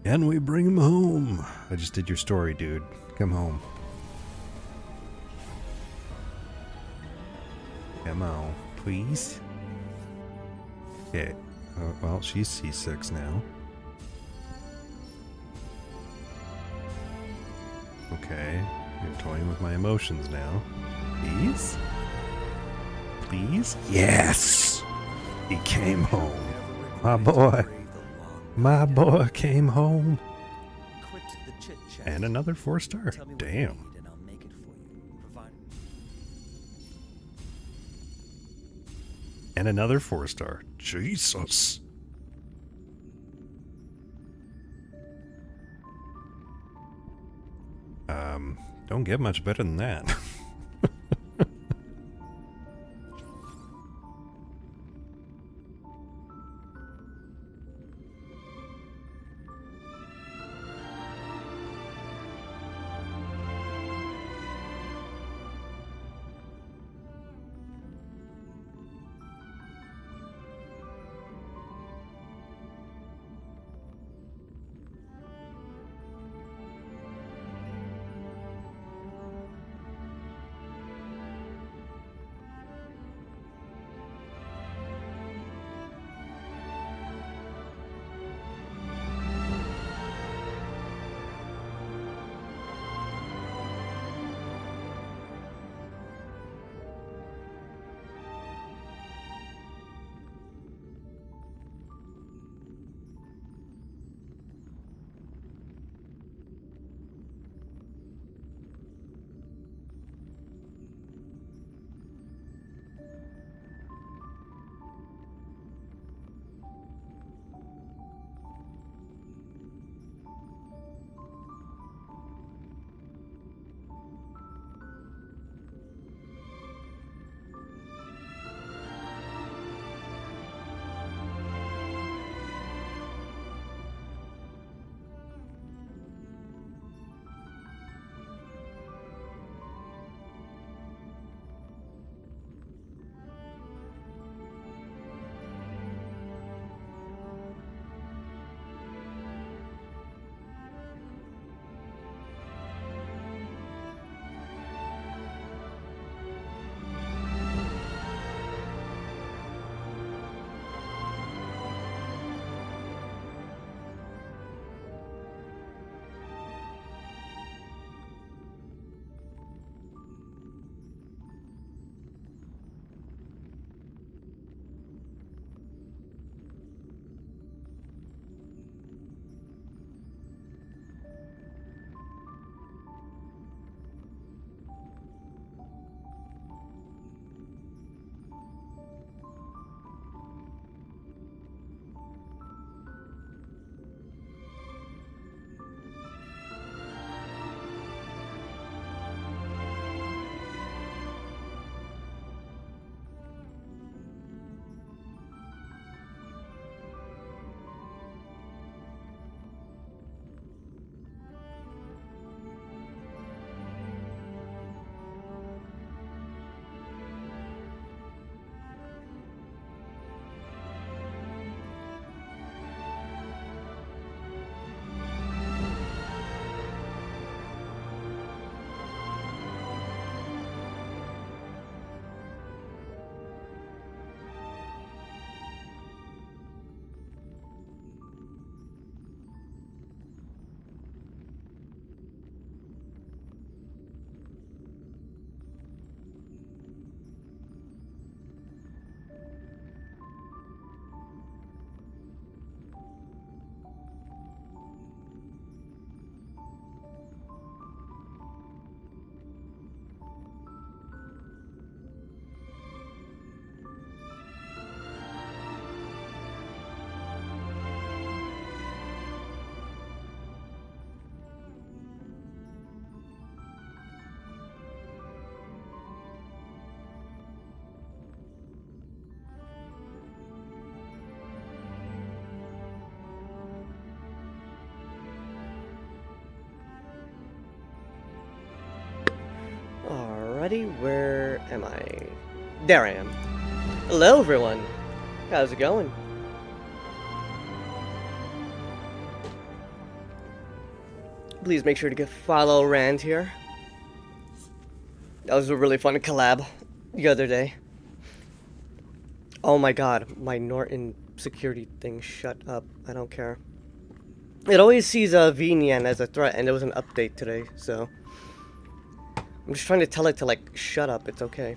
Can we bring him home? I just did your story, dude. Come home. Come on, please. Okay. Well, she's C6 now. Okay. You're toying with my emotions now. Please? Please? Yes! He came home. My boy. My boy came home. And another 4-star. Damn. And another 4-star. Jesus. Don't get much better than that. Alrighty, where am I? There I am. Hello everyone! How's it going? Please make sure to follow Rand here. That was a really fun collab the other day. Oh my god, my Norton security thing shut up. I don't care. It always sees VNyan as a threat, and there was an update today, so I'm just trying to tell it to like shut up. It's okay.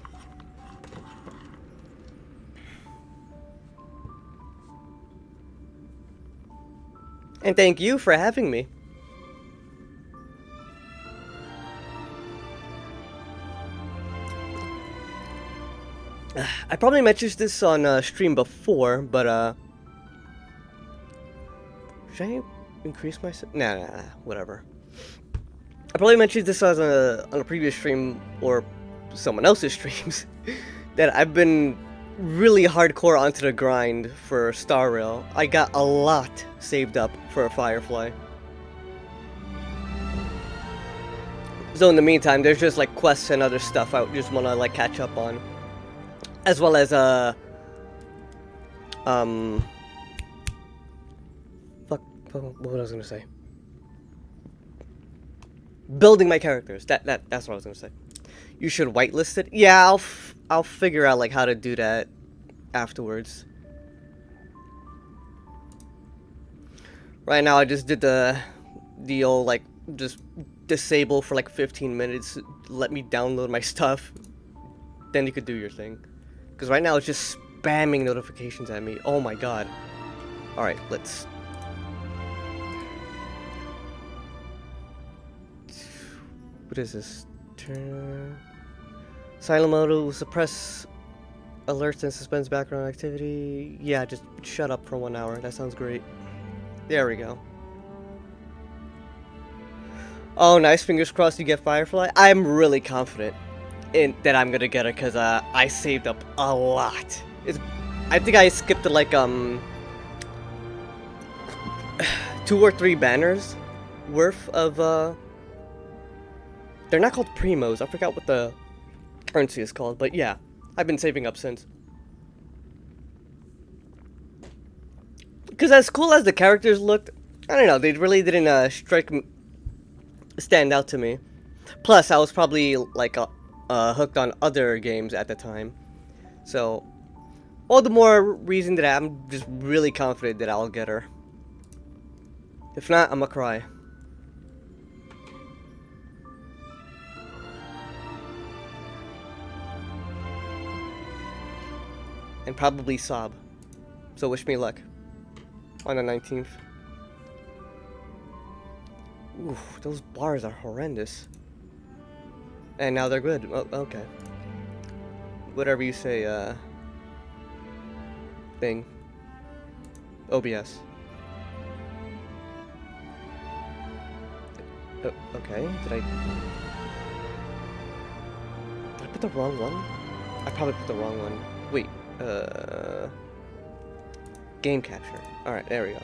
And thank you for having me. I probably mentioned this on stream before, but should I increase my? Nah, whatever. I probably mentioned this on a previous stream or someone else's streams that I've been really hardcore onto the grind for Star Rail. I got a lot saved up for Firefly. So in the meantime, there's just like quests and other stuff I just want to like catch up on. As well as fuck, what was I gonna say? Building my characters. That's what I was gonna say. You should whitelist it. Yeah, I'll figure out like how to do that afterwards. Right now, I just did the old like just disable for like 15 minutes. Let me download my stuff. Then you could do your thing. Because right now it's just spamming notifications at me. Oh my god. Alright, let's... What is this? Turn... Silent mode will suppress alerts and suspends background activity. Yeah, just shut up for 1 hour. That sounds great. There we go. Oh, nice. Fingers crossed you get Firefly. I'm really confident that I'm gonna get it because I saved up a lot. I think I skipped like 2 or 3 banners worth of they're not called primos. I forgot what the currency is called, but yeah, I've been saving up since. Because as cool as the characters looked, I don't know, they really didn't stand out to me. Plus, I was probably like hooked on other games at the time, so all the more reason that I'm just really confident that I'll get her. If not, I'ma cry. And probably sob. So wish me luck on the 19th. Oof, those bars are horrendous. And now they're good. Oh, okay. Whatever you say, thing. OBS. Okay, did I put the wrong one? I probably put the wrong one. Wait, game capture. Alright, there we go.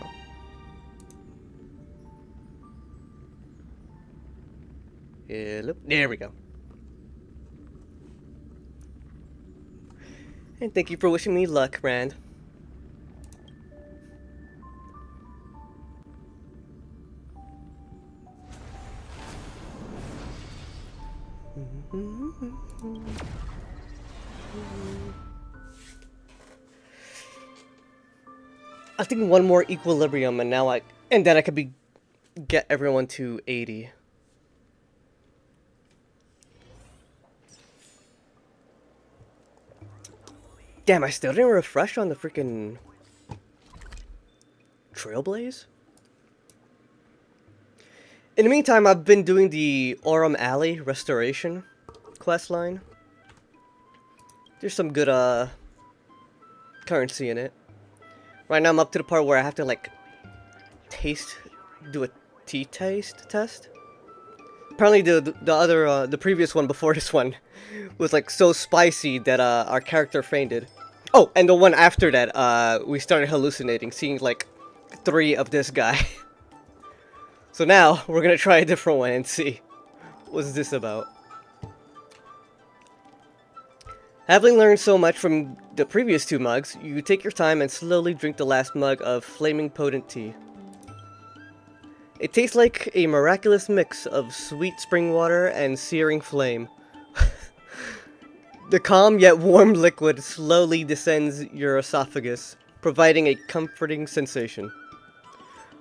Hello. There we go. And thank you for wishing me luck, Rand. I think one more equilibrium and then I could get everyone to 80. Damn, I still didn't refresh on the freaking Trailblaze? In the meantime, I've been doing the Aurum Alley restoration questline. There's some good currency in it. Right now I'm up to the part where I have to like do a tea taste test. Apparently the previous one before this one was like so spicy that our character fainted. Oh, and the one after that we started hallucinating, seeing like 3 of this guy. So now we're gonna try a different one and see what's this about. Having learned so much from the previous 2 mugs, you take your time and slowly drink the last mug of flaming potent tea. It tastes like a miraculous mix of sweet spring water and searing flame. The calm yet warm liquid slowly descends your esophagus, providing a comforting sensation.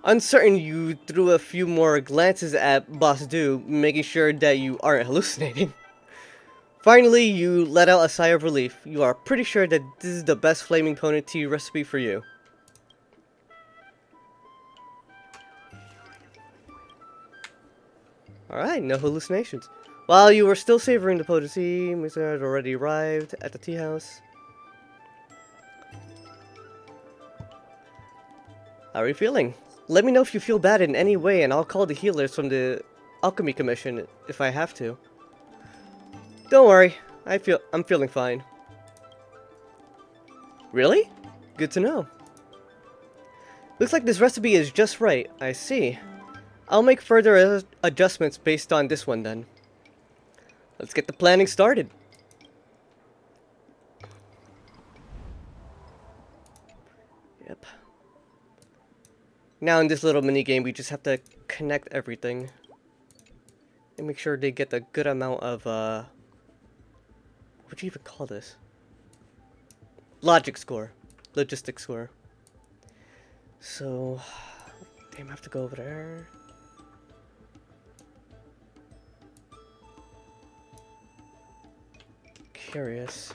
Uncertain, you threw a few more glances at Boss Do, making sure that you aren't hallucinating. Finally, you let out a sigh of relief. You are pretty sure that this is the best flaming ponent tea recipe for you. Alright, no hallucinations. While you were still savoring the potency, Mr. had already arrived at the tea house. How are you feeling? Let me know if you feel bad in any way, and I'll call the healers from the Alchemy Commission if I have to. Don't worry, I'm feeling fine. Really? Good to know. Looks like this recipe is just right. I see. I'll make further adjustments based on this one then. Let's get the planning started. Yep. Now in this little mini game, we just have to connect everything and make sure they get the good amount of what would you even call this? Logic score, logistic score. So, damn, I have to go over there. Curious.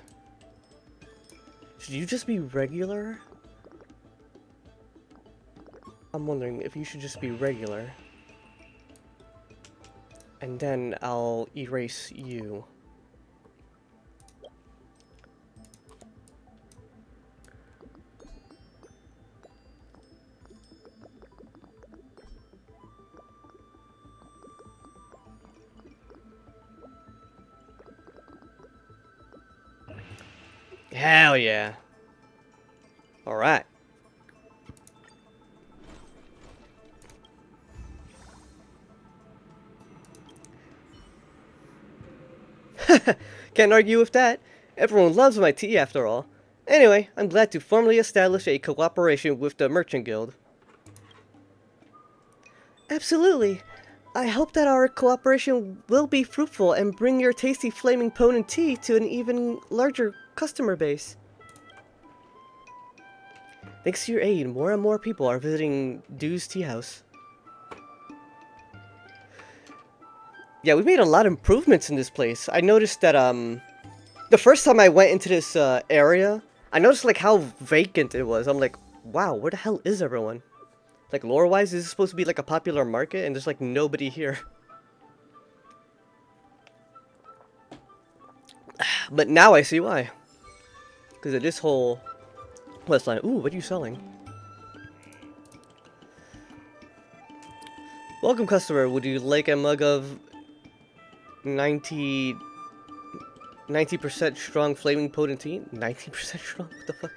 Should you just be regular? I'm wondering if you should just be regular. And then I'll erase you. Hell yeah. Alright. Can't argue with that. Everyone loves my tea after all. Anyway, I'm glad to formally establish a cooperation with the Merchant Guild. Absolutely. I hope that our cooperation will be fruitful and bring your tasty flaming ponent tea to an even larger customer base. Thanks to your aid, more and more people are visiting Dew's Tea House. Yeah, we made a lot of improvements in this place. I noticed that, the first time I went into this, area, I noticed, like, how vacant it was. I'm like, wow, where the hell is everyone? Like, lore-wise, is this supposed to be, like, a popular market, and there's, like, nobody here. But now I see why. Because of this whole quest line. Ooh, what are you selling? Welcome, customer. Would you like a mug of 90% strong flaming potent tea? 90% strong? What the fuck?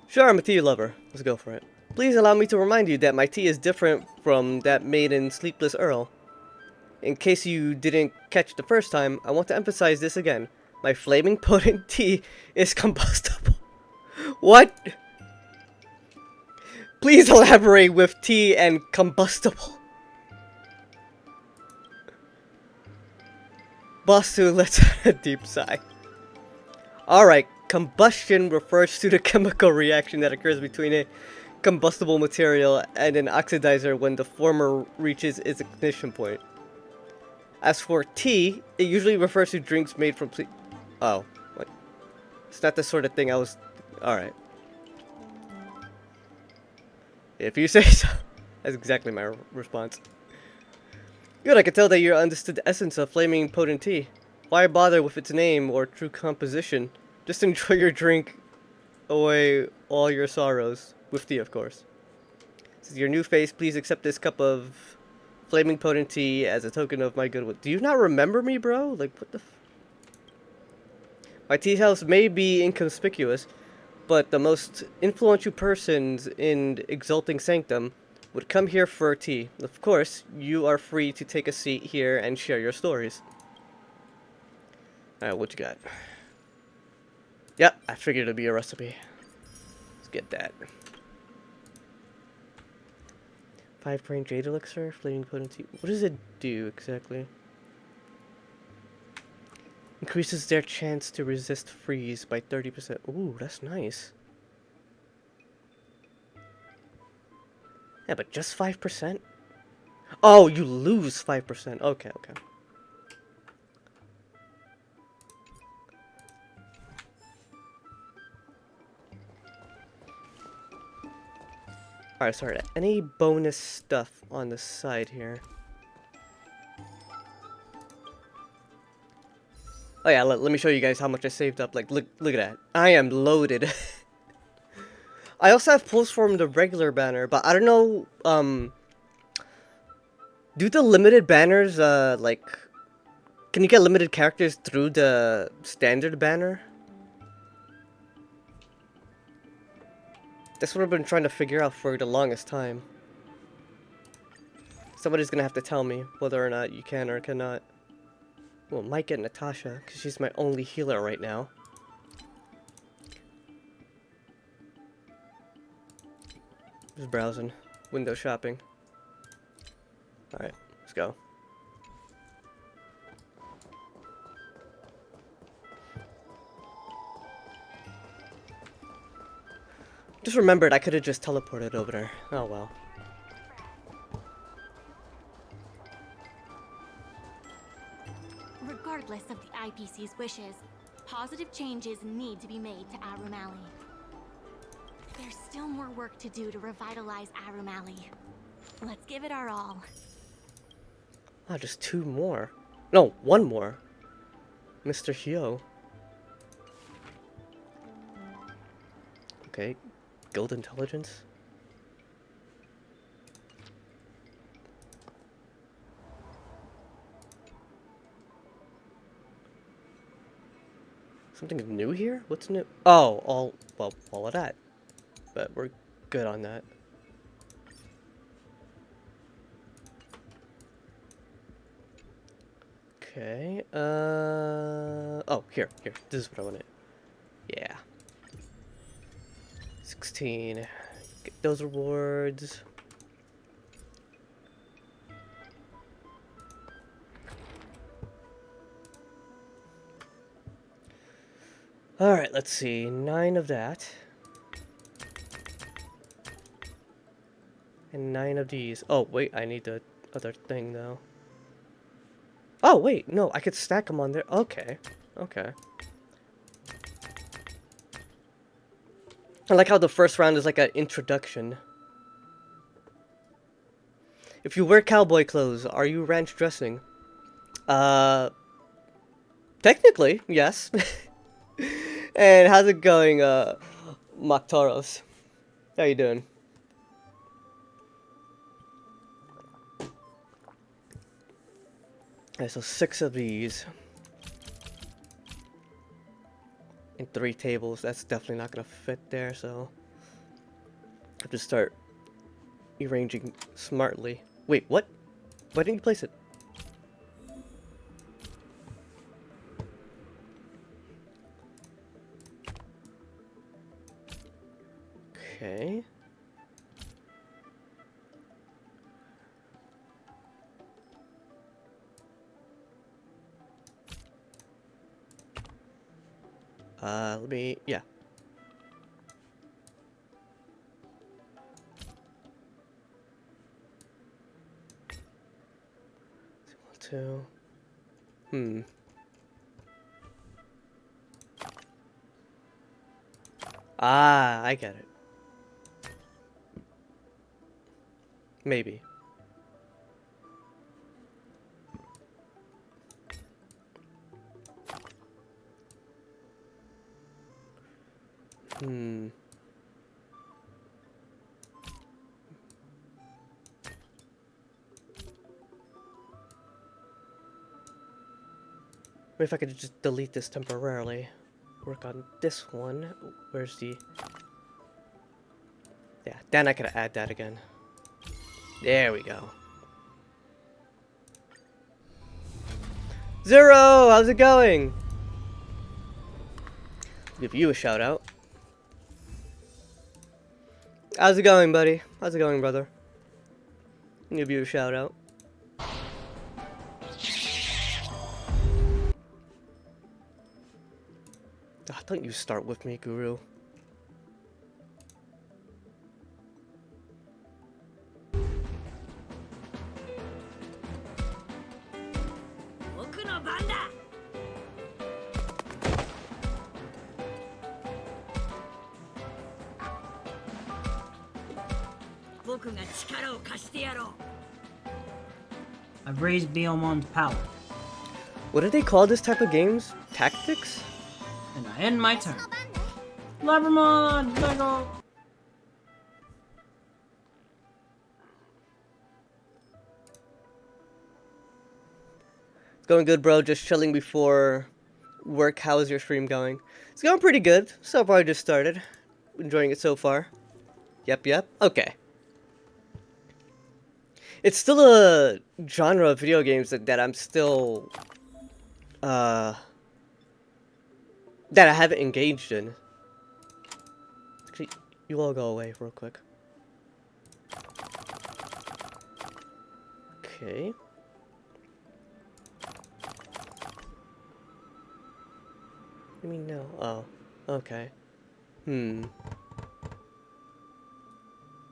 Sure, I'm a tea lover. Let's go for it. Please allow me to remind you that my tea is different from that made in Sleepless Earl. In case you didn't catch the first time, I want to emphasize this again. My flaming potent tea is combustible. What? Please elaborate with tea and combustible. Basu lets out a deep sigh. Alright, combustion refers to the chemical reaction that occurs between a combustible material and an oxidizer when the former reaches its ignition point. As for tea, it usually refers to drinks made from oh, what? It's not the sort of thing I was... Alright. If you say so. That's exactly my response. Good, I can tell that you understood the essence of flaming potent tea. Why bother with its name or true composition? Just enjoy your drink away all your sorrows. With tea, of course. This is your new face. Please accept this cup of flaming potent tea as a token of my goodwill. Do you not remember me, bro? Like, what the My tea house may be inconspicuous, but the most influential persons in Exalting Sanctum would come here for tea. Of course, you are free to take a seat here and share your stories. Alright, what you got? Yep, I figured it'd be a recipe. Let's get that. 5 brain jade elixir, fleeting potency. What does it do exactly? Increases their chance to resist freeze by 30%. Ooh, that's nice. Yeah, but just 5%? Oh, you lose 5%. Okay, okay. Alright, sorry. Any bonus stuff on the side here? Oh yeah, let me show you guys how much I saved up. Like, look at that. I am loaded. I also have pulls from the regular banner, but I don't know, do the limited banners, like, can you get limited characters through the standard banner? That's what I've been trying to figure out for the longest time. Somebody's gonna have to tell me whether or not you can or cannot. Well, might get Natasha, because she's my only healer right now. Just browsing. Window shopping. Alright, let's go. Just remembered I could have just teleported over there. Oh well. Regardless of the IPC's wishes, positive changes need to be made to Arumali. There's still more work to do to revitalize Arumali. Let's give it our all. Ah, just 2 more. No, 1 more. Mr. Hyo. Okay, guild intelligence. Something new here? What's new? Oh, all of that. But we're good on that. Okay, oh, here. This is what I wanted. Yeah. 16. Get those rewards. Alright, let's see. 9 of that. And 9 of these. Oh, wait, I need the other thing, though. Oh, wait, no, I could stack them on there. Okay, okay. I like how the first round is like an introduction. If you wear cowboy clothes, are you ranch dressing? Technically, yes. And how's it going, Maktaros? How you doing? Okay, so 6 of these. And 3 tables. That's definitely not gonna fit there, so I have to start arranging smartly. Wait, what? Why didn't you place it? Okay. Let me, yeah. Two. Ah, I get it. Maybe. What if I could just delete this temporarily? Work on this one. Where's the... Yeah, then I could add that again. There we go. Zero! How's it going? Give you a shout out. How's it going, buddy? How's it going, brother? Give you a shout out. I thought you start with me, Guru. I've raised Biomon's power, What do they call this type of games? Tactics? and I end my turn. Labramon, Lego! It's going good, bro. Just chilling before work. How is your stream going? It's going pretty good. So far, I just started. Enjoying it so far. Yep. Okay. It's still a genre of video games that I'm still, that I haven't engaged in. Actually, you all go away real quick. Okay. I mean, no. Oh, okay. But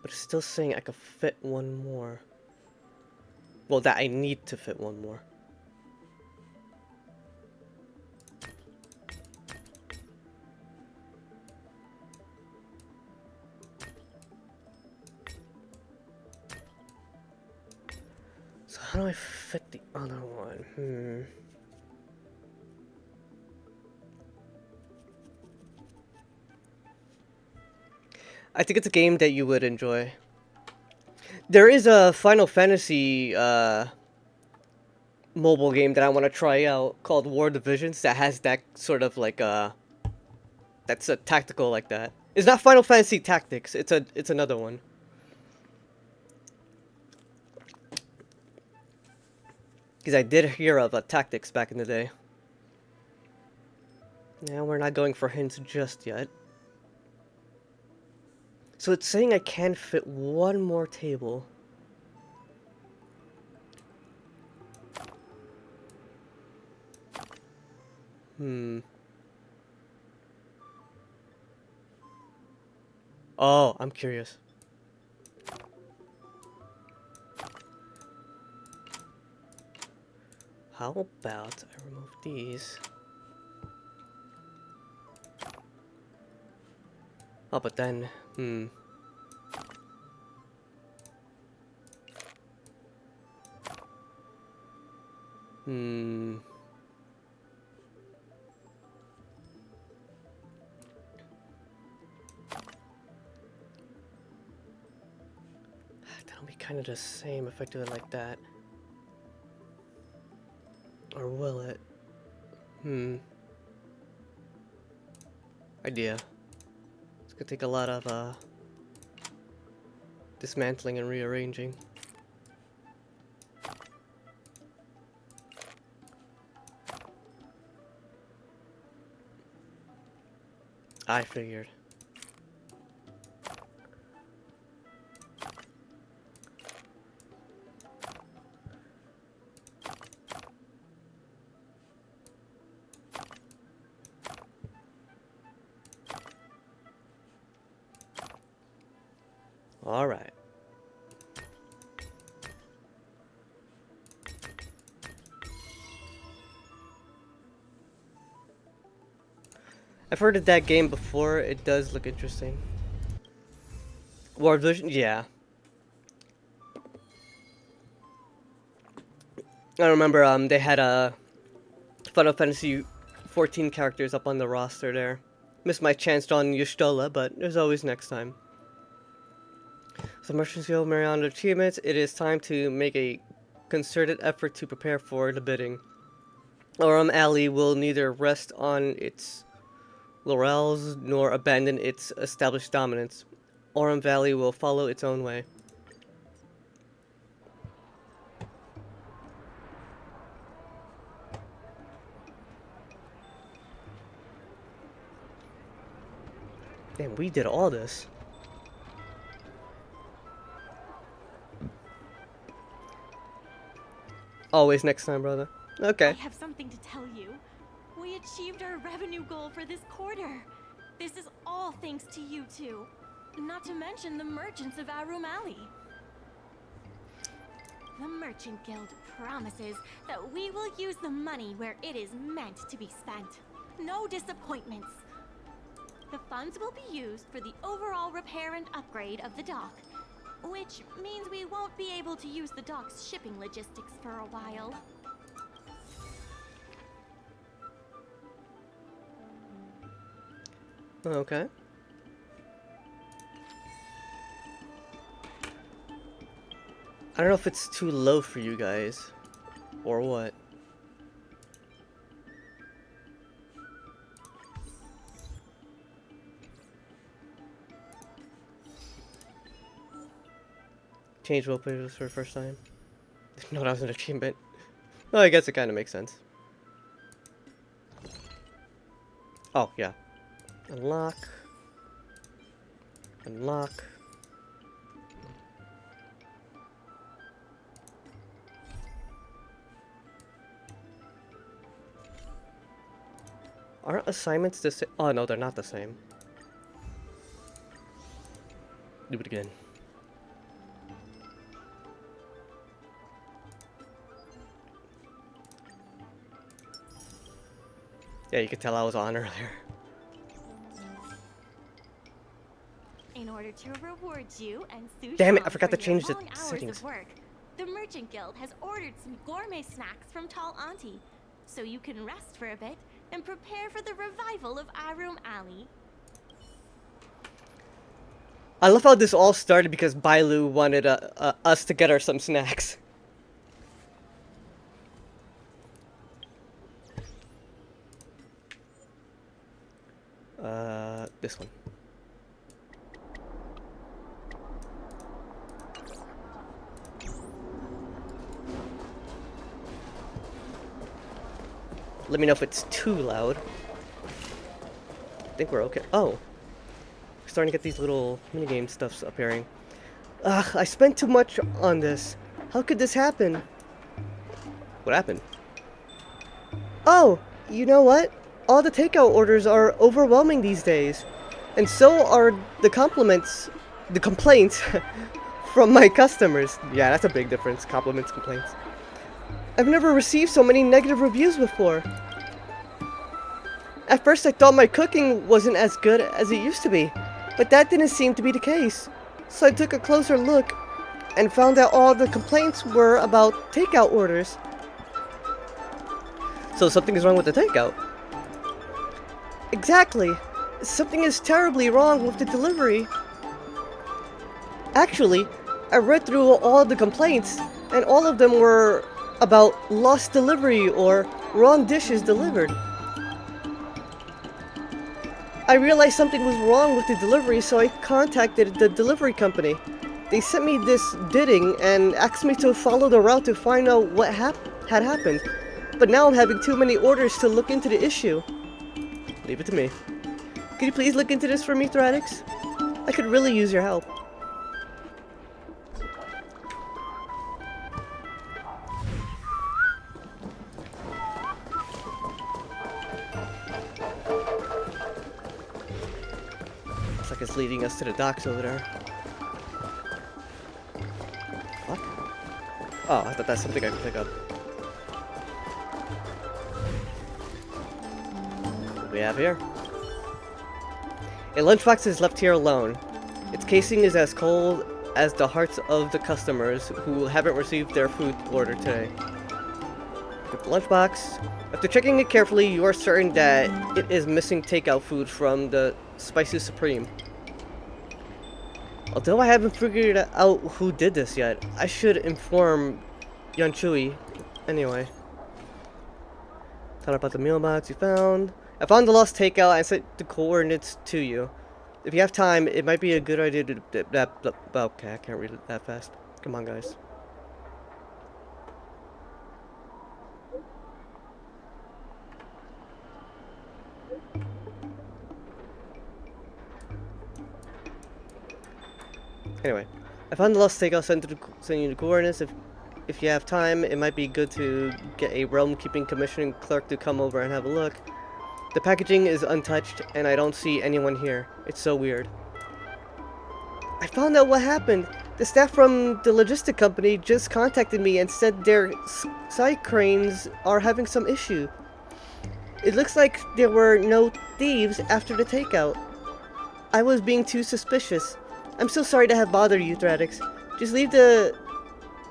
it's still saying I could fit one more. Well, that I need to fit one more. So how do I fit the other one? I think it's a game that you would enjoy. There is a Final Fantasy mobile game that I want to try out called War Divisions that has that sort of like that's a tactical like that. It's not Final Fantasy Tactics. It's another one. Because I did hear of Tactics back in the day. Now we're not going for hints just yet. So it's saying I can fit one more table. Oh, I'm curious. How about I remove these? Oh, but then, that'll be kind of the same if I do it like that. Or will it? Idea. It's gonna take a lot of dismantling and rearranging. I figured. All right. I've heard of that game before. It does look interesting. War Vision, yeah. I remember they had Final Fantasy 14 characters up on the roster there. Missed my chance on Yustola, but there's always next time. So merchants go Mariana achievements. It is time to make a concerted effort to prepare for the bidding. Alley will neither rest on its laurels nor abandon its established dominance. Aurum Valley will follow its own way. Damn, we did all this. Always next time, brother. I Okay. have something to tell you. We achieved our revenue goal for this quarter. This is all thanks to you two. Not to mention the merchants of Arum Alley. The Merchant Guild promises that we will use the money where it is meant to be spent. No disappointments. The funds will be used for the overall repair and upgrade of the dock, which means we won't be able to use the dock's shipping logistics for a while. Okay. I don't know if it's too low for you guys, or what. Change role players for the first time. No, that was an achievement. Well, I guess it kind of makes sense. Oh, yeah. Unlock. Unlock. Aren't assignments the same? Oh, no, they're not the same. Do it again. Yeah, you could tell I was on earlier. In order to reward you and Sue Damn it, I Sean forgot for to your change the long hours settings. of work, the Merchant Guild has ordered some gourmet snacks from Tall Auntie, so you can rest for a bit and prepare for the revival of Arum Alley. I love how this all started because Bailu wanted us to get her some snacks. This one. Let me know if it's too loud. I think we're okay. Oh. We're starting to get these little minigame stuffs appearing. Ugh, I spent too much on this. How could this happen? What happened? Oh, you know what? All the takeout orders are overwhelming these days. And so are the complaints from my customers. Yeah, that's a big difference. Compliments, complaints. I've never received so many negative reviews before. At first I thought my cooking wasn't as good as it used to be, but that didn't seem to be the case. So I took a closer look and found that all the complaints were about takeout orders. So something is wrong with the takeout. Exactly. Something is terribly wrong with the delivery. Actually, I read through all the complaints, and all of them were about lost delivery or wrong dishes delivered. I realized something was wrong with the delivery, so I contacted the delivery company. They sent me this bidding and asked me to follow the route to find out what had happened. But now I'm having too many orders to look into the issue. Leave it to me. Could you please look into this for me, Thradix? I could really use your help. Looks like it's leading us to the docks over there. Fuck. Oh, I thought that's something I could pick up. What do we have here? A lunchbox is left here alone. Its casing is as cold as the hearts of the customers who haven't received their food order today. Get the lunchbox. After checking it carefully, you are certain that it is missing takeout food from the Spicy Supreme. Although I haven't figured out who did this yet, I should inform Yanchui anyway. Tell her about the meal box you found. I found the lost takeout and sent the coordinates to you. If you have time, it might be a good idea to... Okay, I can't read it that fast. Come on, guys. Anyway, I found the lost takeout, sent you the coordinates. If if you have time, it might be good to get a realm keeping commissioning clerk to come over and have a look. The packaging is untouched, and I don't see anyone here. It's so weird. I found out what happened. The staff from the logistic company just contacted me and said their side cranes are having some issue. It looks like there were no thieves after the takeout. I was being too suspicious. I'm so sorry to have bothered you, Thradix. Just leave the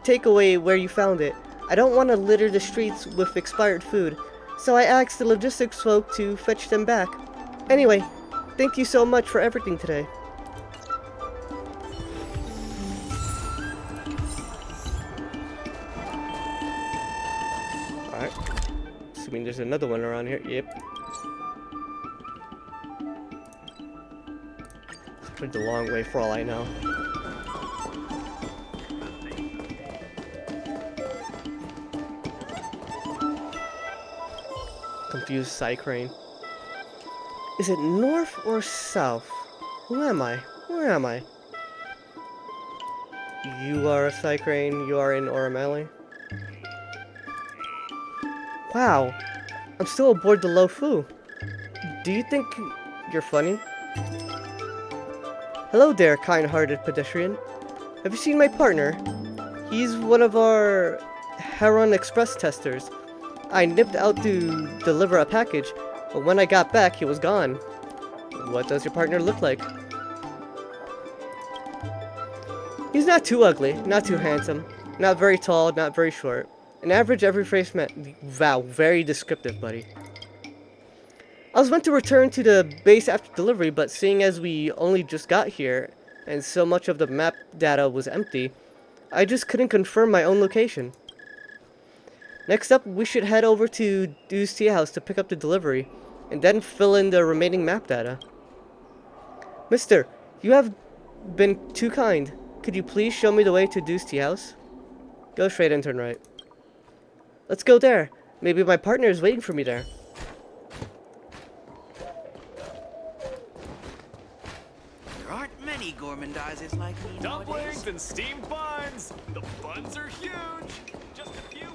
takeaway where you found it. I don't want to litter the streets with expired food, so I asked the logistics folk to fetch them back. Anyway, thank you so much for everything today. Alright. Assuming there's another one around here. Yep. It's been the long way for all I know. Confused Psycrane. Is it north or south? Who am I? Where am I? You are a Psycrane, you are in Oramali. Wow, I'm still aboard the Lofu. Do you think you're funny? Hello there, kind-hearted pedestrian. Have you seen my partner? He's one of our Heron Express testers. I nipped out to deliver a package, but when I got back, he was gone. What does your partner look like? He's not too ugly, not too handsome, not very tall, not very short. An average every phrase meant. Wow, very descriptive, buddy. I was meant to return to the base after delivery, but seeing as we only just got here, and so much of the map data was empty, I just couldn't confirm my own location. Next up, we should head over to Du's Tea House to pick up the delivery, and then fill in the remaining map data. Mister, you have been too kind. Could you please show me the way to Du's Tea House? Go straight and turn right. Let's go there. Maybe my partner is waiting for me there. There aren't many gourmandizers like me Dumplings nowadays. and steamed buns! The buns are huge! Just a few.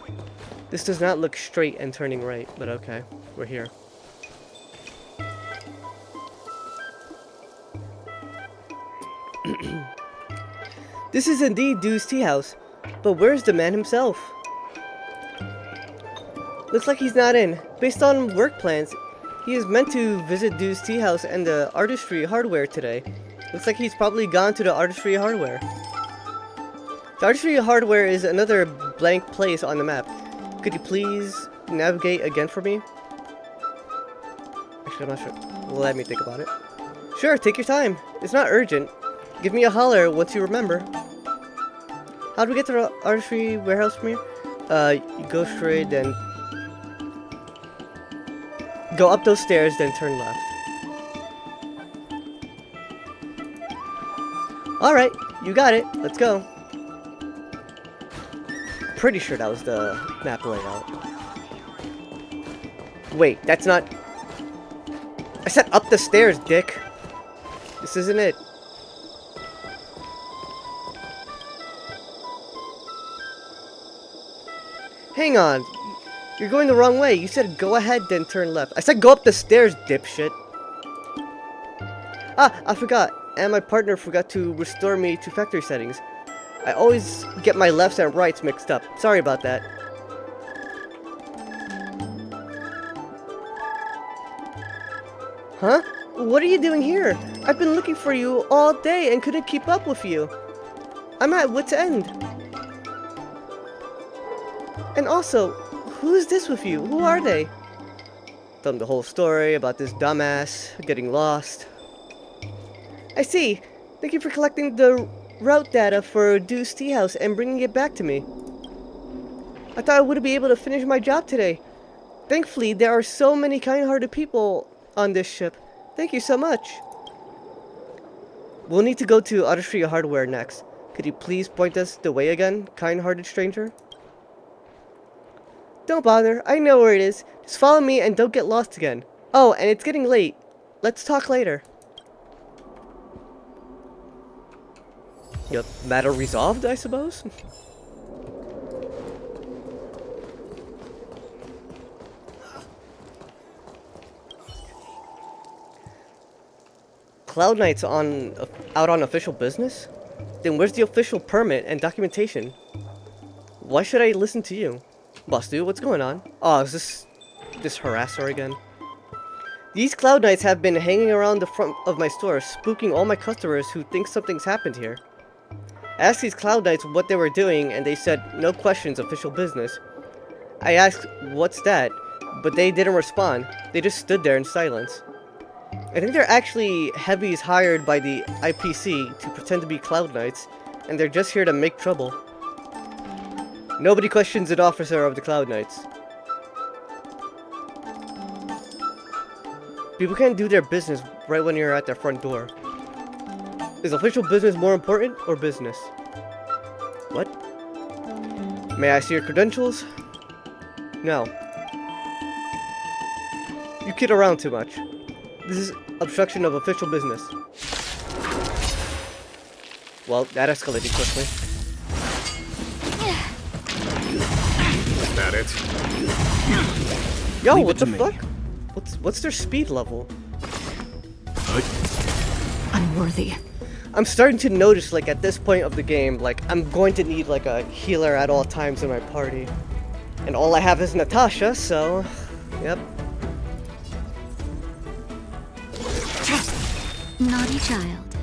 This does not look straight and turning right, but okay. We're here. This is indeed Du's Tea House, but where's the man himself? Looks like he's not in. Based on work plans, he is meant to visit Du's Tea House and the Artistry Hardware today. Looks like he's probably gone to the Artistry Hardware. The Artistry Hardware is another blank place on the map. Could you please navigate again for me? Actually, I'm not sure. Let me think about it. Sure, take your time. It's not urgent. Give me a holler once you remember. How do we get to the Artistry Warehouse from here? You go straight, then go up those stairs, then turn left. Alright, you got it. Let's go. Pretty sure that was the map layout. Wait, that's not... I said up the stairs, dick. This isn't it. Hang on. You're going the wrong way. You said go ahead, then turn left. I said go up the stairs, dipshit. Ah, I forgot. And my partner forgot to restore me to factory settings. I always get my lefts and rights mixed up. Sorry about that. Huh? What are you doing here? I've been looking for you all day and couldn't keep up with you. I'm at wit's end. And also, who's this with you? Who are they? Tell them the whole story about this dumbass getting lost. I see. Thank you for collecting the route data for Du's Tea House and bringing it back to me. I thought I wouldn't be able to finish my job today. Thankfully, there are so many kind-hearted people on this ship. Thank you so much. We'll need to go to Artistry Hardware next. Could you please point us the way again, kind-hearted stranger? Don't bother. I know where it is. Just follow me and don't get lost again. Oh, and it's getting late. Let's talk later. Yep, matter resolved, I suppose? Cloud Knight's out on official business? Then where's the official permit and documentation? Why should I listen to you? Boss dude, what's going on? Oh, is this harasser again? These Cloud Knights have been hanging around the front of my store, spooking all my customers who think something's happened here. I asked these Cloud Knights what they were doing, and they said, no questions, official business. I asked, what's that? But they didn't respond. They just stood there in silence. I think they're actually heavies hired by the IPC to pretend to be Cloud Knights, and they're just here to make trouble. Nobody questions an officer of the Cloud Knights. People can't do their business right when you're at their front door. Is official business more important or business? What? May I see your credentials? No. You kid around too much. This is obstruction of official business. Well, that escalated quickly. Is that it? Yo, Leave what it the to me. fuck? What's their speed level? Unworthy. I'm starting to notice, like, at this point of the game, like, I'm going to need, like, a healer at all times in my party. And all I have is Natasha, so... Yep. Naughty child.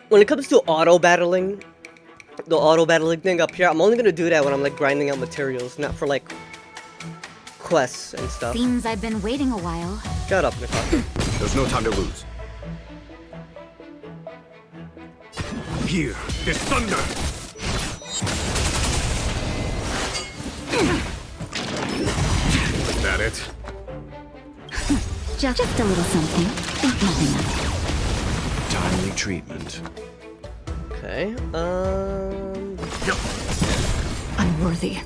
When it comes to auto-battling, the auto-battling thing up here, I'm only gonna do that when I'm, like, grinding out materials, not for, like, quests and stuff. Seems I've been waiting a while. Shut up, Natasha. There's no time to lose. Here, there's thunder! Is that it? Just a little something. Think nothing of it. Timely treatment. Okay, Unworthy.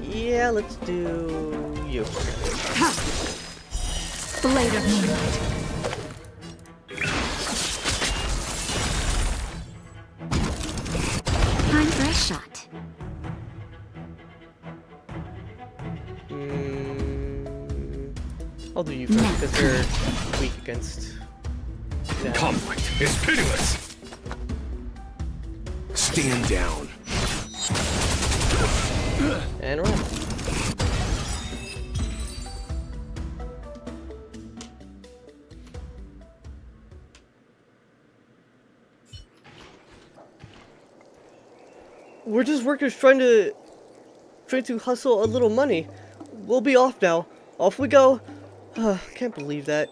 yeah, let's do you. Blade of moonlight. Time for a shot. I'll do you first, because you're weak against that. Conflict is pitiless! Stand down. And run. We're just workers trying to hustle a little money. We'll be off now. Off we go. Can't believe that.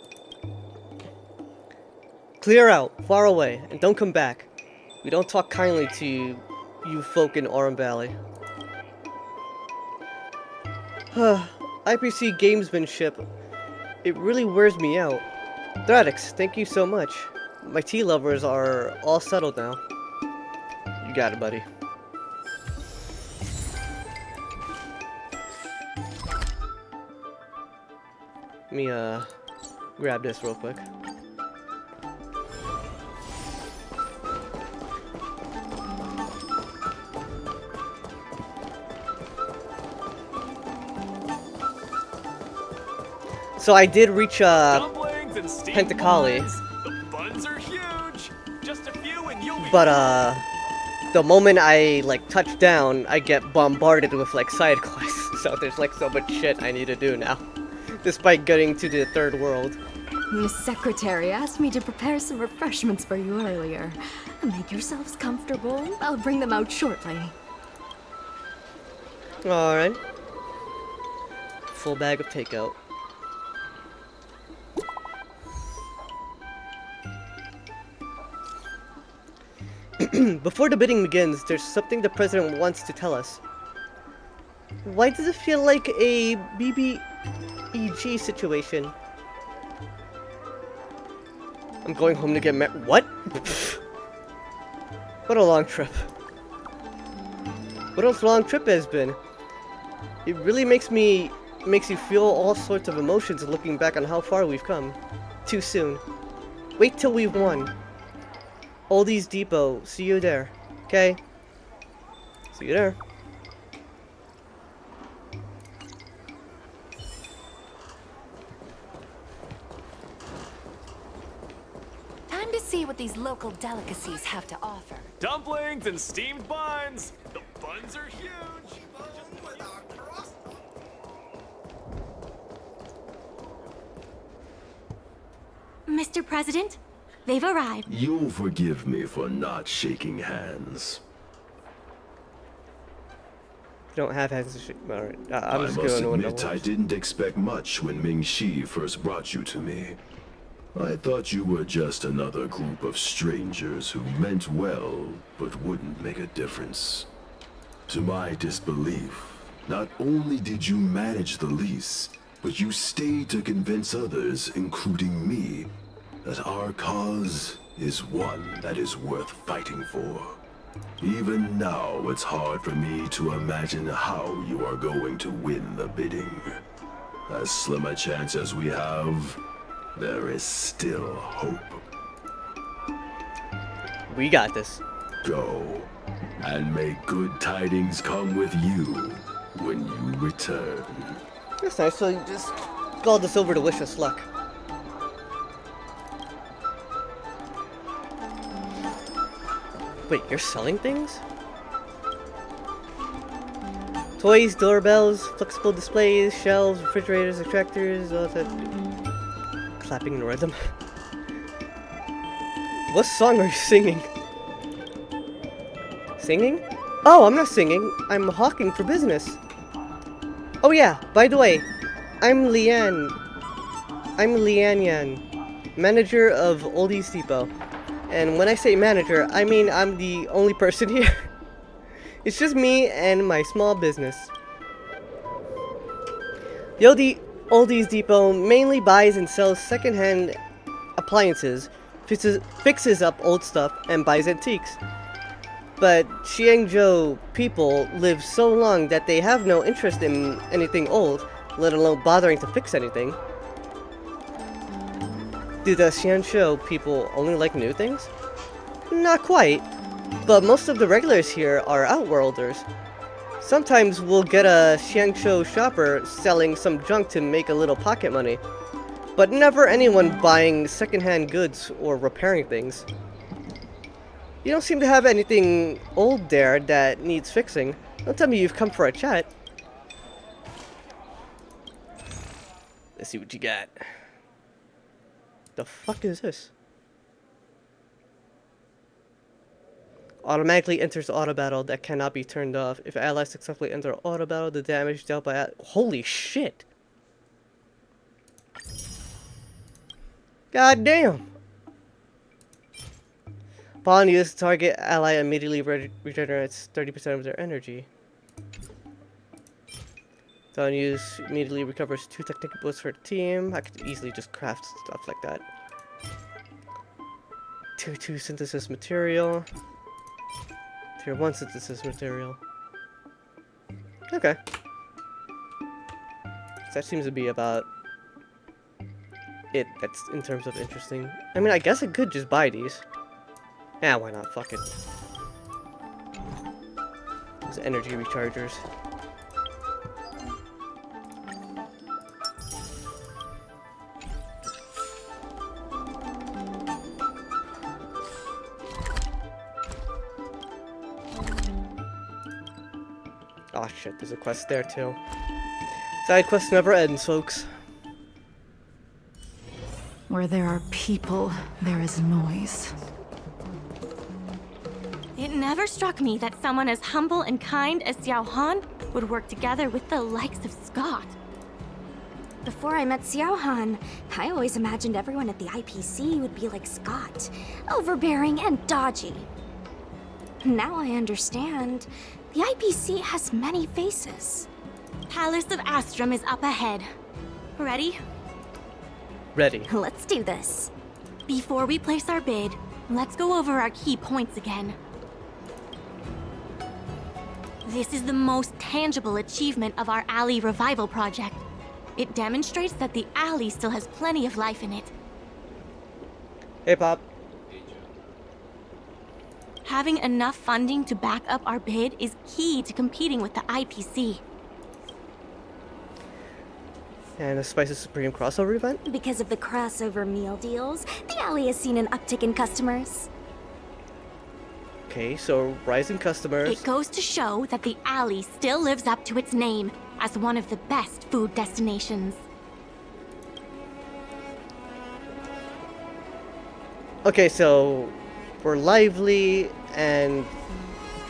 Clear out, far away, and don't come back. We don't talk kindly to you folk in Aurum Valley. IPC gamesmanship. It really wears me out. Thradix, thank you so much. My tea lovers are all settled now. You got it, buddy. Let me, grab this real quick. So I did reach, Dumplings and steamed Pentacali. buns. The buns are huge. Just a few and you'll be But, the moment I, like, touch down, I get bombarded with, like, side quests. So there's, like, so much shit I need to do now. Despite getting to the third world. Miss Secretary asked me to prepare some refreshments for you earlier. Make yourselves comfortable. I'll bring them out shortly. Alright. Full bag of takeout. Before the bidding begins, there's something the president wants to tell us. Why does it feel like a BBEG situation? I'm going home to get married. What? What a long trip. What a long trip has been. It really makes you feel all sorts of emotions looking back on how far we've come. Too soon. Wait till we've won. Oldies Depot. See you there. Okay? See you there. what these local delicacies have to offer. Dumplings and steamed buns. The buns are huge. Mr. President, they've arrived. You'll forgive me for not shaking hands. You don't have hands to shake. Alright, I'm I just must going to admit I didn't expect much when Ming-Shi first brought you to me. I thought you were just another group of strangers who meant well, but wouldn't make a difference. To my disbelief, not only did you manage the lease, but you stayed to convince others, including me, that our cause is one that is worth fighting for. Even now, it's hard for me to imagine how you are going to win the bidding. As slim a chance as we have, there is still hope. We got this. Go, and may good tidings come with you when you return. That's nice, so you just called us over to wish us luck. Wait, you're selling things? Toys, doorbells, flexible displays, shelves, refrigerators, attractors, all that. Clapping in rhythm. What song are you singing? Singing? Oh, I'm not singing. I'm hawking for business. Oh yeah, by the way, I'm Lian. I'm Lian Yan, manager of Oldies Depot. And when I say manager, I mean I'm the only person here. It's just me and my small business. The Oldies Depot mainly buys and sells secondhand appliances, fixes up old stuff, and buys antiques. But Xiangzhou people live so long that they have no interest in anything old, let alone bothering to fix anything. Do the Xiangzhou people only like new things? Not quite, but most of the regulars here are outworlders. Sometimes we'll get a Xiangzhou shopper selling some junk to make a little pocket money, but never anyone buying secondhand goods or repairing things. You don't seem to have anything old there that needs fixing. Don't tell me you've come for a chat. Let's see what you got. The fuck is this? Automatically enters auto battle that cannot be turned off. If allies successfully enter auto battle, the damage dealt by holy shit! God damn! Upon use, target ally immediately regenerates 30% of their energy. Upon use, immediately recovers 2 technical boosts for the team. I could easily just craft stuff like that. 2 synthesis material. Tier 1 synthesis material. Okay. So that seems to be about it. That's in terms of interesting. I mean, I guess I could just buy these. Yeah, why not? Fuck it. Those energy rechargers. Oh shit, there's a quest there too. Side quest never ends, folks. Where there are people, there is noise. It never struck me that someone as humble and kind as Xiao Han would work together with the likes of Scott. Before I met Xiao Han, I always imagined everyone at the IPC would be like Scott, overbearing and dodgy. Now I understand. The IPC has many faces. Palace of Astrum is up ahead. Ready? Ready. Let's do this. Before we place our bid, let's go over our key points again. This is the most tangible achievement of our alley revival project. It demonstrates that the alley still has plenty of life in it. Hey, Pop. Having enough funding to back up our bid is key to competing with the IPC. And a Spices Supreme crossover event? Because of the crossover meal deals, the alley has seen an uptick in customers. Okay, so rising customers. It goes to show that the alley still lives up to its name as one of the best food destinations. Okay, so we're lively, and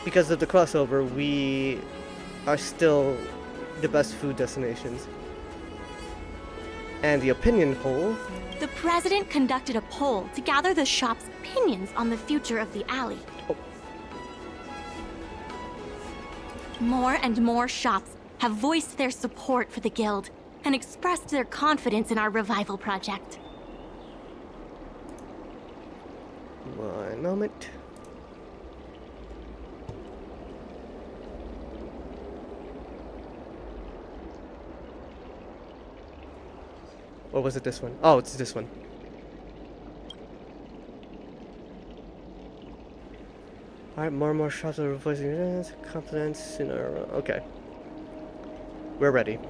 because of the crossover, we are still the best food destinations. And the opinion poll. The president conducted a poll to gather the shop's opinions on the future of the alley. Oh. More and more shops have voiced their support for the guild and expressed their confidence in our revival project. One moment. Or was it this one? Oh, it's this one. Alright, more and more shops are voicing confidence in our... Okay. We're ready.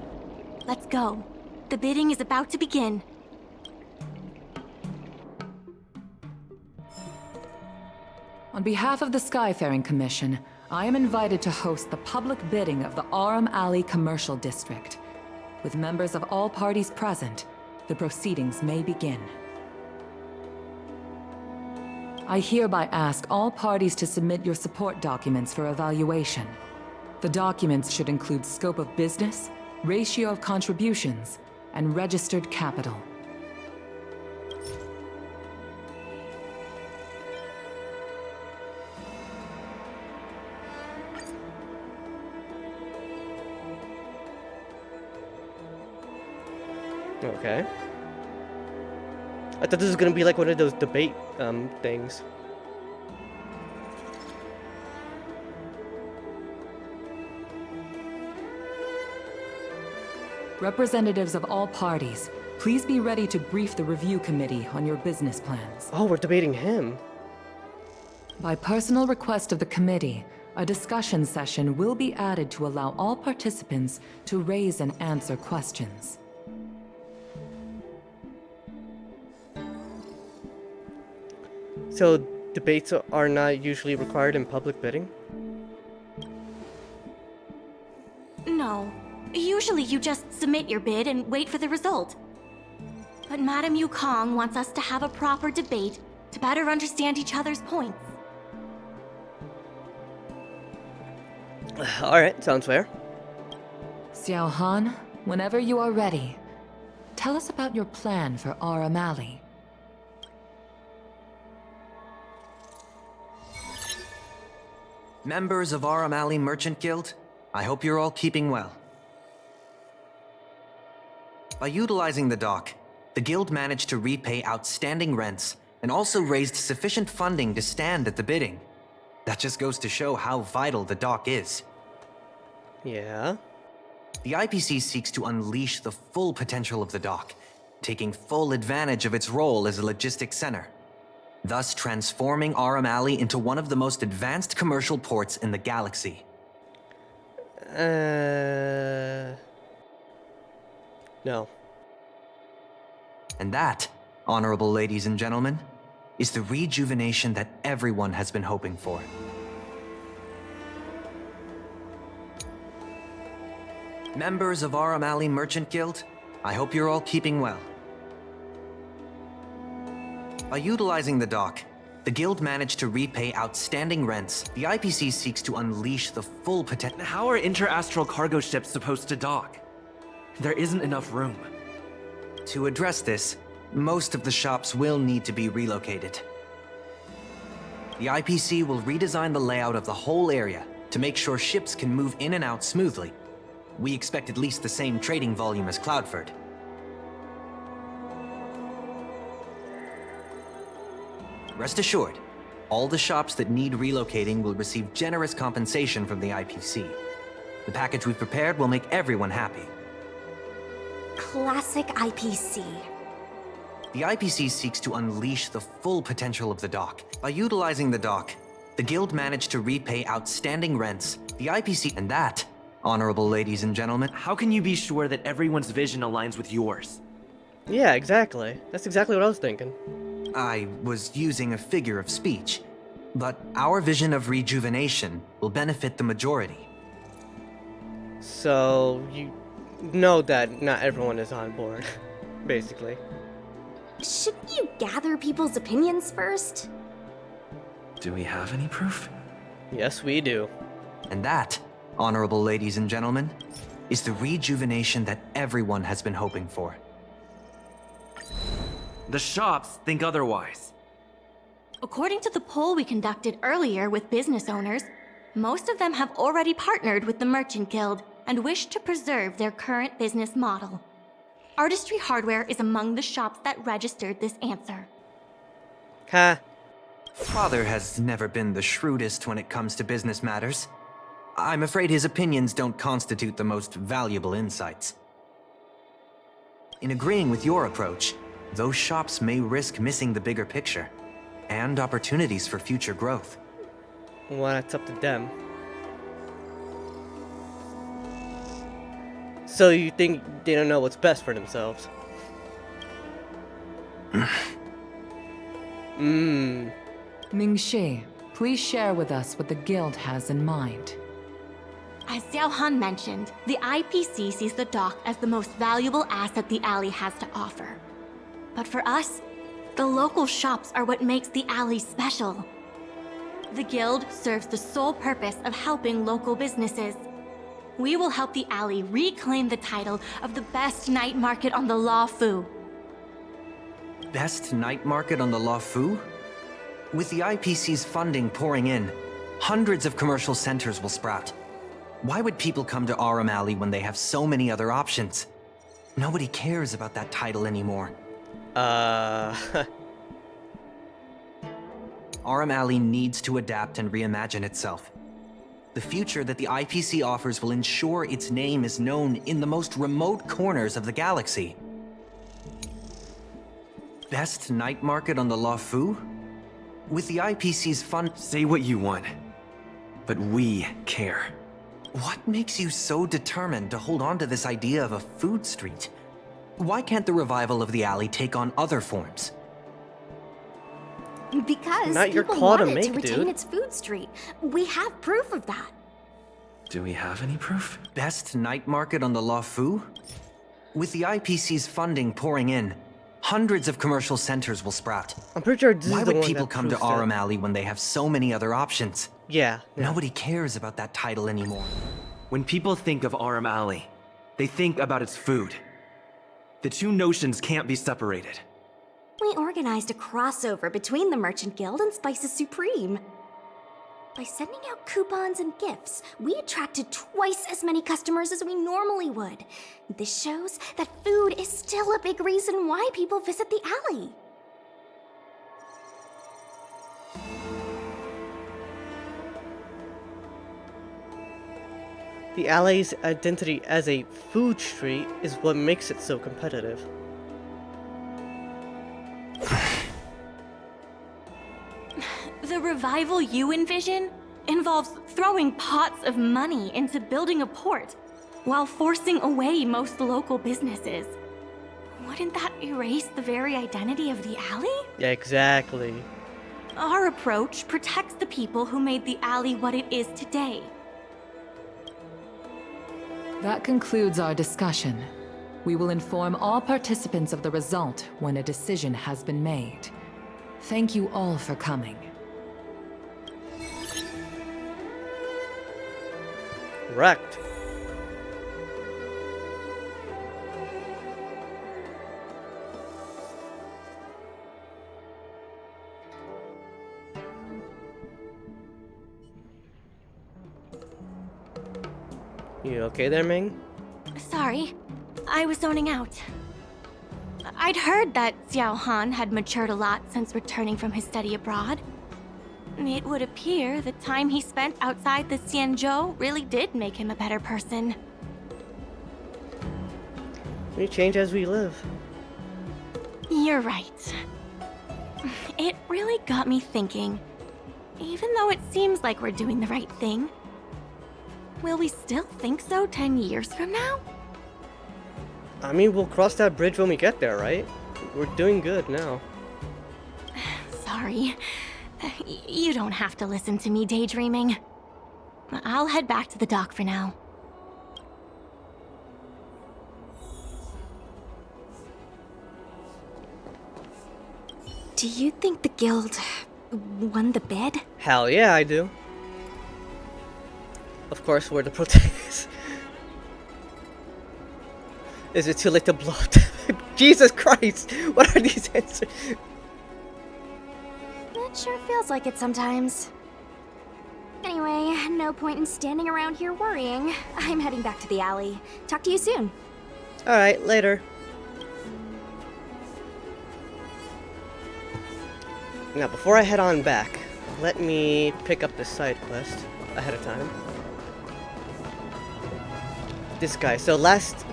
Let's go. The bidding is about to begin. On behalf of the Skyfaring Commission, I am invited to host the public bidding of the Aurum Alley Commercial District. With members of all parties present, the proceedings may begin. I hereby ask all parties to submit your support documents for evaluation. The documents should include scope of business, ratio of contributions, and registered capital. Okay. I thought this was gonna be like one of those debate things. Representatives of all parties, please be ready to brief the review committee on your business plans. Oh, we're debating him. By personal request of the committee, a discussion session will be added to allow all participants to raise and answer questions. So, debates are not usually required in public bidding? No. Usually you just submit your bid and wait for the result. But Madame Yukong wants us to have a proper debate to better understand each other's points. Alright, sounds fair. Xiao Han, whenever you are ready, tell us about your plan for Aurum Alley. Members of Aurum Alley Merchant Guild, I hope you're all keeping well. By utilizing the dock, the guild managed to repay outstanding rents and also raised sufficient funding to stand at the bidding. That just goes to show how vital the dock is. Yeah. The IPC seeks to unleash the full potential of the dock, taking full advantage of its role as a logistics center, thus transforming Aurum Alley into one of the most advanced commercial ports in the galaxy. No. And that, honorable ladies and gentlemen, is the rejuvenation that everyone has been hoping for. Members of Aurum Alley Merchant Guild, I hope you're all keeping well. By utilizing the dock, the guild managed to repay outstanding rents. The IPC seeks to unleash the full potential. How are interastral cargo ships supposed to dock? There isn't enough room. To address this, most of the shops will need to be relocated. The IPC will redesign the layout of the whole area to make sure ships can move in and out smoothly. We expect at least the same trading volume as Cloudford. Rest assured, all the shops that need relocating will receive generous compensation from the IPC. The package we've prepared will make everyone happy. Classic IPC. The IPC seeks to unleash the full potential of the dock. By utilizing the dock, the guild managed to repay outstanding rents. The IPC, and that, honorable ladies and gentlemen. How can you be sure that everyone's vision aligns with yours? Yeah, exactly. That's exactly what I was thinking. I was using a figure of speech, but our vision of rejuvenation will benefit the majority. So, you know that not everyone is on board, basically. Shouldn't you gather people's opinions first? Do we have any proof? Yes, we do. And that, honorable ladies and gentlemen, is the rejuvenation that everyone has been hoping for. The shops think otherwise. According to the poll we conducted earlier with business owners, most of them have already partnered with the Merchant Guild and wish to preserve their current business model. Artistry Hardware is among the shops that registered this answer. Ha. Father has never been the shrewdest when it comes to business matters. I'm afraid his opinions don't constitute the most valuable insights. In agreeing with your approach, those shops may risk missing the bigger picture and opportunities for future growth. Well, it's up to them. So you think they don't know what's best for themselves? Ming-Shi, please share with us what the guild has in mind. As Xiao Han mentioned, the IPC sees the dock as the most valuable asset the alley has to offer. But for us, the local shops are what makes the alley special. The guild serves the sole purpose of helping local businesses. We will help the alley reclaim the title of the best night market on the Law Fu. Best night market on the Law Fu? With the IPC's funding pouring in, hundreds of commercial centers will sprout. Why would people come to Aurum Alley when they have so many other options? Nobody cares about that title anymore. Aurum Alley needs to adapt and reimagine itself. The future that the IPC offers will ensure its name is known in the most remote corners of the galaxy. Best night market on the Law Fu? With the IPC's fund— Say what you want, but we care. What makes you so determined to hold on to this idea of a food street? Why can't the revival of the alley take on other forms? Because Not your people call to want it to make, retain dude. its food street. We have proof of that. Do we have any proof? Best night market on the Law Fu? With the IPC's funding pouring in, hundreds of commercial centers will sprout. I'm pretty sure this Why is the would one people that come to proves that. Aurum Alley when they have so many other options? Yeah. Nobody cares about that title anymore. When people think of Aurum Alley, they think about its food. The two notions can't be separated. We organized a crossover between the Merchant Guild and Spices Supreme. By sending out coupons and gifts, we attracted twice as many customers as we normally would. This shows that food is still a big reason why people visit the alley. The alley's identity as a food street is what makes it so competitive. The revival you envision involves throwing pots of money into building a port while forcing away most local businesses. Wouldn't that erase the very identity of the alley? Yeah, exactly. Our approach protects the people who made the alley what it is today. That concludes our discussion. We will inform all participants of the result when a decision has been made. Thank you all for coming. Wrecked. You okay there, Ming? Sorry, I was zoning out. I'd heard that Xiao Han had matured a lot since returning from his study abroad. It would appear the time he spent outside the Xianzhou really did make him a better person. We change as we live. You're right. It really got me thinking. Even though it seems like we're doing the right thing, Will we still think so 10 years from now? I mean, we'll cross that bridge when we get there, right? We're doing good now. Sorry. You don't have to listen to me daydreaming. I'll head back to the dock for now. Do you think the guild won the bid? Hell yeah, I do. Of course, we're the protagonists. Is it too late to blow up? Jesus Christ! What are these answers? It sure feels like it sometimes. Anyway, no point in standing around here worrying. I'm heading back to the alley. Talk to you soon. Alright, later. Now, before I head on back, let me pick up this side quest ahead of time. This guy. So last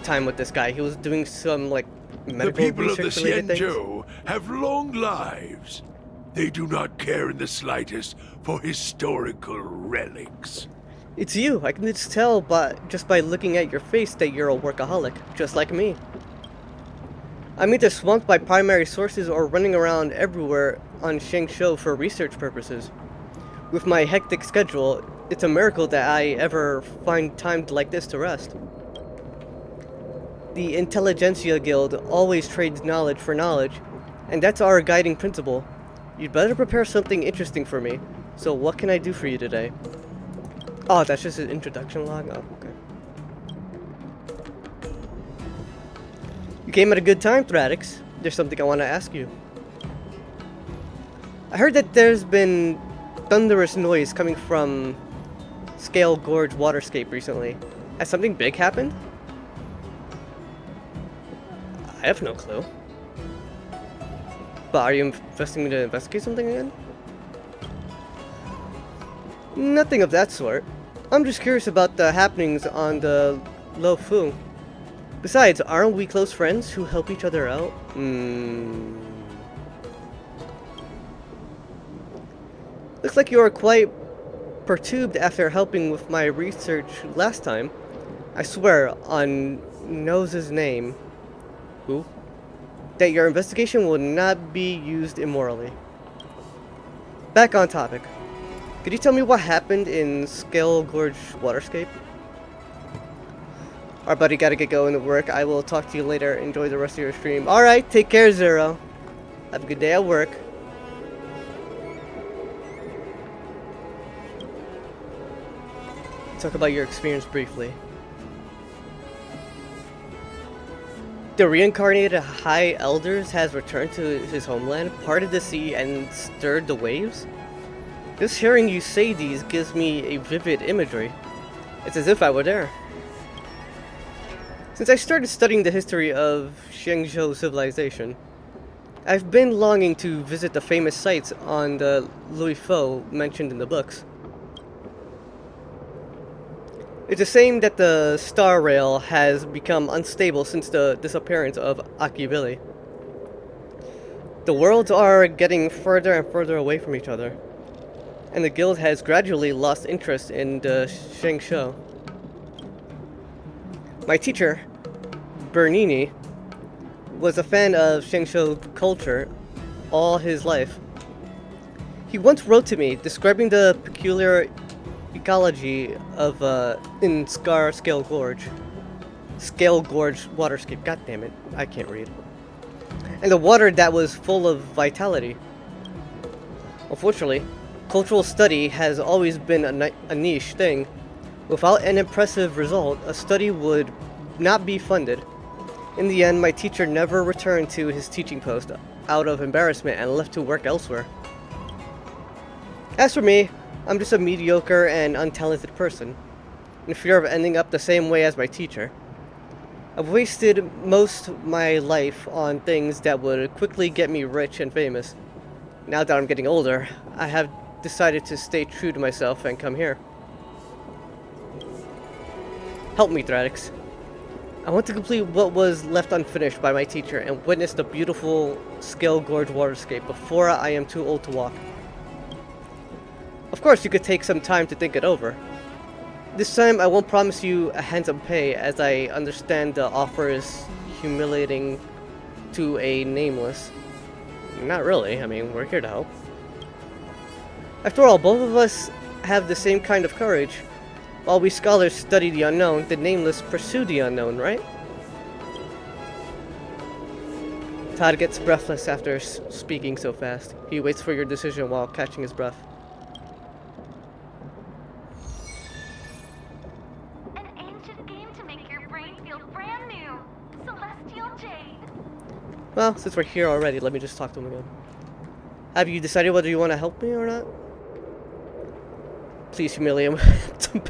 time with this guy, he was doing some, like, medical The people of the research-related things. Xianzhou have long lives. They do not care in the slightest for historical relics. It's you. I can just tell just by looking at your face that you're a workaholic, just like me. I'm either swamped by primary sources or running around everywhere on Shengshou for research purposes. With my hectic schedule, it's a miracle that I ever find time like this to rest. The Intelligentsia Guild always trades knowledge for knowledge, and that's our guiding principle. You'd better prepare something interesting for me. So what can I do for you today? Oh, that's just an introduction log? Oh, okay. You came at a good time, Thradix. There's something I want to ask you. I heard that there's been thunderous noise coming from Scale Gorge Waterscape recently. Has something big happened? I have no clue. But are you investing me to investigate something again? Nothing of that sort. I'm just curious about the happenings on the Lo Fu. Besides, aren't we close friends who help each other out? Looks like you are quite perturbed after helping with my research last time. I swear, on Nose's name, who? That your investigation will not be used immorally. Back on topic. Could you tell me what happened in Scale Gorge Waterscape? Alright, buddy, gotta get going to work. I will talk to you later. Enjoy the rest of your stream. Alright, take care, Zero. Have a good day at work. Talk about your experience briefly. The reincarnated High Elders has returned to his homeland, parted the sea, and stirred the waves? Just hearing you say these gives me a vivid imagery. It's as if I were there. Since I started studying the history of Shengzhou civilization, I've been longing to visit the famous sites on the Luifo mentioned in the books. It's a shame that the Star Rail has become unstable since the disappearance of Akibili. The worlds are getting further and further away from each other, and the guild has gradually lost interest in the Shengshou. My teacher, Bernini, was a fan of Shengshou culture all his life. He once wrote to me describing the peculiar ecology of in Scale Gorge Waterscape. God damn it, I can't read. And the water that was full of vitality. Unfortunately, cultural study has always been a niche thing. Without an impressive result, a study would not be funded. In the end, my teacher never returned to his teaching post out of embarrassment and left to work elsewhere. As for me, I'm just a mediocre and untalented person, in fear of ending up the same way as my teacher. I've wasted most of my life on things that would quickly get me rich and famous. Now that I'm getting older, I have decided to stay true to myself and come here. Help me, Thradix. I want to complete what was left unfinished by my teacher and witness the beautiful Scale Gorge Waterscape before I am too old to walk. Of course, you could take some time to think it over. This time I won't promise you a handsome pay, as I understand the offer is humiliating to a nameless. Not really, I mean, we're here to help. After all, both of us have the same kind of courage. While we scholars study the unknown, the nameless pursue the unknown, right? Todd gets breathless after speaking so fast. He waits for your decision while catching his breath. An ancient game to make your brain feel brand new. Celestial Jade. Well, since we're here already, let me just talk to him again. Have you decided whether you want to help me or not? Please humiliate him.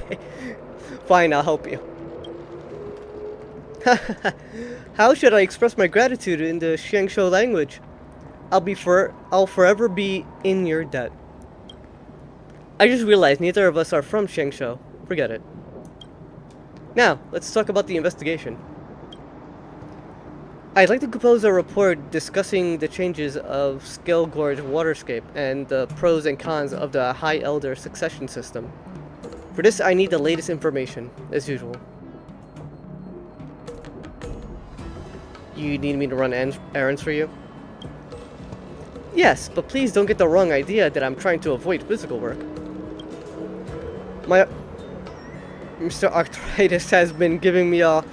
Fine, I'll help you. How should I express my gratitude in the Xiangshou language? I'll forever be in your debt. I just realized neither of us are from Xiangshou. Forget it. Now, let's talk about the investigation. I'd like to compose a report discussing the changes of Scale Gorge waterscape and the pros and cons of the High Elder succession system. For this, I need the latest information, as usual. You need me to run errands for you? Yes, but please don't get the wrong idea that I'm trying to avoid physical work. Mr. Arthritis has been giving me a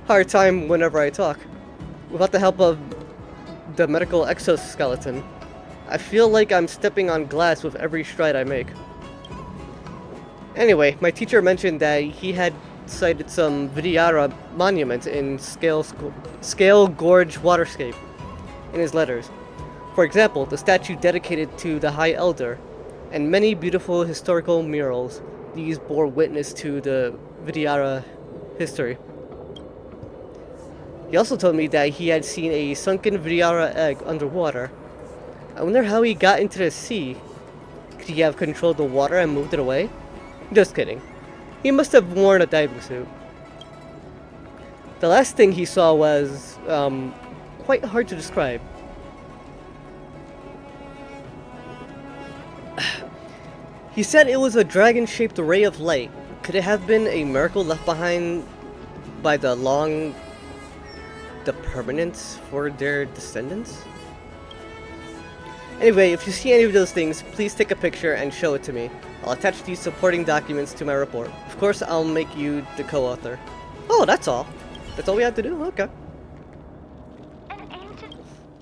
hard time whenever I talk. Without the help of the medical exoskeleton, I feel like I'm stepping on glass with every stride I make. Anyway, my teacher mentioned that he had cited some Vidyara monuments in Scale Gorge waterscape in his letters. For example, the statue dedicated to the High Elder, and many beautiful historical murals. These bore witness to the Vidyara history. He also told me that he had seen a sunken Vidyara egg underwater. I wonder how he got into the sea. Could he have controlled the water and moved it away? Just kidding. He must have worn a diving suit. The last thing he saw was, quite hard to describe. He said it was a dragon-shaped ray of light. Could it have been a miracle left behind by the permanence for their descendants? Anyway, if you see any of those things, please take a picture and show it to me. I'll attach these supporting documents to my report. Of course, I'll make you the co-author. Oh, that's all. That's all we have to do? Okay.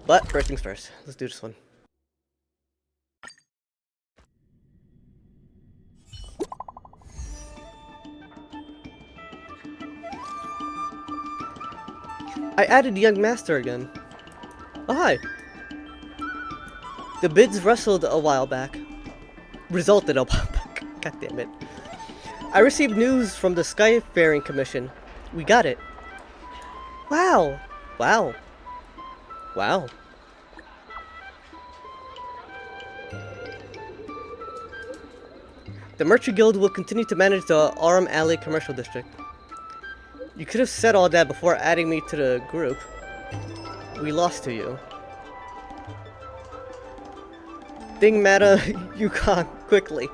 But first things first. Let's do this one. I added the young master again. Oh, hi. The bids resulted a while back. God damn it. I received news from the Skyfaring Commission. We got it. Wow. Wow. Wow. The Merchant Guild will continue to manage the Aurum Alley Commercial District. You could have said all that before adding me to the group. We lost to you. Ding Mata Yukon, quickly.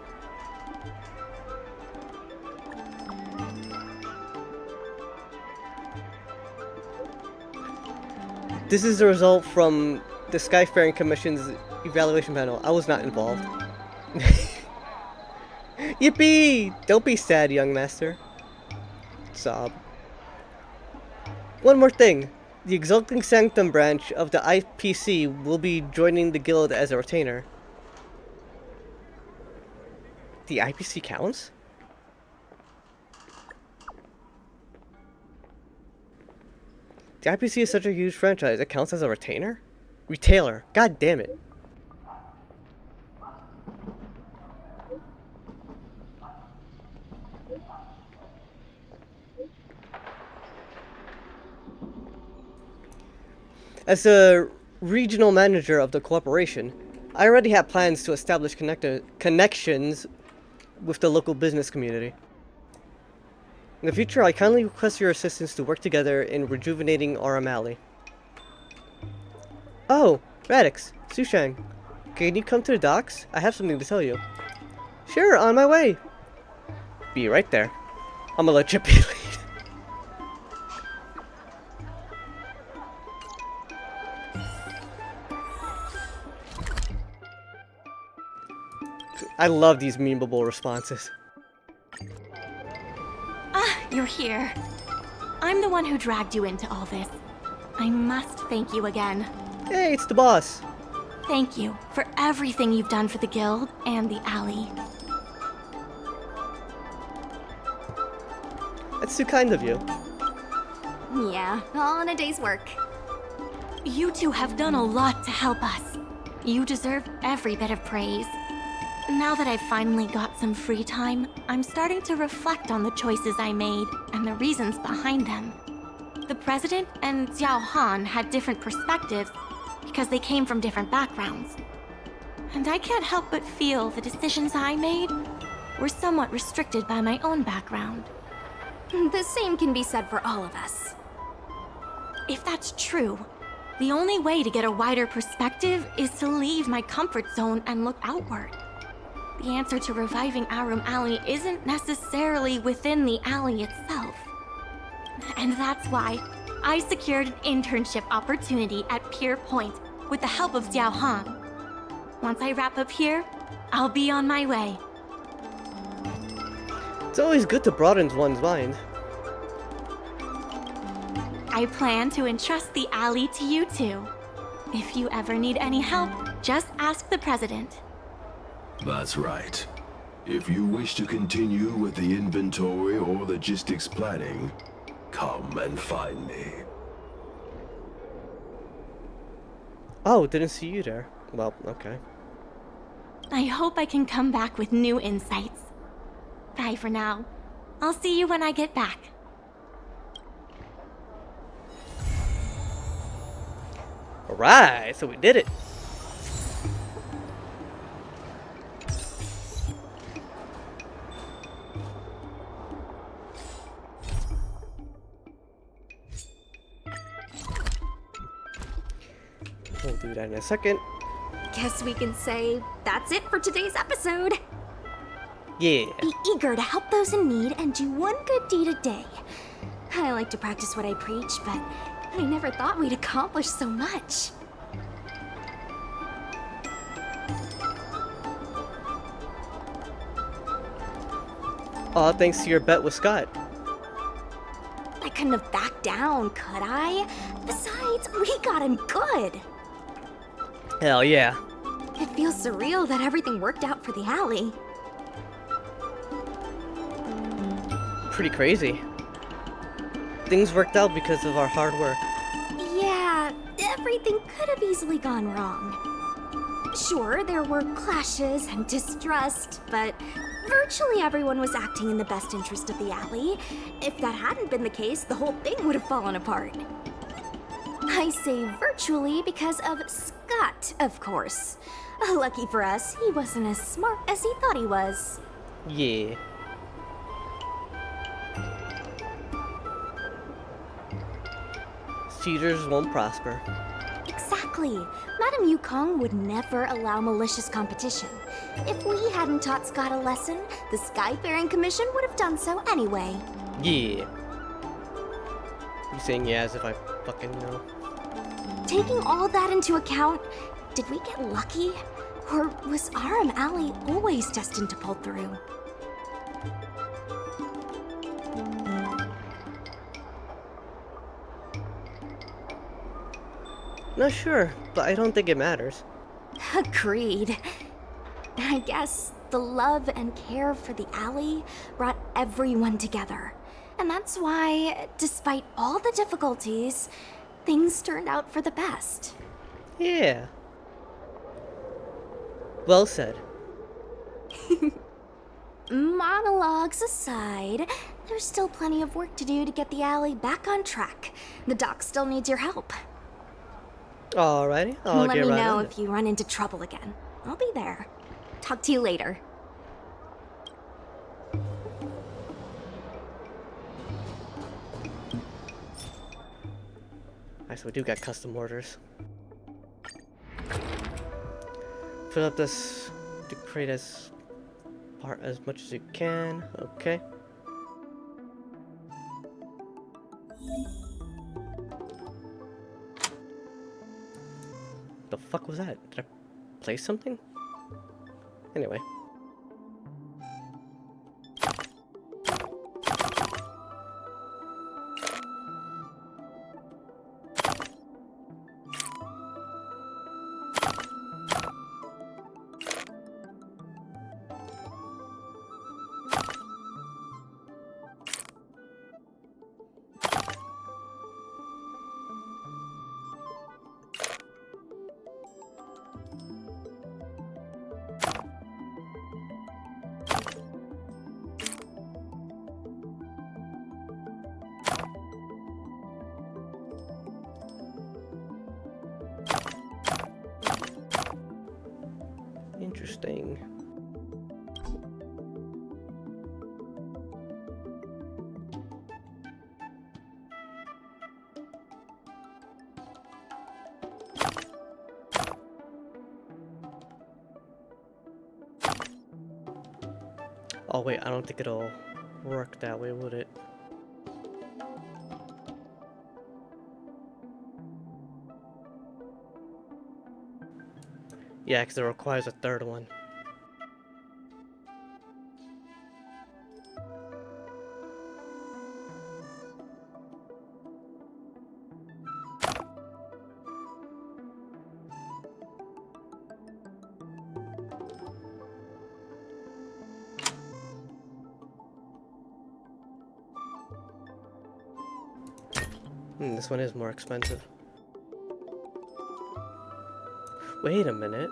This is the result from the Skyfaring Commission's evaluation panel. I was not involved. Yippee! Don't be sad, young master. Sob. One more thing. The Exalting Sanctum branch of the IPC will be joining the guild as a retainer. The IPC counts? The IPC is such a huge franchise, it counts as a retainer? Retailer. God damn it. As a regional manager of the corporation, I already have plans to establish connections with the local business community. In the future, I kindly request your assistance to work together in rejuvenating Aurum Alley. Oh, Thradix, Sushang, can you come to the docks? I have something to tell you. Sure, on my way. Be right there. I'm gonna let Chippy lead. I love these memeable responses. Ah, you're here. I'm the one who dragged you into all this. I must thank you again. Hey, it's the boss. Thank you for everything you've done for the guild and the alley. That's too kind of you. Yeah, all in a day's work. You two have done a lot to help us. You deserve every bit of praise. Now that I've finally got some free time, I'm starting to reflect on the choices I made and the reasons behind them. The president and Xiao Han had different perspectives because they came from different backgrounds. And I can't help but feel the decisions I made were somewhat restricted by my own background. The same can be said for all of us. If that's true, the only way to get a wider perspective is to leave my comfort zone and look outward. The answer to reviving Arum Alley isn't necessarily within the alley itself. And that's why I secured an internship opportunity at Pier Point with the help of Xiao Han. Once I wrap up here, I'll be on my way. It's always good to broaden one's mind. I plan to entrust the alley to you two. If you ever need any help, just ask the president. That's right. If you wish to continue with the inventory or logistics planning, come and find me. Oh, didn't see you there. Well, okay. I hope I can come back with new insights. Bye for now. I'll see you when I get back. Alright, so we did it. We'll do that in a second. Guess we can say that's it for today's episode. Yeah. Be eager to help those in need and do one good deed a day. I like to practice what I preach, but I never thought we'd accomplish so much. Aw, thanks to your bet with Scott. I couldn't have backed down, could I? Besides, we got him good. Hell yeah. It feels surreal that everything worked out for the alley. Pretty crazy. Things worked out because of our hard work. Yeah, everything could have easily gone wrong. Sure, there were clashes and distrust, but virtually everyone was acting in the best interest of the alley. If that hadn't been the case, the whole thing would have fallen apart. I say virtually because of Scott, of course. Lucky for us, he wasn't as smart as he thought he was. Yeah. Cheaters won't prosper. Exactly. Madame Yukong would never allow malicious competition. If we hadn't taught Scott a lesson, the Skyfaring Commission would have done so anyway. Yeah. You saying yeah as if I fucking know. Taking all that into account, did we get lucky? Or was Arum Alley always destined to pull through? Not sure, but I don't think it matters. Agreed. I guess the love and care for the alley brought everyone together. And that's why, despite all the difficulties, things turned out for the best. Yeah. Well said. Monologues aside, there's still plenty of work to do to get the alley back on track. The doc still needs your help. Alrighty, I'll Let get me right know on if you run into trouble again. I'll be there. Talk to you later. Alright, so we do got custom orders. Fill up this to create as much as you can. Okay. The fuck was that? Did I place something? Anyway. Interesting. Oh wait, I don't think it'll work that way, would it? Yeah, because it requires a third one. This one is more expensive. Wait a minute.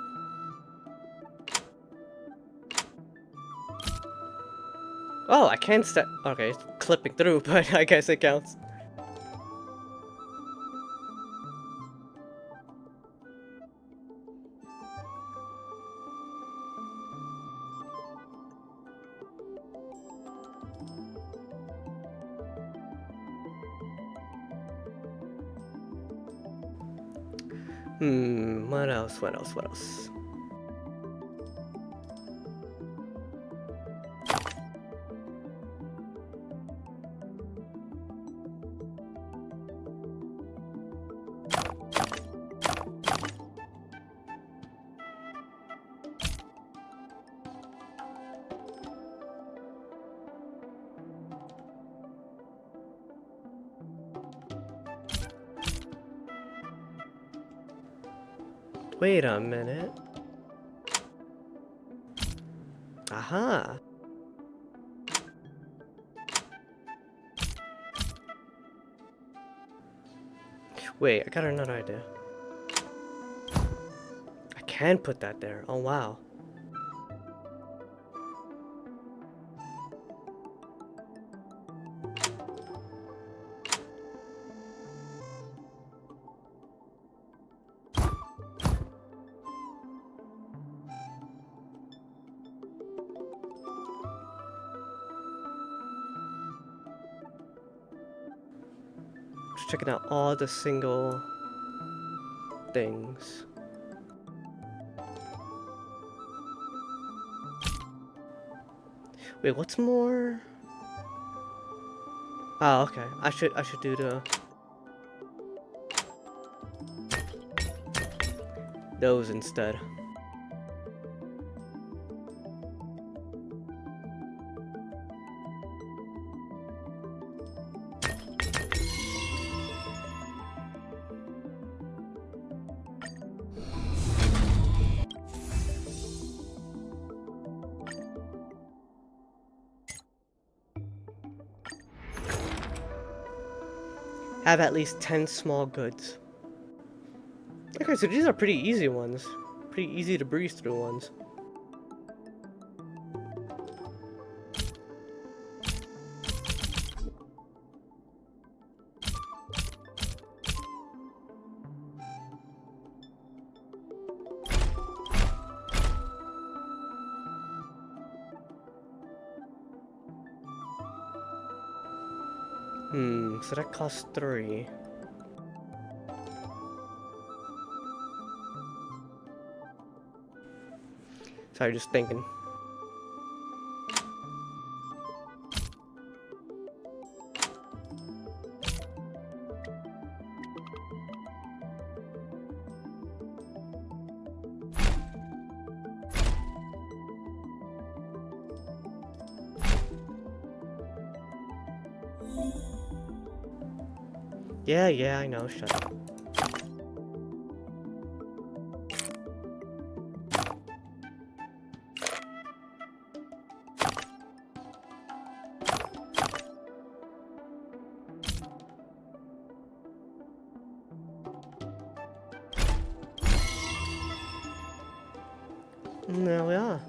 Oh, I can step. Okay, it's clipping through, but I guess it counts. What else? What else? What else? Wait a minute. Aha. Wait, I got another idea. I can put that there. Oh wow. Just checking out all the single things. Wait, what's more? Oh, okay. I should do those instead. Have at least 10 small goods. Okay, so these are pretty easy ones. Pretty easy to breeze through ones. So that costs 3. Sorry, just thinking. Yeah, I know, shut up. There we are.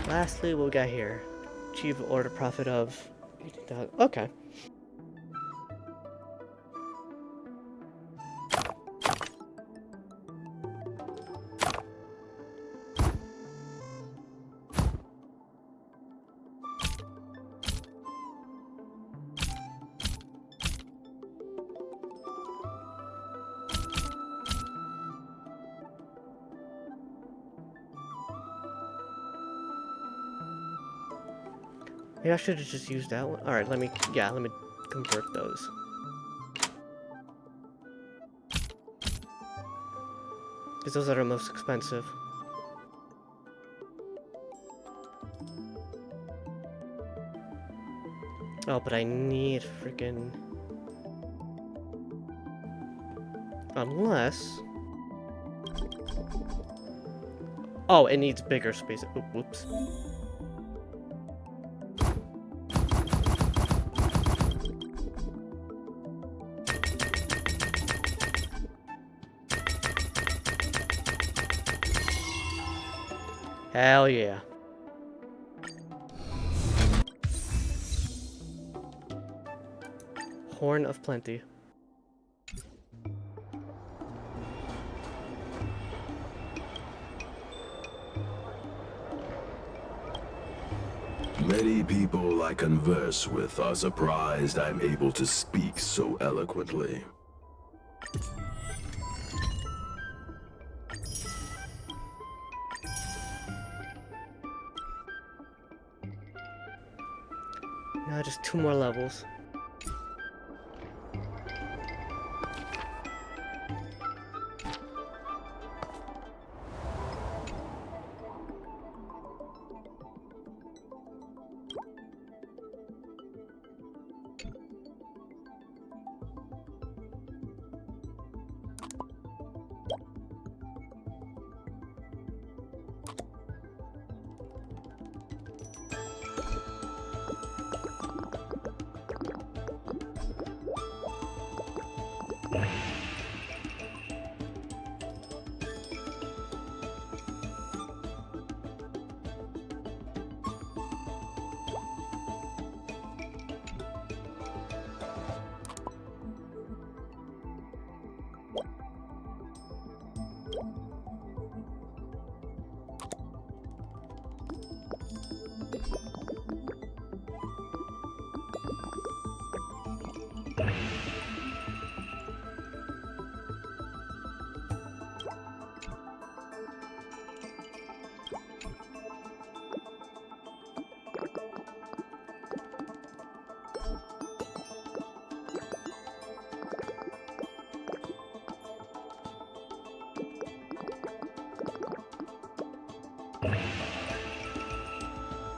Lastly, what we got here? Achieve order profit of 80,000. Okay. Maybe I should have just used that one. Alright, let me convert those. Because those are the most expensive. Oh, but I need freaking... Unless... Oh, it needs bigger space. Whoops. Hell yeah. Horn of Plenty. Many people I converse with are surprised I'm able to speak so eloquently. Now just 2 more levels.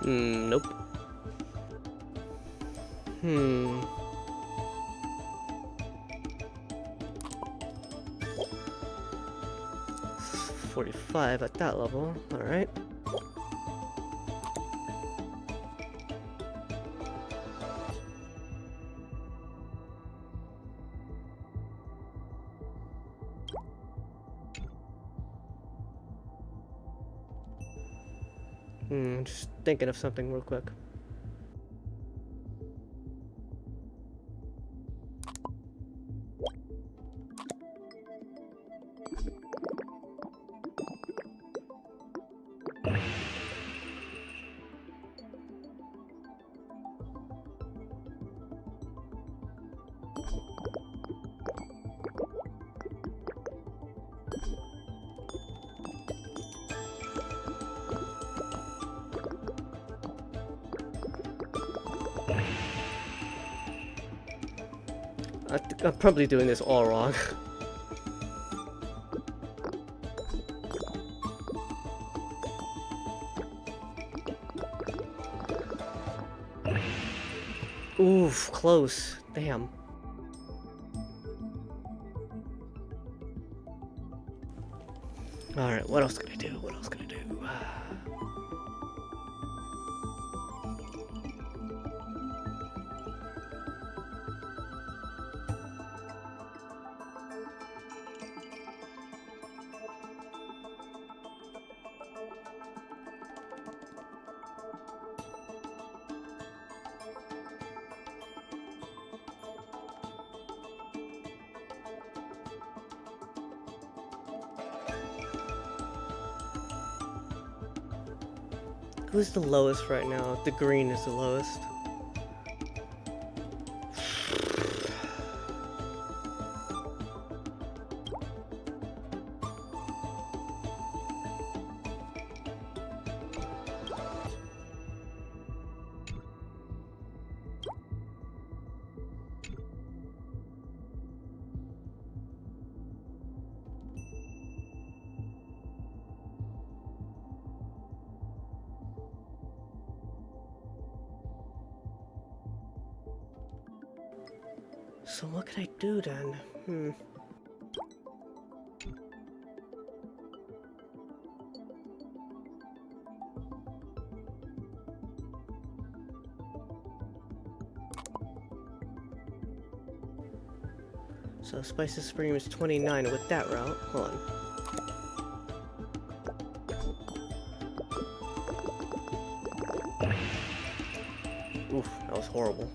Nope. Hmm. 45 at that level. All right. Just thinking of something real quick. I'm probably doing this all wrong. Oof, close. Damn. Alright, what else can I do? What else can I do? Who's the lowest right now? The green is the lowest. So what can I do then? So Spices Supreme is 29 with that route. Hold on. Oof, that was horrible.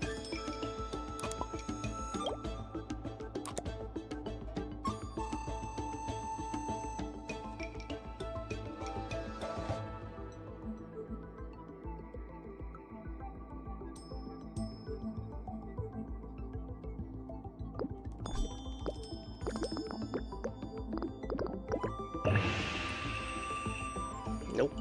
Nope.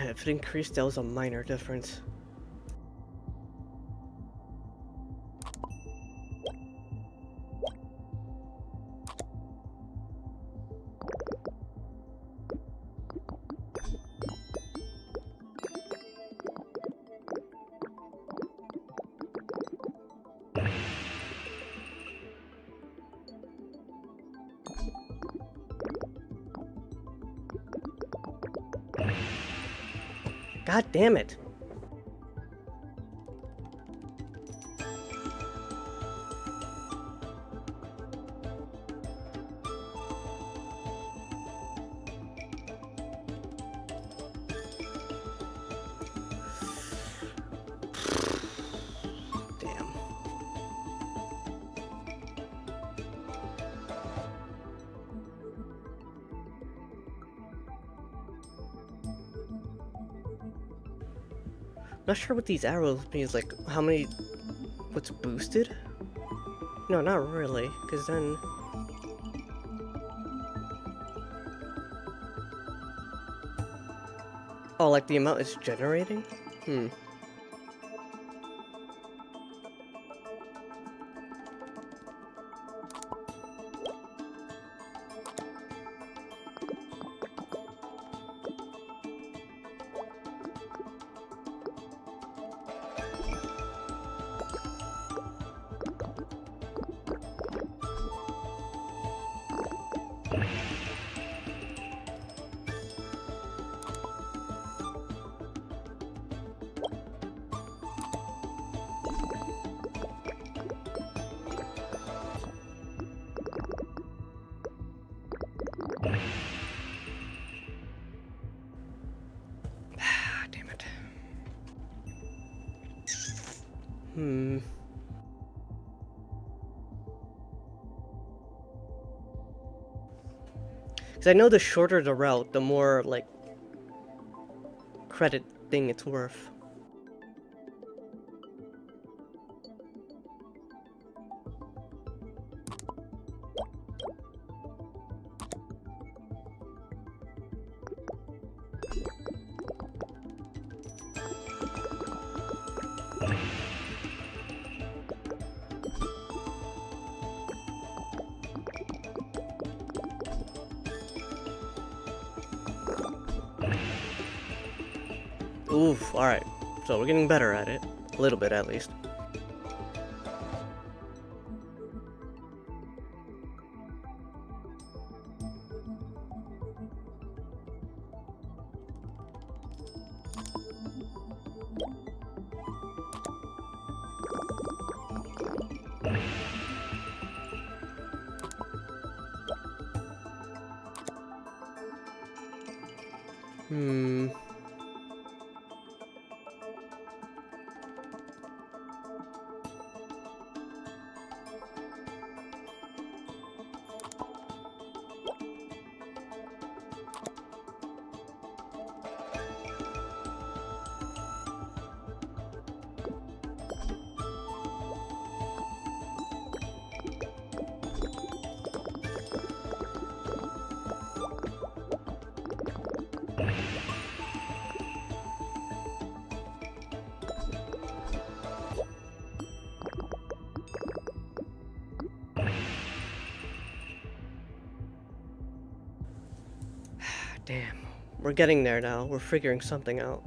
If it increased, that was a minor difference. God damn it. Damn. Not sure what these arrows means, like how many, what's boosted? No, not really, because then... Oh, like the amount it's generating? Because I know the shorter the route, the more, like, credit thing it's worth. Oof, alright. So we're getting better at it. A little bit, at least. Damn. We're getting there now. We're figuring something out.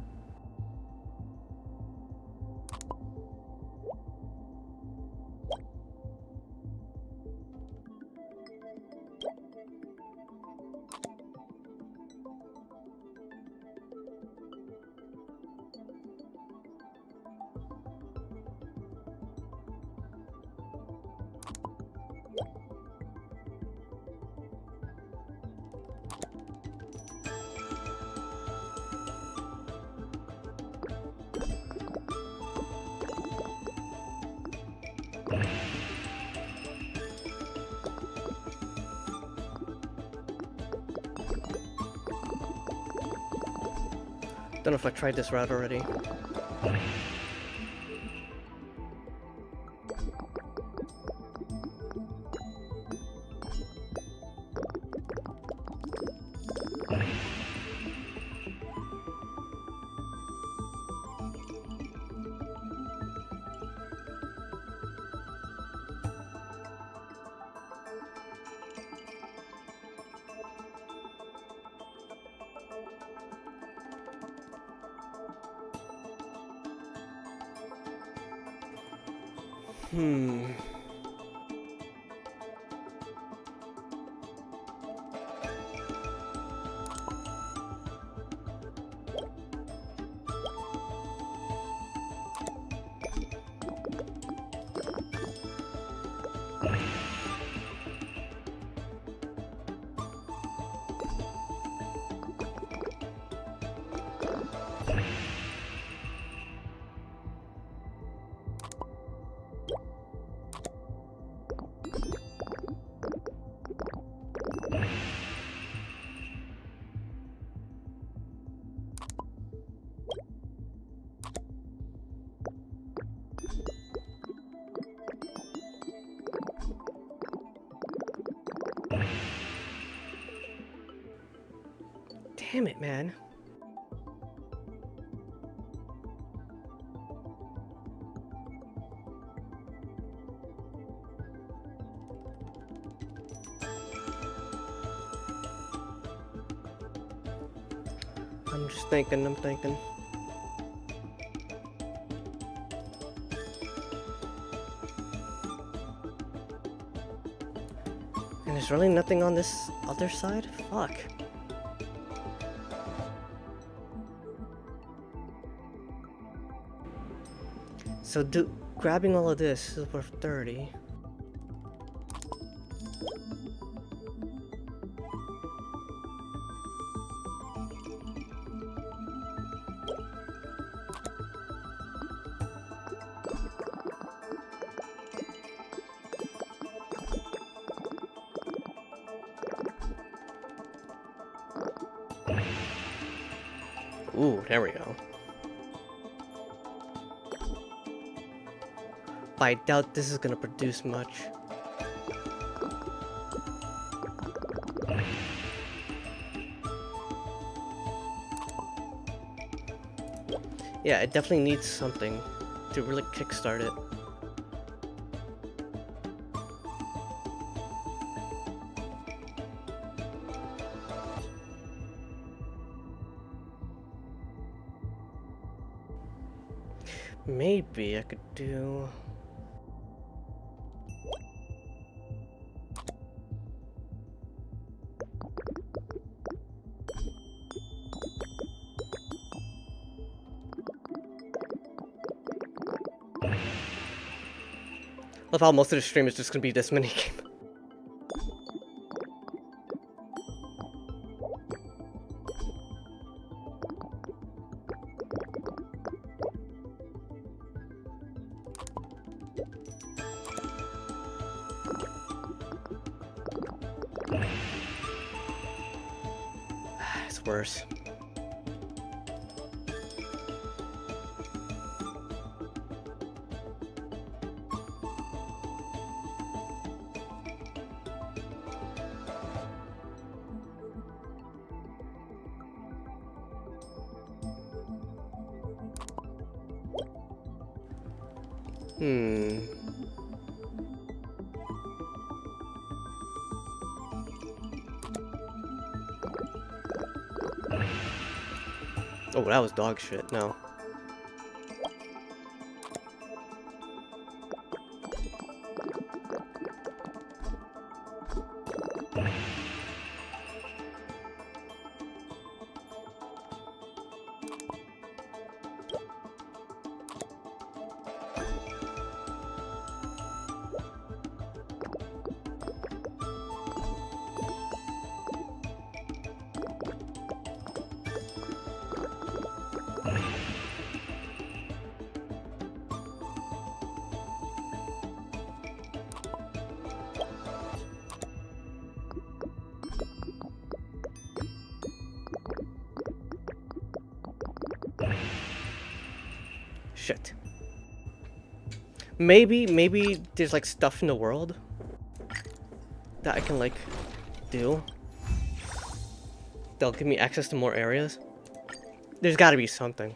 Don't know if I tried this route already. Damn it, man. I'm just thinking, I'm thinking. And there's really nothing on this other side? Fuck. So grabbing all of this is worth 30. Ooh, there we go. But I doubt this is gonna produce much. Yeah, it definitely needs something to really kickstart it. Maybe I could do... Love how most of the stream is just gonna be this minigame. It's worse. Oh, that was dog shit. No. Shit. Maybe there's like stuff in the world that I can like do. They'll give me access to more areas. There's gotta be something.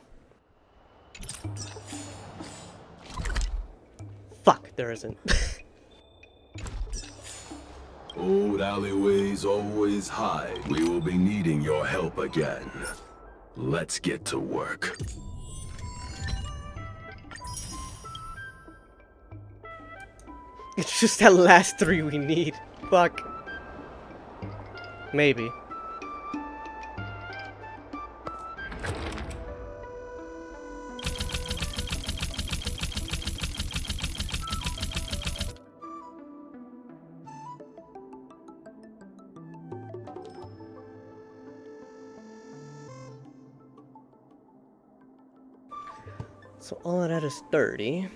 Fuck, there isn't. Old alleyways always hide. We will be needing your help again. Let's get to work. It's just that last 3 we need. Fuck. Maybe. So all of that is 30.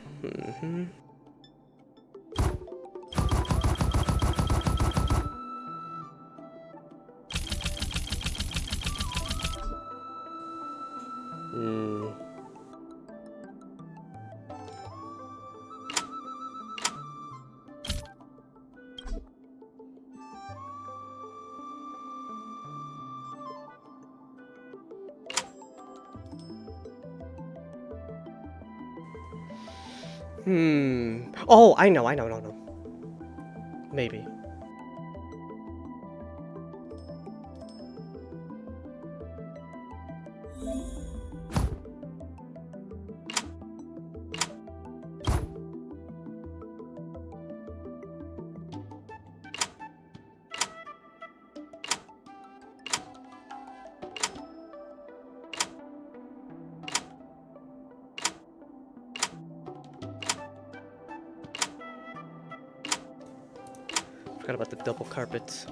Oh, I know. Maybe. Forgot about the double carpets.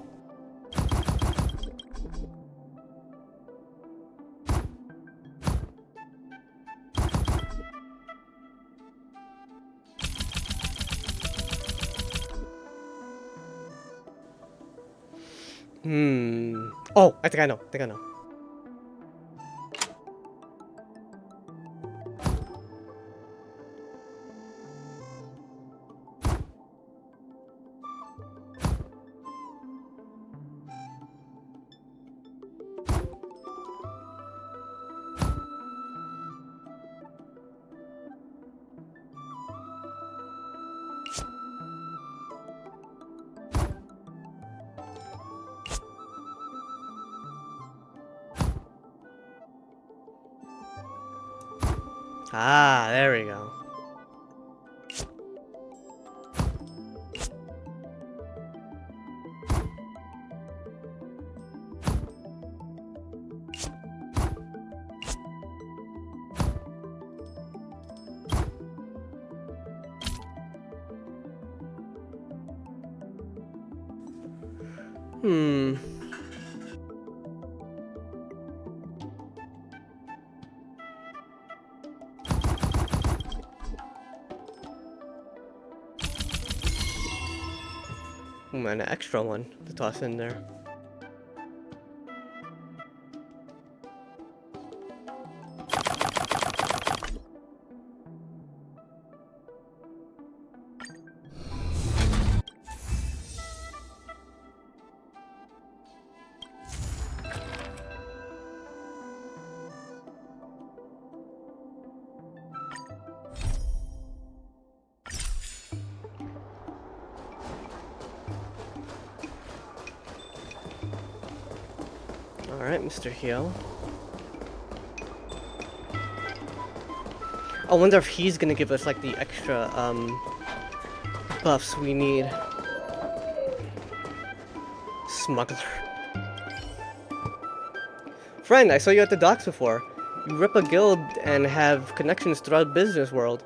Oh, I think I know. Ah, there we go. And an extra one to toss in there. Alright, Mr. Hyo. I wonder if he's gonna give us like the extra buffs we need. Smuggler. Friend, I saw you at the docks before. You rep a guild and have connections throughout the business world.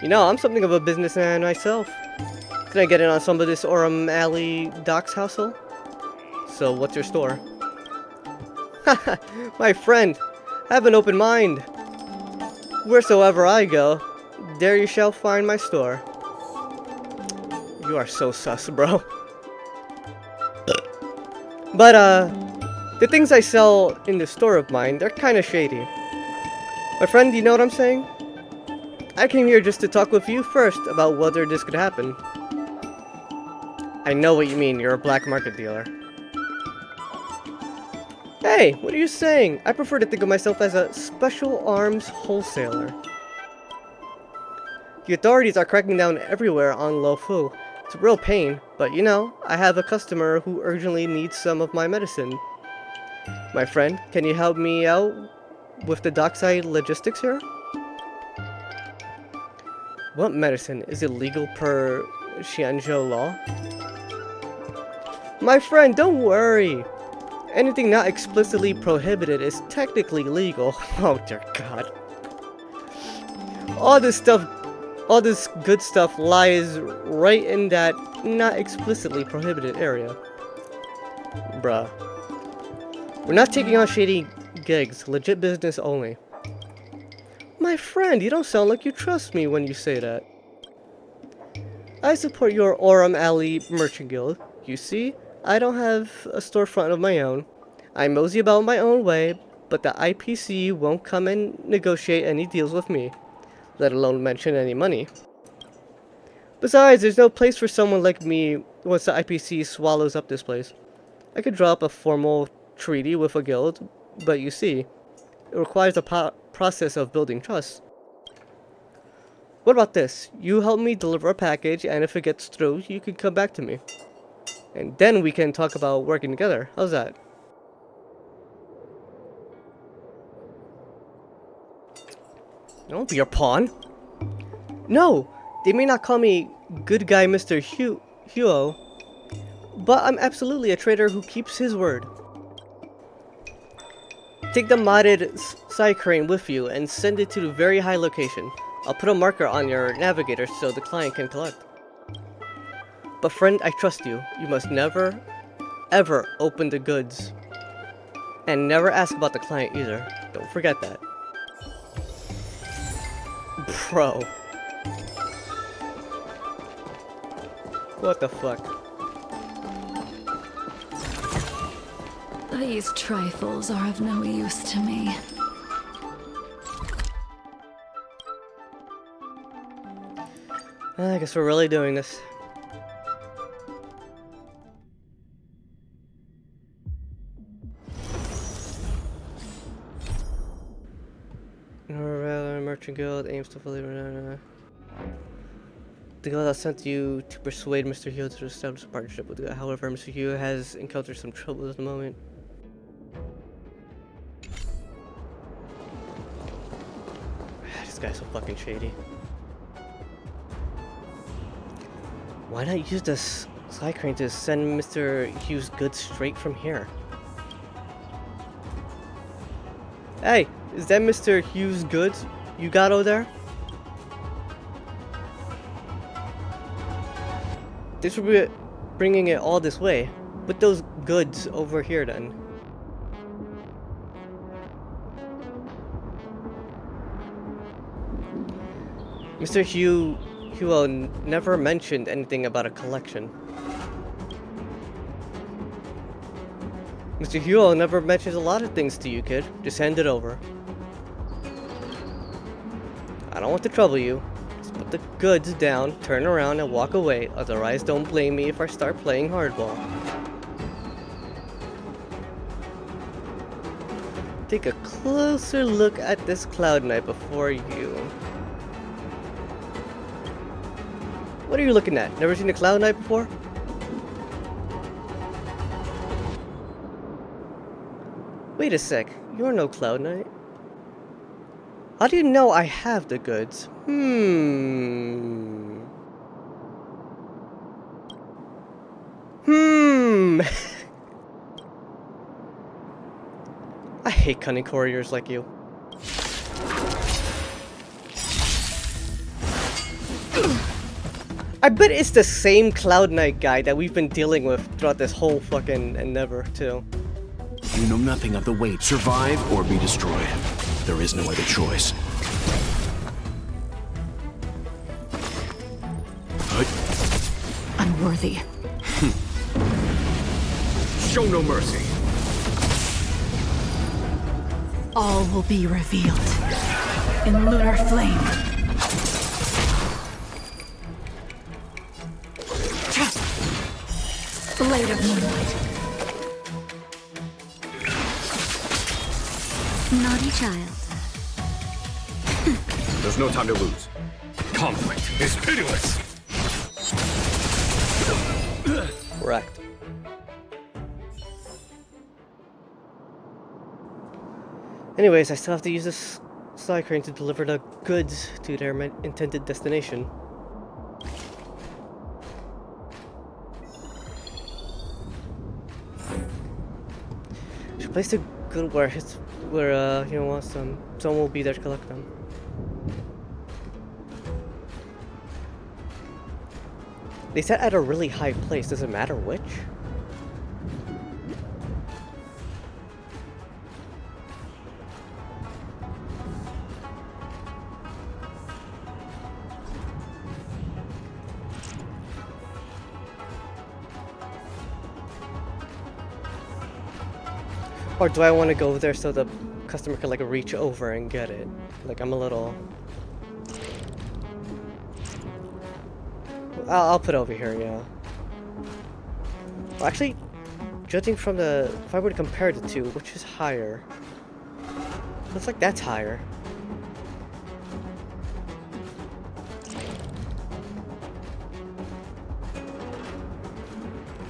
You know, I'm something of a businessman myself. Can I get in on some of this Aurum Alley docks hustle? So, what's your store? My friend, have an open mind. Wheresoever I go, there you shall find my store. You are so sus, bro. But, the things I sell in the store of mine, they're kinda shady. My friend, you know what I'm saying? I came here just to talk with you first about whether this could happen. I know what you mean, you're a black market dealer. Hey, what are you saying? I prefer to think of myself as a special arms wholesaler. The authorities are cracking down everywhere on Luofu. It's a real pain, but you know, I have a customer who urgently needs some of my medicine. My friend, can you help me out with the dockside logistics here? What medicine? Is it legal per Xianzhou law? My friend, don't worry. Anything not explicitly prohibited is technically legal. Oh dear God. All this good stuff lies right in that not explicitly prohibited area. Bruh. We're not taking on shady gigs, legit business only. My friend, you don't sound like you trust me when you say that. I support your Aurum Alley Merchant Guild. You see? I don't have a storefront of my own. I mosey about my own way, but the IPC won't come and negotiate any deals with me, let alone mention any money. Besides, there's no place for someone like me once the IPC swallows up this place. I could draw up a formal treaty with a guild, but you see, it requires a process of building trust. What about this? You help me deliver a package, and if it gets through, you can come back to me. And then we can talk about working together. How's that? Don't be your pawn. No, they may not call me good guy Mr. Hyo, but I'm absolutely a trader who keeps his word. Take the modded side crane with you and send it to the very high location. I'll put a marker on your navigator so the client can collect. But friend, I trust you. You must never, ever open the goods. And never ask about the client either. Don't forget that. Bro. What the fuck? These trifles are of no use to me. I guess we're really doing this. Merchant Guild aims to fully... The guild has sent you to persuade Mr. Hyo to establish a partnership with you. However, Mr. Hyo has encountered some trouble at the moment. this guy's so fucking shady. Why not use this sky crane to send Mr. Hughes' goods straight from here? Hey, is that Mr. Hughes' goods you got over there? This would be bringing it all this way. Put those goods over here then. Mr. Huo never mentioned anything about a collection. Mr. Huo never mentions a lot of things to you, kid. Just hand it over. I don't want to trouble you. Just put the goods down, turn around, and walk away. Otherwise, don't blame me if I start playing hardball. Take a closer look at this Cloud Knight before you... What are you looking at? Never seen a Cloud Knight before? Wait a sec, you're no Cloud Knight. How do you know I have the goods? I hate cunning couriers like you. I bet it's the same Cloud Knight guy that we've been dealing with throughout this whole fucking endeavor, too. You know nothing of the weight. Survive or be destroyed. There is no other choice. Unworthy. Show no mercy. All will be revealed in lunar flame. Blade of moonlight. Naughty child. There's no time to lose. Conflict is pitiless. Correct. Anyways, I still have to use this sky crane to deliver the goods to their intended destination. Should place the good where you know, someone will be there to collect them. They said at a really high place. Does it matter which? Or do I want to go there so the customer can like reach over and get it? Like I'm a little... I'll put it over here, yeah. Well, actually, judging from the... If I were to compare the two, which is higher? Looks like that's higher.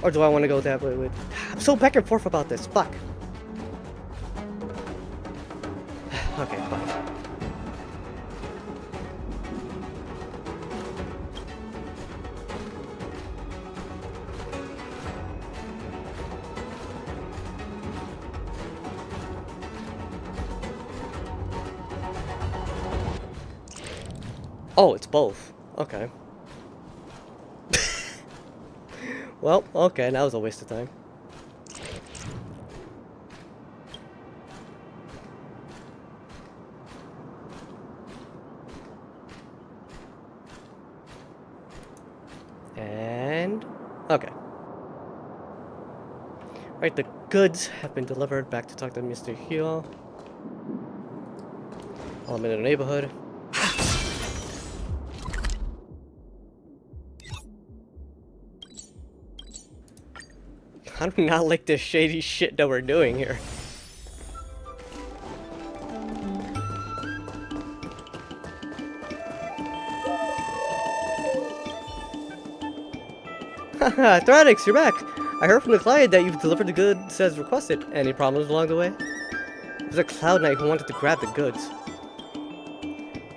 Or do I want to go that way with... I'm so back and forth about this, fuck. Okay, fine. Oh, it's both. Okay. Well, okay, that was a waste of time. And... okay. Right, the goods have been delivered back to talk to Mr. Hyo. While I'm in the neighborhood. I do not like this shady shit that we're doing here. Haha, Thradix, you're back! I heard from the client that you've delivered the goods as requested. Any problems along the way? There's a Cloud Knight who wanted to grab the goods.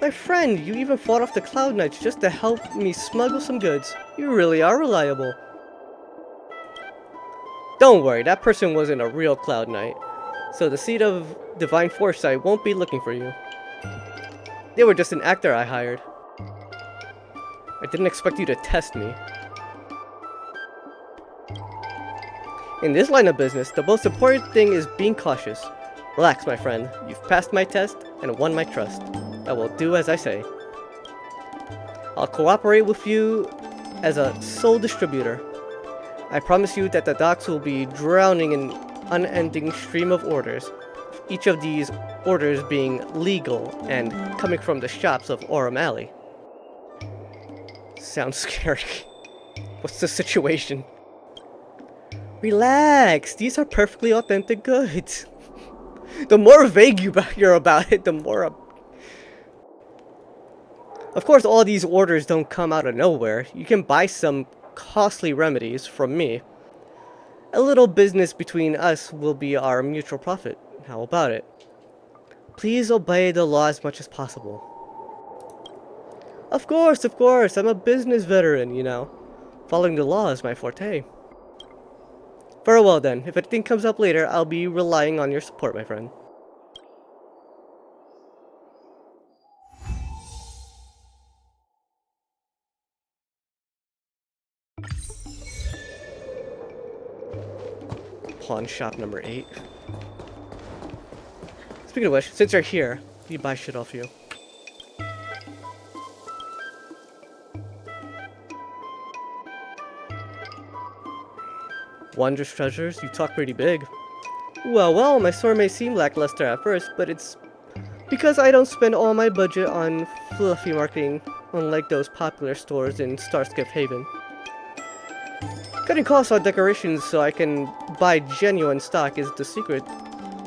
My friend, you even fought off the Cloud Knights just to help me smuggle some goods. You really are reliable. Don't worry, that person wasn't a real Cloud Knight, so the seed of divine foresight won't be looking for you. They were just an actor I hired. I didn't expect you to test me. In this line of business, the most important thing is being cautious. Relax, my friend. You've passed my test and won my trust. I will do as I say. I'll cooperate with you as a sole distributor. I promise you that the docks will be drowning in unending stream of orders, each of these orders being legal and coming from the shops of Aurum Alley. Sounds scary. What's the situation? Relax, these are perfectly authentic goods. The more vague you're about it, the more... Of course, all these orders don't come out of nowhere. You can buy some costly remedies from me. A little business between us will be our mutual profit. How about it? Please obey the law as much as possible. Of course, I'm a business veteran, you know. Following the law is my forte. Very well then, if anything comes up later, I'll be relying on your support, my friend. Pawn shop number 8. Speaking of which, since you're here, you buy shit off you. Wondrous treasures? You talk pretty big. Well, my store may seem lackluster at first, but it's because I don't spend all my budget on fluffy marketing, unlike those popular stores in Starskip Haven. Cutting costs on decorations so I can buy genuine stock is the secret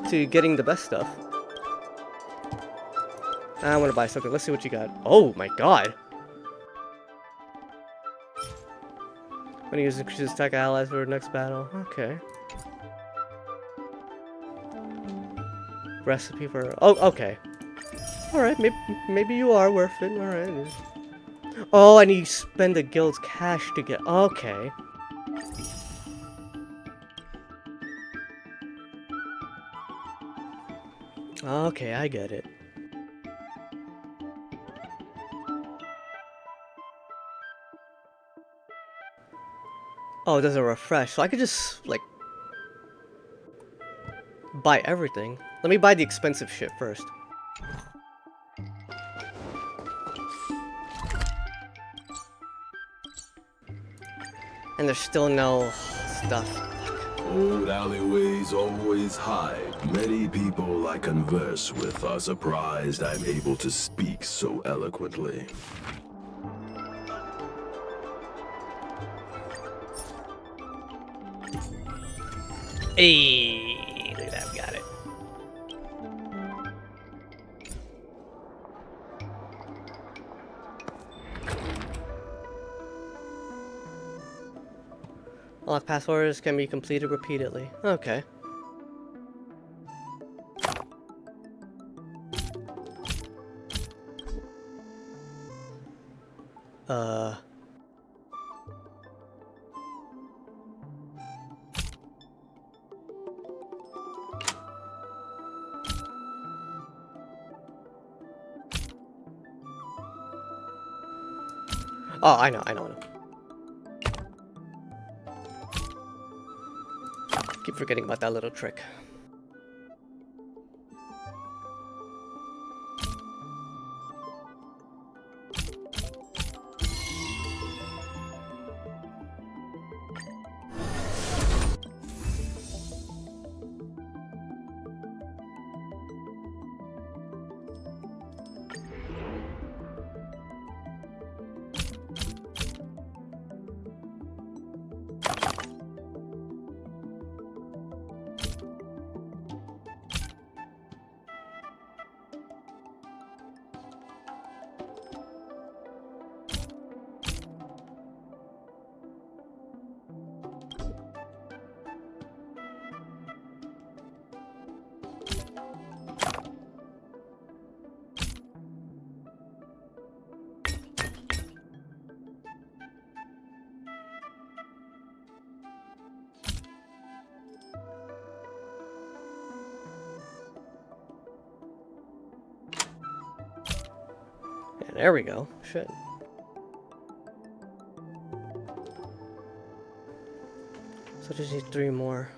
to getting the best stuff. I want to buy something. Let's see what you got. Oh my god! When you use increases attack allies for the next battle. Okay. Recipe for... Oh, okay. Alright, maybe you are worth it. Alright. Oh, and you spend the guild's cash to get... Okay. Okay, I get it. Oh, it doesn't refresh, so I could just, like, buy everything. Let me buy the expensive shit first. And there's still no stuff. Old alleyways always hide many people I converse with are surprised I'm able to speak so eloquently. Hey, look at that, we got it. Unlock passwords can be completed repeatedly. Okay. Oh, I know. Keep forgetting about that little trick. There we go. Shit. So just need 3 more.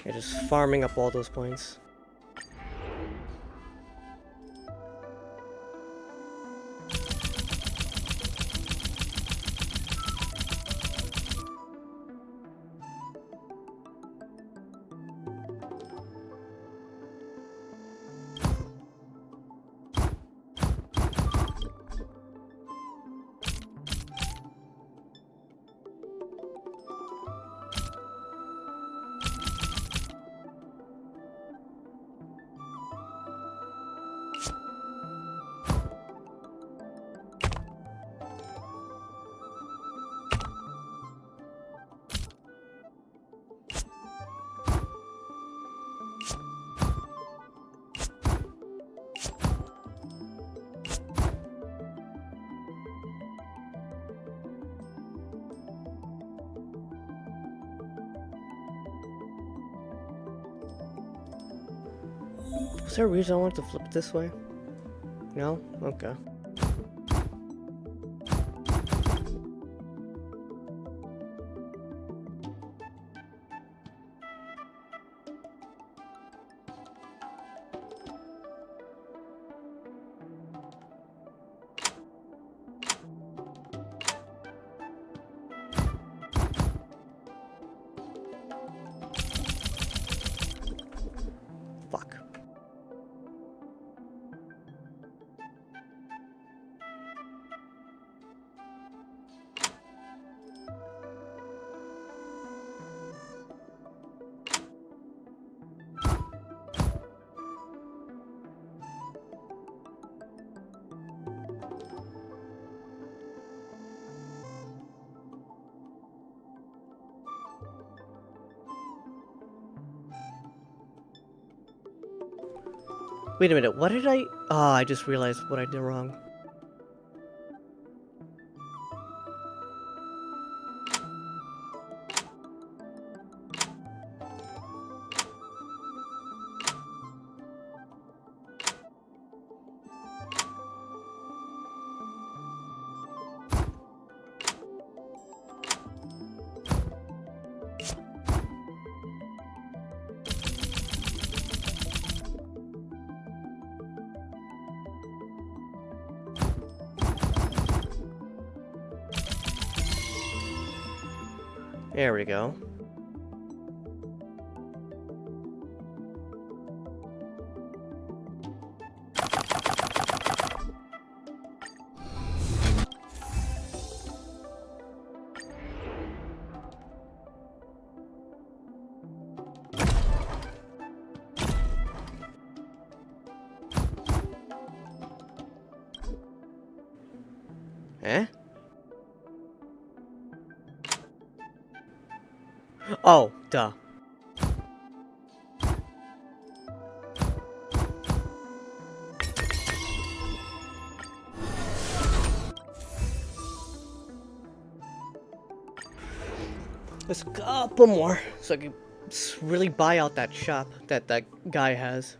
Yeah, just farming up all those points. Was there a reason I wanted to flip it this way? No? Okay. Fuck. Wait a minute, what did I... Oh, I just realized what I did wrong. There we go. Eh? Oh, duh. There's a couple more, so I can really buy out that shop that guy has.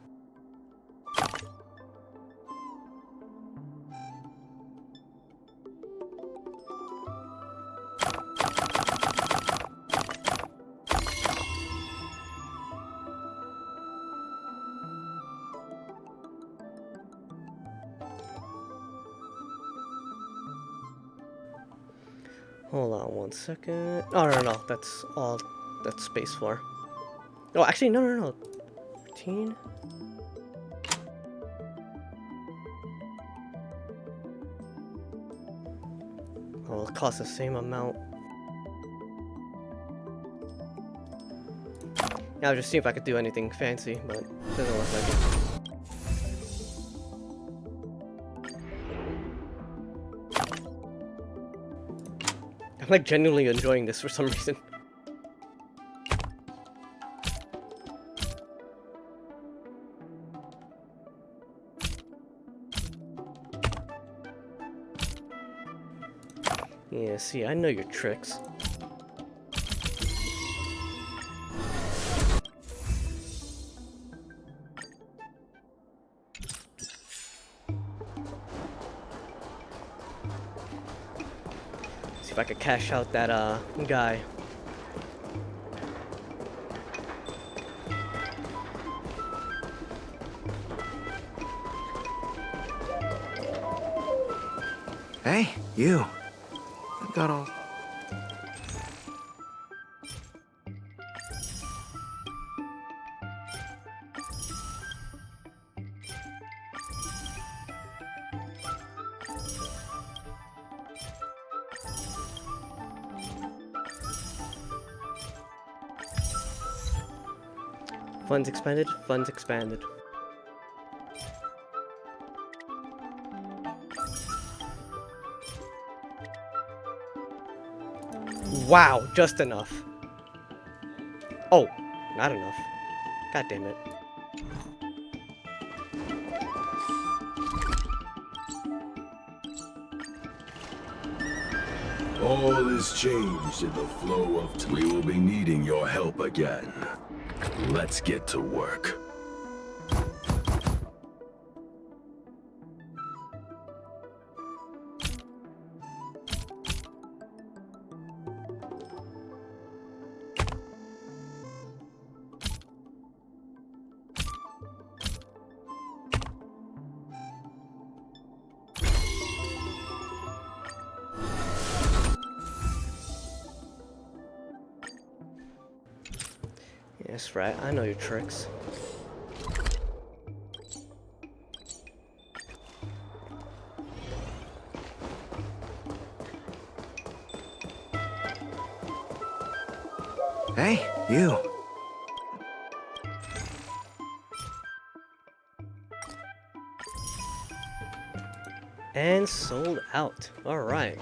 Hold on 1 second. Oh, no, that's all. That's space for. Oh, actually, no. 13. Oh, it costs the same amount. Yeah, I'll just see if I could do anything fancy, but it doesn't look like it. I'm like genuinely enjoying this for some reason. Yeah, see, I know your tricks. See if I could cash out that guy. Hey, you. I've got all... Funds expanded, funds expanded. Wow, just enough. Oh, not enough. God damn it. All is changed in the flow of... We will be needing your help again. Let's get to work. Yes, right, I know your tricks. Hey, you. And sold out. Alright.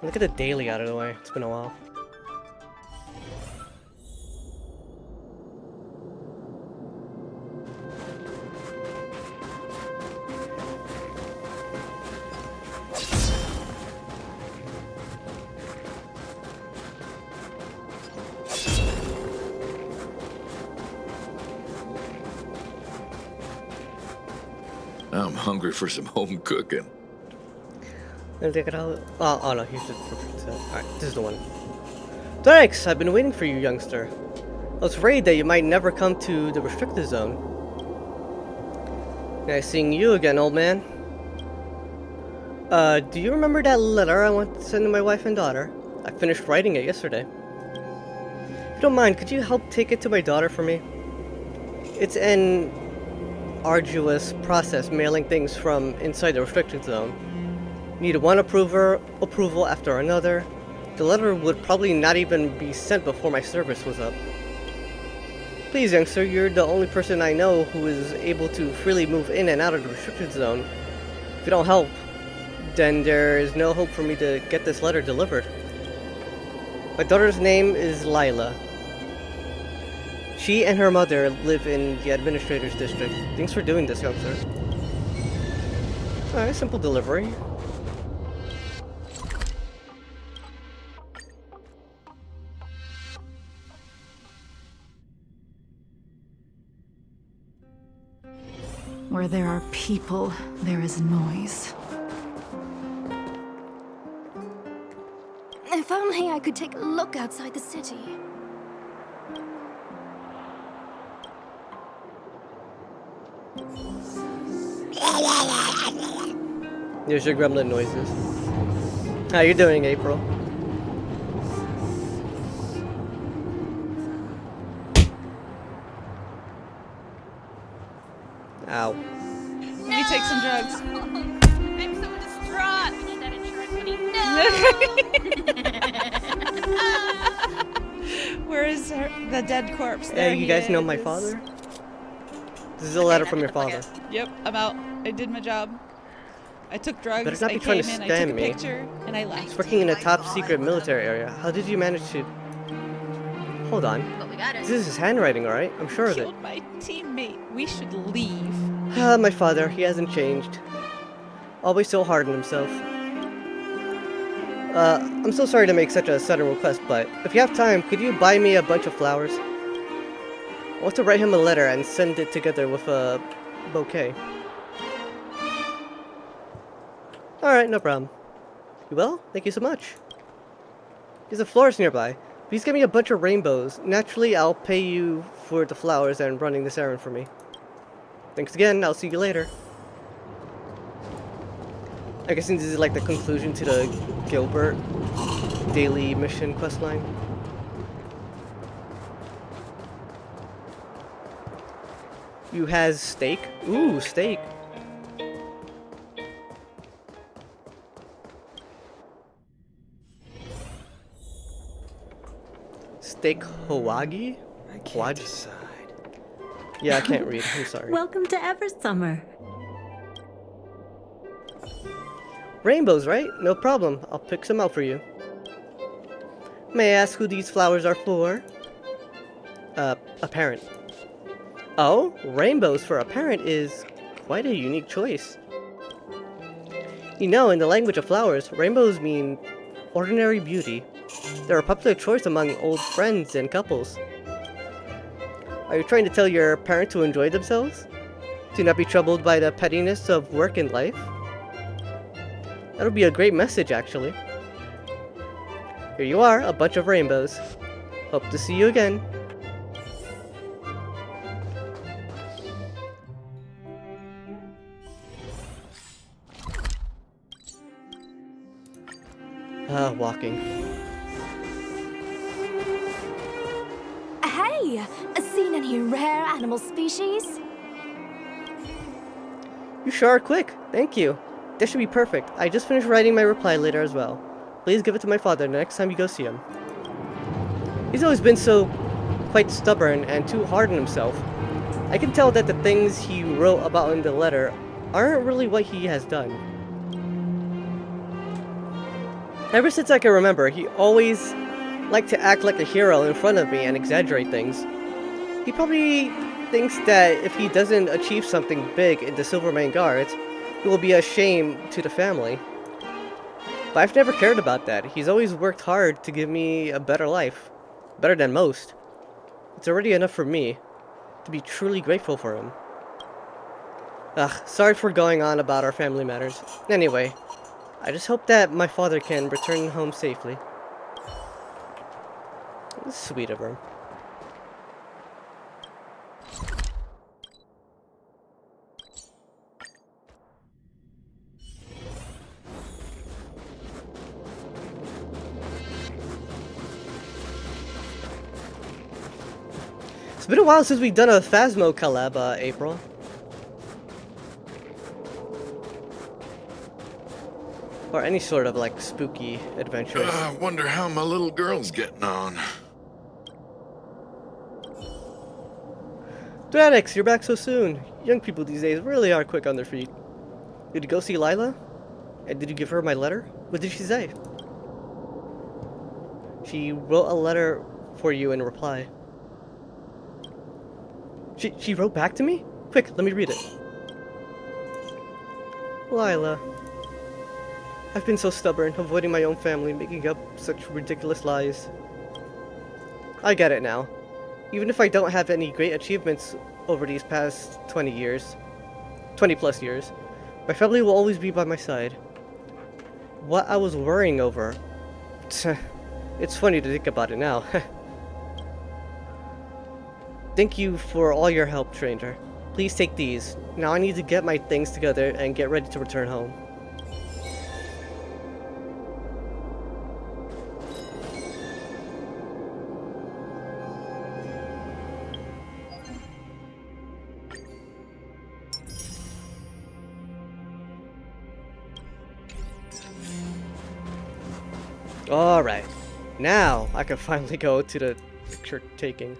Look at the daily out of the way. It's been a while. I'm hungry for some home cooking. Take it out. Oh no, here's the. Alright, this is the one. Thanks! I've been waiting for you, youngster. I was afraid that you might never come to the restricted zone. Nice seeing you again, old man. Do you remember that letter I wanted to send to my wife and daughter? I finished writing it yesterday. If you don't mind, could you help take it to my daughter for me? It's an arduous process mailing things from inside the restricted zone. Need one approval after another. The letter would probably not even be sent before my service was up. Please, youngster, you're the only person I know who is able to freely move in and out of the restricted zone. If you don't help, then there is no hope for me to get this letter delivered. My daughter's name is Lila. She and her mother live in the administrator's district. Thanks for doing this, youngster. Alright, simple delivery. Where there are people, there is noise. If only I could take a look outside the city. There's your gremlin noises. How you doing, April? Ow. Let me take some drugs. I'm so distraught. We need that insurance money. No. Where is the dead corpse? Hey, There you he guys know my is. father? This is a letter from your father. Yep, I'm out. I did my job. I took drugs. Better not I be trying to came in. I scam took a me. picture, and I left. He's working in a top secret military area. How did you manage to... Hold on. This is his handwriting, alright? I'm sure of it. Killed my teammate. We should leave. Ah, my father. He hasn't changed. Always so hard on himself. I'm so sorry to make such a sudden request, but if you have time, could you buy me a bunch of flowers? I want to write him a letter and send it together with a bouquet. Alright, no problem. You will? Thank you so much. There's a florist nearby. Please get me a bunch of rainbows. Naturally, I'll pay you for the flowers and running this errand for me. Thanks again, I'll see you later. I guess this is like the conclusion to the Gilbert daily mission questline. You has steak? Ooh, steak. Steak Hawagi? I can't decide. Yeah, I can't read. I'm sorry. Welcome to Eversummer. Rainbows, right? No problem. I'll pick some out for you. May I ask who these flowers are for? A parent. Oh, rainbows for a parent is quite a unique choice. You know, in the language of flowers, rainbows mean ordinary beauty. They're a popular choice among old friends and couples. Are you trying to tell your parent to enjoy themselves? To not be troubled by the pettiness of work and life? That would be a great message, actually. Here you are, a bunch of rainbows. Hope to see you again. Walking. Hey! Seen any rare animal species? You sure are quick. Thank you. This should be perfect. I just finished writing my reply later as well. Please give it to my father the next time you go see him. He's always been so quite stubborn and too hard on himself. I can tell that the things he wrote about in the letter aren't really what he has done. Ever since I can remember, he always liked to act like a hero in front of me and exaggerate things. He probably thinks that if he doesn't achieve something big in the Silvermane Guards, it will be a shame to the family. But I've never cared about that. He's always worked hard to give me a better life. Better than most. It's already enough for me to be truly grateful for him. Ugh, sorry for going on about our family matters. Anyway, I just hope that my father can return home safely. Sweet of him. It's been a while since we've done a Phasmo collab, April. Or any sort of, like, spooky adventure. Wonder how my little girl's getting on. Thradix, you're back so soon. Young people these days really are quick on their feet. Did you go see Lila? And did you give her my letter? What did she say? She wrote a letter for you in reply. She wrote back to me? Quick, let me read it. Lila. I've been so stubborn, avoiding my own family, making up such ridiculous lies. I get it now. Even if I don't have any great achievements over these past 20 plus years, my family will always be by my side. What I was worrying over... It's funny to think about it now. Thank you for all your help, stranger. Please take these. Now I need to get my things together and get ready to return home. Alright. Now I can finally go to the picture taking.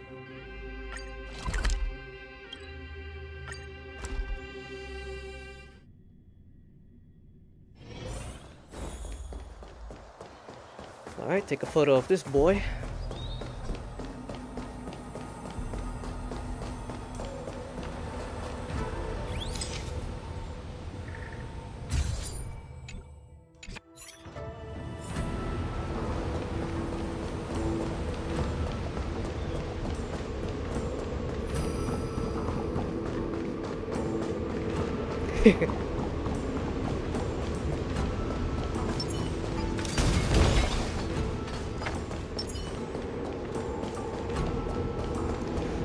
Alright, take a photo of this boy.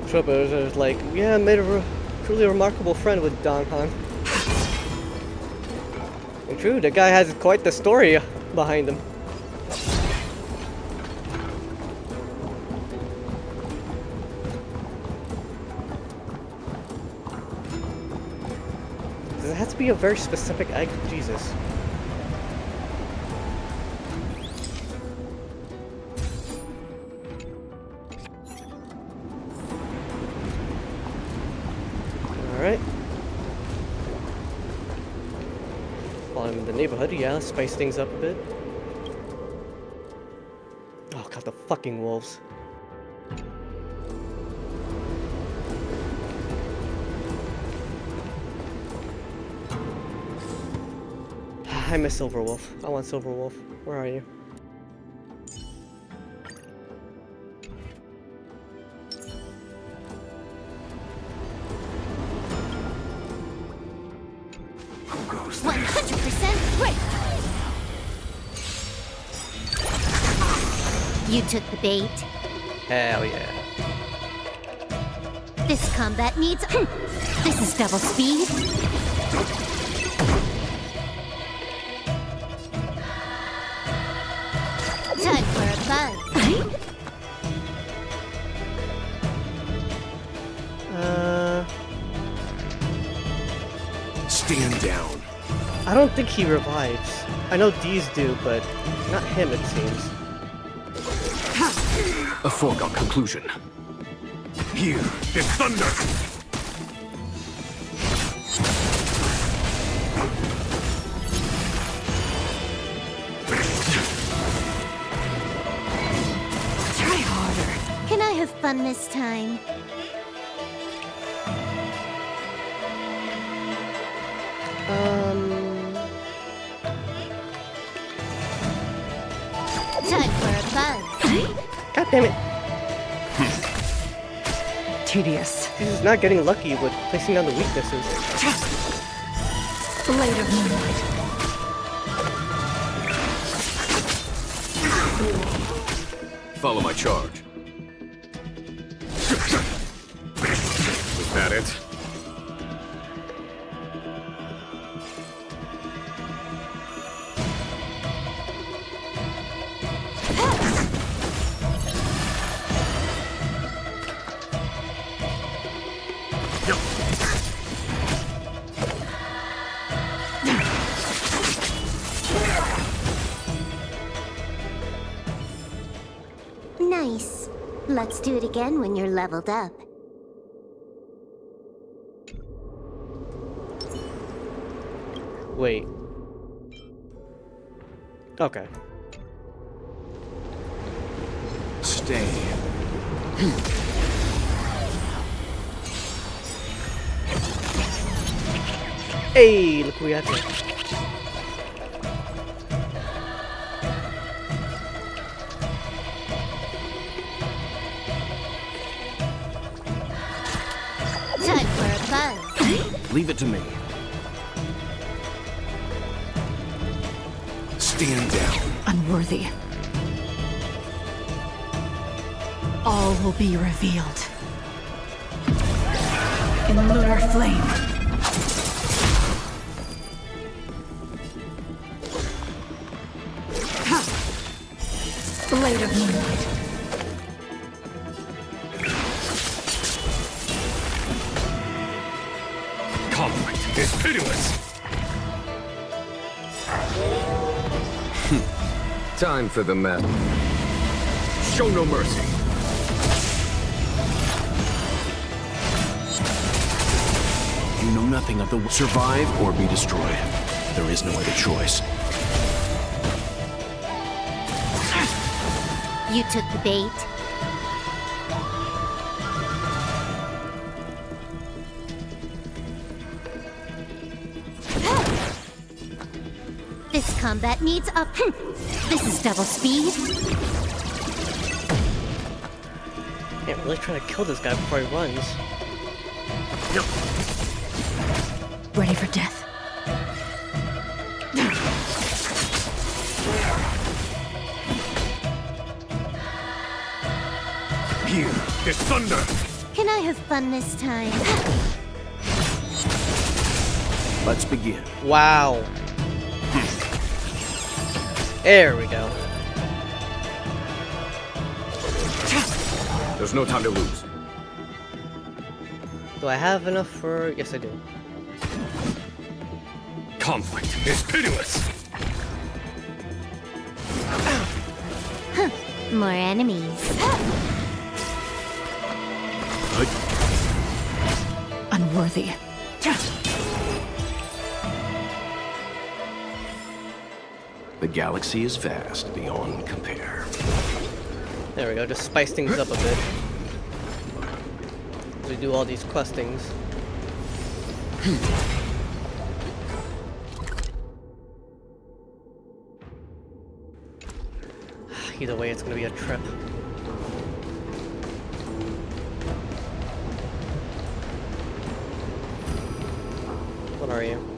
Troopers are like, yeah, I made a truly remarkable friend with Don Han. And true, the guy has quite the story behind him. Does it have to be a very specific egg? Jesus. Alright. While I'm in the neighborhood, yeah, let's spice things up a bit. Oh god, the fucking wolves. I miss Silverwolf. I want Silverwolf. Where are you? Who goes 100% right. You took the bait. Hell yeah. This combat needs. This is double speed. Time for a buzz. Stand down. I don't think he revives. I know these do, but not him, it seems. A foregone conclusion. Here is thunder! Try harder. Can I have fun this time? Time for a buzz. God damn it. Tedious. He's not getting lucky with placing down the weaknesses. Blade of moonlight. Follow my charge. Was that it? Nice. Let's do it again when you're leveled up. Wait. Okay. Stay. Hey, look who we have here. Time for a buzz. Leave it to me. Stand down. Unworthy. All will be revealed. In lunar flame. Blade of moonlight. Conflict is pitiless. Time for the map. Show no mercy. You know nothing of the survive or be destroyed. There is no other choice. You took the bait. This combat needs up. This is double speed. Yeah, really trying to kill this guy before he runs. Ready for death. Here, there's thunder. Can I have fun this time? Let's begin. Wow. There we go. There's no time to lose. Do I have enough for... Yes, I do. Conflict is pitiless. More enemies. Unworthy. The galaxy is vast beyond compare. There we go, just spice things up a bit. We do all these questings. Either way, it's gonna be a trip. What are you?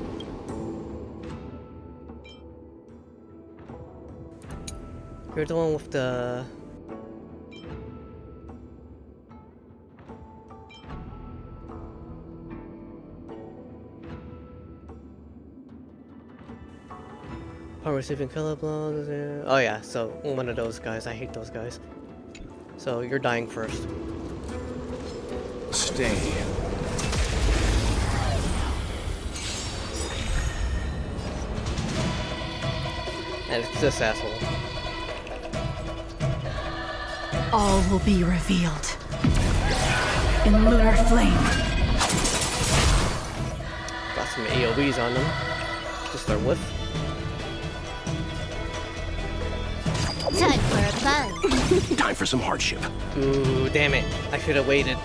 You're the one with the... Upon receiving color blows. Oh yeah, so one of those guys. I hate those guys. So you're dying first. Stay. And it's this asshole. All will be revealed in lunar flame. Got some AoEs on them to start with. Time for a buzz. Time for some hardship. Ooh, damn it. I should have waited.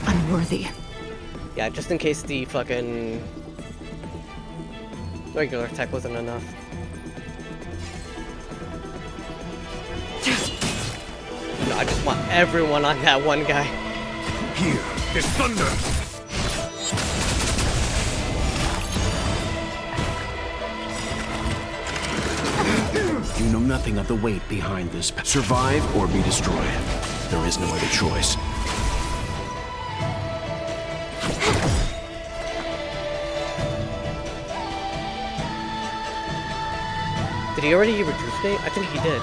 Unworthy. Yeah, just in case the fucking regular attack wasn't enough. No, I just want everyone on that one guy. Here, there's thunder. You know nothing of the weight behind this. Survive or be destroyed. There is no other choice. Did he already rejuvenate? I think he did.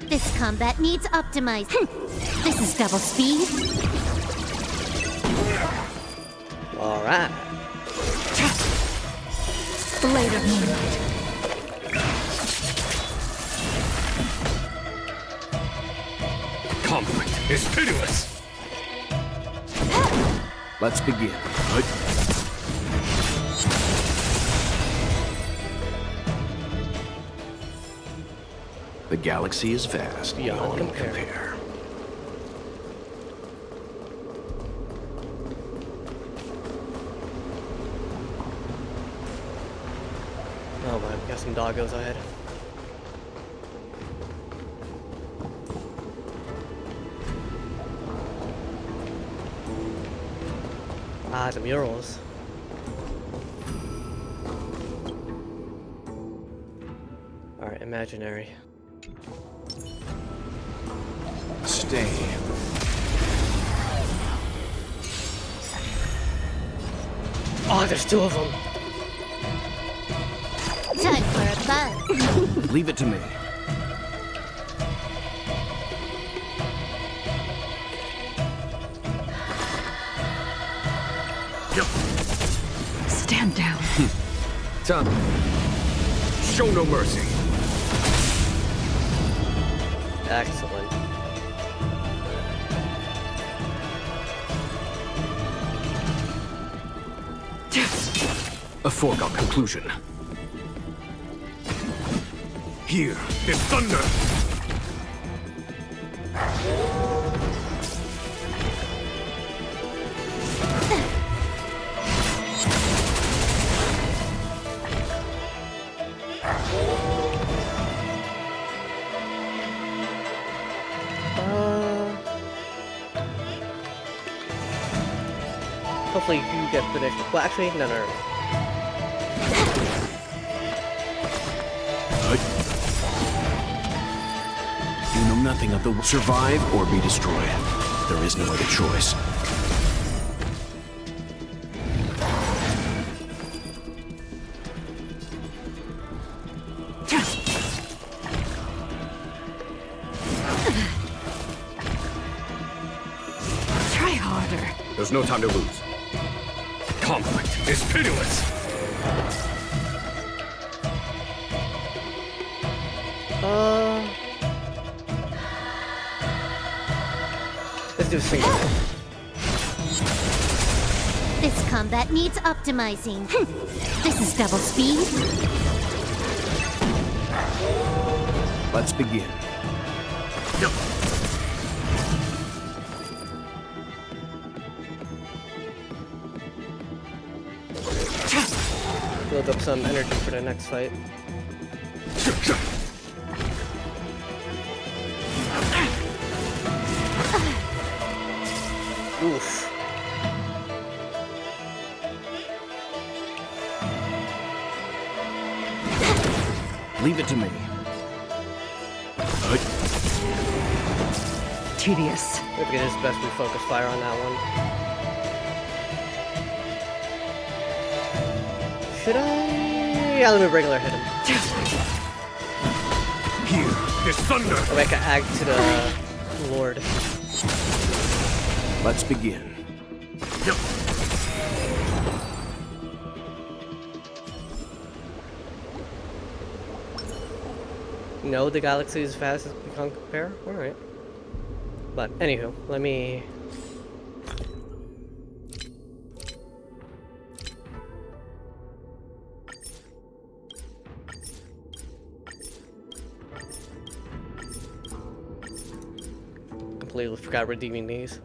This combat needs optimized. This is double speed. Alright. Blade of Moonlight. Conflict is pitiless. Let's begin. The galaxy is vast beyond compare. Oh man, we got some doggos ahead. Ah, the murals. Alright, imaginary. Stay. Oh, there's two of them. Time for a buzz. Leave it to me. Stand down. Time. Show no mercy. Excellent. A foregone conclusion. Here, there's thunder. Hopefully you get predicted. Well, actually, no. You know nothing of the survive or be destroyed. There is no other choice. Try harder. There's no time to lose. Conflict is pitiless. Let's do a single. This combat needs optimizing. This is double speed. Let's begin. Build up some energy for the next fight. Oof. Leave it to me. Tedious. Maybe it is best we focus fire on that one. Should I? Yeah, let me regular hit him. Here, there's thunder. I'll make an ag to the Lord. Let's begin. No, the galaxy is fast as we can compare? Alright. But, anywho, let me... Completely forgot redeeming these.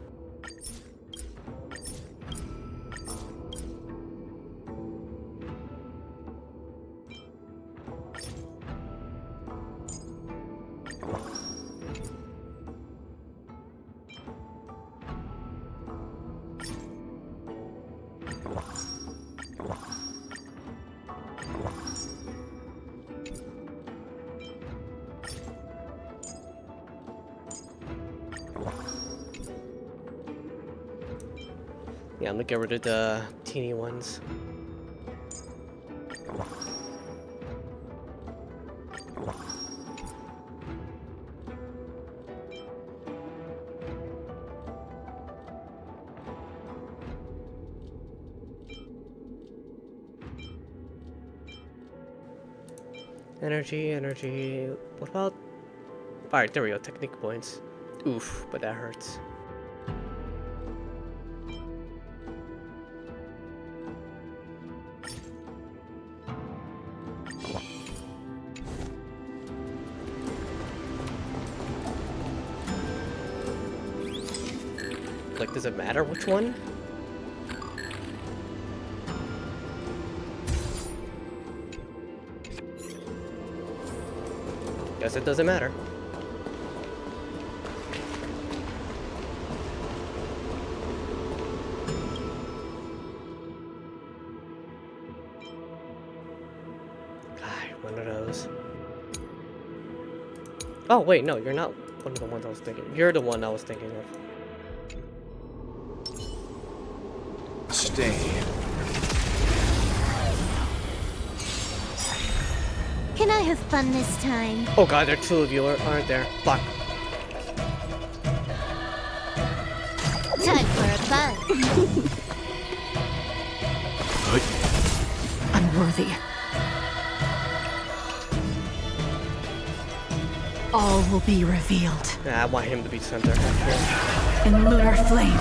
Yeah, I'm gonna get rid of the teeny ones. Energy. What about... Alright, there we go, technique points. Oof, but that hurts. Like, does it matter which one? Guess it doesn't matter. God, one of those. Oh, wait, no, you're not one of the ones I was thinking. You're the one I was thinking of. Stay. Can I have fun this time? Oh god, there are two of you, aren't there? Fuck. Time for a fun. Unworthy. All will be revealed. Nah, I want him to be center. In lunar flame.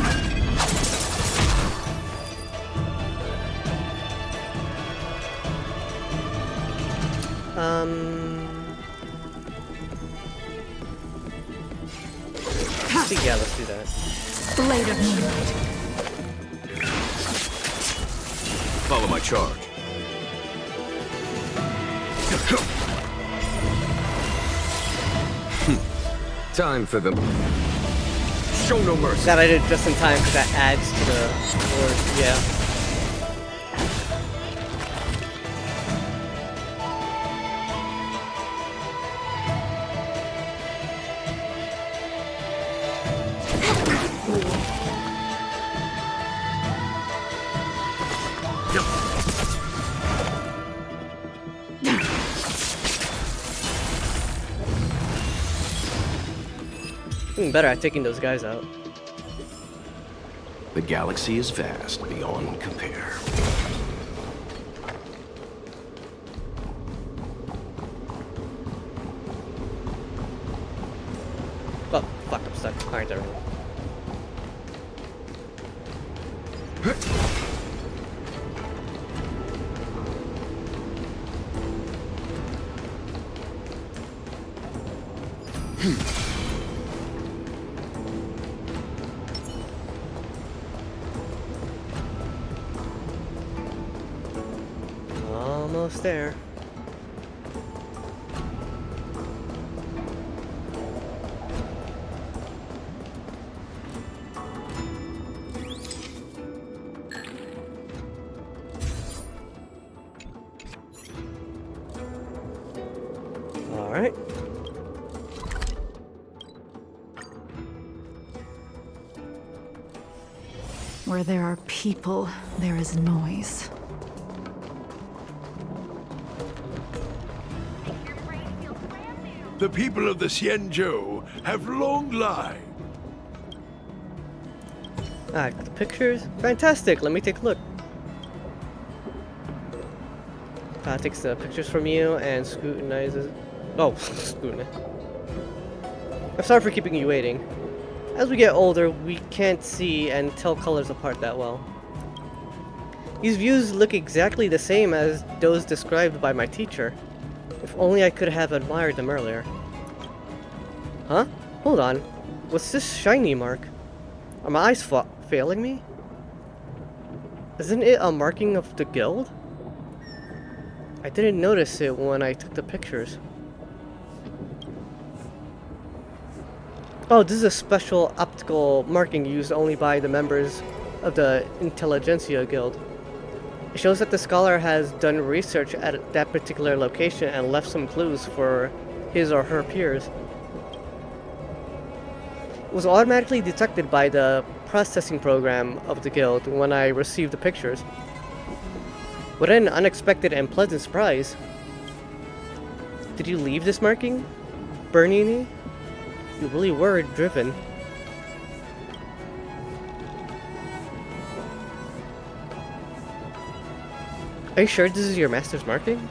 Yeah, let's do that. Blade of Moonlight. Follow my charge. Time for them. Show no mercy. That I did just in time because that adds to the word. Yeah. Better at taking those guys out. The galaxy is vast beyond compare. Oh, fuck, I'm stuck. Alright, there we go. Almost there. All right. Where there are people, there is noise. The people of the Xianzhou have long lives. Alright, the pictures. Fantastic. Let me take a look. Takes the pictures from you and scrutinizes. Oh, scrutinize. I'm sorry for keeping you waiting. As we get older, we can't see and tell colors apart that well. These views look exactly the same as those described by my teacher. If only I could have admired them earlier. Huh? Hold on. What's this shiny mark? Are my eyes failing me? Isn't it a marking of the guild? I didn't notice it when I took the pictures. Oh, this is a special optical marking used only by the members of the Intelligentsia Guild. It shows that the scholar has done research at that particular location and left some clues for his or her peers. It was automatically detected by the processing program of the guild when I received the pictures. What an unexpected and pleasant surprise. Did you leave this marking, Bernini? You really were driven. Are you sure this is your master's marking?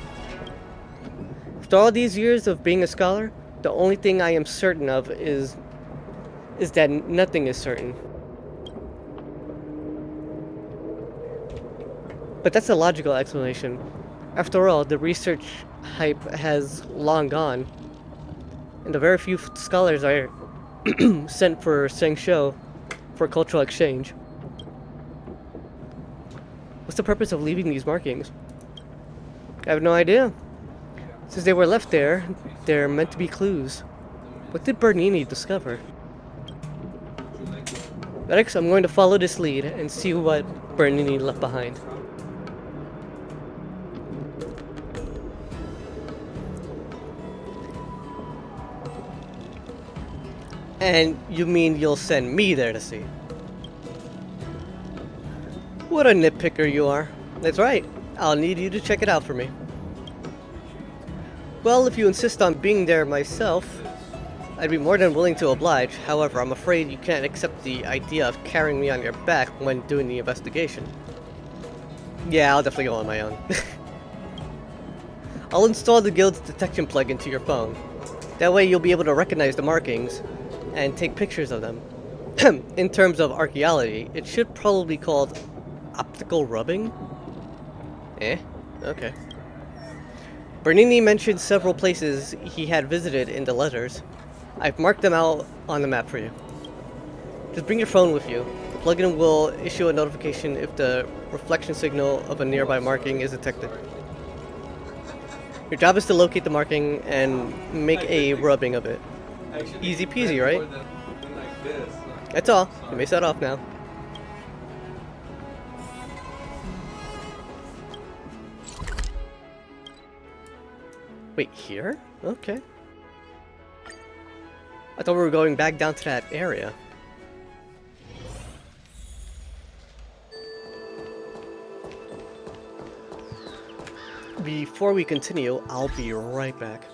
After all these years of being a scholar, the only thing I am certain of is that nothing is certain. But that's a logical explanation. After all, the research hype has long gone, and the very few scholars are sent for Shengshou for cultural exchange. What's the purpose of leaving these markings? I have no idea. Since they were left there, they're meant to be clues. What did Bernini discover? Thradix, I'm going to follow this lead and see what Bernini left behind. And you mean you'll send me there to see? What a nitpicker you are. That's right. I'll need you to check it out for me. Well, if you insist on being there myself, I'd be more than willing to oblige. However, I'm afraid you can't accept the idea of carrying me on your back when doing the investigation. Yeah, I'll definitely go on my own. I'll install the guild's detection plug into your phone. That way you'll be able to recognize the markings and take pictures of them. In terms of archaeology, it should probably be called optical rubbing? Okay. Bernini mentioned several places he had visited in the letters. I've marked them out on the map for you. Just bring your phone with you. The plugin will issue a notification if the reflection signal of a nearby marking is detected. Your job is to locate the marking and make a rubbing of it. Easy peasy, right? That's all. You may set off now. Wait, here? Okay. I thought we were going back down to that area. Before we continue, I'll be right back.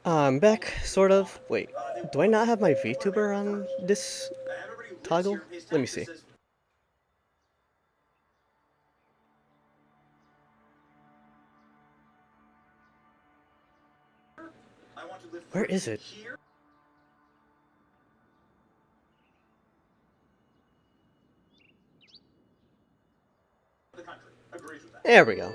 I'm back, sort of. Wait, do I not have my VTuber on this toggle? Let me see. Where is it? There we go.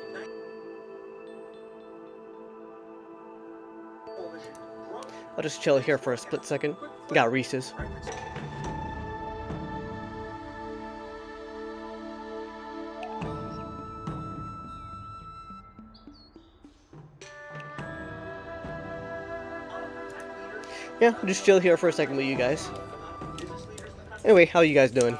I'll just chill here for a split second. Got Reese's. Yeah, I'll just chill here for a second with you guys. Anyway, how you guys doing?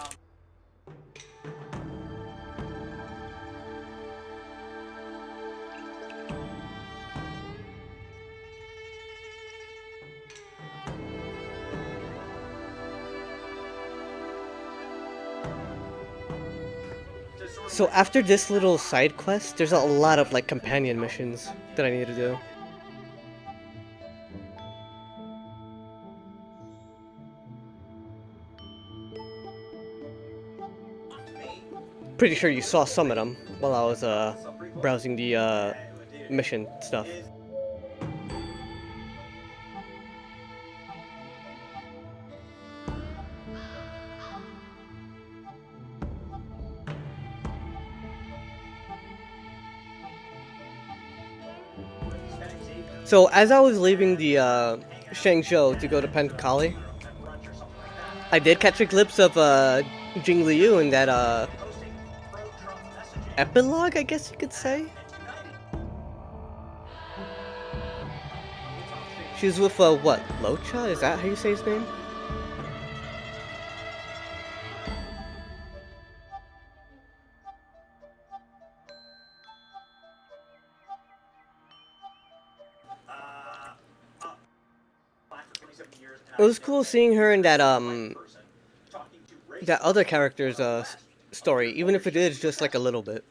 So after this little side quest, there's a lot of like companion missions that I need to do. Pretty sure you saw some of them while I was browsing the mission stuff. So as I was leaving the Shangzhou to go to Pankali, I did catch a glimpse of Jingliu in that epilogue, I guess you could say. She was with what, Locha? Is that how you say his name? It was cool seeing her in that that other character's story, even if it is just like a little bit.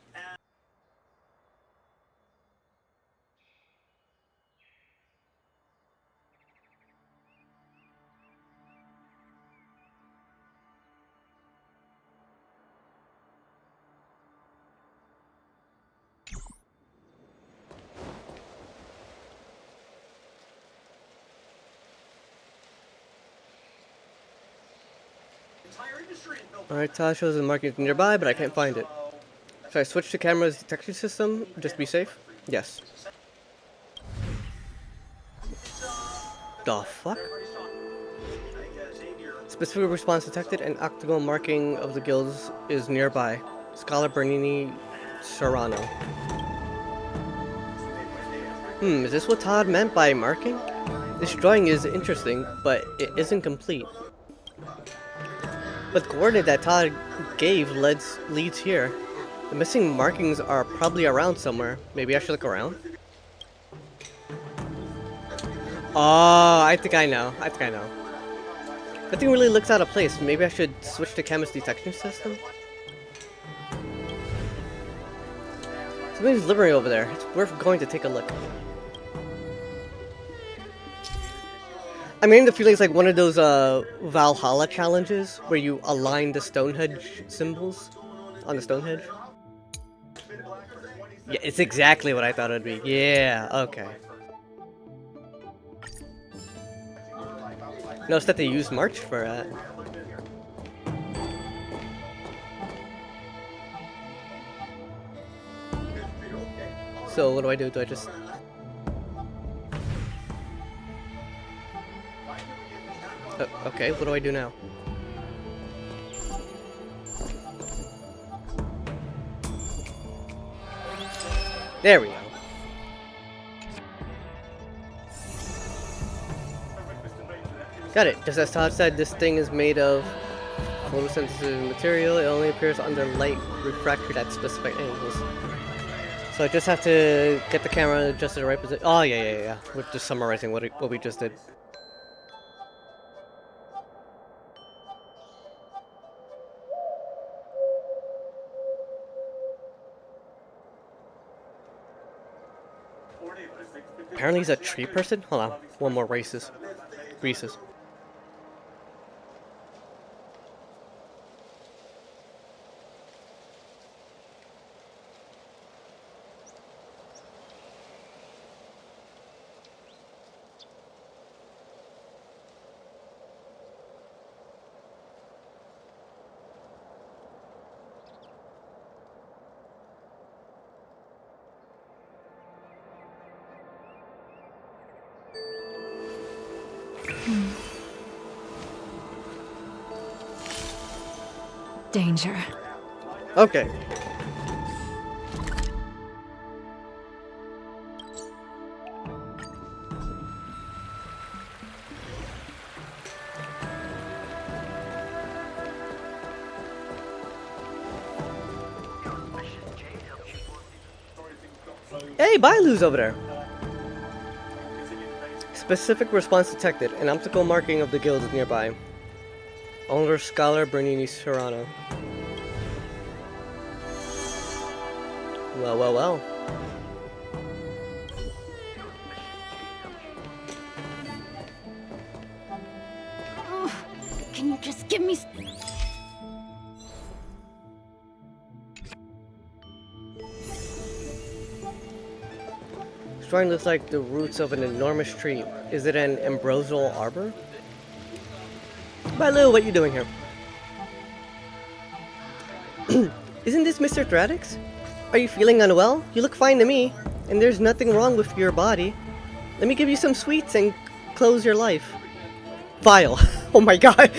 Alright, Todd shows the markings nearby, but I can't find it. Should I switch to camera's detection system just to be safe? Yes. The fuck? Specific response detected, and octagonal marking of the guilds is nearby. Scholar Bernini Serrano. Is this what Todd meant by marking? This drawing is interesting, but it isn't complete. But the coordinate that Todd gave leads here. The missing markings are probably around somewhere. Maybe I should look around? Oh, I think I know. That thing really looks out of place. Maybe I should switch to Chemist detection system? Something's liberating over there. It's worth going to take a look. I'm getting the feeling it's like one of those Valhalla challenges where you align the Stonehenge symbols on the Stonehenge. Yeah, it's exactly what I thought it would be. Yeah, okay. Notice that they used March for that. So what do I do? Do I just... okay, what do I do now? There we go. Got it. Just as Todd said, this thing is made of photosynthesis material. It only appears under light refracted at specific angles. So I just have to get the camera adjusted to the right position. Oh, yeah. We're just summarizing what we just did. Apparently he's a tree person? Hold on. One more Reese's. Danger. Okay. Hey, Bailu's over there. Specific response detected. An optical marking of the guild is nearby. Owner Scholar Bernini Serrano. Well. Oh, can you just give me... This drawing looks like the roots of an enormous tree. Is it an ambrosial arbor? Bailu, what are you doing here? Isn't this Mr. Thradix? Are you feeling unwell? You look fine to me, and there's nothing wrong with your body. Let me give you some sweets and close your life. Vile. Oh my god.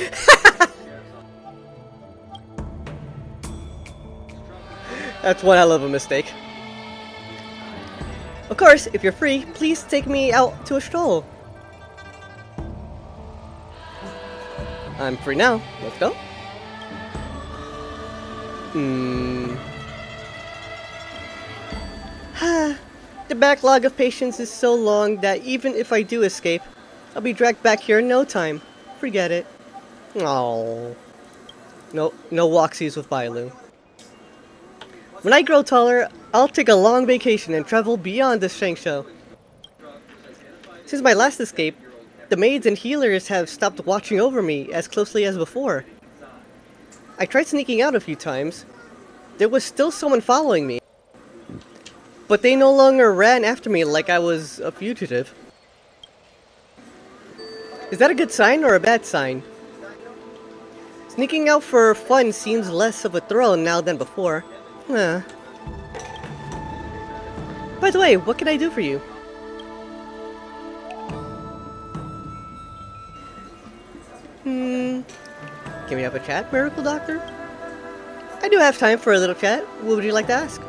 That's one hell of a mistake. Of course, if you're free, please take me out to a stroll. I'm free now. Let's go. The backlog of patients is so long that even if I do escape, I'll be dragged back here in no time. Forget it. Oh. No walksies with Bailu. When I grow taller, I'll take a long vacation and travel beyond this Shangsho. Since my last escape, the maids and healers have stopped watching over me as closely as before. I tried sneaking out a few times. There was still someone following me. But they no longer ran after me like I was a fugitive. Is that a good sign or a bad sign? Sneaking out for fun seems less of a thrill now than before. By the way, what can I do for you? Can we have a chat, Miracle Doctor? I do have time for a little chat. What would you like to ask?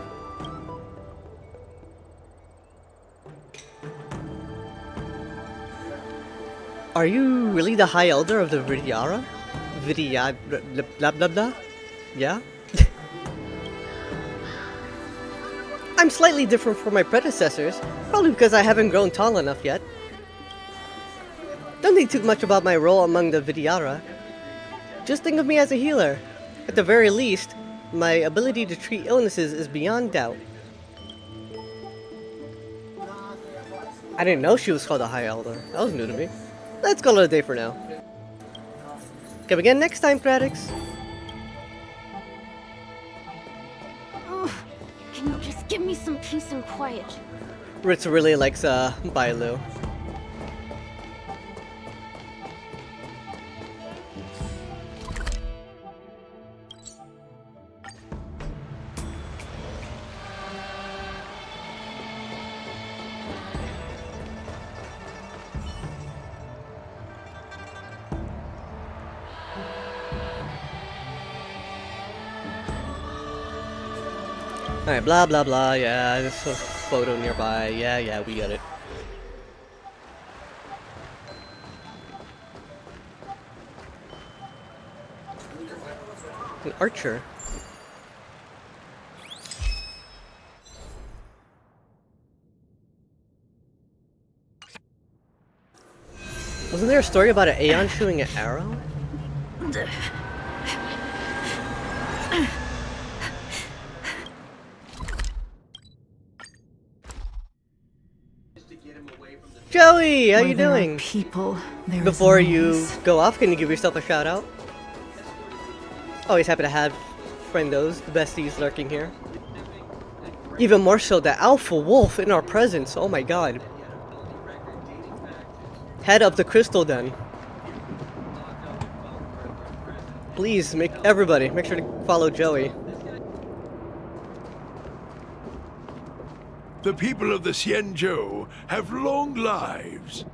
Are you really the High Elder of the Vidyara? Blah blah blah? Yeah? I'm slightly different from my predecessors, probably because I haven't grown tall enough yet. Don't think too much about my role among the Vidyara. Just think of me as a healer. At the very least, my ability to treat illnesses is beyond doubt. I didn't know she was called a High Elder. That was new to me. Let's call it a day for now. Come again next time, Thradix. Can you just give me some peace and quiet? Ritz really likes Bailu. Alright, blah blah blah, yeah, there's a photo nearby, yeah, we got it. An archer. Wasn't there a story about an Aeon shooting an arrow? Joey, how you doing? People, before you go off, can you give yourself a shout out? Always happy to have friendos, the besties lurking here. Even more so, the alpha wolf in our presence. Oh my god. Head of the Crystal Den. Please, everybody, make sure to follow Joey. The people of the Xianzhou have long lives.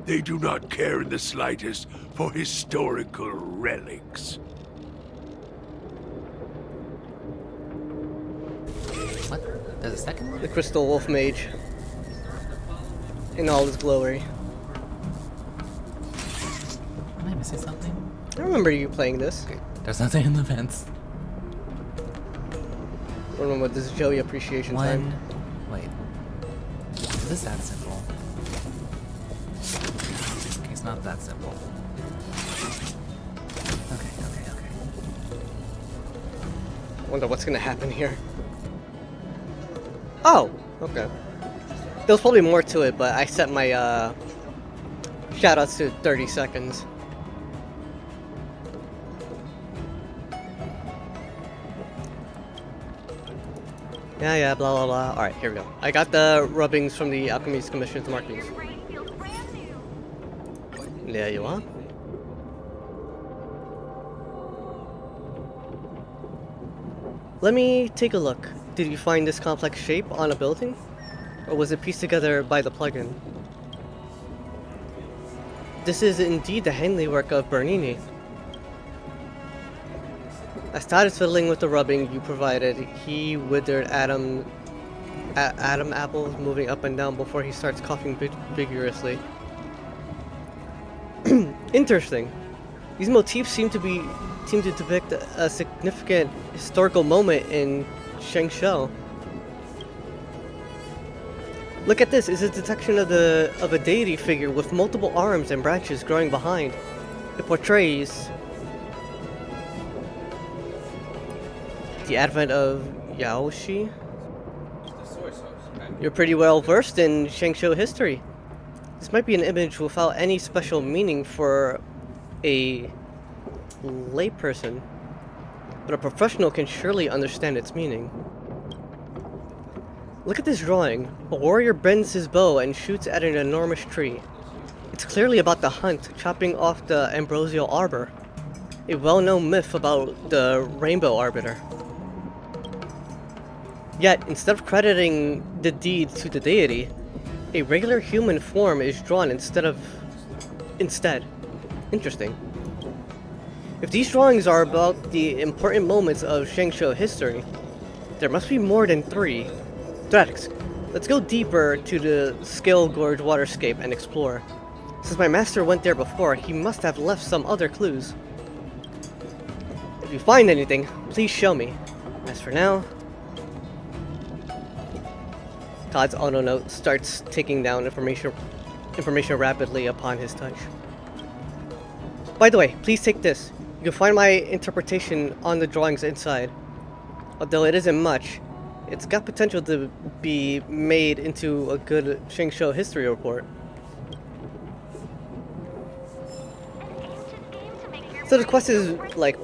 They do not care in the slightest for historical relics. What? There's a second one? The Crystal Wolf Mage. In all his glory. Am I missing something? I remember you playing this. Okay. There's nothing in the vents. I don't know what this is Joey appreciation time. Wait. Is this that simple? Okay, it's not that simple. Okay. Wonder what's gonna happen here. Oh, okay. There's probably more to it, but I set my shoutouts to 30 seconds. Yeah, blah blah blah. Alright, here we go. I got the rubbings from the Alchemy's Commission's markings. There you are. Let me take a look. Did you find this complex shape on a building? Or was it pieced together by the plugin? This is indeed the handiwork of Bernini. I started fiddling with the rubbing you provided. He withered Adam apples moving up and down before he starts coughing vigorously. Interesting. These motifs seem to depict a significant historical moment in Shangsho. Look at this. It's a detection of a deity figure with multiple arms and branches growing behind. It portrays the advent of Yaoshi. You're pretty well versed in Shengshou history. This might be an image without any special meaning for a layperson, but a professional can surely understand its meaning. Look at this drawing. A warrior bends his bow and shoots at an enormous tree. It's clearly about the hunt, chopping off the ambrosial arbor, a well-known myth about the Rainbow Arbiter. Yet, instead of crediting the deed to the deity, a regular human form is drawn instead. Interesting. If these drawings are about the important moments of Shengshou history, there must be more than 3. Thradix, let's go deeper to the Scale Gorge waterscape and explore. Since my master went there before, he must have left some other clues. If you find anything, please show me. As for now... Todd's auto note starts taking down information rapidly upon his touch. By the way, please take this. You can find my interpretation on the drawings inside. Although it isn't much, it's got potential to be made into a good Shengshou history report. So the quest is like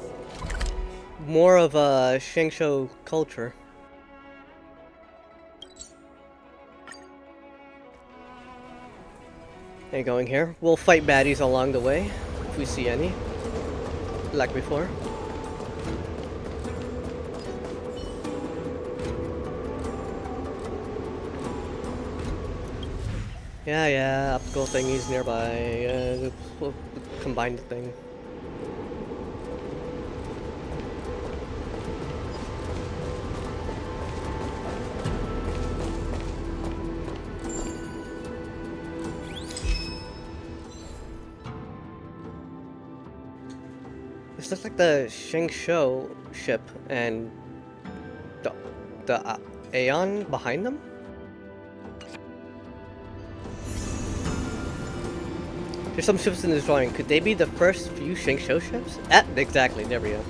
more of a Shengshou culture. And going here, we'll fight baddies along the way, if we see any, like before. Yeah, optical thingies nearby, we'll combine the thing. This looks like the Shengshou ship and the Aeon behind them? There's some ships in this drawing. Could they be the first few Shengshou ships? Exactly, there we go.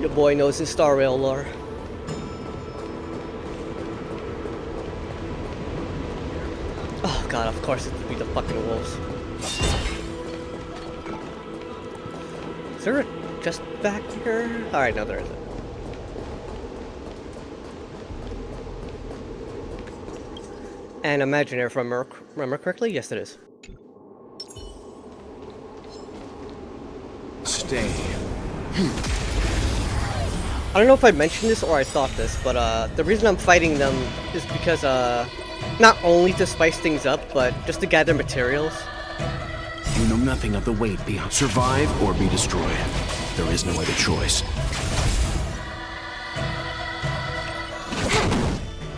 Your boy knows his Star Rail lore. Oh god, of course it would be the fucking wolves. Is there a chest back here? Alright, no there isn't. And imaginary, if I remember correctly? Yes it is. Stay. I don't know if I mentioned this or I thought this, but the reason I'm fighting them is because not only to spice things up, but just to gather materials. You know nothing of the weight behind. Survive or be destroyed. There is no other choice.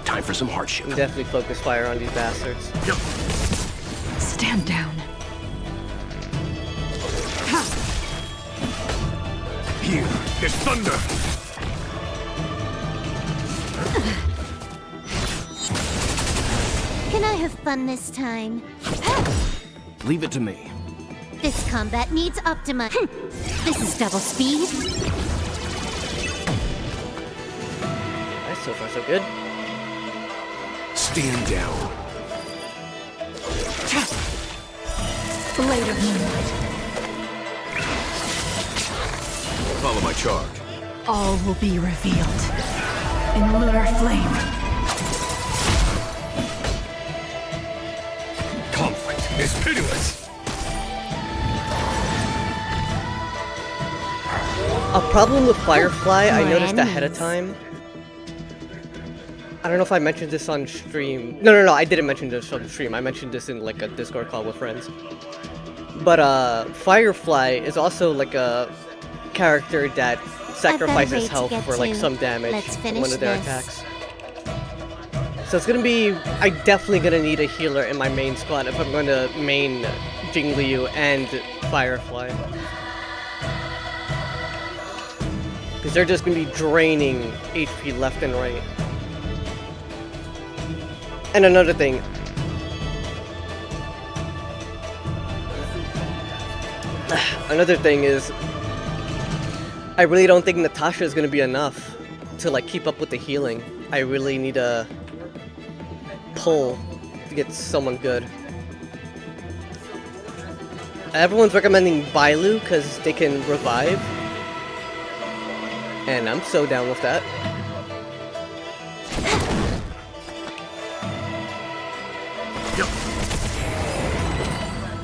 Time for some hardship. Definitely focus fire on these bastards. Stand down. Here is thunder. Can I have fun this time? Leave it to me. This combat needs optimize. This is double speed. That's so far so good. Stand down. Blade of moonlight. Follow my charge. All will be revealed in lunar flame. Conflict is pitiless. A problem with Firefly I noticed ahead of time. I don't know if I mentioned this on stream. No, I didn't mention this on stream. I mentioned this in like a Discord call with friends. But Firefly is also like a character that sacrifices health for like some damage in one of their attacks. So it's gonna be, I'm definitely gonna need a healer in my main squad if I'm going to main Jingliu and Firefly. Because they're just going to be draining HP left and right. And another thing. Another thing is, I really don't think Natasha is going to be enough to like keep up with the healing. I really need a pull to get someone good. Everyone's recommending Bailu because they can revive. And I'm so down with that.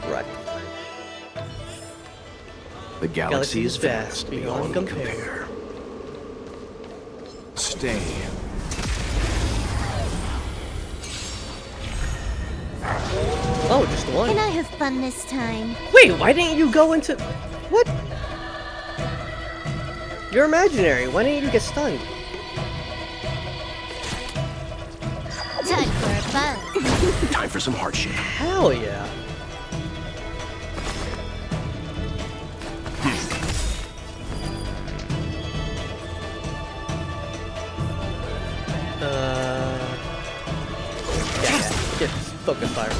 Right. The galaxy is vast beyond compare. Stay. Oh, just one. Can I have fun this time? Wait, why didn't you go into... What? You're imaginary. Why didn't you get stunned? Time for a buzz. Time for some hardship. Hell yeah. Yeah, get focus fire.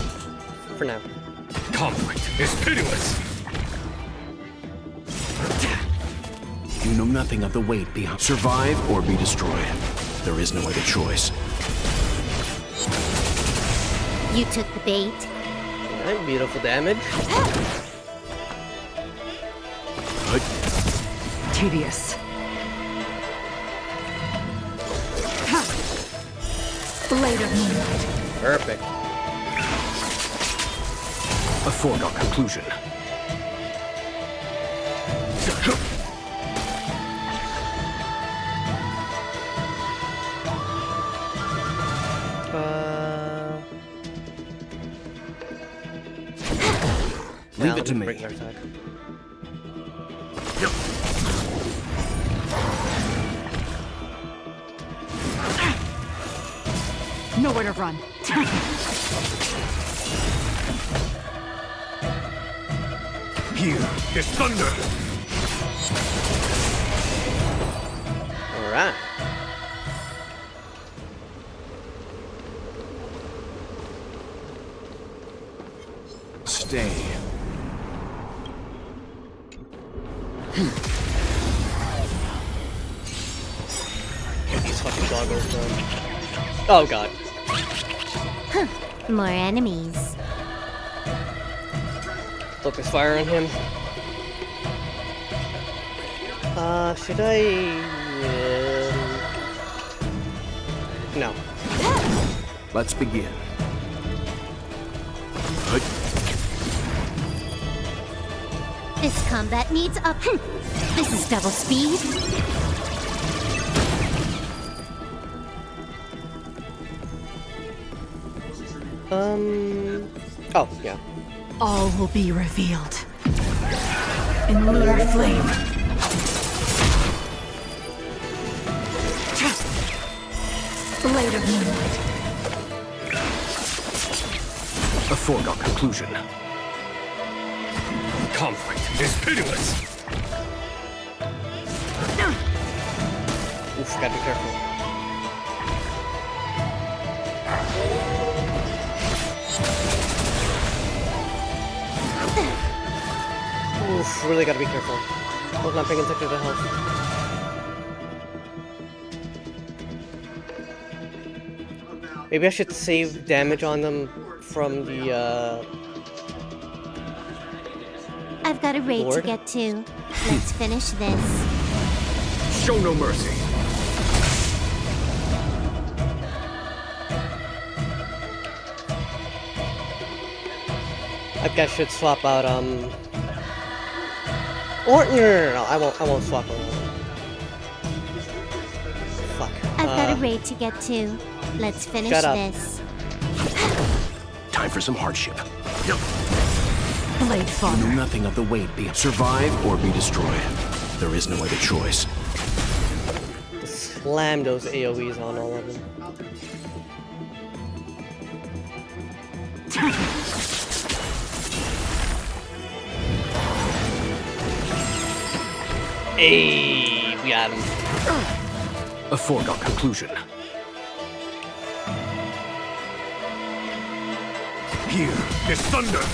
For now. Conflict is pitiless. You know nothing of the weight behind. Survive or be destroyed. There is no other choice. You took the bait. Alright, beautiful damage. Tedious. Blade of moonlight. Perfect. A foregone conclusion. Leave it to me. Nowhere to run. Here is thunder. Alright. Stay. Get these fucking goggles done. Oh god. Huh. More enemies. Focus fire on him. Should I... No. Let's begin. This combat needs up. This is double speed. Oh, yeah. All will be revealed. In lunar flame. Blade of moonlight. A foregone conclusion. Conflict is pitiless. Oof, gotta be careful. Oof, really gotta be careful. I was not paying attention to health. Maybe I should save damage on them from the, I've got a raid Lord? to get to. Let's finish this. Show no mercy. I guess I should swap out, or, no, I won't swap out. Fuck. I've got a raid to get to. Let's finish shut up. this. Time for some hardship. Blade You father. know nothing of the weight behind. Survive or be destroyed. There is no other choice. Slam those AoEs on all of them. Hey, we got him. A foregone conclusion. Here, this thunder!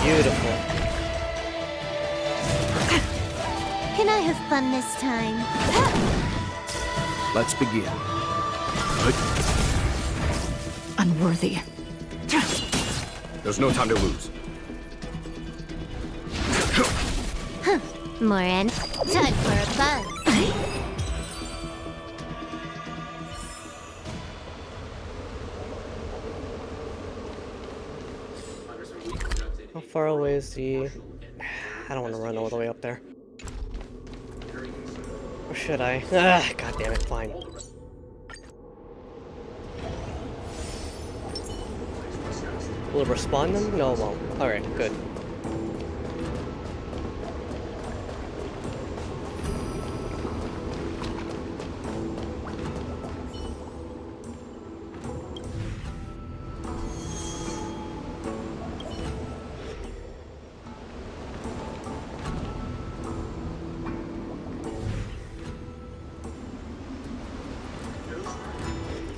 Beautiful. Can I have fun this time? Let's begin. Unworthy. There's no time to lose. Moran, time for a buzz. How far away is the... I don't want to run all the way up there. Or should I? Ah, god damn it, fine. Will it respawn them? No, it won't. Alright, good.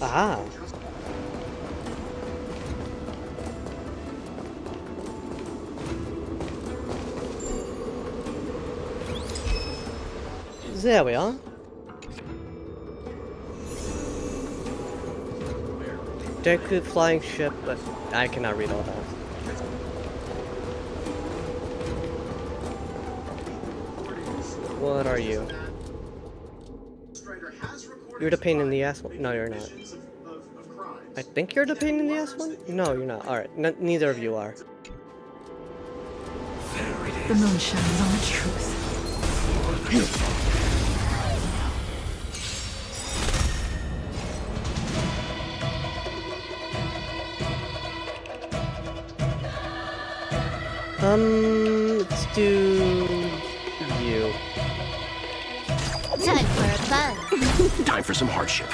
Ah. There we are. Deku flying ship, but I cannot read all that. What are you? You're the pain in the ass one? No, you're not. I think you're the pain in the ass one? No, you're not. Alright, neither of you are. The moon shines on the truth. Let's do you. Time for a buzz. Time for some hardship.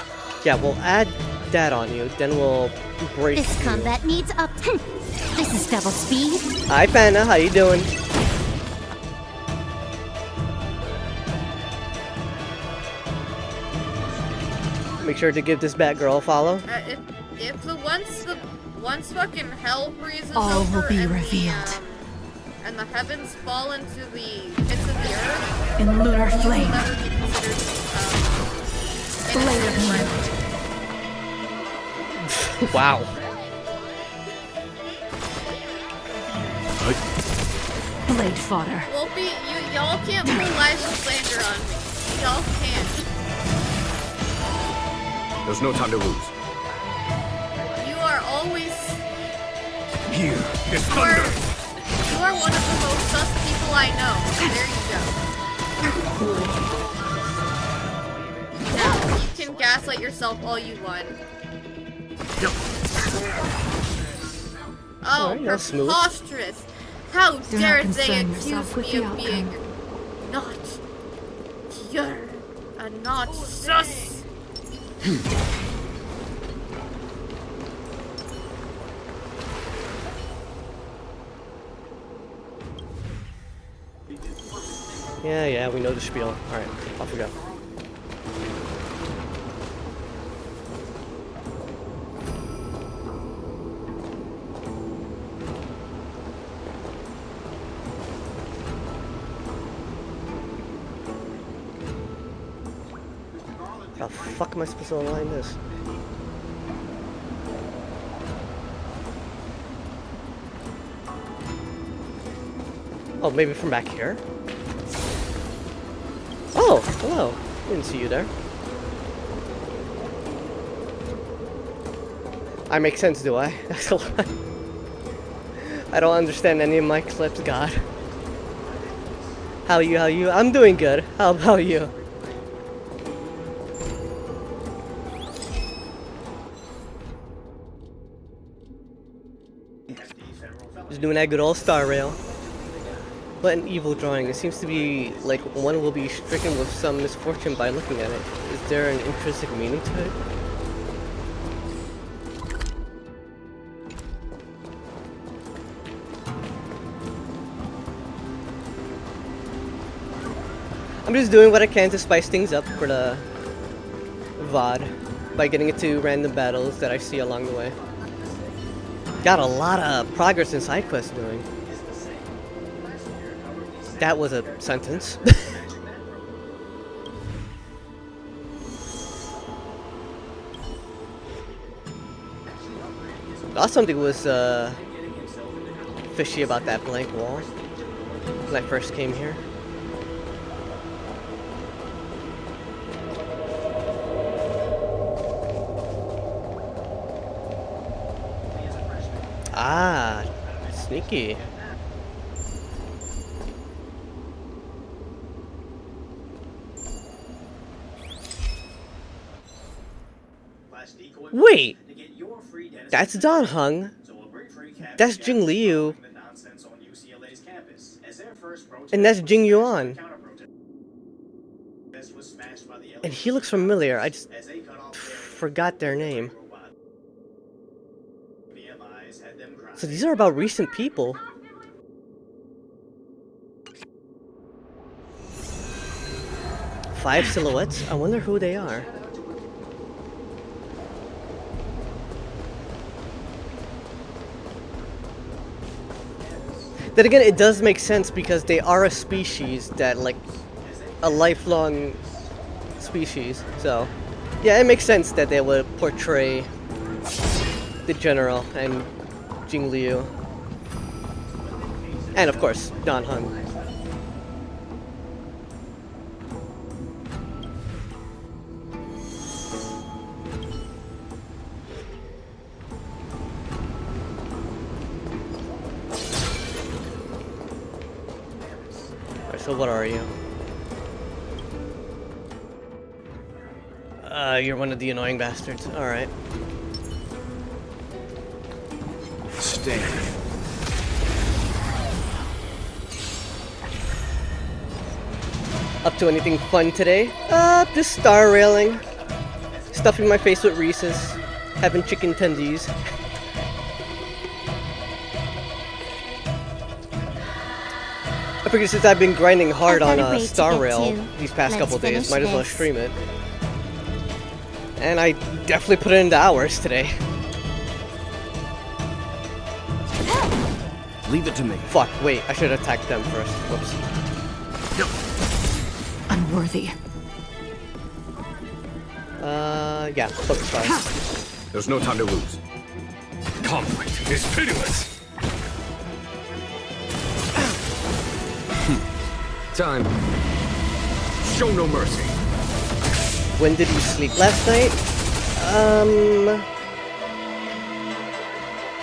Yeah, we'll add that on you, then we'll break This combat needs up. This is double speed. Hi, Panda. How you doing? Make sure to give this Batgirl a follow. If the once fucking hell freezes All over will be and revealed. And the heavens fall into the pits of the earth, In lunar you flame. will never be considered Blade of innocent. Wow. Blade fodder. Well, y'all can't pull lies and slander on me. Y'all can't. There's no time to lose. You are always. Here, this You are, thunder! you are one of the most sus people I know. There you go. Now, you can gaslight yourself all you want. Oh, Alright, that's smooth. preposterous! How Do dare not they concern accuse yourself with me the of being not pure and not sus? Yeah, we know the spiel. Alright, off we go. How the fuck am I supposed to align this? Oh, maybe from back here? Oh, hello. Didn't see you there. I make sense, do I? That's a lot. I don't understand any of my clips, God. How you? I'm doing good. How about you? Just doing that good old star rail. But an evil drawing. It seems to be like one will be stricken with some misfortune by looking at it. Is there an intrinsic meaning to it? I'm just doing what I can to spice things up for the VOD by getting into random battles that I see along the way. Got a lot of progress in side quest doing. That was a sentence. Thought something was fishy about that blank wall when I first came here. Ah, sneaky. Wait, that's Don Hung. That's Jingliu. And that's Jingyuan. And he looks familiar. I just forgot their name. So these are about recent people. Five silhouettes? I wonder who they are. Then again, it does make sense because they are a species that, like, a lifelong species. So, yeah, it makes sense that they would portray the general and Jingliu. And of course, Don Hung. So what are you? You're one of the annoying bastards. Alright. Stand. Up to anything fun today? Just star railing. Stuffing my face with Reese's. Having chicken tendies. I figured since I've been grinding hard on Star Rail these past couple days, might as well stream it. And I definitely put it into hours today. Leave it to me. Fuck, wait, I should have attacked them first. Whoops. Unworthy. Yeah, focus fire. There's no time to lose. Conflict is pitiless. Time. Show no mercy. When did you sleep last night?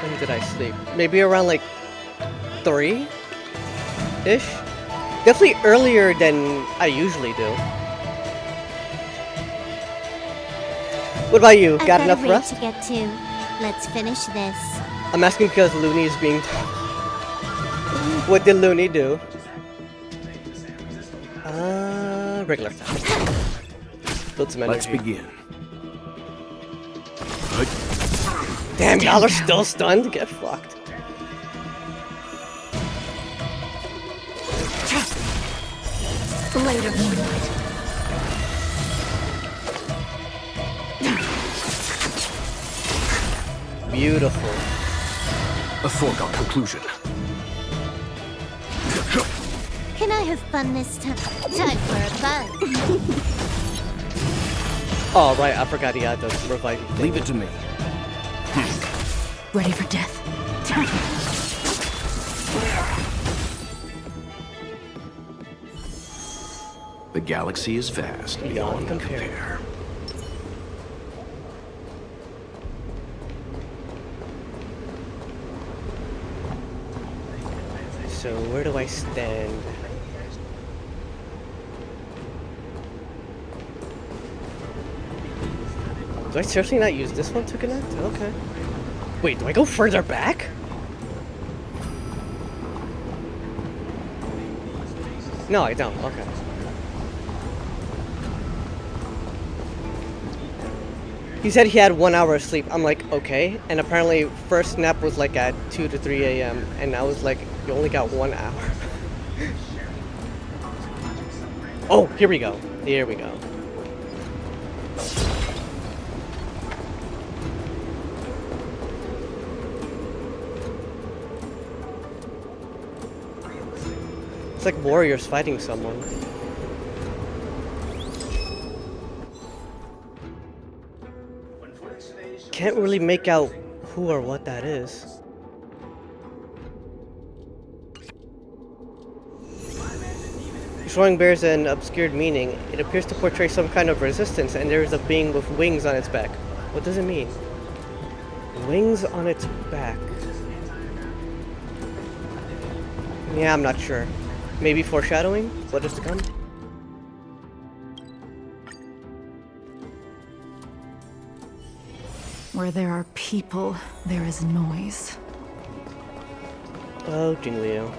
When did I sleep? Maybe around like 3-ish? Definitely earlier than I usually do. What about you? Got enough rest? To get to. Let's finish this. I'm asking because Looney is being... What did Looney do? Regular time. Build some energy. Let's begin. Damn, y'all are still stunned? Get fucked. Later, Moonlight. Beautiful. A foregone conclusion. Can I have fun this time? Time for a buzz. Oh, right, I forgot he had the reviving thing. Leave it to me. Ready for death. The galaxy is vast beyond compare. So where do I stand? Do I seriously not use this one to connect? Okay. Wait, do I go further back? No, I don't. Okay. He said he had 1 hour of sleep. I'm like, okay. And apparently first nap was like at 2 to 3 a.m. And I was like, you only got 1 hour. Oh, here we go. Here we go. It's like warriors fighting someone. Can't really make out who or what that is. This drawing bears an obscured meaning. It appears to portray some kind of resistance, and there is a being with wings on its back. What does it mean? Wings on its back. Yeah, I'm not sure. Maybe foreshadowing what is to come? Where there are people, there is noise. Oh, Jingliu.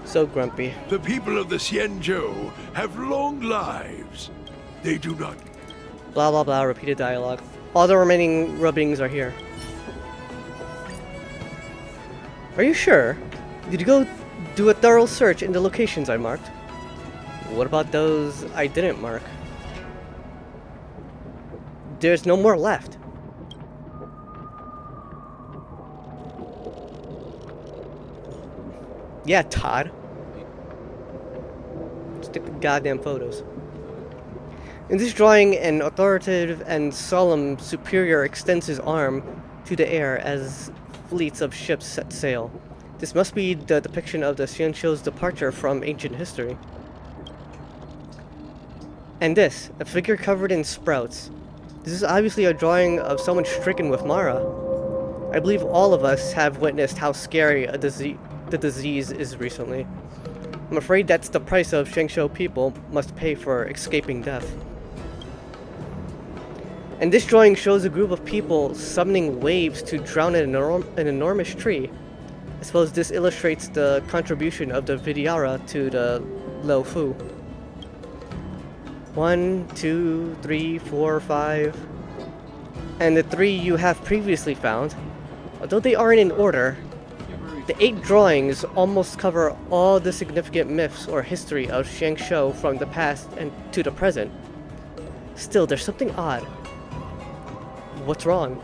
So grumpy. The people of the Xianzhou have long lives. They do not... Blah blah blah, repeated dialogue. All the remaining rubbings are here. Are you sure? Did you go do a thorough search in the locations I marked? What about those I didn't mark? There's no more left. Yeah, Todd. Stick the goddamn photos. In this drawing, an authoritative and solemn superior extends his arm to the air as fleets of ships set sail. This must be the depiction of the Xianzhou's departure from ancient history. And this, a figure covered in sprouts. This is obviously a drawing of someone stricken with Mara. I believe all of us have witnessed how scary the disease is recently. I'm afraid that's the price of Xianzhou people must pay for escaping death. And this drawing shows a group of people summoning waves to drown an enormous tree. I suppose this illustrates the contribution of the Vidyara to the Lo Fu. 1, 2, 3, 4, 5. And the 3 you have previously found, although they aren't in order, the 8 drawings almost cover all the significant myths or history of Xianzhou from the past and to the present. Still, there's something odd. What's wrong?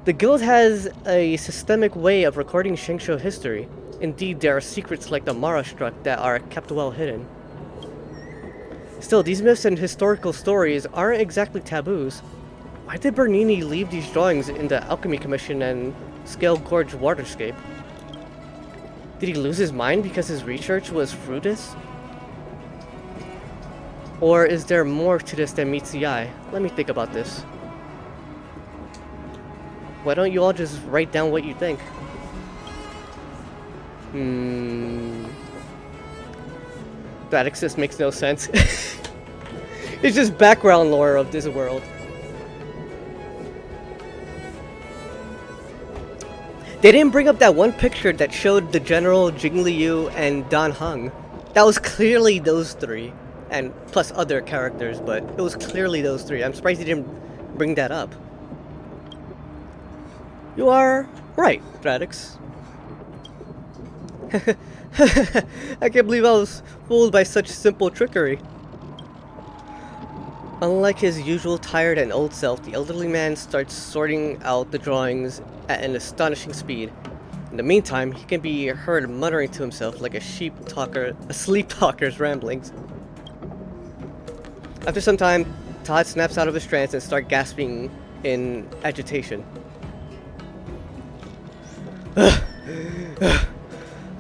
The guild has a systemic way of recording Xianzhou history. Indeed, there are secrets like the Mara Struck that are kept well hidden. Still, these myths and historical stories aren't exactly taboos. Why did Bernini leave these drawings in the Alchemy Commission and Scale Gorge Waterscape? Did he lose his mind because his research was fruitless? Or is there more to this than meets the eye? Let me think about this. Why don't you all just write down what you think? Thradix just makes no sense. It's just background lore of this world. They didn't bring up that one picture that showed the General, Jingliu, and Dan Heng. That was clearly those 3. And plus other characters, but it was clearly those 3. I'm surprised they didn't bring that up. You are right, Thradix. I can't believe I was fooled by such simple trickery. Unlike his usual tired and old self, the elderly man starts sorting out the drawings at an astonishing speed. In the meantime, he can be heard muttering to himself like a sleep talker's ramblings. After some time, Todd snaps out of his trance and starts gasping in agitation.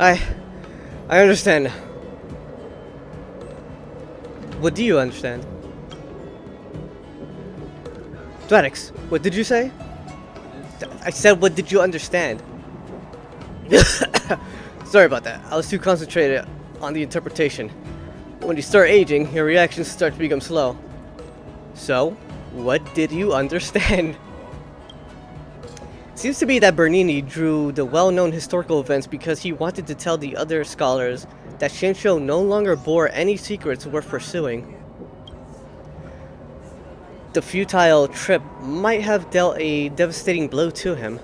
I understand. What do you understand? Thradix, what did you say? I said, what did you understand? Sorry about that. I was too concentrated on the interpretation. When you start aging, your reactions start to become slow. So, what did you understand? It seems to be that Bernini drew the well-known historical events because he wanted to tell the other scholars that Xianzhou no longer bore any secrets worth pursuing. The futile trip might have dealt a devastating blow to him.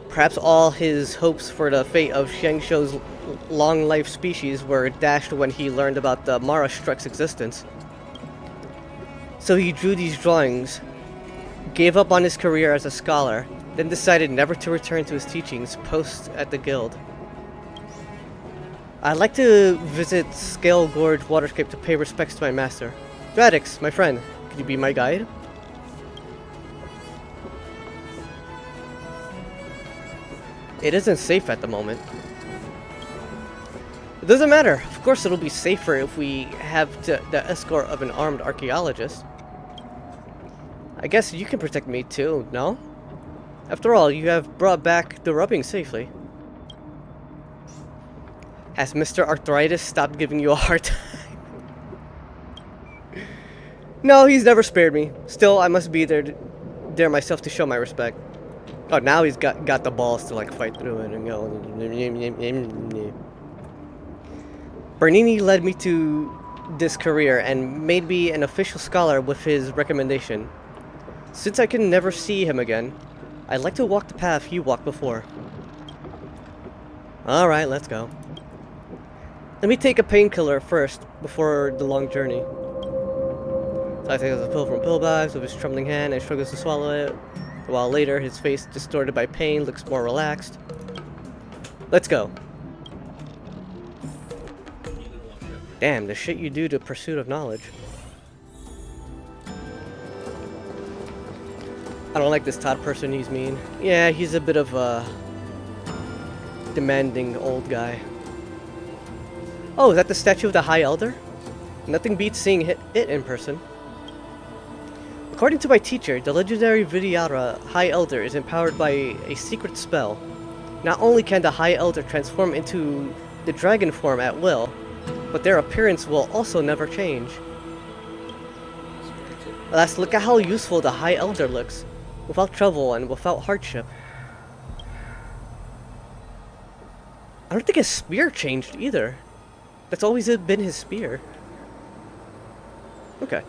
Perhaps all his hopes for the fate of Xiangshou's long-life species were dashed when he learned about the Mara Struck's existence. So he drew these drawings, gave up on his career as a scholar, then decided never to return to his teachings post at the guild. I'd like to visit Scale Gorge Waterscape to pay respects to my master. Thradix, my friend, could you be my guide? It isn't safe at the moment. It doesn't matter. Of course it'll be safer if we have the escort of an armed archaeologist. I guess you can protect me too, no? After all, you have brought back the rubbing safely. Has Mr. Arthritis stopped giving you a hard time? No, he's never spared me. Still, I must be there myself to show my respect. Oh, now he's got the balls to like fight through it and go. Bernini led me to this career and made me an official scholar with his recommendation. Since I can never see him again, I'd like to walk the path you walked before. Alright, let's go. Let me take a painkiller first, before the long journey. So I take a pill from pillbox with his trembling hand and struggles to swallow it. A while later, his face, distorted by pain, looks more relaxed. Let's go. Damn, the shit you do to pursuit of knowledge. I don't like this Todd person, he's mean. Yeah, he's a bit of a demanding old guy. Oh, is that the statue of the High Elder? Nothing beats seeing it in person. According to my teacher, the legendary Vidyara High Elder is empowered by a secret spell. Not only can the High Elder transform into the dragon form at will, but their appearance will also never change. Alas, look at how useful the High Elder looks, without trouble and without hardship. I don't think his spear changed either. That's always been his spear. Okay.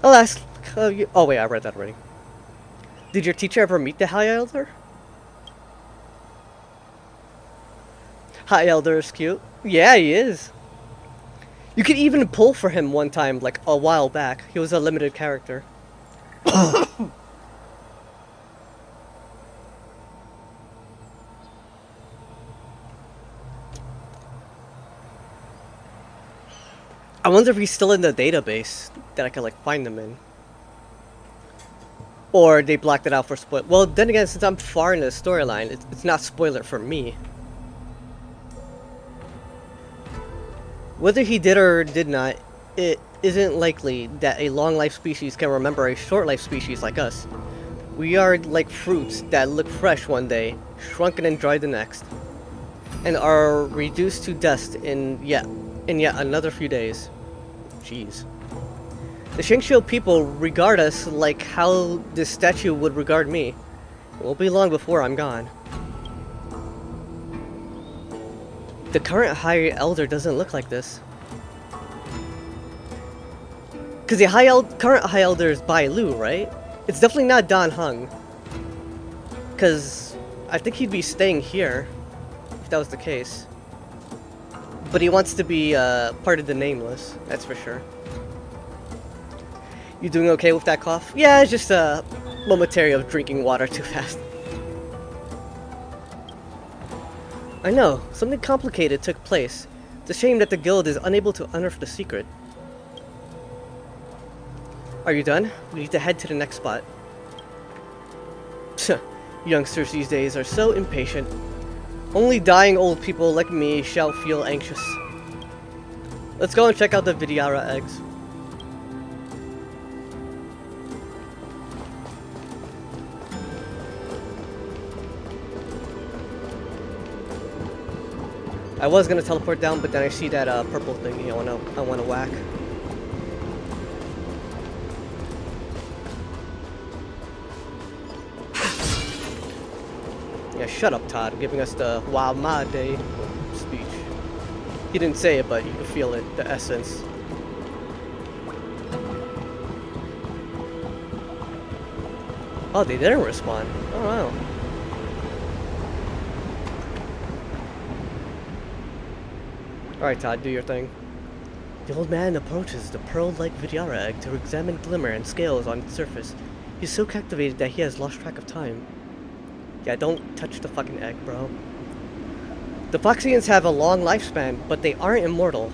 Alas, oh wait, I read that already. Did your teacher ever meet the High Elder? High Elder is cute. Yeah, he is. You could even pull for him one time, like a while back. He was a limited character. I wonder if he's still in the database that I can like find them in. Or they blocked it out for spoil. Well, then again, since I'm far in the storyline, it's not spoiler for me. Whether he did or did not, it isn't likely that a long life species can remember a short life species like us. We are like fruits that look fresh one day, shrunken and dried the next, and are reduced to dust in yet another few days. Jeez. The Xiangshou people regard us like how this statue would regard me. It won't be long before I'm gone. The current High Elder doesn't look like this. Because the current High Elder is Bai Lu, right? It's definitely not Dan Heng. Because I think he'd be staying here, if that was the case. But he wants to be part of the Nameless, that's for sure. You doing okay with that cough? Yeah, it's just a momentary of drinking water too fast. I know, something complicated took place. It's a shame that the guild is unable to unearth the secret. Are you done? We need to head to the next spot. Youngsters these days are so impatient. Only dying old people like me shall feel anxious. Let's go and check out the Vidyara eggs. I was gonna teleport down, but then I see that purple thing. I wanna whack. Yeah, shut up, Todd. Giving us the Wa Ma Day speech. He didn't say it, but you can feel it, the essence. Oh, they didn't respond. Oh wow. Alright, Todd, do your thing. The old man approaches the pearl-like Vidyara egg to examine glimmer and scales on its surface. He's so captivated that he has lost track of time. Yeah, don't touch the fucking egg, bro. The Foxians have a long lifespan, but they aren't immortal.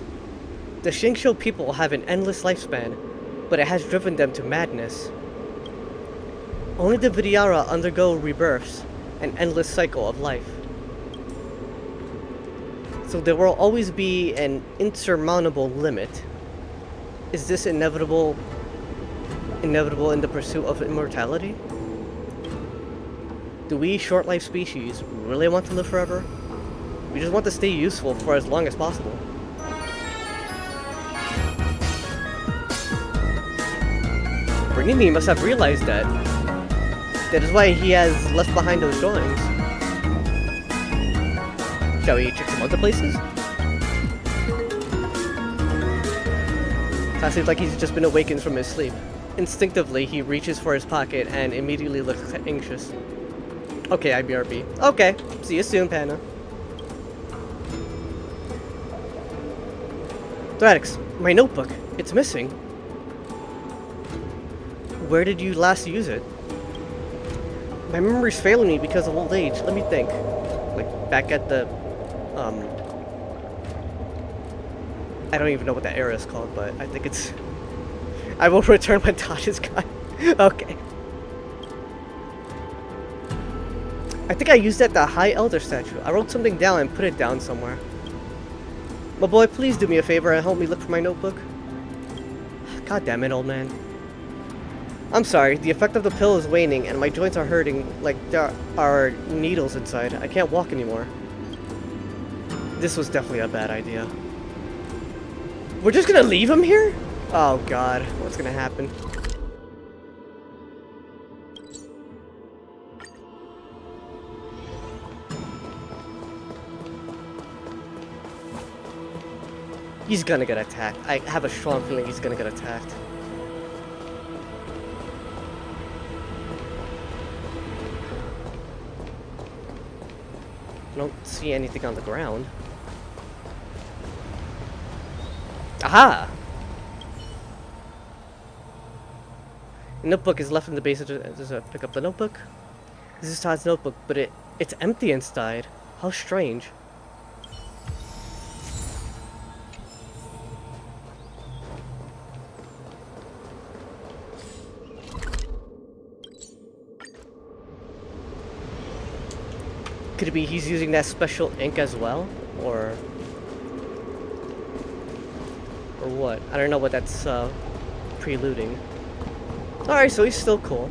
The Xingqiu people have an endless lifespan, but it has driven them to madness. Only the Vidyara undergo rebirths, an endless cycle of life. So there will always be an insurmountable limit. Is this inevitable in the pursuit of immortality? Do we short-life species really want to live forever? We just want to stay useful for as long as possible. Bernini must have realized that. That is why he has left behind those drawings. Shall we check some other places? It seems like he's just been awakened from his sleep. Instinctively, he reaches for his pocket and immediately looks anxious. Okay, IBRB. Okay, see you soon, Panna. Thradix, my notebook. It's missing. Where did you last use it? My memory's failing me because of old age. Let me think. Like, back at the... I don't even know what that area is called, but I think it's... I will return when Todd is gone. Okay. I think I used that the High Elder statue. I wrote something down and put it down somewhere. My boy, please do me a favor and help me look for my notebook. God damn it, old man. I'm sorry, the effect of the pill is waning and my joints are hurting like there are needles inside. I can't walk anymore. This was definitely a bad idea. We're just gonna leave him here? Oh god, what's gonna happen? He's gonna get attacked. I have a strong feeling he's gonna get attacked. I don't see anything on the ground. Aha! The notebook is left in the base of the... Does I pick up the notebook? This is Todd's notebook, but it's empty inside. How strange. Could it be he's using that special ink as well? Or what? I don't know what that's preluding. Alright, so he's still cool.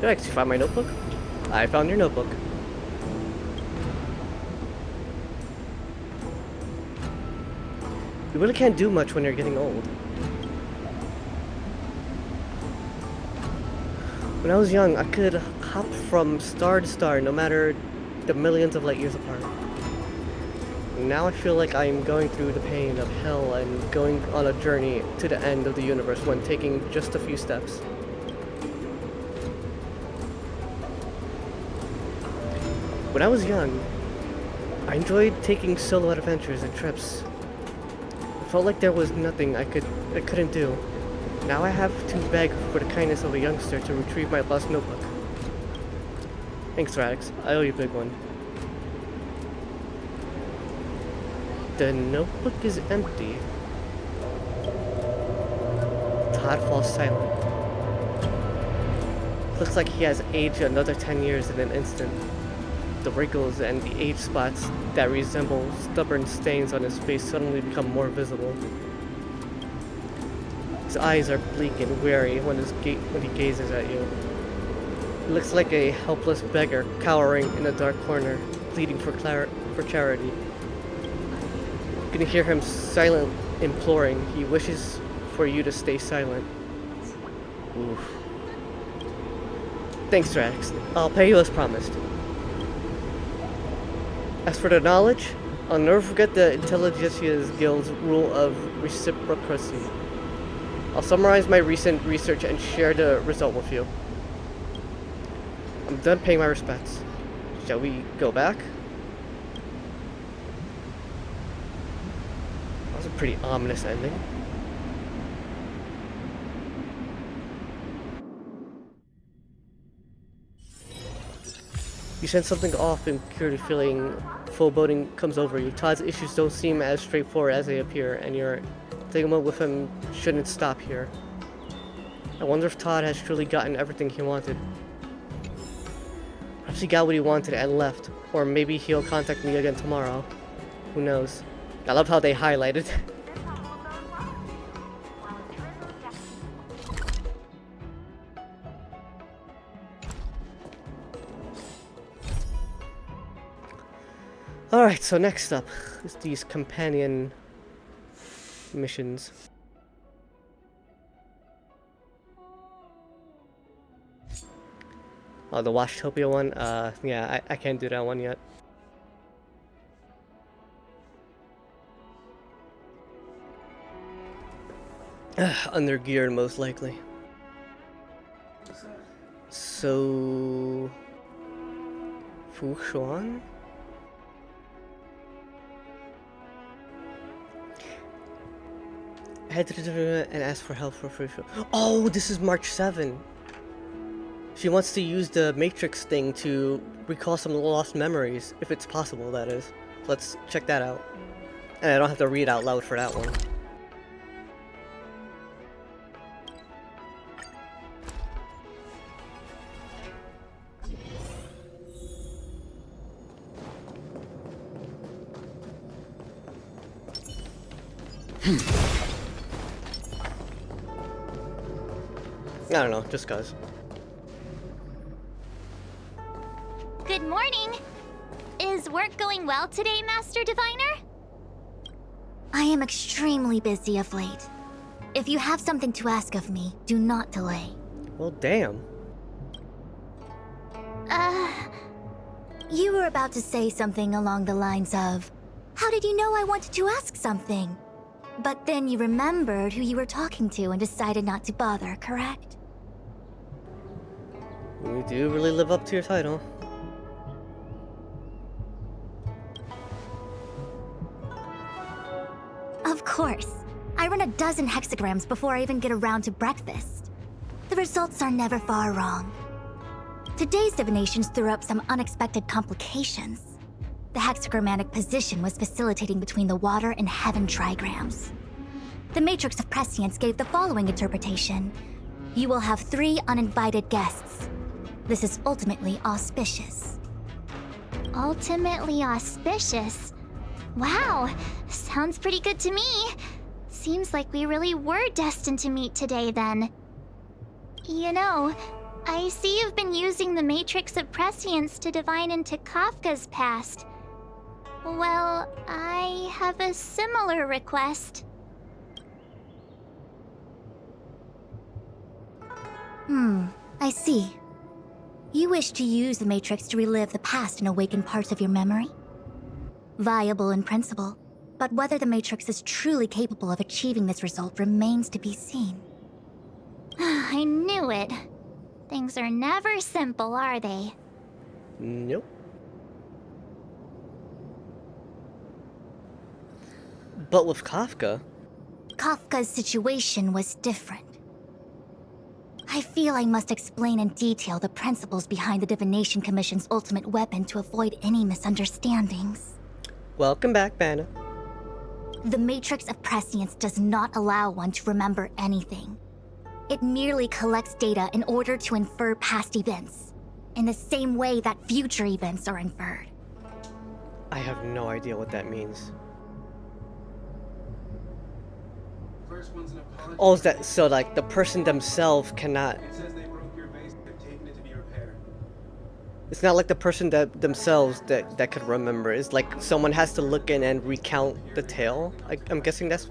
Did I actually find my notebook? I found your notebook. You really can't do much when you're getting old. When I was young, I could hop from star to star no matter the millions of light years apart. Now I feel like I'm going through the pain of hell and going on a journey to the end of the universe when taking just a few steps. When I was young, I enjoyed taking solo adventures and trips. It felt like there was nothing I couldn't do. Now I have to beg for the kindness of a youngster to retrieve my lost notebook. Thanks, Thradix. I owe you a big one. The notebook is empty. Todd falls silent. Looks like he has aged another 10 years in an instant. The wrinkles and the age spots that resemble stubborn stains on his face suddenly become more visible. His eyes are bleak and weary when he gazes at you. He looks like a helpless beggar cowering in a dark corner, pleading for charity. You can hear him silent, imploring. He wishes for you to stay silent. Oof. Thanks, Thradix. I'll pay you as promised. As for the knowledge, I'll never forget the Intelligentsia's Guild's rule of reciprocity. I'll summarize my recent research and share the result with you. I'm done paying my respects. Shall we go back? That was a pretty ominous ending. You sense something off and curious feeling foreboding comes over you. Todd's issues don't seem as straightforward as they appear, and your entanglement with him shouldn't stop here. I wonder if Todd has truly gotten everything he wanted. Perhaps he got what he wanted and left, or maybe he'll contact me again tomorrow. Who knows? I love how they highlighted. Alright, so next up is these companion missions. Oh, the Washtopia one? Yeah, I can't do that one yet. Undergeared, most likely. So... Fushuan? Head to the and ask for help for free show. Oh, this is March 7. She wants to use the Matrix thing to recall some lost memories, if it's possible, that is. Let's check that out. And I don't have to read out loud for that one. I don't know, just cause. Good morning! Is work going well today, Master Diviner? I am extremely busy of late. If you have something to ask of me, do not delay. Well, damn. You were about to say something along the lines of, how did you know I wanted to ask something? But then you remembered who you were talking to and decided not to bother, correct? You do really live up to your title. Of course. I run a dozen hexagrams before I even get around to breakfast. The results are never far wrong. Today's divinations threw up some unexpected complications. The hexagrammatic position was facilitating between the water and heaven trigrams. The Matrix of Prescience gave the following interpretation. You will have 3 uninvited guests. This is ultimately auspicious. Ultimately auspicious? Wow, sounds pretty good to me. Seems like we really were destined to meet today then. You know, I see you've been using the Matrix of Prescience to divine into Kafka's past. Well, I have a similar request. I see. You wish to use the Matrix to relive the past and awaken parts of your memory? Viable in principle, but whether the Matrix is truly capable of achieving this result remains to be seen. I knew it. Things are never simple, are they? Nope. But with Kafka... Kafka's situation was different. I feel I must explain in detail the principles behind the Divination Commission's ultimate weapon to avoid any misunderstandings. Welcome back, Banna. The Matrix of Prescience does not allow one to remember anything. It merely collects data in order to infer past events, in the same way that future events are inferred. I have no idea what that means. Oh, is that so? Like the person themselves cannot. It's not like the person themselves that could remember. It's like someone has to look in and recount the tale. I'm guessing that's.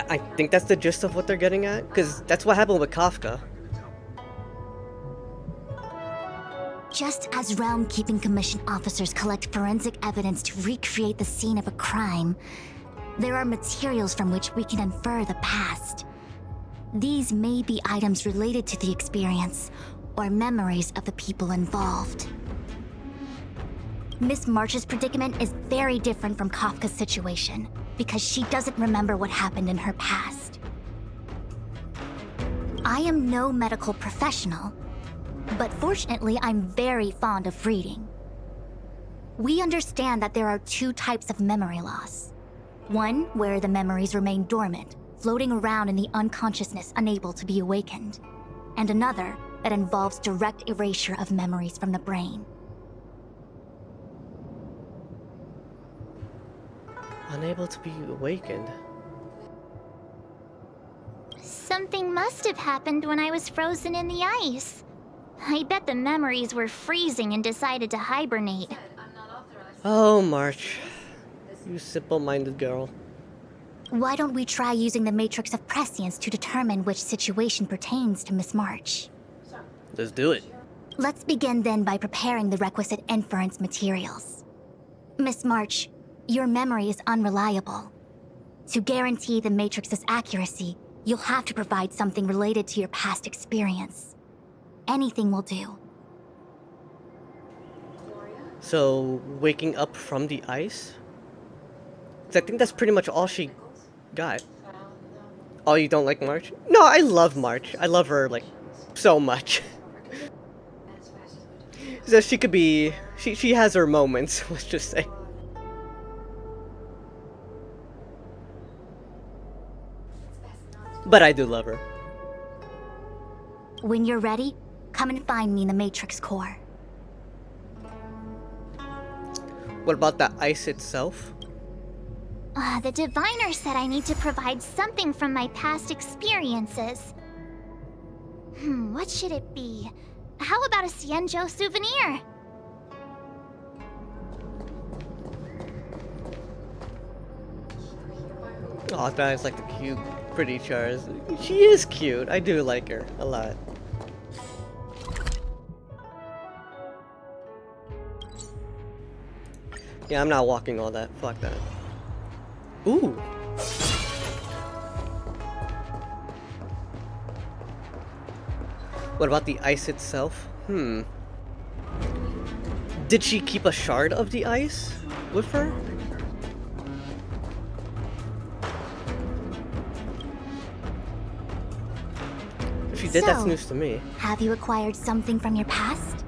I think that's the gist of what they're getting at, because that's what happened with Kafka. Just as Realm Keeping Commission officers collect forensic evidence to recreate the scene of a crime, there are materials from which we can infer the past. These may be items related to the experience, or memories of the people involved. Miss March's predicament is very different from Kafka's situation, because she doesn't remember what happened in her past. I am no medical professional, but fortunately I'm very fond of reading. We understand that there are two types of memory loss. One where the memories remain dormant, floating around in the unconsciousness unable to be awakened, and another that involves direct erasure of memories from the brain. Unable to be awakened. Something must have happened when I was frozen in the ice. I bet the memories were freezing and decided to hibernate. Oh, March. You simple-minded girl. Why don't we try using the matrix of prescience to determine which situation pertains to Miss March? Let's do it. Let's begin then by preparing the requisite inference materials. Miss March, your memory is unreliable. To guarantee the matrix's accuracy, you'll have to provide something related to your past experience. Anything will do. So, waking up from the ice? 'Cause I think that's pretty much all she got. Oh, you don't like March? No, I love March. I love her, like, so much. So she could be... She has her moments, let's just say. But I do love her. When you're ready, come and find me in the Matrix core. What about the ice itself? The diviner said I need to provide something from my past experiences. What should it be? How about a Xianzhou souvenir? Oh, that is like the cute, pretty Chars. She is cute. I do like her a lot. Yeah, I'm not walking all that. Fuck that. Ooh. What about the ice itself? Did she keep a shard of the ice with her? If she did, that's news to me. Have you acquired something from your past?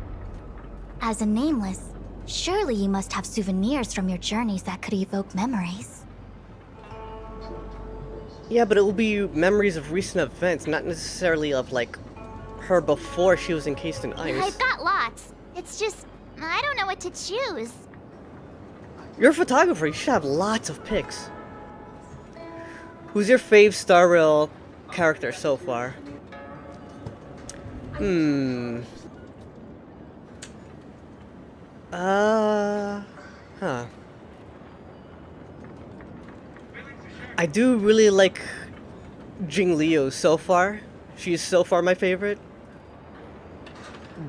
As a nameless, surely you must have souvenirs from your journeys that could evoke memories. Yeah, but it will be memories of recent events, not necessarily of, like, her before she was encased in ice. I've got lots. It's just, I don't know what to choose. You're a photographer, you should have lots of pics. Who's your fave Star Rail character so far? I do really like Jingliu so far. She's so far my favorite.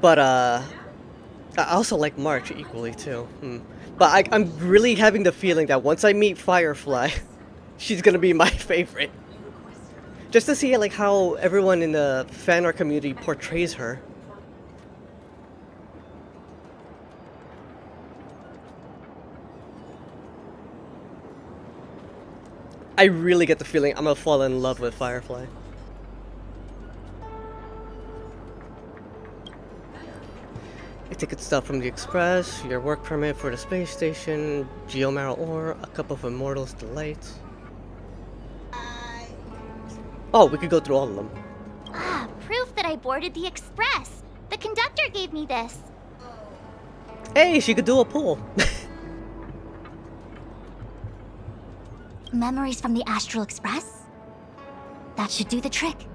But, I also like March equally, too. But I'm really having the feeling that once I meet Firefly, she's gonna be my favorite. Just to see, like, how everyone in the fan art community portrays her. I really get the feeling I'm gonna fall in love with Firefly. Your ticket stub from the Express, your work permit for the space station, Geomarrow ore, a cup of Immortal's Delight. Oh, we could go through all of them. Proof that I boarded the Express. The conductor gave me this. Hey, she could do a pull. Memories from the Astral Express? That should do the trick.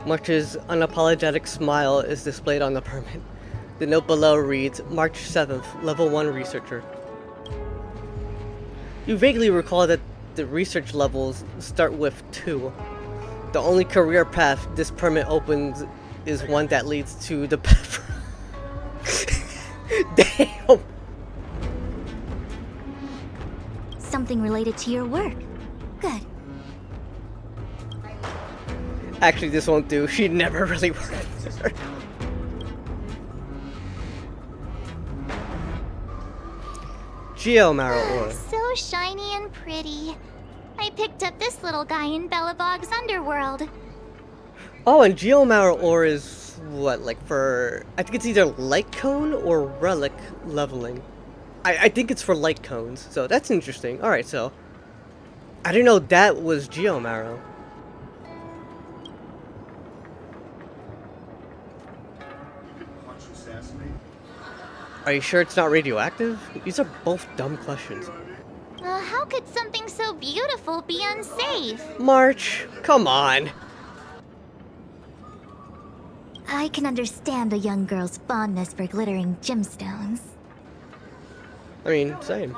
March's unapologetic smile is displayed on the permit. The note below reads, March 7th, Level 1 Researcher. You vaguely recall that the research levels start with 2. The only career path this permit opens is one that leads to the Damn. Something related to your work. Good. Actually, this won't do. She never really worked. Geomarrow ore. So shiny and pretty. I picked up this little guy in Bellabog's underworld. Oh, and Geomarrow ore is what, like for... I think it's either light cone or relic leveling. I think it's for light cones, so that's interesting. Alright, so... I didn't know that was Geomarrow. Are you sure it's not radioactive? These are both dumb questions. How could something so beautiful be unsafe? March, come on. I can understand a young girl's fondness for glittering gemstones. I mean, same.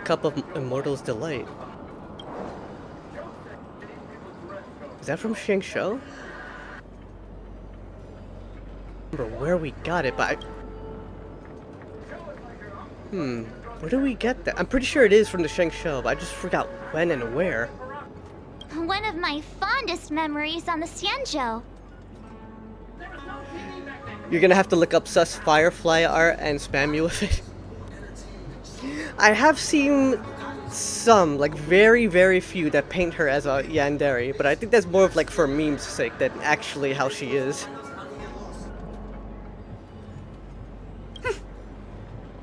Cup of Immortal's Delight. Is that from Shang-Shou? I don't remember where we got it, but where do we get that? I'm pretty sure it is from the Shang-Shou, but I just forgot when and where. One of my fondest memories on the Xianzhou. You're gonna have to look up sus Firefly art and spam you with it. I have seen some, like very, very few that paint her as a yandere, but I think that's more of like for meme's sake than actually how she is.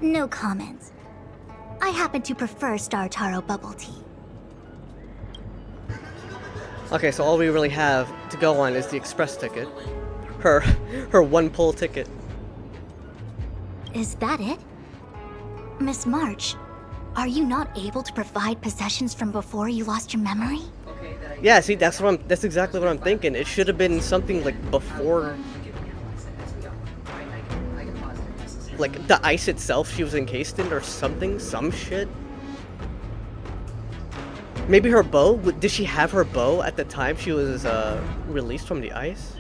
No comments. I happen to prefer Star Taro bubble tea. Okay, so all we really have to go on is the express ticket. Her one pull ticket. Is that it? Miss March, are you not able to provide possessions from before you lost your memory? Yeah, see, that's exactly what I'm thinking. It should have been something like before, like the ice itself she was encased in or something, some shit. Maybe her bow? Did she have her bow at the time she was released from the ice?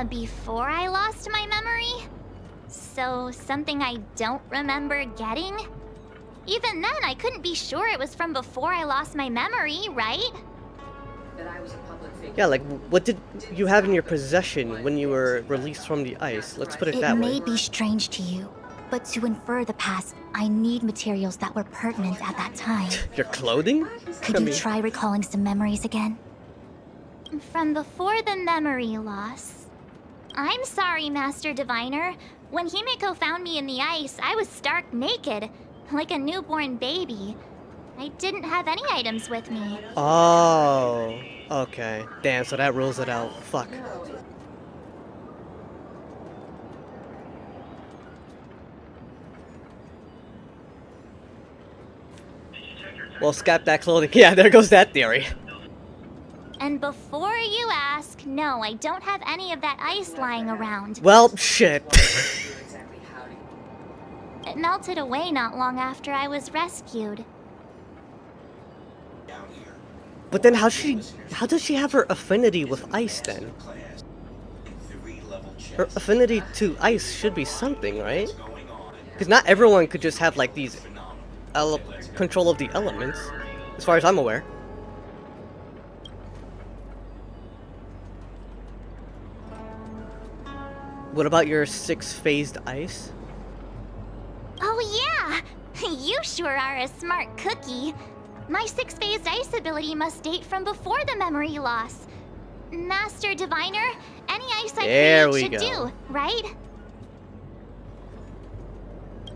Before I lost my memory? So, something I don't remember getting? Even then, I couldn't be sure it was from before I lost my memory, right? Yeah, like, what did you have in your possession when you were released from the ice? Let's put it that way. It may be strange to you, but to infer the past, I need materials that were pertinent at that time. Your clothing? Could you try recalling some memories again? From before the memory loss. I'm sorry, Master Diviner. When Himeko found me in the ice, I was stark naked, like a newborn baby. I didn't have any items with me. Oh, okay. Damn, so that rules it out. Fuck. Well, scrap that clothing. Yeah, there goes that theory. And before you ask, no, I don't have any of that ice lying around. Well, shit. It melted away not long after I was rescued. But then how does she have her affinity with ice then? Her affinity to ice should be something, right? Because not everyone could just have like these control of the elements, as far as I'm aware. What about your six-phased ice? Oh yeah! You sure are a smart cookie. My six-phased ice ability must date from before the memory loss. Master Diviner, any ice I create should do, right?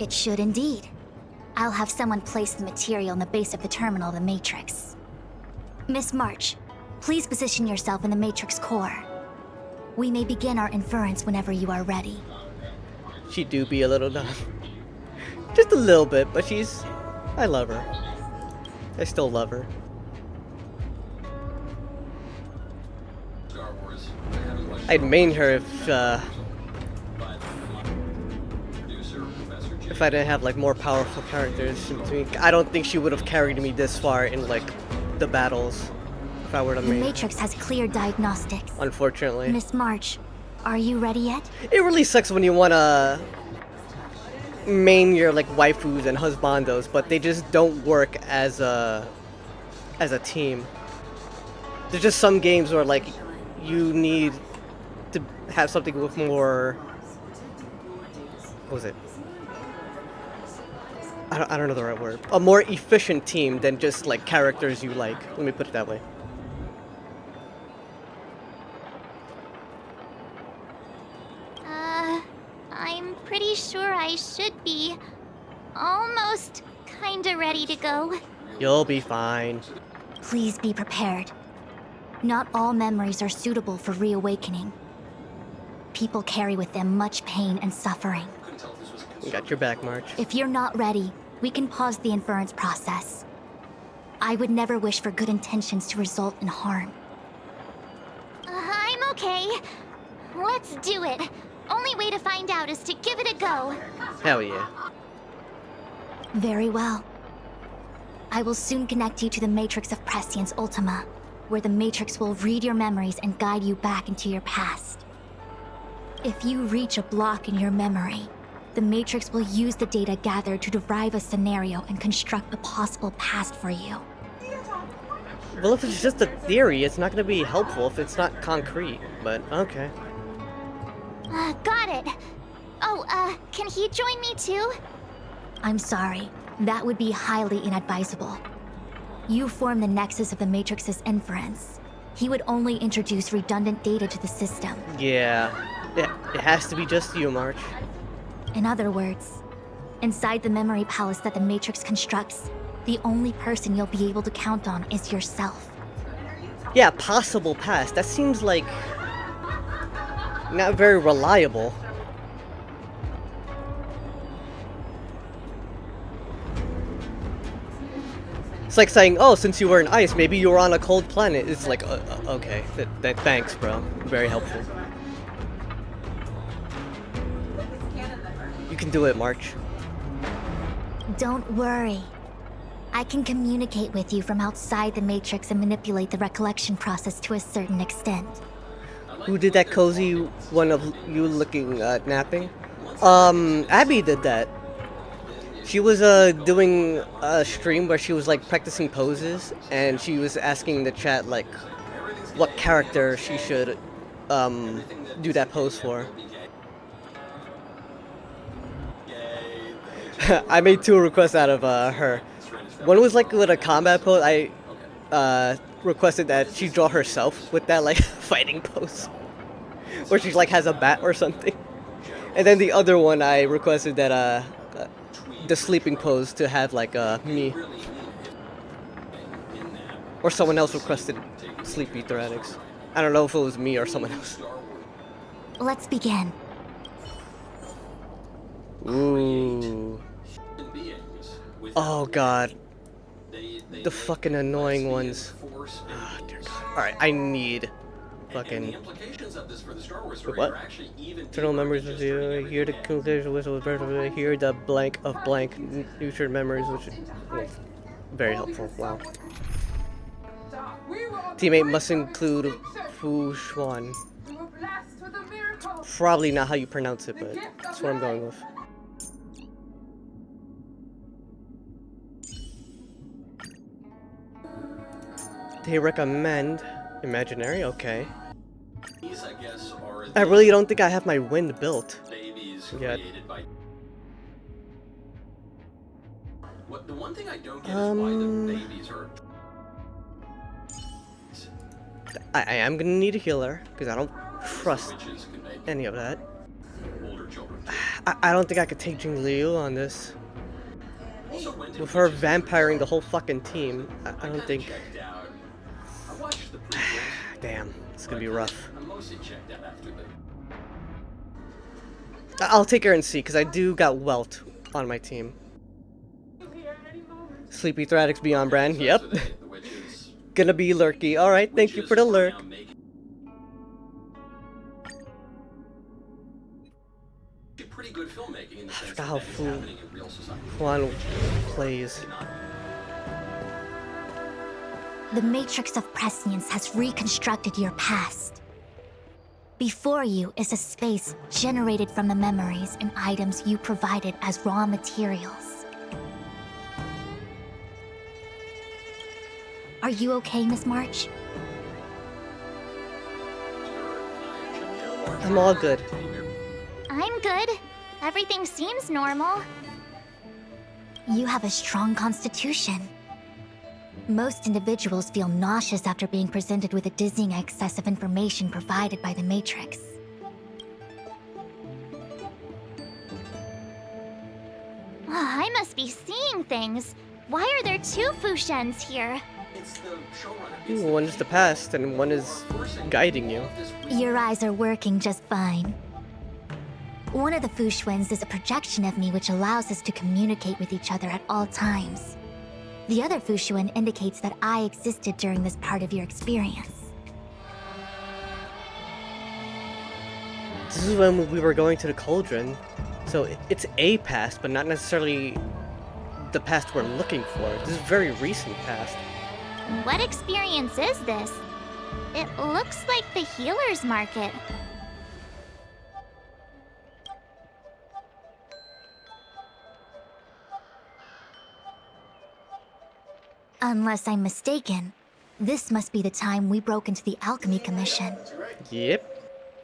It should indeed. I'll have someone place the material in the base of the terminal of the Matrix. Miss March, please position yourself in the Matrix core. We may begin our inference whenever you are ready. She do be a little dumb. Just a little bit, but I love her. I still love her. I'd main her if I didn't have like more powerful characters in between. I don't think she would have carried me this far in like the battles if I were to The main. Matrix has clear diagnostics. Unfortunately. Miss March, are you ready yet? It really sucks when you wanna main your like waifus and husbandos, but they just don't work as a team. There's just some games where like you need to have something with more. What was it? I don't know the right word. A more efficient team than just like characters you like. Let me put it that way. I'm pretty sure I should be almost kinda ready to go. You'll be fine. Please be prepared. Not all memories are suitable for reawakening. People carry with them much pain and suffering. You got your back, March. If you're not ready, we can pause the inference process. I would never wish for good intentions to result in harm. I'm okay. Let's do it. Only way to find out is to give it a go. Hell yeah. Very well. I will soon connect you to the Matrix of Prescience Ultima, where the Matrix will read your memories and guide you back into your past. If you reach a block in your memory, the Matrix will use the data gathered to derive a scenario and construct a possible past for you. Well, if it's just a theory, it's not going to be helpful if it's not concrete, but okay. Got it. Oh, can he join me too? I'm sorry. That would be highly inadvisable. You form the nexus of the Matrix's inference. He would only introduce redundant data to the system. Yeah. It has to be just you, March. In other words, inside the memory palace that the Matrix constructs, the only person you'll be able to count on is yourself. Yeah, possible past. That seems like not very reliable. It's like saying, oh, since you were in ice, maybe you were on a cold planet. It's like, okay, thanks, bro. Very helpful. You can do it, March. Don't worry. I can communicate with you from outside the Matrix and manipulate the recollection process to a certain extent. Who did that cozy one of you looking napping? Abby did that. She was doing a stream where she was like practicing poses, and she was asking the chat like what character she should do that pose for. I made 2 requests out of her. One was like with a combat pose. I requested that she draw herself with that like fighting pose, where she like has a bat or something. And then the other one I requested that the sleeping pose to have like me. Or someone else requested sleepy Thradix. I don't know if it was me or someone else. Let's begin. Ooh. Oh god. The fucking annoying ones. Oh, dear god. Alright, I need fucking... Wait, what? Internal memories of you. Here the conclusion whistle was here the blank of blank nurtured memories, which is very helpful. Wow. Teammate must include Fu Xuan. It's probably not how you pronounce it, but that's what I'm going with. They recommend imaginary, okay. I really don't think I have my wind built yet. The one thing I don't get is why the babies are... I am gonna need a healer because I don't trust any of that. I don't think I could take Jingliu on this. With her vampiring the whole fucking team, I don't think. Damn, it's gonna be rough. I'll take her and see because I do got Welt on my team. Sleepy Thradix Beyond Brand, yep. Gonna be lurky. Alright, thank you for the lurk. I forgot how Fu Xuan plays. The Matrix of Prescience has reconstructed your past. Before you is a space generated from the memories and items you provided as raw materials. Are you okay, Miss March? I'm all good. I'm good. Everything seems normal. You have a strong constitution. Most individuals feel nauseous after being presented with a dizzying excess of information provided by the Matrix. I must be seeing things. Why are there two Fushens here? One is the past, and one is guiding you. Your eyes are working just fine. One of the Fushwens is a projection of me which allows us to communicate with each other at all times. The other Fushuen indicates that I existed during this part of your experience. This is when we were going to the cauldron. So it's a past, but not necessarily the past we're looking for. This is very recent past. What experience is this? It looks like the healer's market. Unless I'm mistaken, this must be the time we broke into the Alchemy Commission. Yep.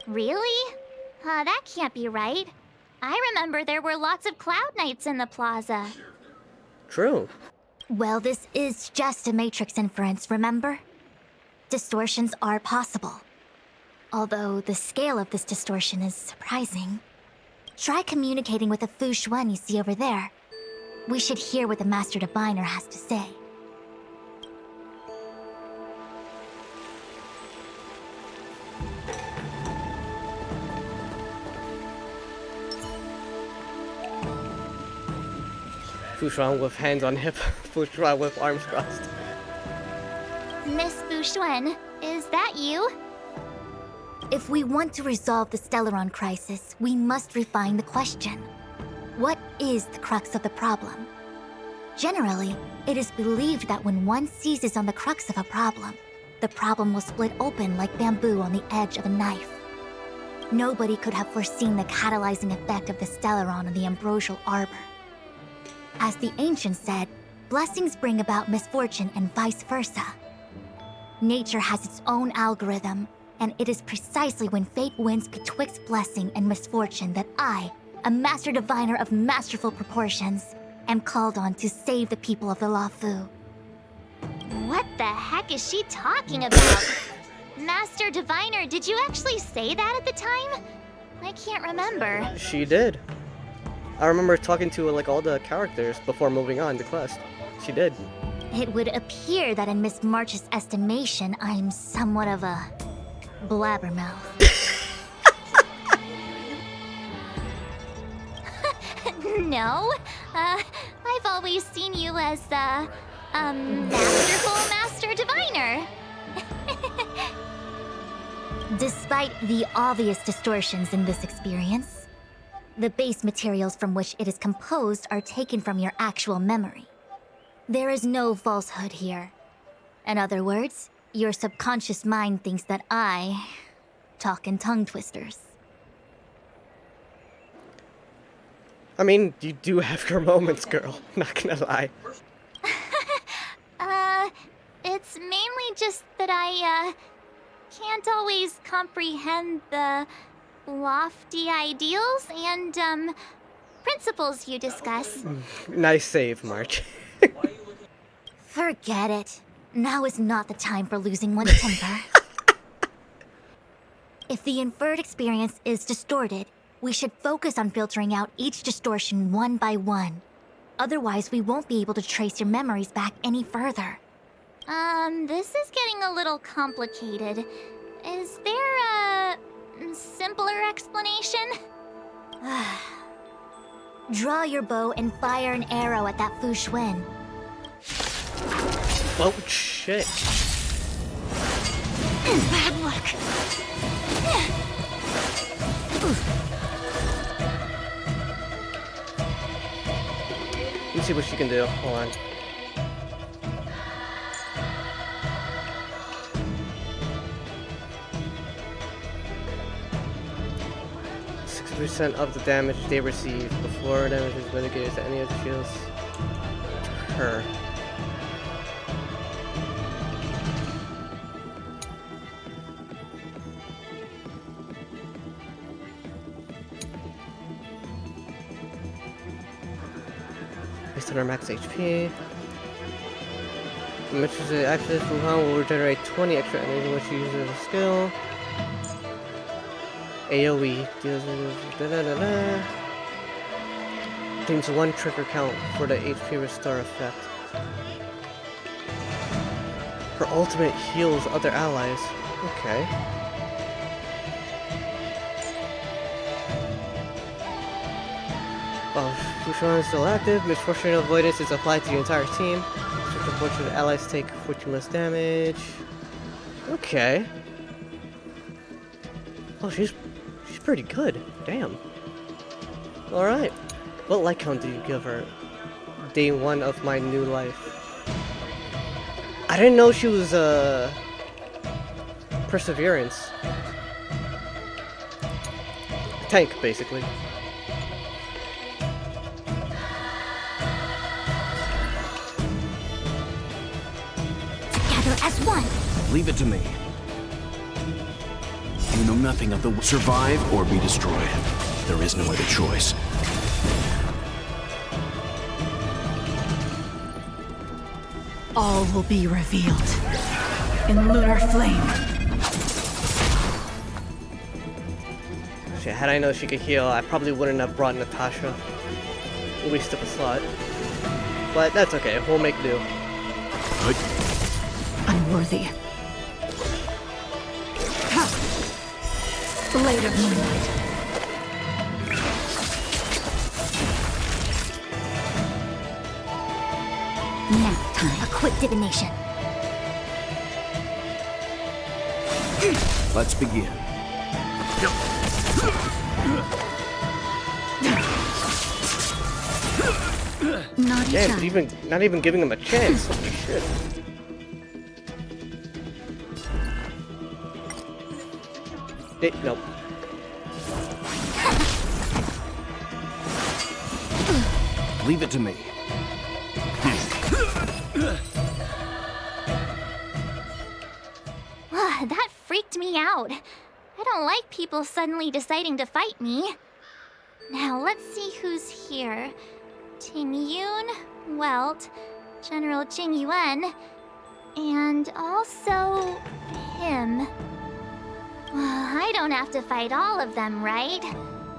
Really? That can't be right. I remember there were lots of Cloud Knights in the plaza. True. Well, this is just a Matrix inference, remember? Distortions are possible. Although the scale of this distortion is surprising. Try communicating with the Fushuen you see over there. We should hear what the Master Diviner has to say. Fushuen with hands on hip, Fushuen with arms crossed. Miss Fushuen, is that you? If we want to resolve the Stellaron crisis, we must refine the question. What is the crux of the problem? Generally, it is believed that when one seizes on the crux of a problem, the problem will split open like bamboo on the edge of a knife. Nobody could have foreseen the catalyzing effect of the Stellaron on the ambrosial arbor. As the ancients said, blessings bring about misfortune and vice versa. Nature has its own algorithm, and it is precisely when fate wins betwixt blessing and misfortune that I, a Master Diviner of masterful proportions, am called on to save the people of the Luofu. What the heck is she talking about? Master Diviner, did you actually say that at the time? I can't remember. She did. I remember talking to like all the characters before moving on to quest. She did. It would appear that in Miss March's estimation, I'm somewhat of a blabbermouth. No, I've always seen you as masterful Master Diviner. Despite the obvious distortions in this experience, the base materials from which it is composed are taken from your actual memory. There is no falsehood here. In other words, your subconscious mind thinks that I talk in tongue twisters. I mean, you do have your moments, girl. Not gonna lie. It's mainly just that I, can't always comprehend the lofty ideals and, principles you discuss. Nice save, March. Forget it. Now is not the time for losing one's temper. If the inferred experience is distorted, we should focus on filtering out each distortion one by one. Otherwise, we won't be able to trace your memories back any further. This is getting a little complicated. Is there a simpler explanation? Draw your bow and fire an arrow at that Fushuen. Oh, shit. Bad luck. Let me see what she can do. Hold on. 50% of the damage they receive before damage is mitigated to any of the shields. Her. Based on our max HP. The matches the access Wuhan will regenerate 20 extra energy once you use a skill. AoE deals gains 1 trigger count for the HP restore effect. Her ultimate heals other allies. Okay. While Fushan is still active, Misfortune Avoidance is applied to the entire team. Such unfortunate allies take 14 less damage. Okay. Oh, she's pretty good. Damn. Alright. What light count did you give her? Day 1 of my new life. I didn't know she was Perseverance. Tank, basically. Together as one. Leave it to me. You know nothing of the survive or be destroyed. There is no other choice. All will be revealed in lunar flame. Shit, had I known she could heal, I probably wouldn't have brought Natasha. Waste of a slot. But that's okay, we'll make do. Unworthy. Blade of Moonlight. Nap time. A quick divination. Let's begin. Naughty Damn, not even giving him a chance. Holy shit. Nope. Leave it to me. That freaked me out. I don't like people suddenly deciding to fight me. Now let's see who's here. Ting Yun, Welt, General Jing Yuan, and also him. I don't have to fight all of them, right?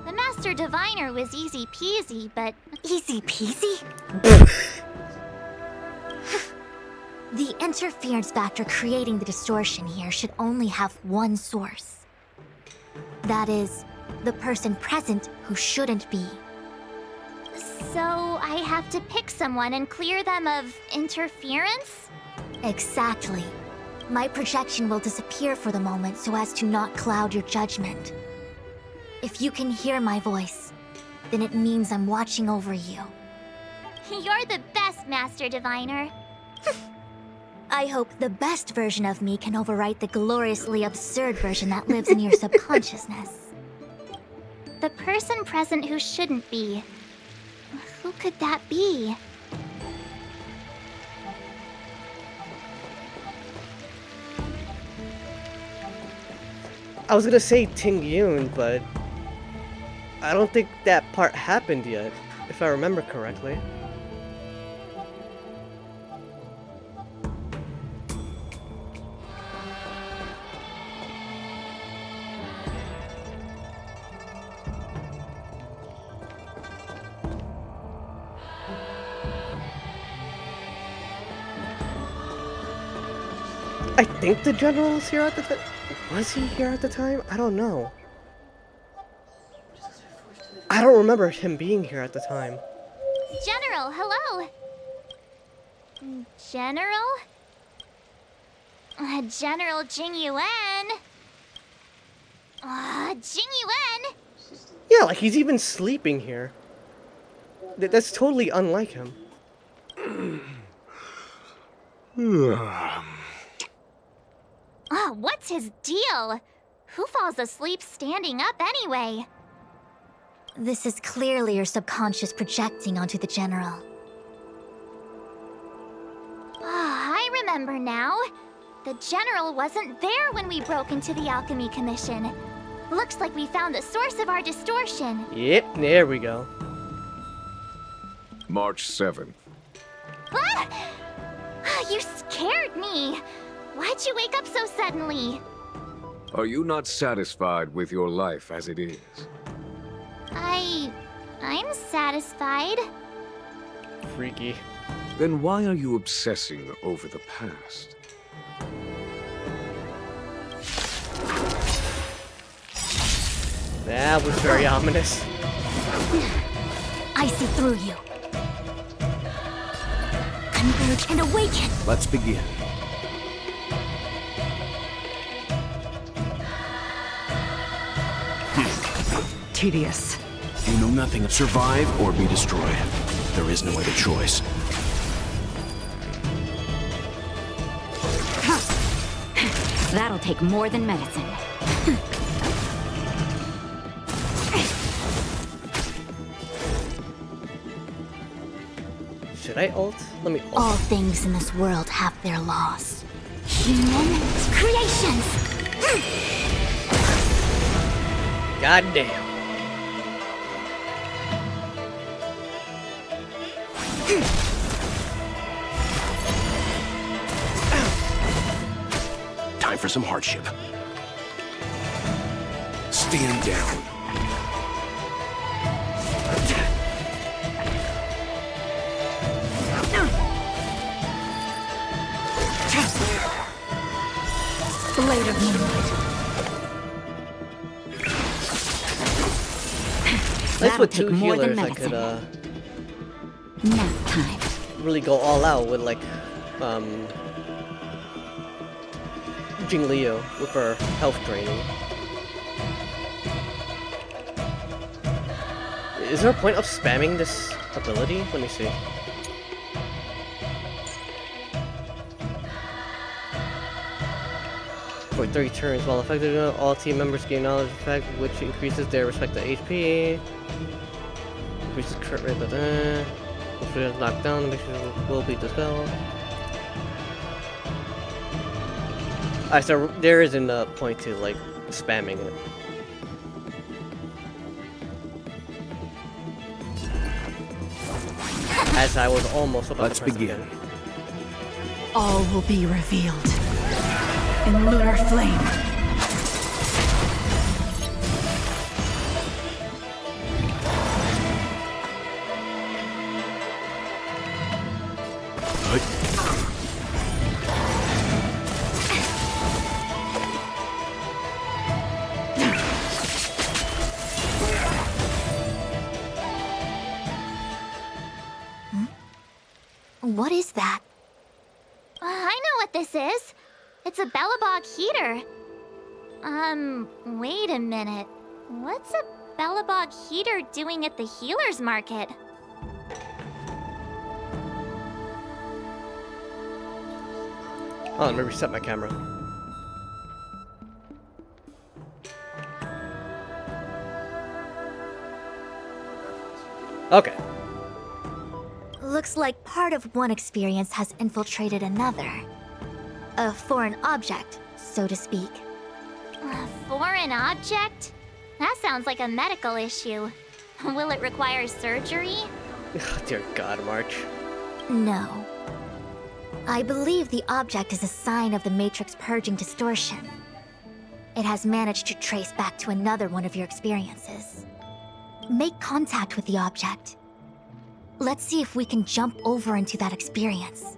The Master Diviner was easy peasy, but... Easy peasy? The interference factor creating the distortion here should only have one source. That is, the person present who shouldn't be. So I have to pick someone and clear them of interference? Exactly. My projection will disappear for the moment so as to not cloud your judgment. If you can hear my voice, then it means I'm watching over you. You're the best, Master Diviner. I hope the best version of me can overwrite the gloriously absurd version that lives in your subconsciousness. The person present who shouldn't be. Who could that be? I was gonna say Ting Yun, but I don't think that part happened yet, if I remember correctly. I think the general was here at the time. Was he here at the time? I don't know. I don't remember him being here at the time. General, hello. General? General Jing Yuan. Jing Yuan? Yeah, like he's even sleeping here. That's totally unlike him. What's his deal? Who falls asleep standing up anyway? This is clearly your subconscious projecting onto the General. I remember now. The General wasn't there when we broke into the Alchemy Commission. Looks like we found the source of our distortion. Yep, there we go. March 7th. Ah! You scared me. Why'd you wake up so suddenly? Are you not satisfied with your life as it is? I'm satisfied. Freaky. Then why are you obsessing over the past? That was very ominous. I see through you. Converge and awaken. Let's begin. Tedious. You know nothing of survive or be destroyed. There is no other choice. That'll take more than medicine. Should I ult? Let me ult. All things in this world have their laws. Human creations. God damn. Time for some hardship. Stand down. Blade of Moonlight. At least with two more than healers, I medicine. could Nap time. really go all out with like Jingliu with her health draining. Is there a point of spamming this ability? Let me see. For 3 turns, while affected, all team members gain knowledge effect, which increases their respective HP. Increases crit rate, but if it is knocked down, the mission will be dispelled. Alright, so there isn't a point to like spamming it. As I was almost about to press it again. All will be revealed in lunar flame. What is that? I know what this is. It's a Bellabog heater. Wait a minute. What's a Bellabog heater doing at the healer's market? Oh, let me reset my camera. Okay. Looks like part of one experience has infiltrated another. A foreign object, so to speak. A foreign object? That sounds like a medical issue. Will it require surgery? Dear God, March. No. I believe the object is a sign of the Matrix purging distortion. It has managed to trace back to another one of your experiences. Make contact with the object. Let's see if we can jump over into that experience.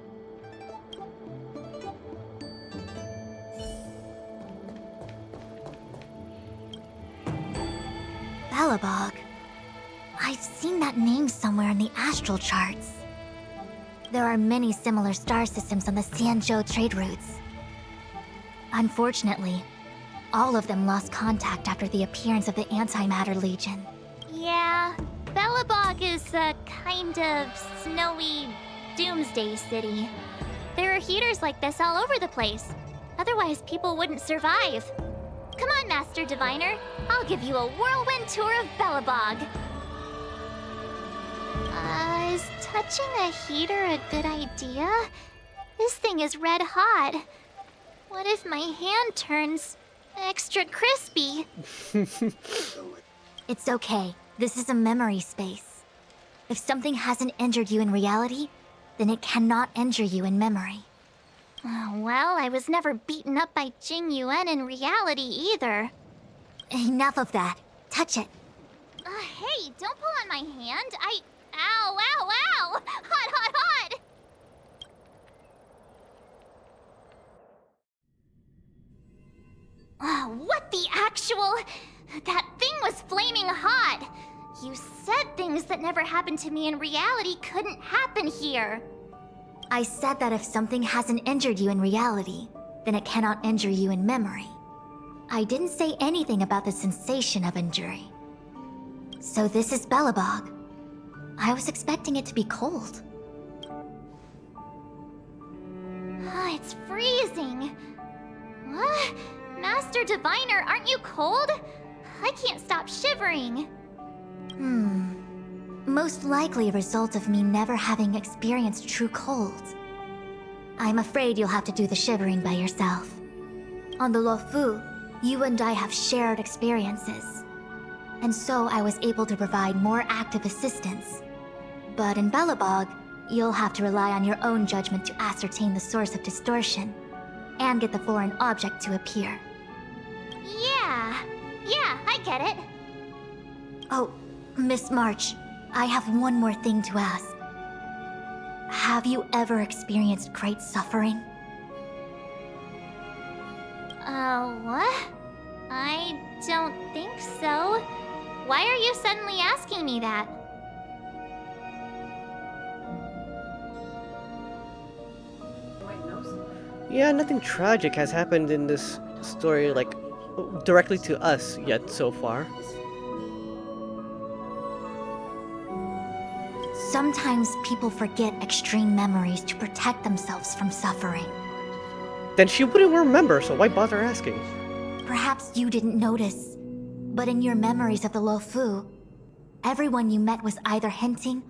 Bellabog. I've seen that name somewhere in the astral charts. There are many similar star systems on the Sanzhou trade routes. Unfortunately, all of them lost contact after the appearance of the Antimatter Legion. Yeah, Bellabog is a kind of snowy doomsday city. There are heaters like this all over the place. Otherwise, people wouldn't survive. Come on, Master Diviner. I'll give you a whirlwind tour of Bellabog. Is touching a heater a good idea? This thing is red hot. What if my hand turns extra crispy? It's okay. This is a memory space. If something hasn't injured you in reality, then it cannot injure you in memory. Well, I was never beaten up by Jingliu in reality either. Enough of that. Touch it. Hey, don't pull on my hand. Ow, ow, ow! Hot, hot, hot! What the actual... That thing was flaming hot! You said things that never happened to me in reality couldn't happen here. I said that if something hasn't injured you in reality, then it cannot injure you in memory. I didn't say anything about the sensation of injury. So this is Belobog. I was expecting it to be cold. It's freezing. What? Master Diviner, aren't you cold? I can't stop shivering. Most likely a result of me never having experienced true cold. I'm afraid you'll have to do the shivering by yourself. On the Luofu, you and I have shared experiences. And so I was able to provide more active assistance. But in Belobog, you'll have to rely on your own judgment to ascertain the source of distortion, and get the foreign object to appear. Yeah, I get it. Oh, Miss March, I have one more thing to ask. Have you ever experienced great suffering? What? I don't think so. Why are you suddenly asking me that? Yeah, nothing tragic has happened in this story, like, directly to us yet so far. Sometimes people forget extreme memories to protect themselves from suffering. Then she wouldn't remember, so why bother asking? Perhaps you didn't notice, but in your memories of the Luofu, everyone you met was either hinting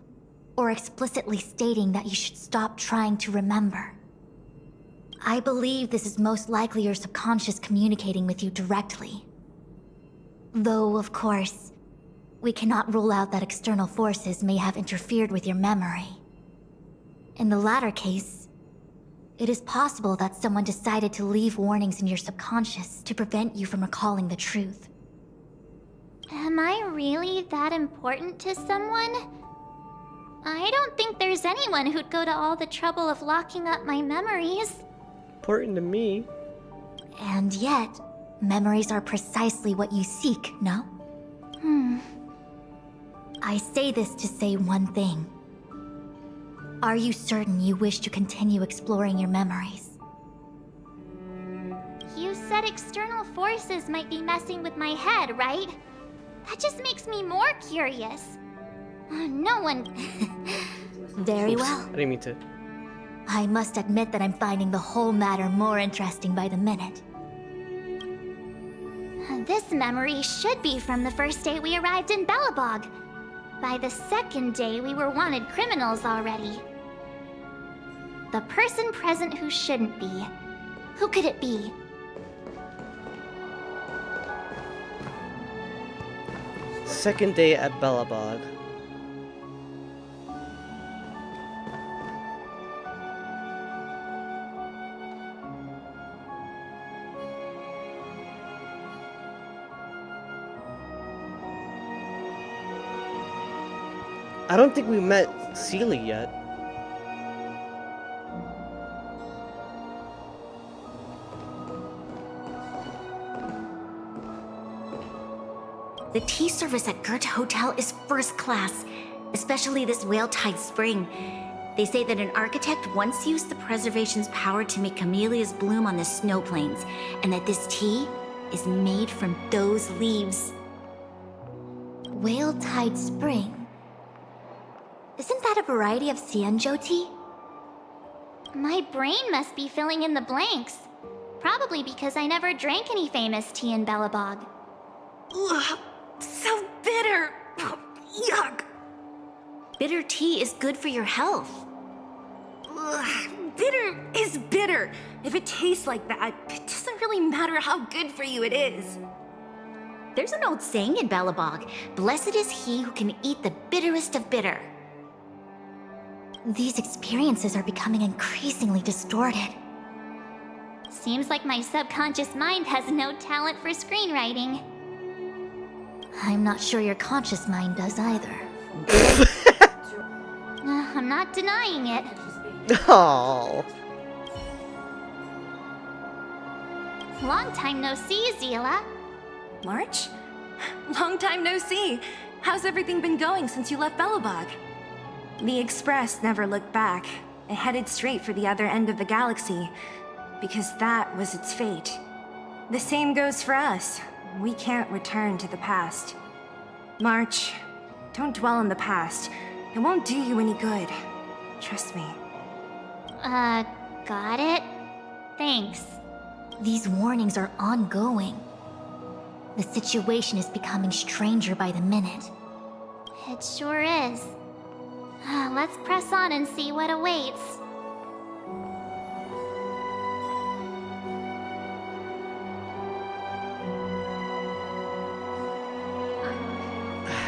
or explicitly stating that you should stop trying to remember. I believe this is most likely your subconscious communicating with you directly. Though, of course, we cannot rule out that external forces may have interfered with your memory. In the latter case, it is possible that someone decided to leave warnings in your subconscious to prevent you from recalling the truth. Am I really that important to someone? I don't think there's anyone who'd go to all the trouble of locking up my memories. Important to me. And yet, memories are precisely what you seek, no? I say this to say one thing. Are you certain you wish to continue exploring your memories? You said external forces might be messing with my head, right? That just makes me more curious. No one... Very well. I didn't mean to. I must admit that I'm finding the whole matter more interesting by the minute. This memory should be from the first day we arrived in Belobog. By the second day, we were wanted criminals already. The person present who shouldn't be. Who could it be? Second day at Belobog. I don't think we met Seely yet. The tea service at Goethe Hotel is first class, especially this Whale-Tide Spring. They say that an architect once used the preservation's power to make camellias bloom on the snow plains, and that this tea is made from those leaves. Whale-Tide Spring? Isn't that a variety of Xianzhou tea? My brain must be filling in the blanks. Probably because I never drank any famous tea in Belobog. Ugh, so bitter! Yuck! Bitter tea is good for your health. Ugh, bitter is bitter. If it tastes like that, it doesn't really matter how good for you it is. There's an old saying in Belobog, blessed is he who can eat the bitterest of bitter. These experiences are becoming increasingly distorted. Seems like my subconscious mind has no talent for screenwriting. I'm not sure your conscious mind does either. I'm not denying it. Oh. Long time no see, Zila. March? Long time no see. How's everything been going since you left Belobog? The Express never looked back. It headed straight for the other end of the galaxy, because that was its fate. The same goes for us. We can't return to the past. March, don't dwell on the past. It won't do you any good. Trust me. Got it? Thanks. These warnings are ongoing. The situation is becoming stranger by the minute. It sure is. Let's press on and see what awaits.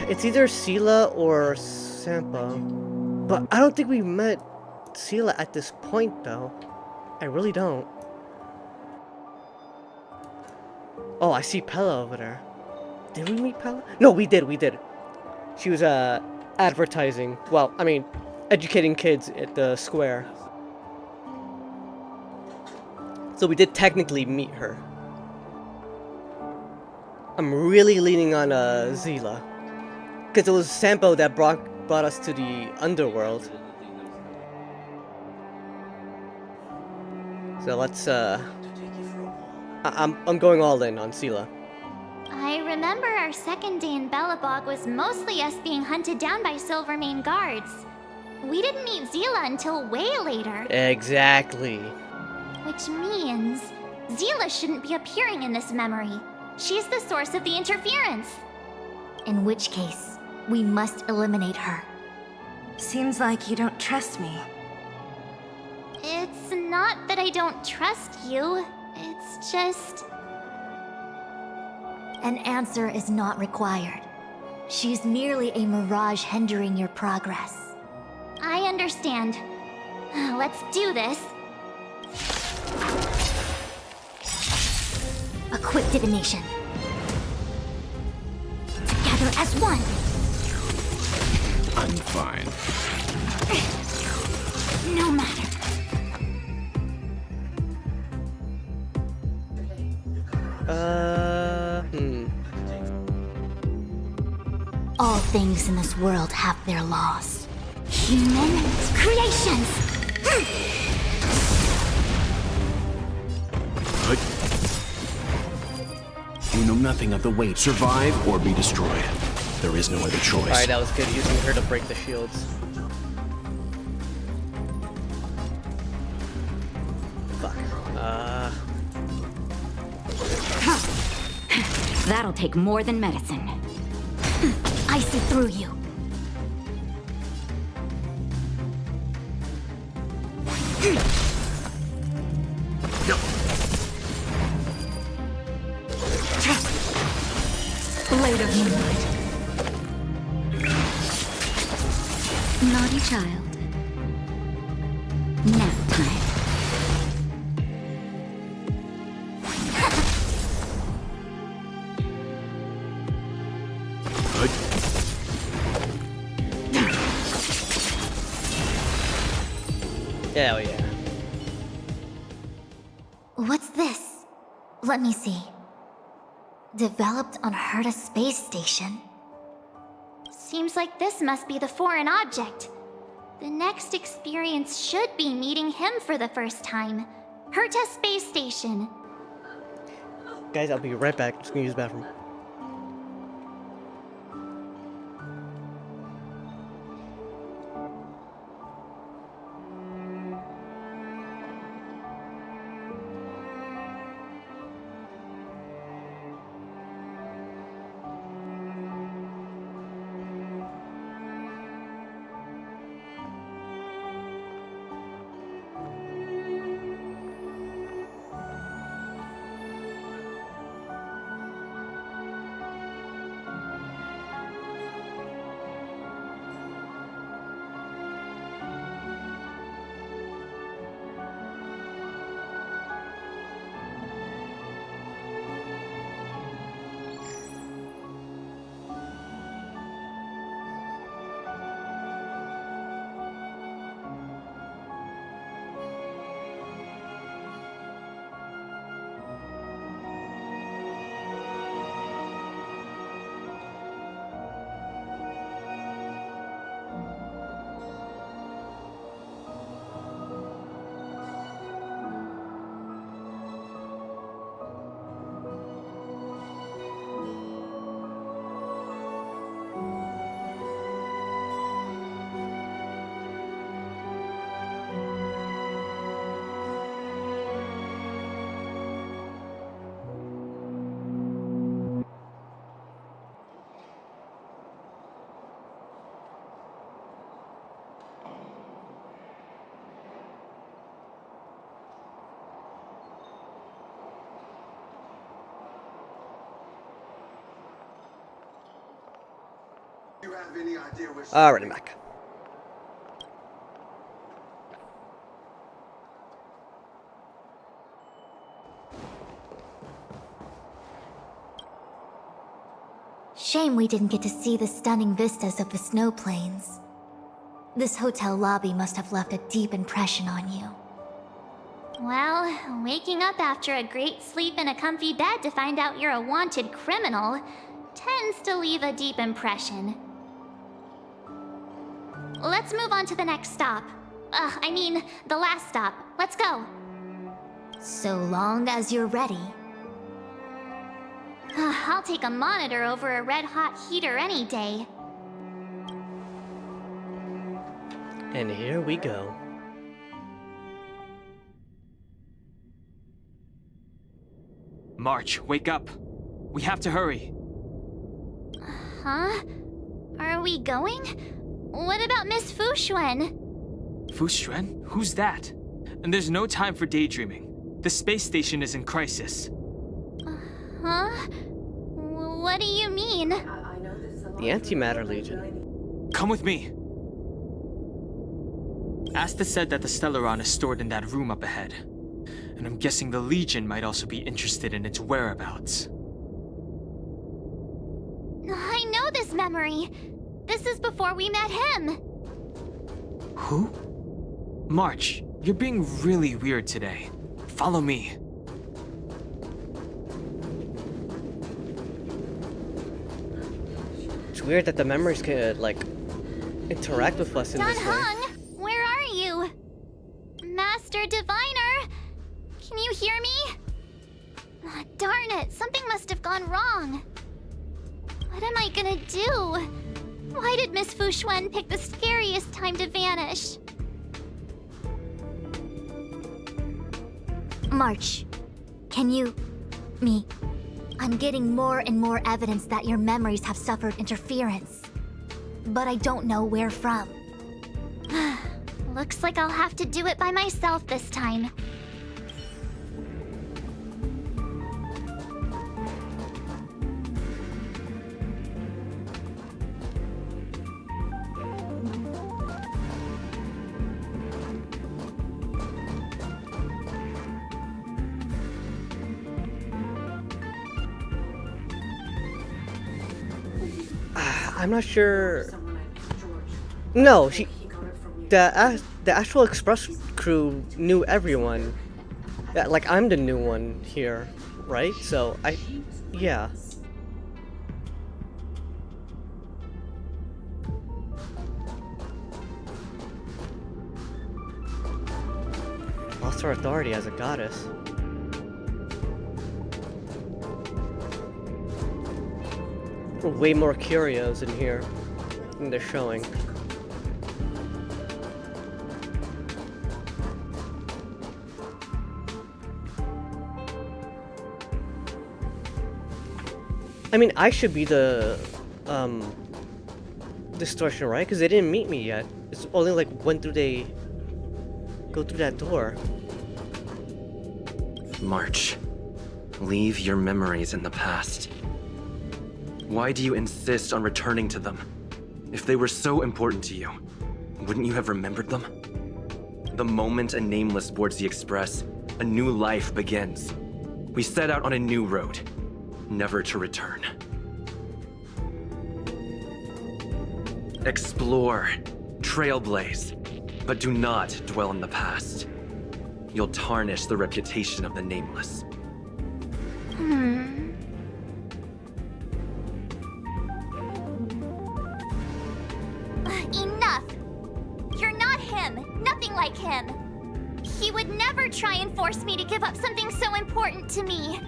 It's either Sela or Sampa. But I don't think we met Sela at this point, though. I really don't. Oh, I see Pella over there. Did we meet Pella? No, we did. She was, advertising. Well, I mean, educating kids at the square. So we did technically meet her. I'm really leaning on, Zila. Because it was Sampo that brought us to the underworld. So let's, I'm going all in on Sela. I remember our second day in Belobog was mostly us being hunted down by Silvermane guards. We didn't meet Zila until way later. Exactly. Which means Zila shouldn't be appearing in this memory. She's the source of the interference. In which case, we must eliminate her. Seems like you don't trust me. It's not that I don't trust you. It's just... An answer is not required. She's merely a mirage hindering your progress. I understand. Let's do this. A quick divination. Together as one. I'm fine. No matter. All things in this world have their laws. Human creations! You know nothing of the weight. Survive or be destroyed. There is no other choice. Alright, that was good, using her to break the shields. Fuck. That'll take more than medicine. I see through you. Blade of moonlight. Naughty child. Nap time. Hell yeah. What's this? Let me see. Developed on Herta space station. Seems like this must be the foreign object. The next experience should be meeting him for the first time. Herta space station. Guys, I'll be right back. Just gonna use the bathroom. Alright, I'm back. Shame we didn't get to see the stunning vistas of the snow plains. This hotel lobby must have left a deep impression on you. Well, waking up after a great sleep in a comfy bed to find out you're a wanted criminal tends to leave a deep impression. Let's move on to the next stop. I mean, the last stop. Let's go. So long as you're ready. I'll take a monitor over a red-hot heater any day. And here we go. March, wake up. We have to hurry. Huh? Are we going? What about Miss Fuxuan? Fuxuan? Who's that? And there's no time for daydreaming. The space station is in crisis. Huh? What do you mean? The Antimatter Legion. Come with me. Asta said that the Stellaron is stored in that room up ahead. And I'm guessing the Legion might also be interested in its whereabouts. I know this memory. This is before we met him. Who? March, you're being really weird today. Follow me. It's weird that the memories can, like, interact with us in this way. Hung, where are you? Master Diviner! Can you hear me? Darn it, something must have gone wrong. What am I gonna do? Why did Miss Fuxuan pick the scariest time to vanish? March, can you... me... I'm getting more and more evidence that your memories have suffered interference. But I don't know where from. Looks like I'll have to do it by myself this time. I'm not sure. No, the Astral Express crew knew everyone. Yeah, like I'm the new one here, right? So yeah. Lost her authority as a goddess. Way more curios in here than they're showing. I mean, I should be the distortion, right? Because they didn't meet me yet. It's only like when do they go through that door? March, leave your memories in the past. Why do you insist on returning to them? If they were so important to you, wouldn't you have remembered them? The moment a Nameless boards the Express, a new life begins. We set out on a new road, never to return. Explore, trailblaze, but do not dwell in the past. You'll tarnish the reputation of the Nameless. Enough! You're not him. Nothing like him. He would never try and force me to give up something so important to me.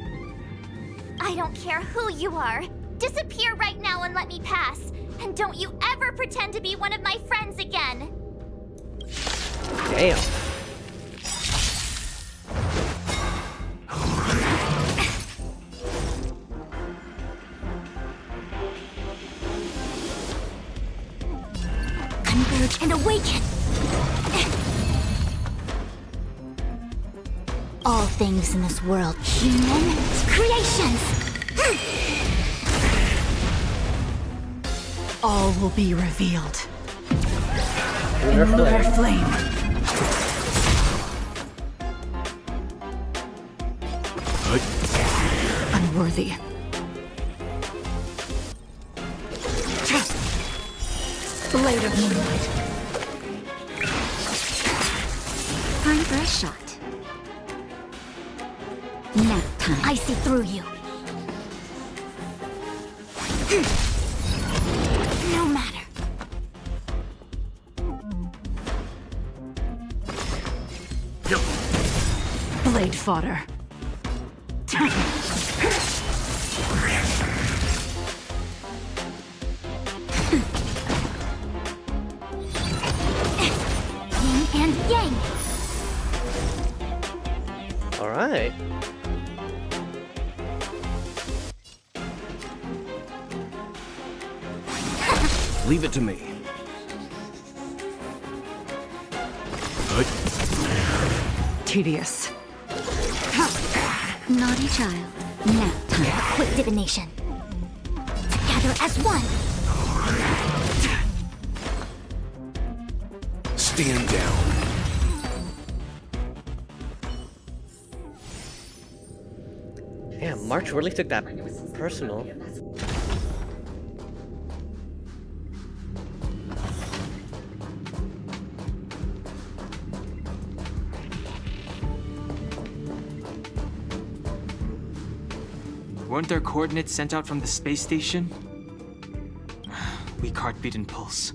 I don't care who you are. Disappear right now and let me pass. And don't you ever pretend to be one of my friends again. Damn. Converge and awaken! All things in this world, human creations! All will be revealed. Lunar In lunar flame. Unworthy. Blade of moonlight. Time for a shot. Nap time. I see through you. No matter. Blade fodder. Yin and yang. All right. Leave it to me. Tedious. Naughty child. Nap time. Quick divination. Together as one. Stand down. Damn, March really took that personal. Weren't there coordinates sent out from the space station? Weak heartbeat and pulse.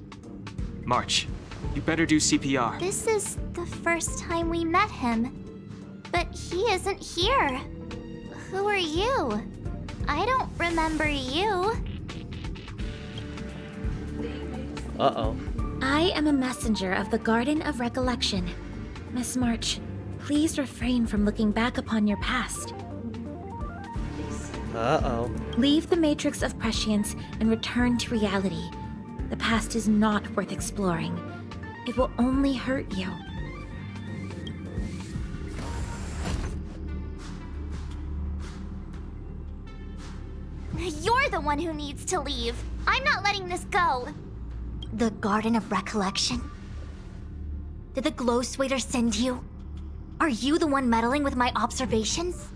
March, you better do CPR. This is the first time we met him. But he isn't here. Who are you? I don't remember you. Uh-oh. I am a messenger of the Garden of Recollection. Miss March, please refrain from looking back upon your past. Uh-oh. Leave the matrix of prescience and return to reality. The past is not worth exploring. It will only hurt you. You're the one who needs to leave. I'm not letting this go. The Garden of Recollection? Did the Glow Swader send you? Are you the one meddling with my observations?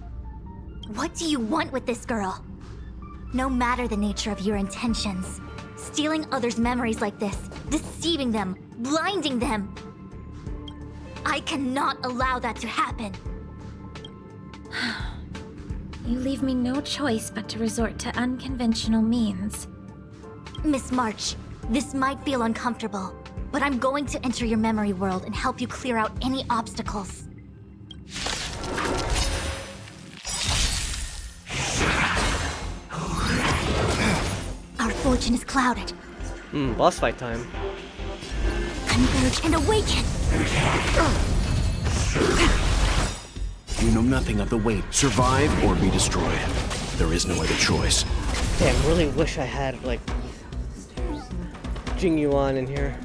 What do you want with this girl? No matter the nature of your intentions, stealing others' memories like this, deceiving them, blinding them, I cannot allow that to happen. You leave me no choice but to resort to unconventional means. Miss March, this might feel uncomfortable, but I'm going to enter your memory world and help you clear out any obstacles. Our fortune is clouded. Boss fight time. Converge and awaken! You know nothing of the weight. Survive or be destroyed. There is no other choice. Damn, really wish I had, like, Jingliu on in here.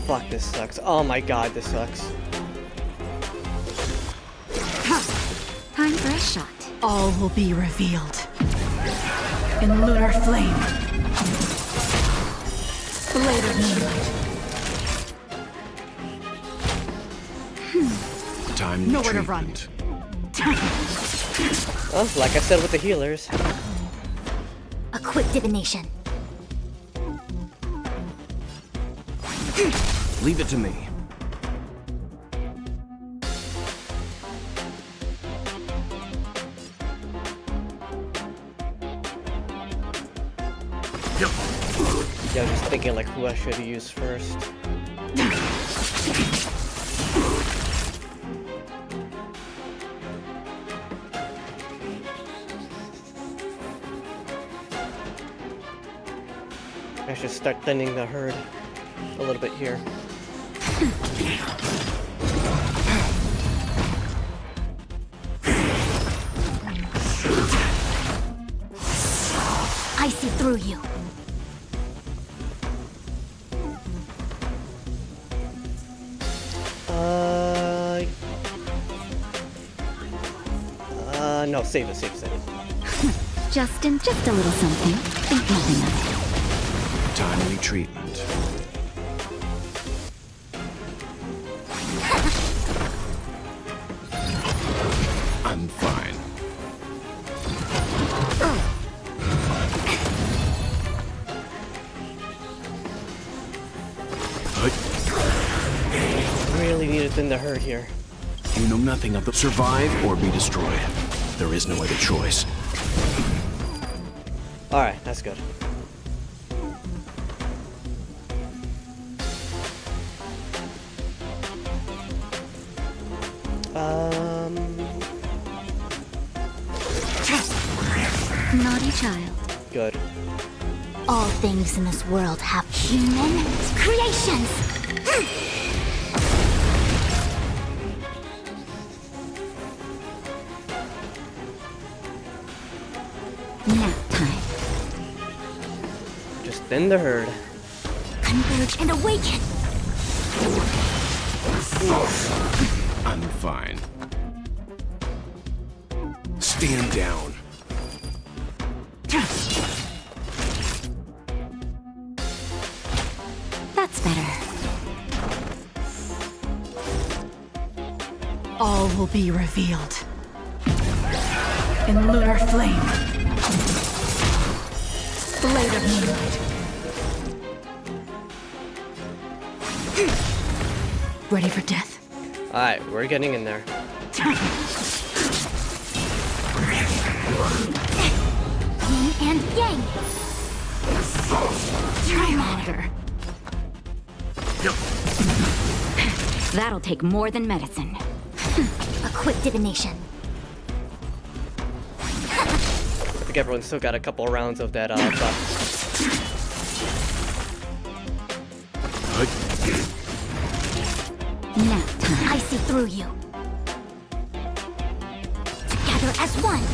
Fuck, this sucks. Oh my god, this sucks. Time for a shot. All will be revealed. In lunar flame. Blade of moonlight. Time Nowhere to run. Oh, like I said with the healers. A quick divination. Leave it to me. Yeah, I was just thinking like who I should have used first. I should start thinning the herd a little bit here. I see through you. No, save it, save it. Just a little something. Think nothing of it. Timely treatment. I'm fine. Really need a thin to hurt here. You know nothing of the survive or be destroyed. There is no other choice. Alright, that's good. Naughty child. Good. All things in this world have human creations. Nap time. Just thin the herd. Converge and awaken. I'm fine. Stand down. That's better. All will be revealed. In lunar flame. Blade of moonlight. Ready for death? Alright, we're getting in there. Yin and yang. Try harder. That'll take more than medicine. A quick divination. I think everyone's still got a couple rounds of that buff. Nap time. I see through you. Together as one.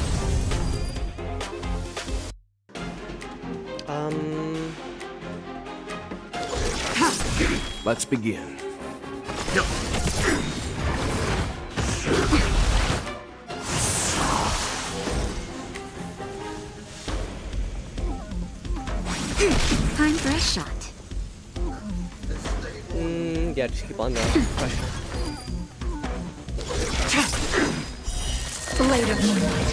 Let's begin. Time for a shot. Yeah, just keep on the pressure. Blade of moonlight.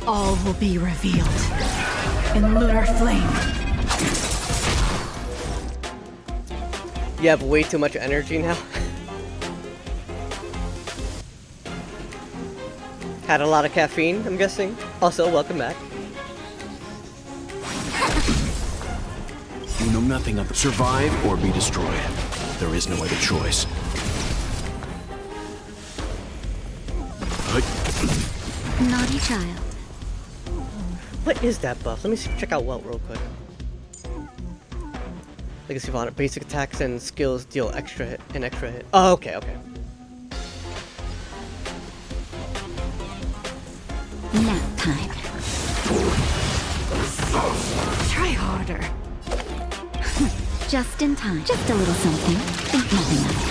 All will be revealed. In lunar flame. You have way too much energy now. Had a lot of caffeine, I'm guessing. Also, welcome back. You know nothing of the survive or be destroyed. There is no other choice. Naughty child. What is that buff? Let me see, check out Welt real quick. Legacy of Honor. Basic attacks and skills deal extra hit. Oh, okay, okay. Nap time. Try harder. Just in time. Just a little something. Think nothing of it.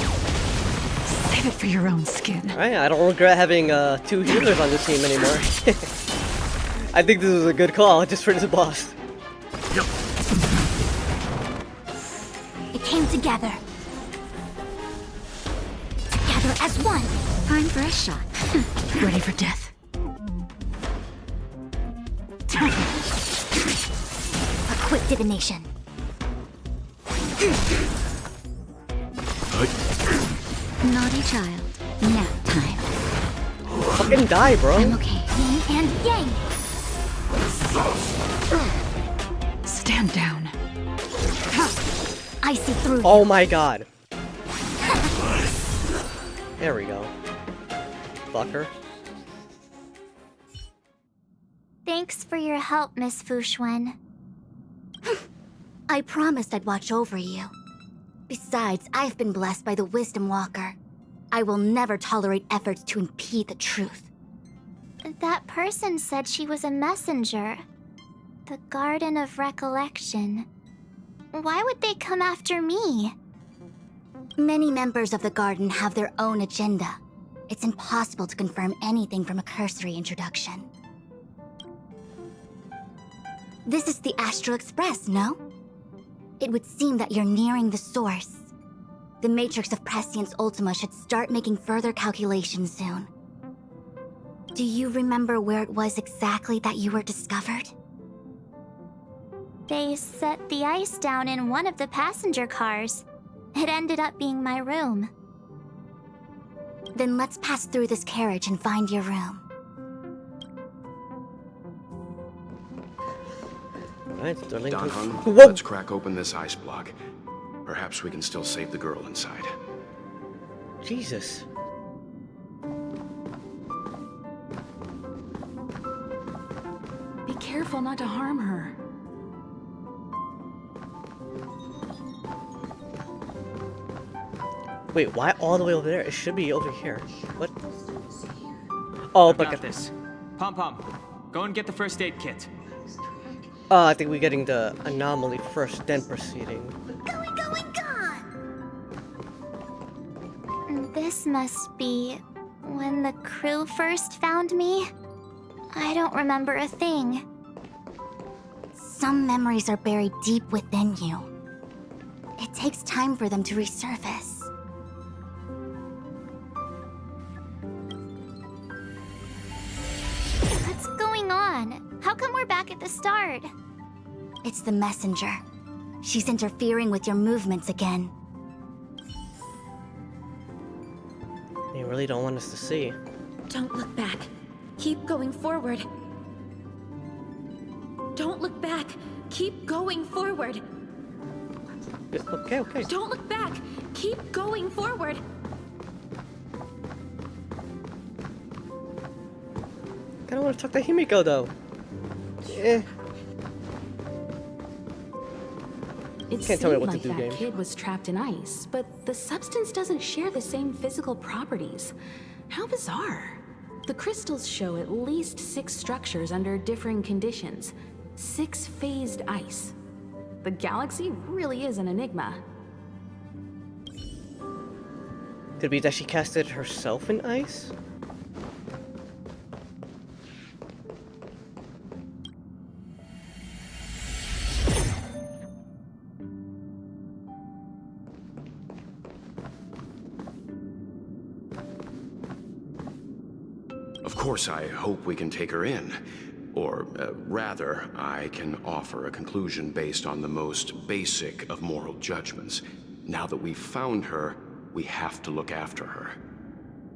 Save it for your own skin. Alright, I don't regret having 2 healers on this team anymore. I think this was a good call, just for this boss. It came together. Together as one. Time for a shot. Ready for death? A quick divination. Naughty child. Nap time. Fucking die, bro. I'm okay. Yin and yang. Stand down. I see through you. Oh my god. There we go. Fucker. Thanks for your help, Miss Fushuen. I promised I'd watch over you. Besides, I've been blessed by the Wisdom Walker. I will never tolerate efforts to impede the truth. That person said she was a messenger. The Garden of Recollection. Why would they come after me? Many members of the Garden have their own agenda. it's impossible to confirm anything from a cursory introduction. This is the Astral Express, no? It would seem that you're nearing the source. The matrix of Prescience Ultima should start making further calculations soon. Do you remember where it was exactly that you were discovered? They set the ice down in one of the passenger cars. It ended up being my room. Then let's pass through this carriage and find your room. Alright, Sterling. Don Hung, Whoa! let's crack open this ice block. Perhaps we can still save the girl inside. Jesus. Be careful not to harm her. Wait, why all the way over there? It should be over here. What? Oh, I've but got this. Pom-Pom, go and get the first aid kit. I think we're getting the anomaly first, then proceeding. This must be when the crew first found me. I don't remember a thing. Some memories are buried deep within you. It takes time for them to resurface. What's going on? How come we're back at the start? It's the messenger. She's interfering with your movements again. They really don't want us to see. Don't look back. Keep going forward. Don't look back. Keep going forward. Okay, okay. Don't look back. Keep going forward. I don't want to talk to Himiko though. It Can't tell me seemed what to like do, that game. kid was trapped in ice, but the substance doesn't share the same physical properties. How bizarre. The crystals show at least 6 structures under differing conditions. 6 phased ice. The galaxy really is an enigma. Could it be that she casted herself in ice? Of course, I hope we can take her in. Or, rather, I can offer a conclusion based on the most basic of moral judgments. Now that we've found her, we have to look after her.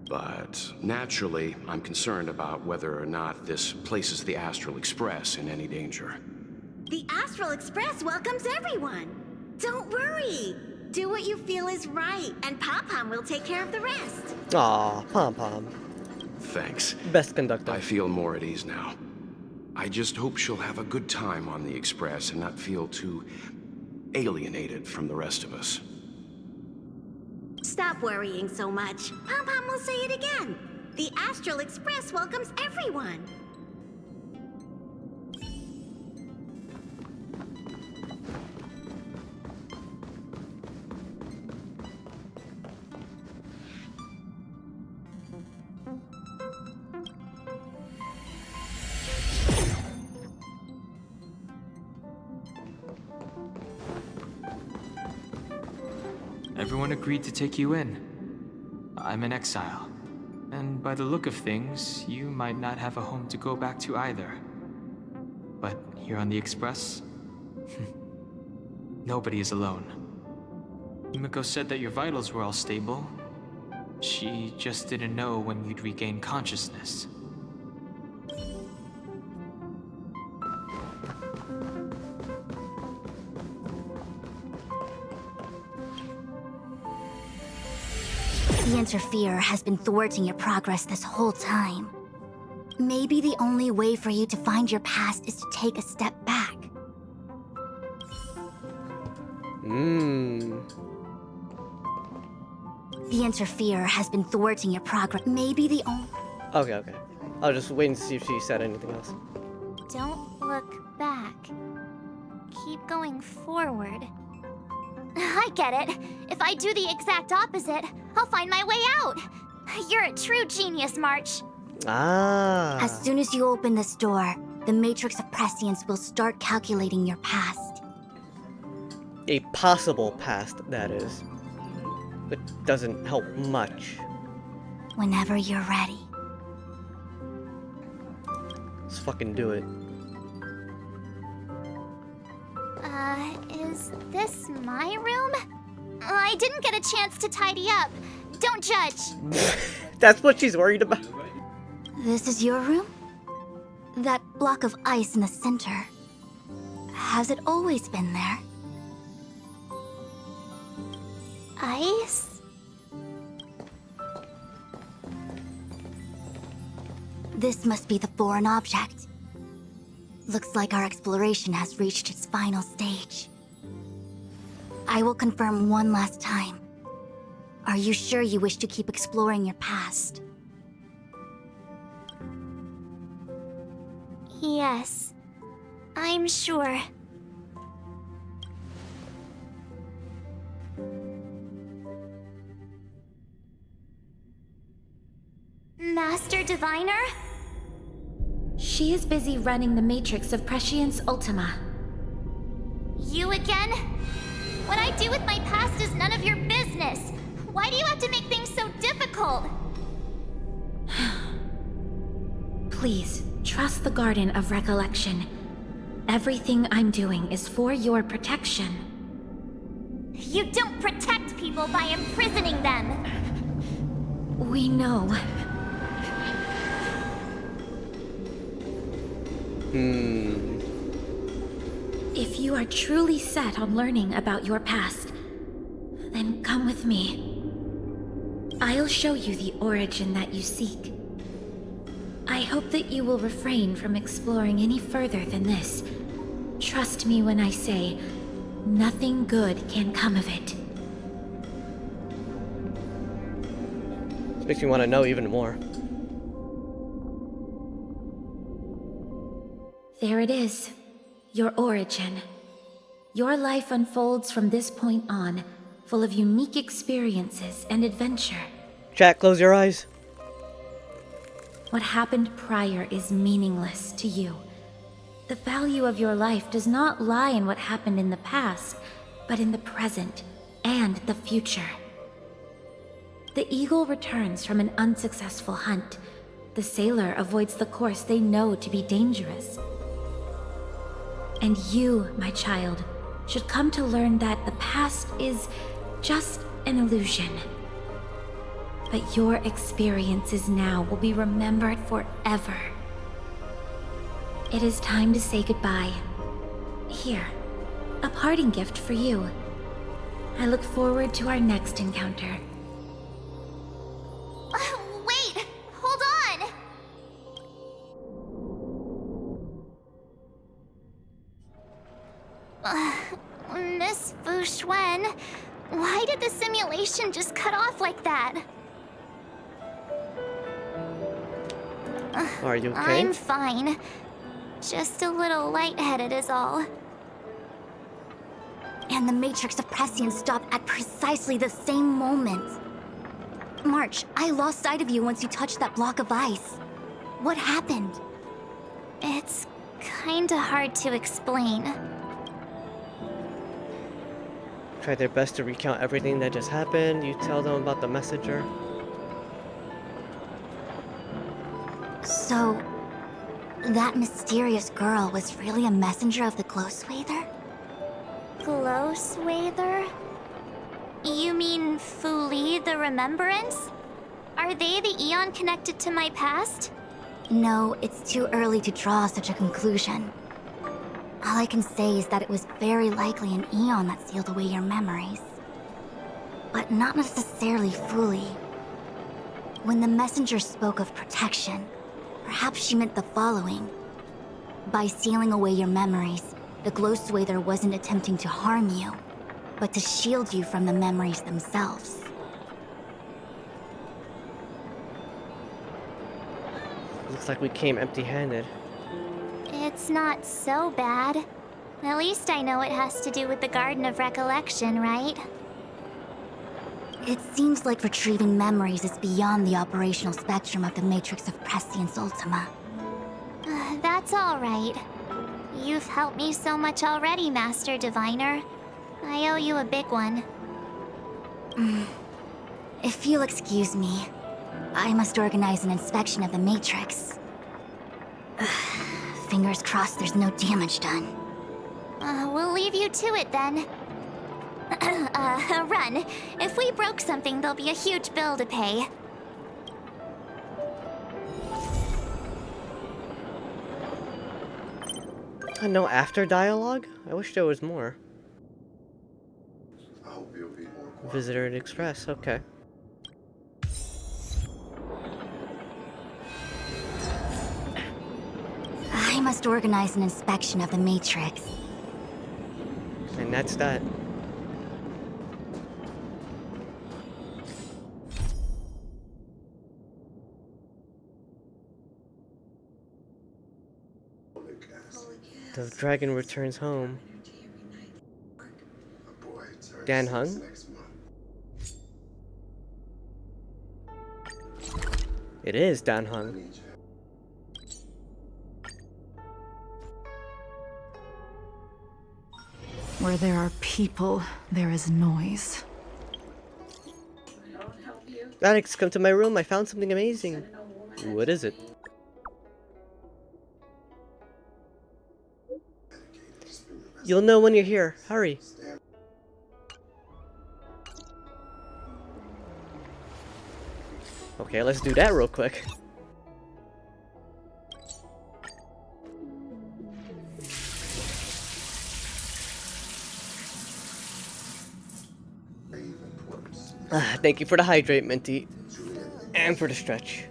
But, naturally, I'm concerned about whether or not this places the Astral Express in any danger. The Astral Express welcomes everyone. Don't worry. Do what you feel is right, and Pom-Pom will take care of the rest. Aw, Pom-Pom. Thanks. Best conductor. I feel more at ease now. I just hope she'll have a good time on the Express and not feel too alienated from the rest of us. Stop worrying so much. Pom-Pom will say it again. The Astral Express welcomes everyone. Everyone agreed to take you in. I'm in exile. And by the look of things, you might not have a home to go back to either. But here on the Express, nobody is alone. Himiko said that your vitals were all stable. She just didn't know when you'd regain consciousness. The Interferer has been thwarting your progress this whole time. Maybe the only way for you to find your past is to take a step back. The Interferer has been thwarting your progress. Maybe the only... Okay, okay. I'll just wait and see if she said anything else. Don't look back. Keep going forward. I get it. If I do the exact opposite, I'll find my way out. You're a true genius, March. Ah. As soon as you open this door, the Matrix of Prescience will start calculating your past. A possible past, that is. But doesn't help much. Whenever you're ready. Let's fucking do it. Is this my room? I didn't get a chance to tidy up. Don't judge. That's what she's worried about. This is your room? That block of ice in the center. Has it always been there? Ice? This must be the foreign object. Looks like our exploration has reached its final stage. I will confirm one last time. Are you sure you wish to keep exploring your past? Yes, I'm sure. Master Diviner? She is busy running the Matrix of Prescience Ultima. You again? What I do with my past is none of your business. Why do you have to make things so difficult? Please, trust the Garden of Recollection. Everything I'm doing is for your protection. You don't protect people by imprisoning them. We know. If you are truly set on learning about your past, then come with me. I'll show you the origin that you seek. I hope that you will refrain from exploring any further than this. Trust me when I say, nothing good can come of it. This makes me want to know even more. There it is, your origin. Your life unfolds from this point on, full of unique experiences and adventure. Chat, close your eyes. What happened prior is meaningless to you. The value of your life does not lie in what happened in the past, but in the present and the future. The eagle returns from an unsuccessful hunt. The sailor avoids the course they know to be dangerous. And you, my child, should come to learn that the past is just an illusion. But your experiences now will be remembered forever. It is time to say goodbye. Here, a parting gift for you. I look forward to our next encounter. Wait! Hold on! Miss Fu Xuan, why did the simulation just cut off like that? Are you okay? I'm fine. Just a little lightheaded is all. And the Matrix of Prescience stopped at precisely the same moment. March, I lost sight of you once you touched that block of ice. What happened? It's kinda hard to explain. Try their best to recount everything that just happened. You tell them about the messenger. So, that mysterious girl was really a messenger of the Glow Swather? Glow Swather? You mean Fu Li, the Remembrance? Are they the Eon connected to my past? No, it's too early to draw such a conclusion. All I can say is that it was very likely an Eon that sealed away your memories. But not necessarily fully. When the messenger spoke of protection, perhaps she meant the following. By sealing away your memories, the Glow Swather wasn't attempting to harm you, but to shield you from the memories themselves. Looks like we came empty-handed. It's not so bad. At least I know it has to do with the Garden of Recollection, right? It seems like retrieving memories is beyond the operational spectrum of the Matrix of Prescience Ultima. That's all right. You've helped me so much already, Master Diviner. I owe you a big one. If you'll excuse me, I must organize an inspection of the Matrix. Fingers crossed there's no damage done. We'll leave you to it then. Run. If we broke something, there'll be a huge bill to pay. No after dialogue? I wish there was more. Visitor and Express, okay. I must organize an inspection of the Matrix. And that's that. The dragon returns home. Dan Hung? It is Dan Hung. Where there are people, there is noise. Thradix, come to my room. I found something amazing. What is it? You'll know when you're here. Hurry. Okay, let's do that real quick. Thank you for the hydrate, Minty. And for the stretch.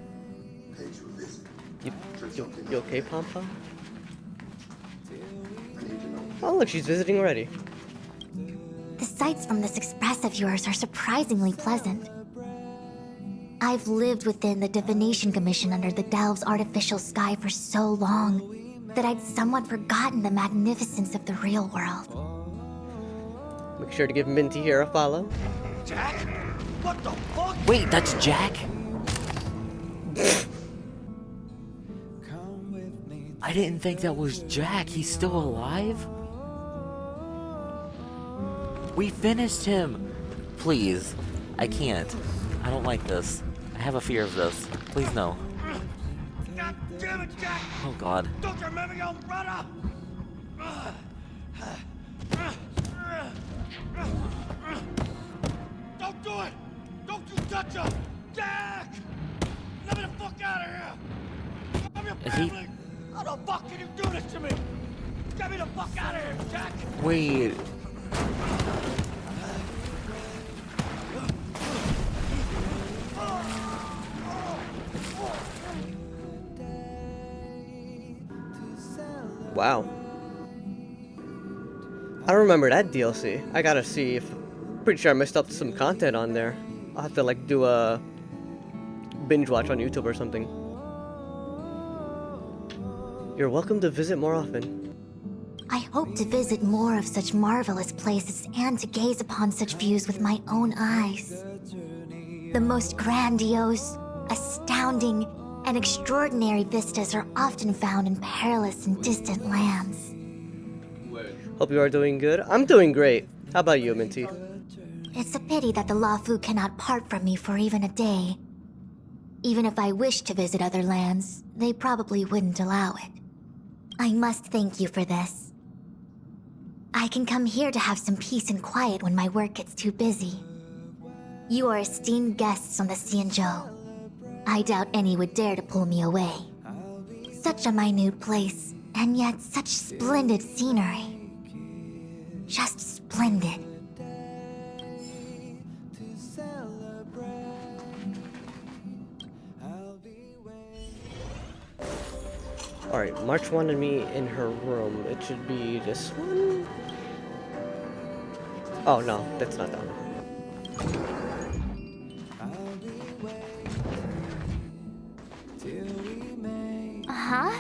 You okay, Pom Pom? Oh, look, she's visiting already. The sights from this express of yours are surprisingly pleasant. I've lived within the Divination Commission under the Delve's artificial sky for so long that I'd somewhat forgotten the magnificence of the real world. Make sure to give Minty here a follow. Jack? What the fuck? Wait, that's Jack? I didn't think that was Jack. He's still alive? We finished him! Please. I can't. I don't like this. I have a fear of this. Please no. God damn it, Jack! Oh god. Don't you remember your brother? Don't do it! Don't you touch him! Jack! Let me the fuck out of here! I'm your family! How the fuck can you do this to me? Get me the fuck out of here, Jack! Wait. Wow. I don't remember that DLC. I gotta see if... Pretty sure I messed up some content on there. I'll have to like do a binge watch on YouTube or something. You're welcome to visit more often. I hope to visit more of such marvelous places and to gaze upon such views with my own eyes. The most grandiose, astounding, and extraordinary vistas are often found in perilous and distant lands. Hope you are doing good. I'm doing great. How about you, Minty? It's a pity that the Lafu cannot part from me for even a day. Even if I wished to visit other lands, they probably wouldn't allow it. I must thank you for this. I can come here to have some peace and quiet when my work gets too busy. You are esteemed guests on the Xianzhou. I doubt any would dare to pull me away. Such a minute place, and yet such splendid scenery. Just splendid. Alright, March wanted me in her room. It should be this one? Oh no, that's not that one. Huh?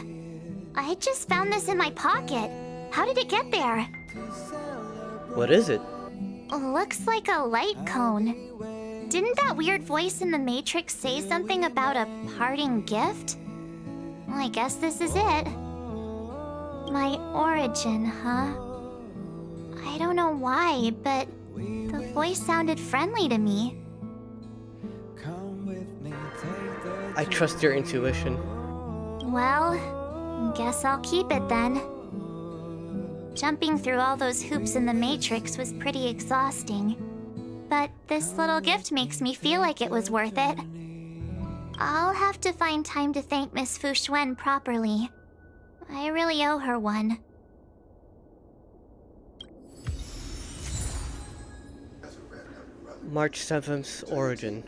I just found this in my pocket. How did it get there? What is it? Looks like a light cone. Didn't that weird voice in the Matrix say something about a parting gift? Well, I guess this is it. My origin, huh? I don't know why, but the voice sounded friendly to me. I trust your intuition. Well, guess I'll keep it then. Jumping through all those hoops in the Matrix was pretty exhausting. But this little gift makes me feel like it was worth it. I'll have to find time to thank Miss Fu Xuan properly. I really owe her one. March 7th's origin.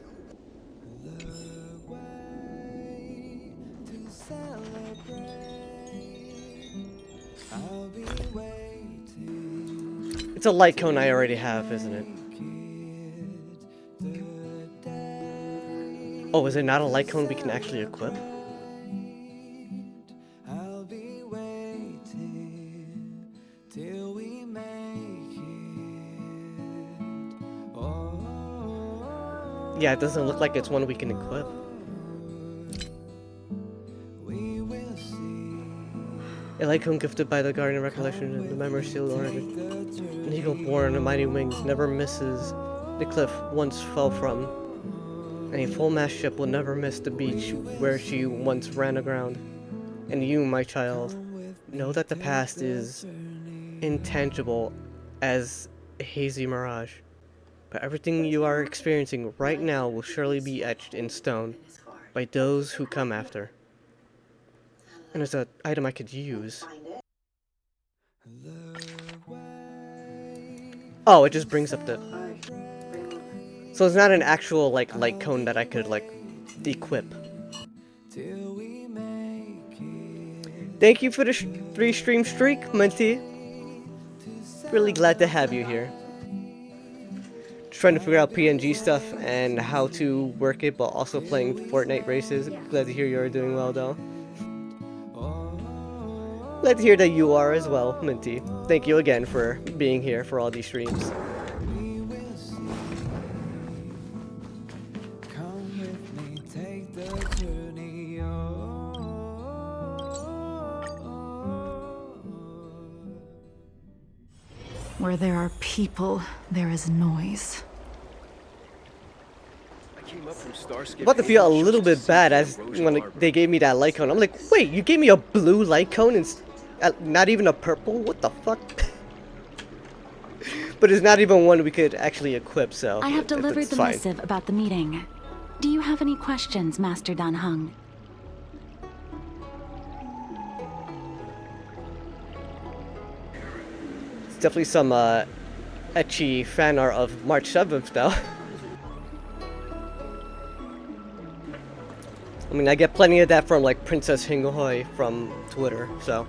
It's a light cone I already have, isn't it? Oh, is it not a light cone we can actually equip? Yeah, it doesn't look like it's one we can equip. A light cone gifted by the Guardian Recollection of the memory sealed origin. An eagle born on mighty wings never misses the cliff once fell from. And a full-mast ship will never miss the beach where she once ran aground. And you, my child, know that the past is intangible as a hazy mirage. But everything you are experiencing right now will surely be etched in stone by those who come after. And there's an item I could use. Oh, it just brings up the... So it's not an actual, like, light cone that I could, like, equip. Thank you for the 3-stream streak, Minty. Really glad to have you here. Just trying to figure out PNG stuff and how to work it, but also playing Fortnite races. Glad to hear you're doing well, though. Glad to hear that you are as well, Minty. Thank you again for being here for all these streams. Where there are people, there is noise. I'm about to feel a little bit bad as when they gave me that light cone. I'm like, wait, you gave me a blue light cone and not even a purple? What the fuck? But it's not even one we could actually equip, so I have delivered the fine. missive about the meeting. Do you have any questions, Master Dan Heng? It's definitely some etchy fan art of March 7th, though. I mean, I get plenty of that from, like, Princess Hingohoi from Twitter, so...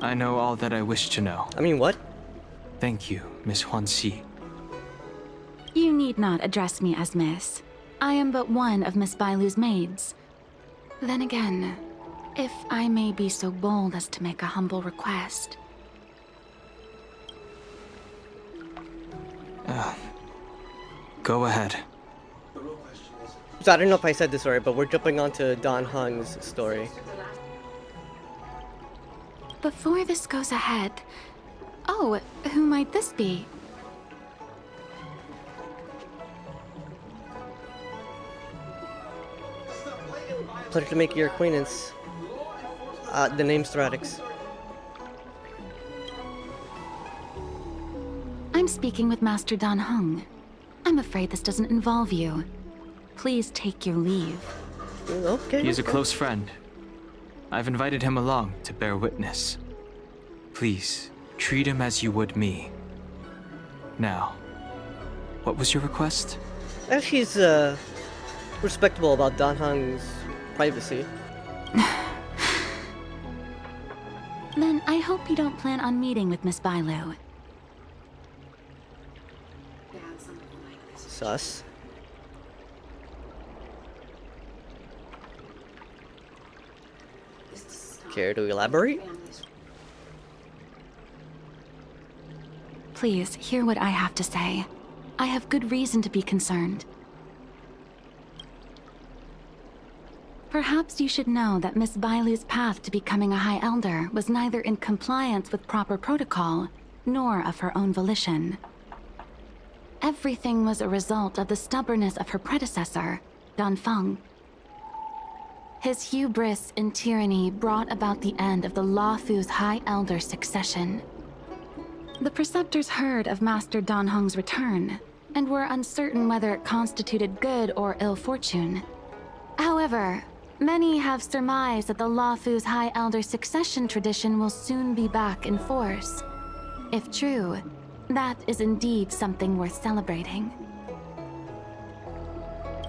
I know all that I wish to know. I mean, what? Thank you, Miss Huanxi. You need not address me as Miss. I am but one of Miss Bailu's maids. Then again, if I may be so bold as to make a humble request... Go ahead. So I don't know if I said this already, but we're jumping onto Dan Heng's story. Before this goes ahead... Oh, who might this be? Pleasure to make your acquaintance. The name's Thradix. I'm speaking with Master Dan Heng. I'm afraid this doesn't involve you. Please take your leave. Okay. He is a close friend. I've invited him along to bear witness. Please, treat him as you would me. Now, what was your request? And she's respectable about Dan Heng's privacy. Then I hope you don't plan on meeting with Miss Bailu. Sus. Care to elaborate? Please, hear what I have to say. I have good reason to be concerned. Perhaps you should know that Miss Bailu's path to becoming a High Elder was neither in compliance with proper protocol, nor of her own volition. Everything was a result of the stubbornness of her predecessor, Danfeng. His hubris and tyranny brought about the end of the Luofu's High Elder succession. The Preceptors heard of Master Danheng's return, and were uncertain whether it constituted good or ill fortune. However, many have surmised that the Luofu's High Elder succession tradition will soon be back in force. If true, that is indeed something worth celebrating.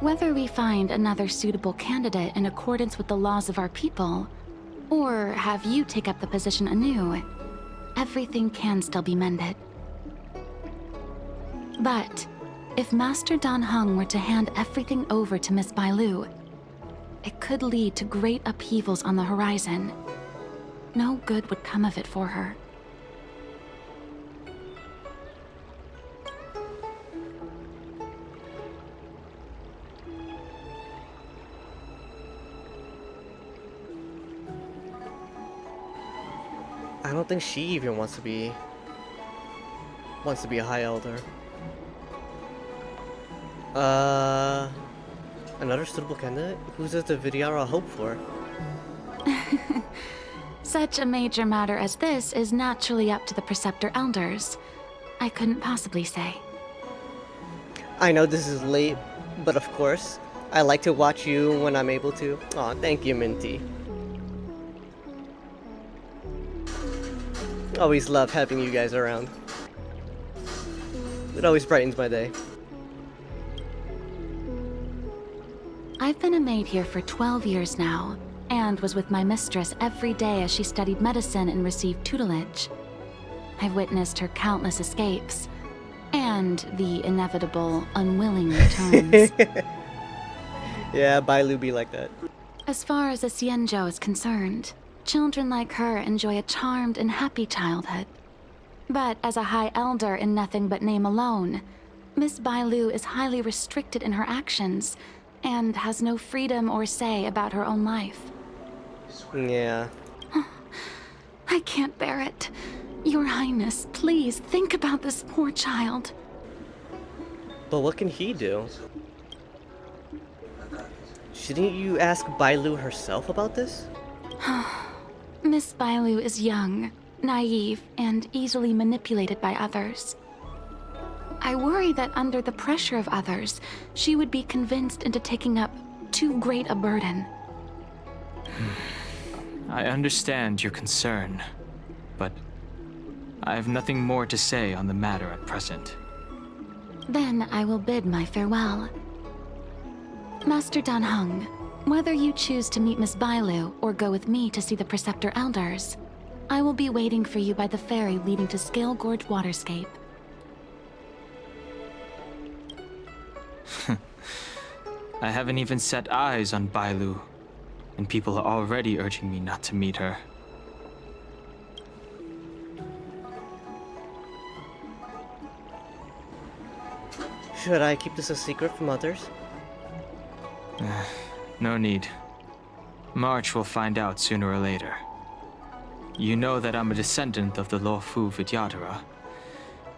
Whether we find another suitable candidate in accordance with the laws of our people, or have you take up the position anew, everything can still be mended. But if Master Danheng were to hand everything over to Miss Bailu, it could lead to great upheavals on the horizon. No good would come of it for her. I don't think she even wants to be a High Elder. Another suitable candidate? Who does the Vidyadhara hope for? Such a major matter as this is naturally up to the Preceptor Elders. I couldn't possibly say. I know this is late, but of course, I like to watch you when I'm able to. Aw, thank you, Minty. Always love having you guys around. It always brightens my day. I've been a maid here for 12 years now, and was with my mistress every day as she studied medicine and received tutelage. I've witnessed her countless escapes, and the inevitable unwilling returns. Yeah, Bailu be like that. As far as a Xianzhou is concerned, children like her enjoy a charmed and happy childhood. But as a High Elder in nothing but name alone, Miss Bailu is highly restricted in her actions, and has no freedom or say about her own life. Yeah. I can't bear it. Your Highness, please think about this poor child. But what can he do? Shouldn't you ask Bailu herself about this? Miss Bailu is young, naive, and easily manipulated by others. I worry that under the pressure of others, she would be convinced into taking up too great a burden. I understand your concern, but I have nothing more to say on the matter at present. Then I will bid my farewell. Master Danheng, whether you choose to meet Miss Bailu or go with me to see the Preceptor Elders, I will be waiting for you by the ferry leading to Scale Gorge Waterscape. I haven't even set eyes on Bailu, and people are already urging me not to meet her. Should I keep this a secret from others? No need. March will find out sooner or later. You know that I'm a descendant of the Luofu Vidyadhara.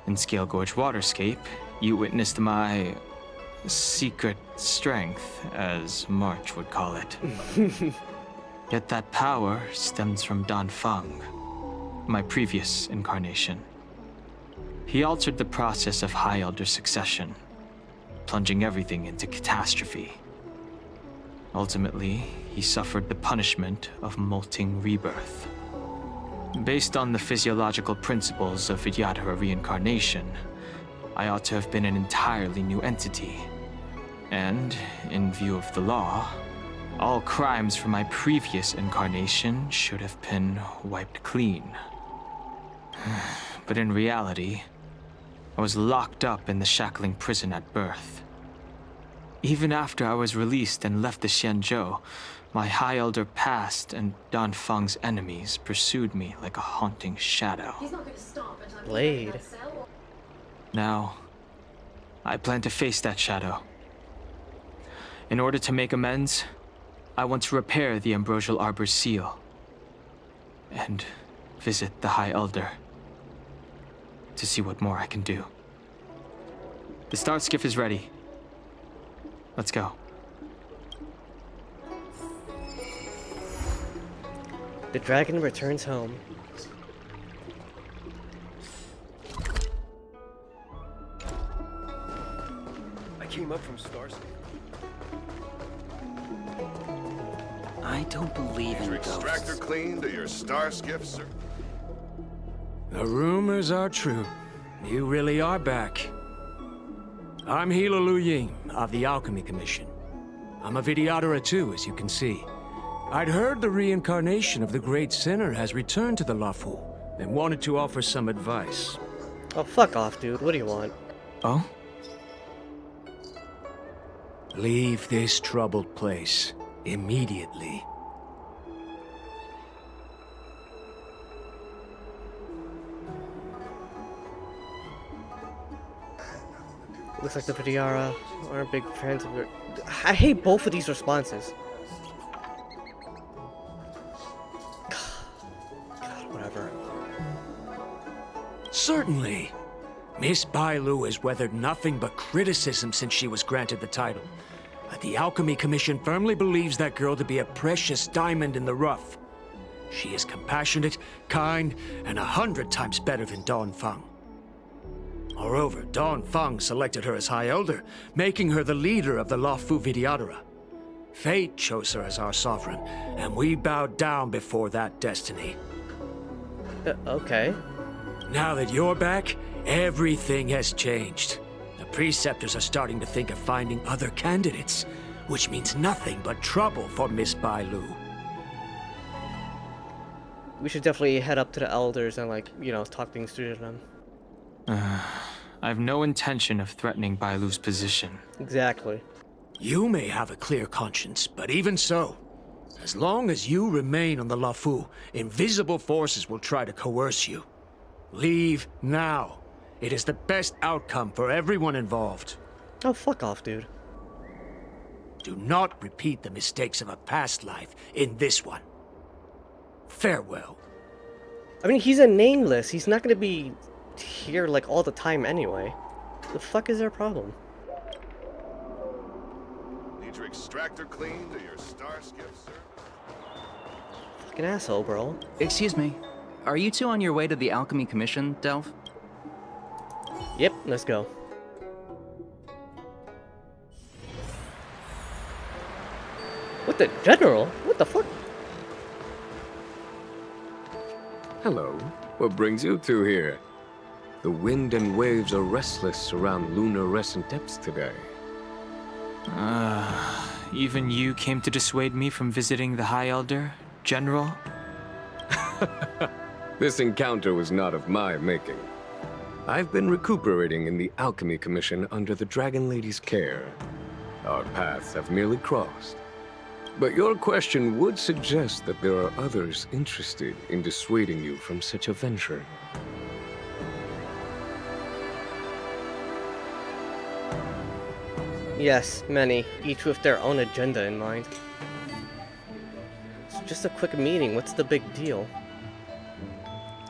In Scale Gorge Waterscape, you witnessed my secret strength, as March would call it. Yet that power stems from Danfeng, my previous incarnation. He altered the process of High Elder succession, plunging everything into catastrophe. Ultimately, he suffered the punishment of molting rebirth. Based on the physiological principles of Vidyadhara reincarnation, I ought to have been an entirely new entity. And, in view of the law, all crimes from my previous incarnation should have been wiped clean. But in reality, I was locked up in the shackling prison at birth. Even after I was released and left the Xianzhou, my High Elder past and Danfeng's enemies pursued me like a haunting shadow. Blade. Now, I plan to face that shadow. In order to make amends, I want to repair the Ambrosial Arbor's seal. And visit the High Elder. To see what more I can do. The start skiff is ready. Let's go. The dragon returns home. I came up from Stars. I don't believe in Your ghosts. extractor cleaned or your star skiff, sir? The rumors are true. You really are back. I'm Hila Lu Ying of the Alchemy Commission. I'm a Vidyadhara too, as you can see. I'd heard the reincarnation of the Great Sinner has returned to the Lafu, and wanted to offer some advice. Oh, fuck off, dude. What do you want? Oh? Leave this troubled place immediately. Looks like the Vidyadhara aren't big fans of it. I hate both of these responses. God, whatever. Certainly. Miss Bailu has weathered nothing but criticism since she was granted the title. But the Alchemy Commission firmly believes that girl to be a precious diamond in the rough. She is compassionate, kind, and 100 times better than Dawn Feng. Moreover, Dawn Feng selected her as High Elder, making her the leader of the Lafu Vidyadhara. Fate chose her as our sovereign, and we bowed down before that destiny. Okay. Now that you're back, everything has changed. The Preceptors are starting to think of finding other candidates, which means nothing but trouble for Miss Bailu. We should definitely head up to the elders and, like, you know, talk things through to them. I have no intention of threatening Bailu's position. Exactly. You may have a clear conscience, but even so, as long as you remain on the Lafu, invisible forces will try to coerce you. Leave now. It is the best outcome for everyone involved. Oh, fuck off, dude. Do not repeat the mistakes of a past life in this one. Farewell. I mean, he's a nameless. He's not gonna be here, like, all the time anyway. The fuck is their problem? Need your extractor cleaned or your star skiff, sir? Fucking asshole, bro. Excuse me. Are you two on your way to the Alchemy Commission, Delph? Yep, let's go. What the general? What the fuck? Hello. What brings you two here? The wind and waves are restless around lunar-rescent depths today. Even you came to dissuade me from visiting the High Elder, General? This encounter was not of my making. I've been recuperating in the Alchemy Commission under the Dragon Lady's care. Our paths have merely crossed. But your question would suggest that there are others interested in dissuading you from such a venture. Yes, many, each with their own agenda in mind. It's just a quick meeting, what's the big deal?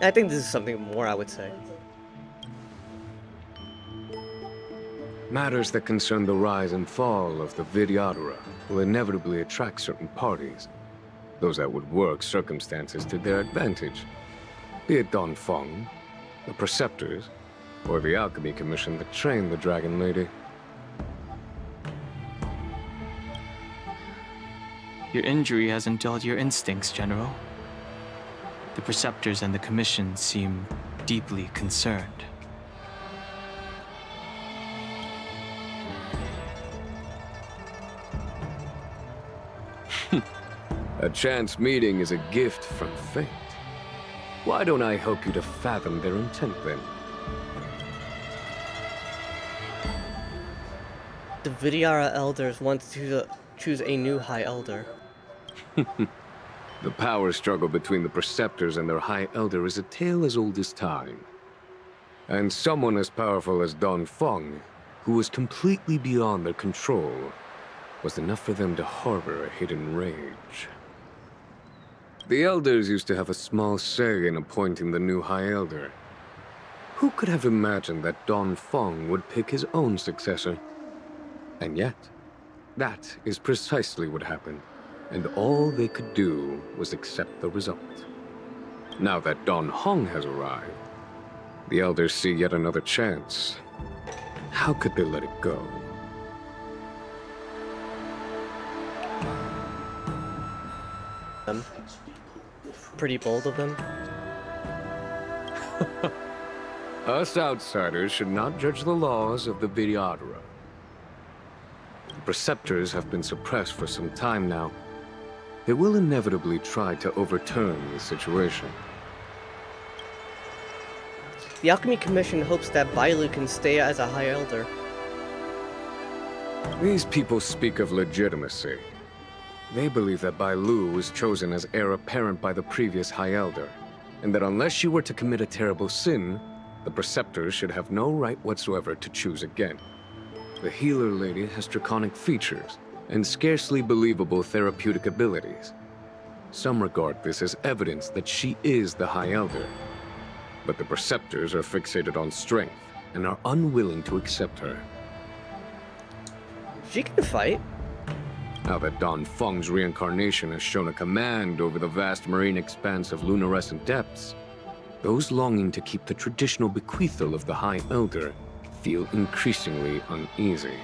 I think this is something more, I would say. Matters that concern the rise and fall of the Vidyadhara will inevitably attract certain parties. Those that would work circumstances to their advantage. Be it Dawn Feng, the Preceptors, or the Alchemy Commission that trained the Dragon Lady. Your injury hasn't dulled your instincts, General. The Preceptors and the Commission seem deeply concerned. A chance meeting is a gift from fate. Why don't I help you to fathom their intent then? The Vidyadhara elders want to choose a new High Elder. The power struggle between the Preceptors and their High Elder is a tale as old as time. And someone as powerful as Dawn Feng, who was completely beyond their control, was enough for them to harbor a hidden rage. The Elders used to have a small say in appointing the new High Elder. Who could have imagined that Don Fong would pick his own successor? And yet, that is precisely what happened, and all they could do was accept the result. Now that Don Hong has arrived, the Elders see yet another chance. How could they let it go? Pretty bold of them. Us outsiders should not judge the laws of the Vidyadhara. The Preceptors have been suppressed for some time now. They will inevitably try to overturn the situation. The Alchemy Commission hopes that Bailu can stay as a High Elder. These people speak of legitimacy. They believe that Bailu was chosen as heir apparent by the previous High Elder, and that unless she were to commit a terrible sin, the Preceptors should have no right whatsoever to choose again. The Healer Lady has draconic features and scarcely believable therapeutic abilities. Some regard this as evidence that she is the High Elder, but the Preceptors are fixated on strength and are unwilling to accept her. She can fight. Now that Don Fong's reincarnation has shown a command over the vast marine expanse of luminescent depths, those longing to keep the traditional bequeathal of the High Elder feel increasingly uneasy.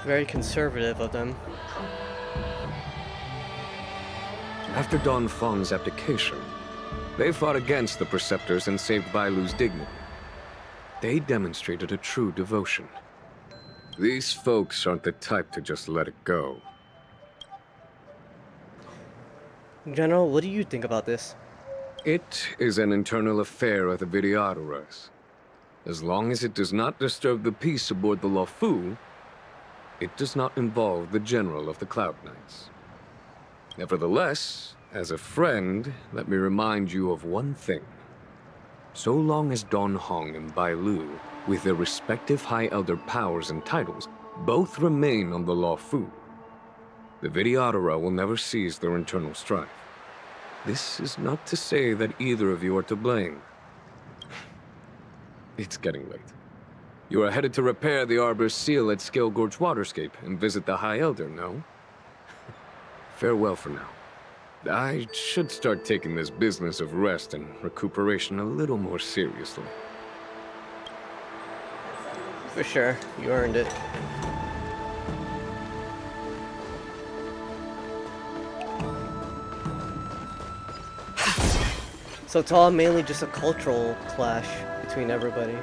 Very conservative of them. After Don Fong's abdication, they fought against the Preceptors and saved Bailu's dignity. They demonstrated a true devotion. These folks aren't the type to just let it go. General, what do you think about this? It is an internal affair of the Vidyadharas. As long as it does not disturb the peace aboard the Luofu, it does not involve the General of the Cloud Knights. Nevertheless, as a friend, let me remind you of one thing. So long as Don Hong and Bailu, with their respective High Elder powers and titles, both remain on the Luofu, the Vidyadhara will never cease their internal strife. This is not to say that either of you are to blame. It's getting late. You are headed to repair the Arbor's seal at Scale Gorge Waterscape and visit the High Elder, no? Farewell for now. I should start taking this business of rest and recuperation a little more seriously. For sure, you earned it. So it's all mainly just a cultural clash between everybody.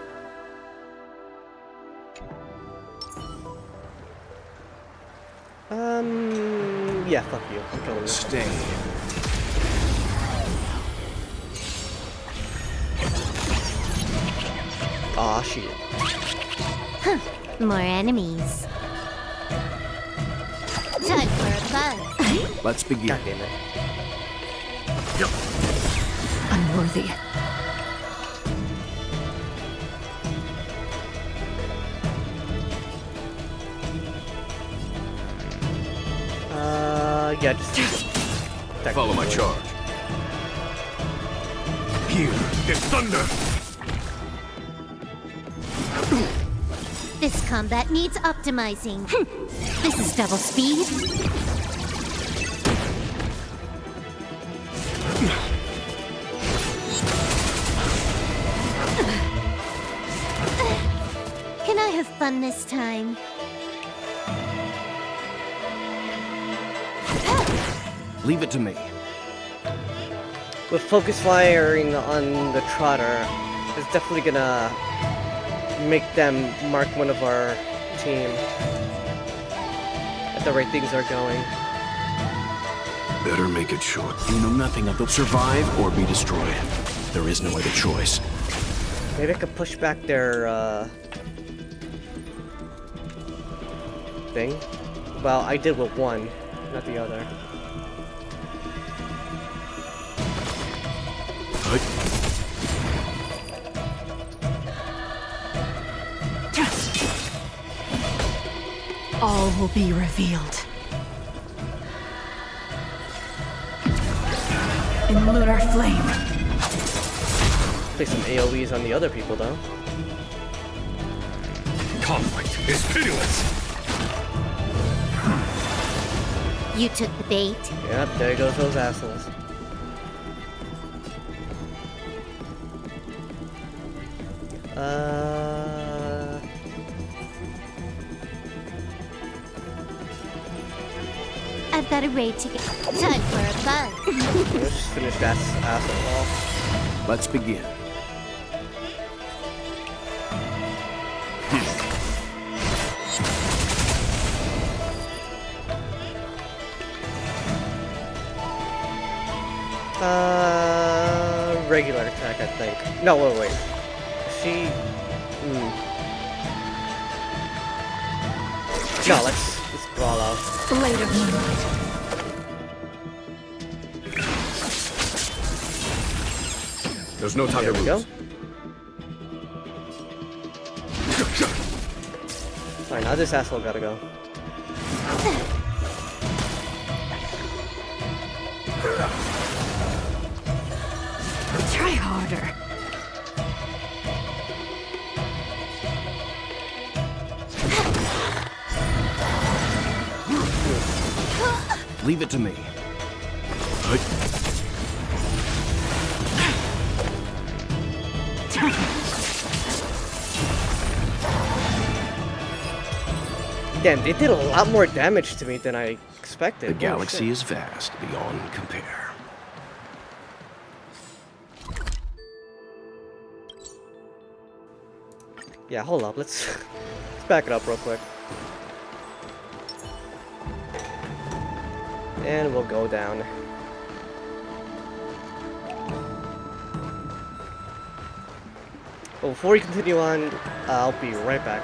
Yeah, fuck you. I'm going to stay. Aw, shit. Huh. More enemies. Time for a buzz. Let's begin. God damn it. Yep. Unworthy. Yeah, just follow my charge. Here is thunder. This combat needs optimizing. This is double speed. Can I have fun this time? Leave it to me. With focus firing on the Trotter, it's definitely gonna make them mark one of our team. If the right things are going. Better make it short. You know nothing of the survive or be destroyed. There is no other choice. Maybe I could push back their thing. Well, I did with one, not the other. All will be revealed. In lunar flame. Play some AoEs on the other people, though. Conflict is pitiless. You took the bait. Yep, there goes those assholes. I've got a raid to get. Time for a buzz. Let's just finish that asshole off. Let's begin. Regular attack, I think. No, wait. She... No, let's brawl out. Blade of moonlight. There's no time to lose. Alright, now this asshole gotta go. Try harder. Leave it to me. Damn, they did a lot more damage to me than I expected. The Holy galaxy shit. is vast beyond compare. Yeah, hold up. Let's back it up real quick. And we'll go down. But before we continue on, I'll be right back.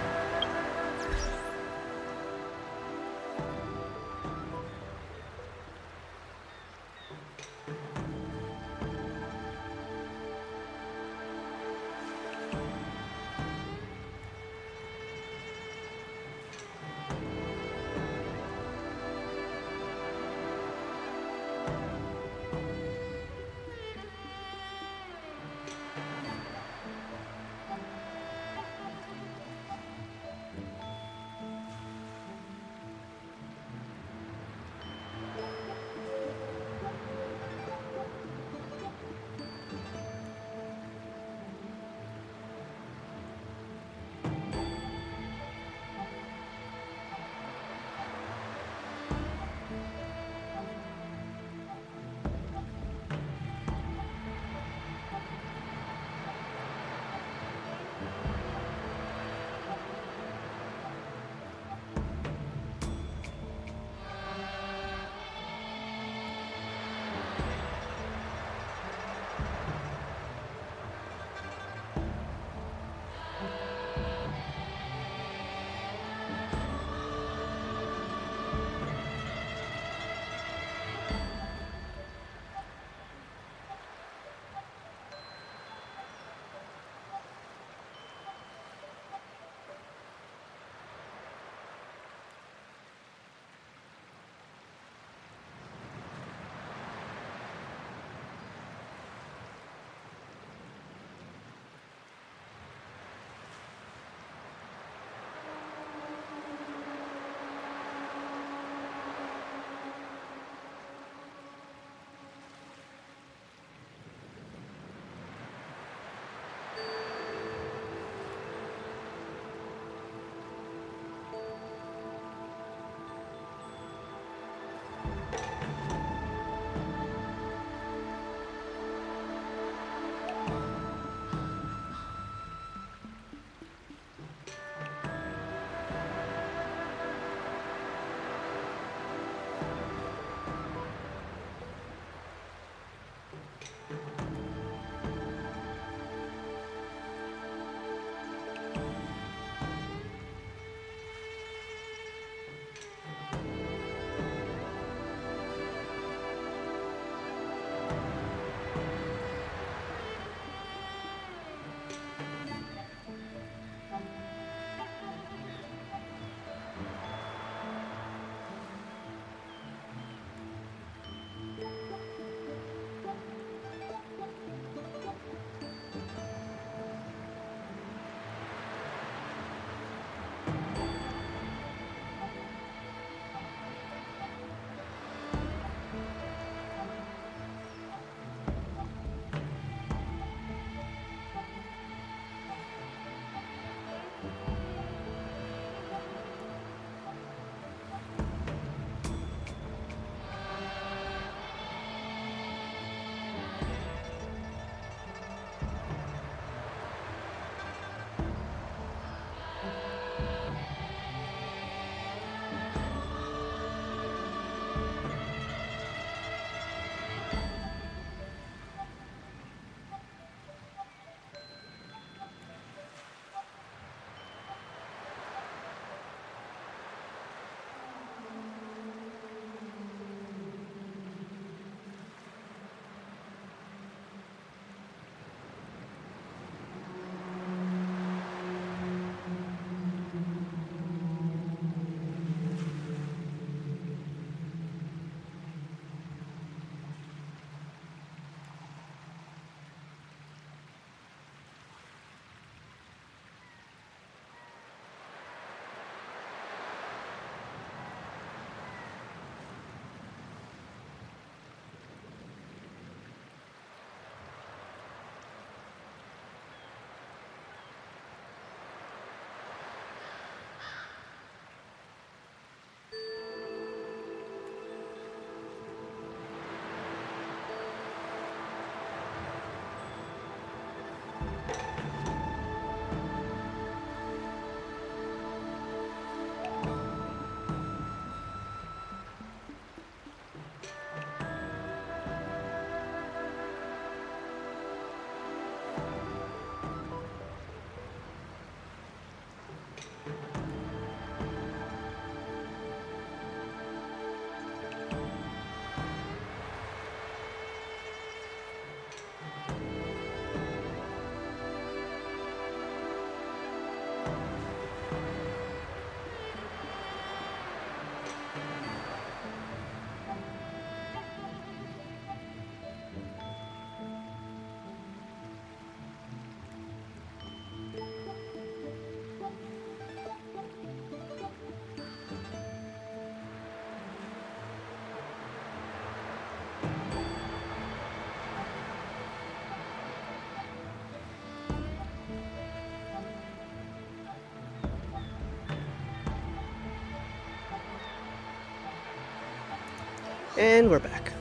And we're back.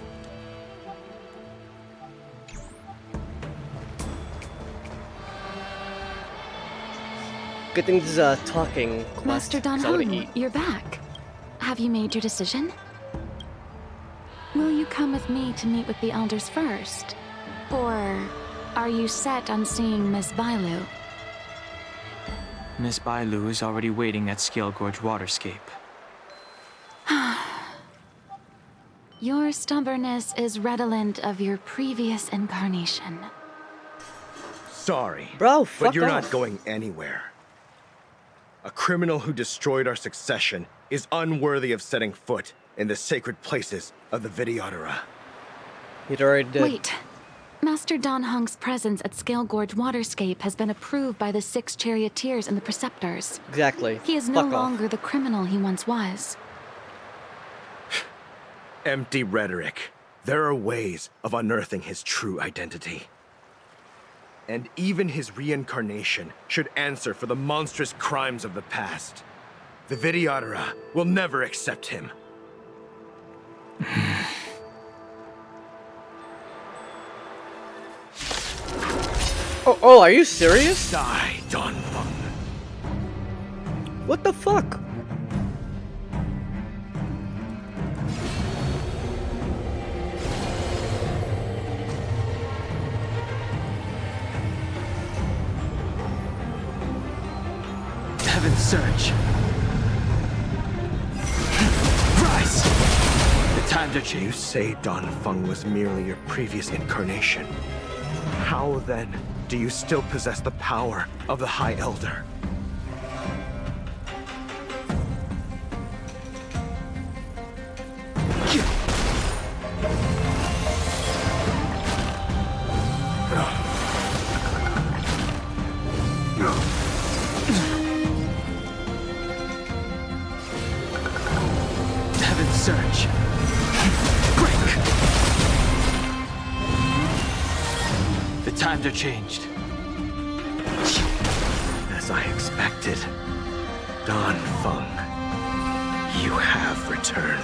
Good thing this is a talking quest. Master Don 'cause I wanna Hung, eat. you're back. Have you made your decision? Will you come with me to meet with the elders first? Or are you set on seeing Miss Bailu? Miss Bailu is already waiting at Scale Gorge Waterscape. Your stubbornness is redolent of your previous incarnation. Sorry, bro, but you're off. not going anywhere. A criminal who destroyed our succession is unworthy of setting foot in the sacred places of the Videodora. He'd already did. Wait. Master Don Hung's presence at Scale Gorge Waterscape has been approved by the 6 charioteers and the preceptors. Exactly. He is no Fuck off. longer the criminal he once was. Empty rhetoric. There are ways of unearthing his true identity. And even his reincarnation should answer for the monstrous crimes of the past. The Videodora will never accept him. Oh, are you serious? Die, Don Fung. What the fuck? Heaven's Surge. Rise! The times are changed. You say Don Fung was merely your previous incarnation. How then do you still possess the power of the High Elder? Surge. Break! The times are changed. As I expected, Don Feng, you have returned.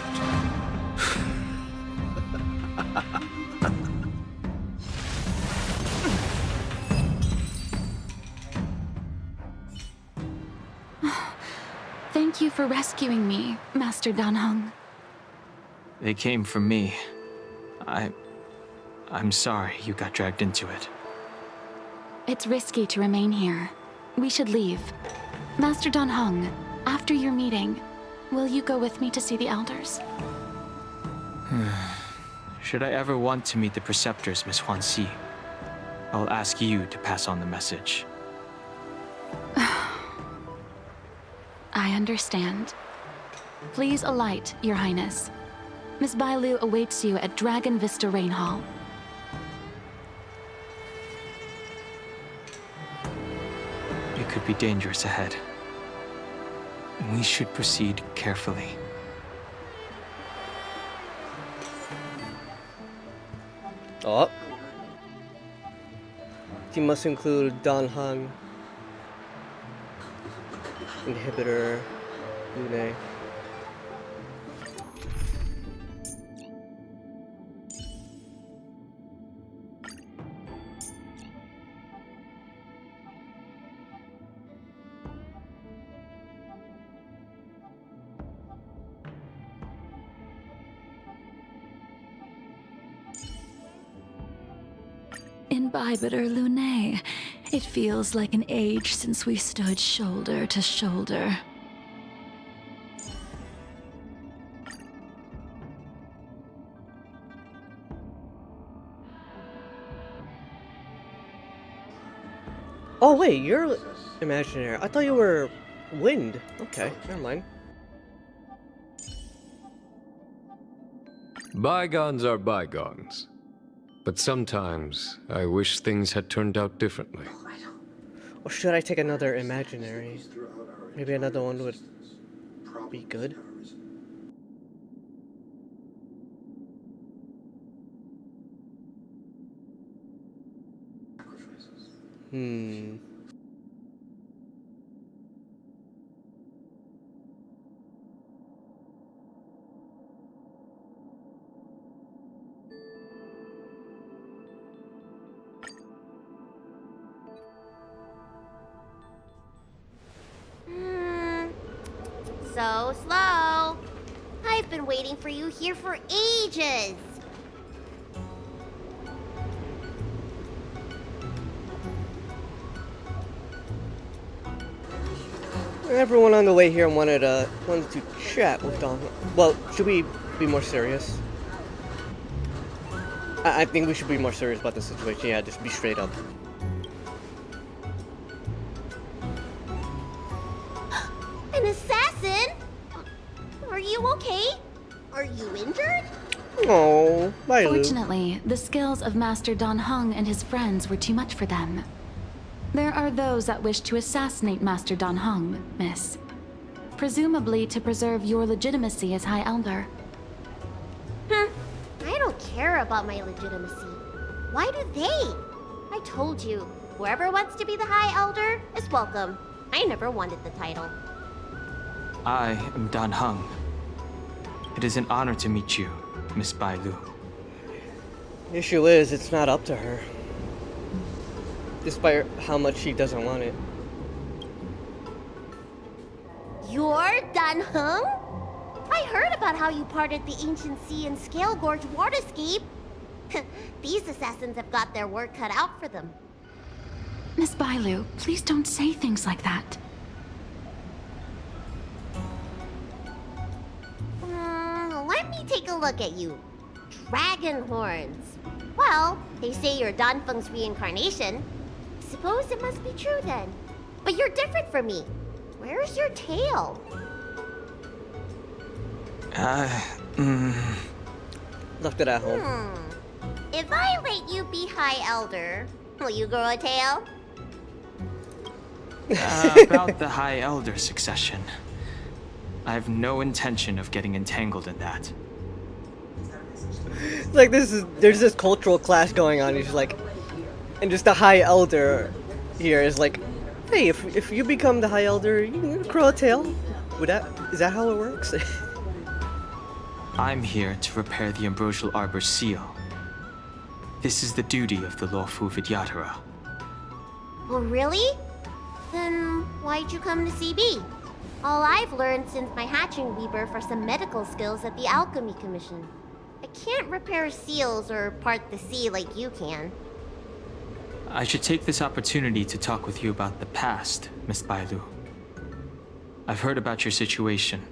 Thank you for rescuing me, Master Dan Heng. They came for me. I'm sorry you got dragged into it. It's risky to remain here. We should leave. Master Dan Heng, after your meeting, will you go with me to see the elders? Should I ever want to meet the preceptors, Miss Huan Si, I'll ask you to pass on the message. I understand. Please alight, Your Highness. Miss Bailu awaits you at Dragon Vista Rain Hall. It could be dangerous ahead. We should proceed carefully. Oh. Team must include Don Hung, Inhibitor, Lune. Inhibitor Lune. It feels like an age since we stood shoulder to shoulder. Oh wait, you're imaginary. I thought you were wind. Okay, never mind. Bygones are bygones. But sometimes I wish things had turned out differently. Or should I take another imaginary? Maybe another one would be good. So slow. I've been waiting for you here for ages. Everyone on the way here wanted to chat with Don. Well, should we be more serious? I think we should be more serious about the situation. Yeah, just be straight up. An assassin? Are you okay? Are you injured? Oh, Fortunately, the skills of Master Dan Heng and his friends were too much for them. There are those that wish to assassinate Master Dan Heng, miss. Presumably to preserve your legitimacy as High Elder. I don't care about my legitimacy. Why do they? I told you, whoever wants to be the High Elder is welcome. I never wanted the title. I am Dan Heng. It is an honor to meet you, Miss Bailu. The issue is, it's not up to her. Despite how much she doesn't want it. You're Dan Heng? I heard about how you parted the ancient sea and Scale Gorge waterscape. These assassins have got their work cut out for them. Miss Bailu, please don't say things like that. Let me take a look at you. Dragon horns. Well, they say you're Dan Feng's reincarnation. Suppose it must be true then. But you're different from me. Where's your tail? Left it at home. If I let you be High Elder, will you grow a tail? About the High Elder succession. I have no intention of getting entangled in that. Like there's this cultural clash going on. He's like, and just the High Elder here is like, hey, if you become the High Elder, you can grow a tail. Is that how it works? I'm here to repair the Ambrosial Arbor's seal. This is the duty of the lawful Vidyadhara. Oh, really? Then why'd you come to CB? All I've learned since my hatching rebirth are some medical skills at the Alchemy Commission. I can't repair seals or part the sea like you can. I should take this opportunity to talk with you about the past, Miss Bailu. I've heard about your situation,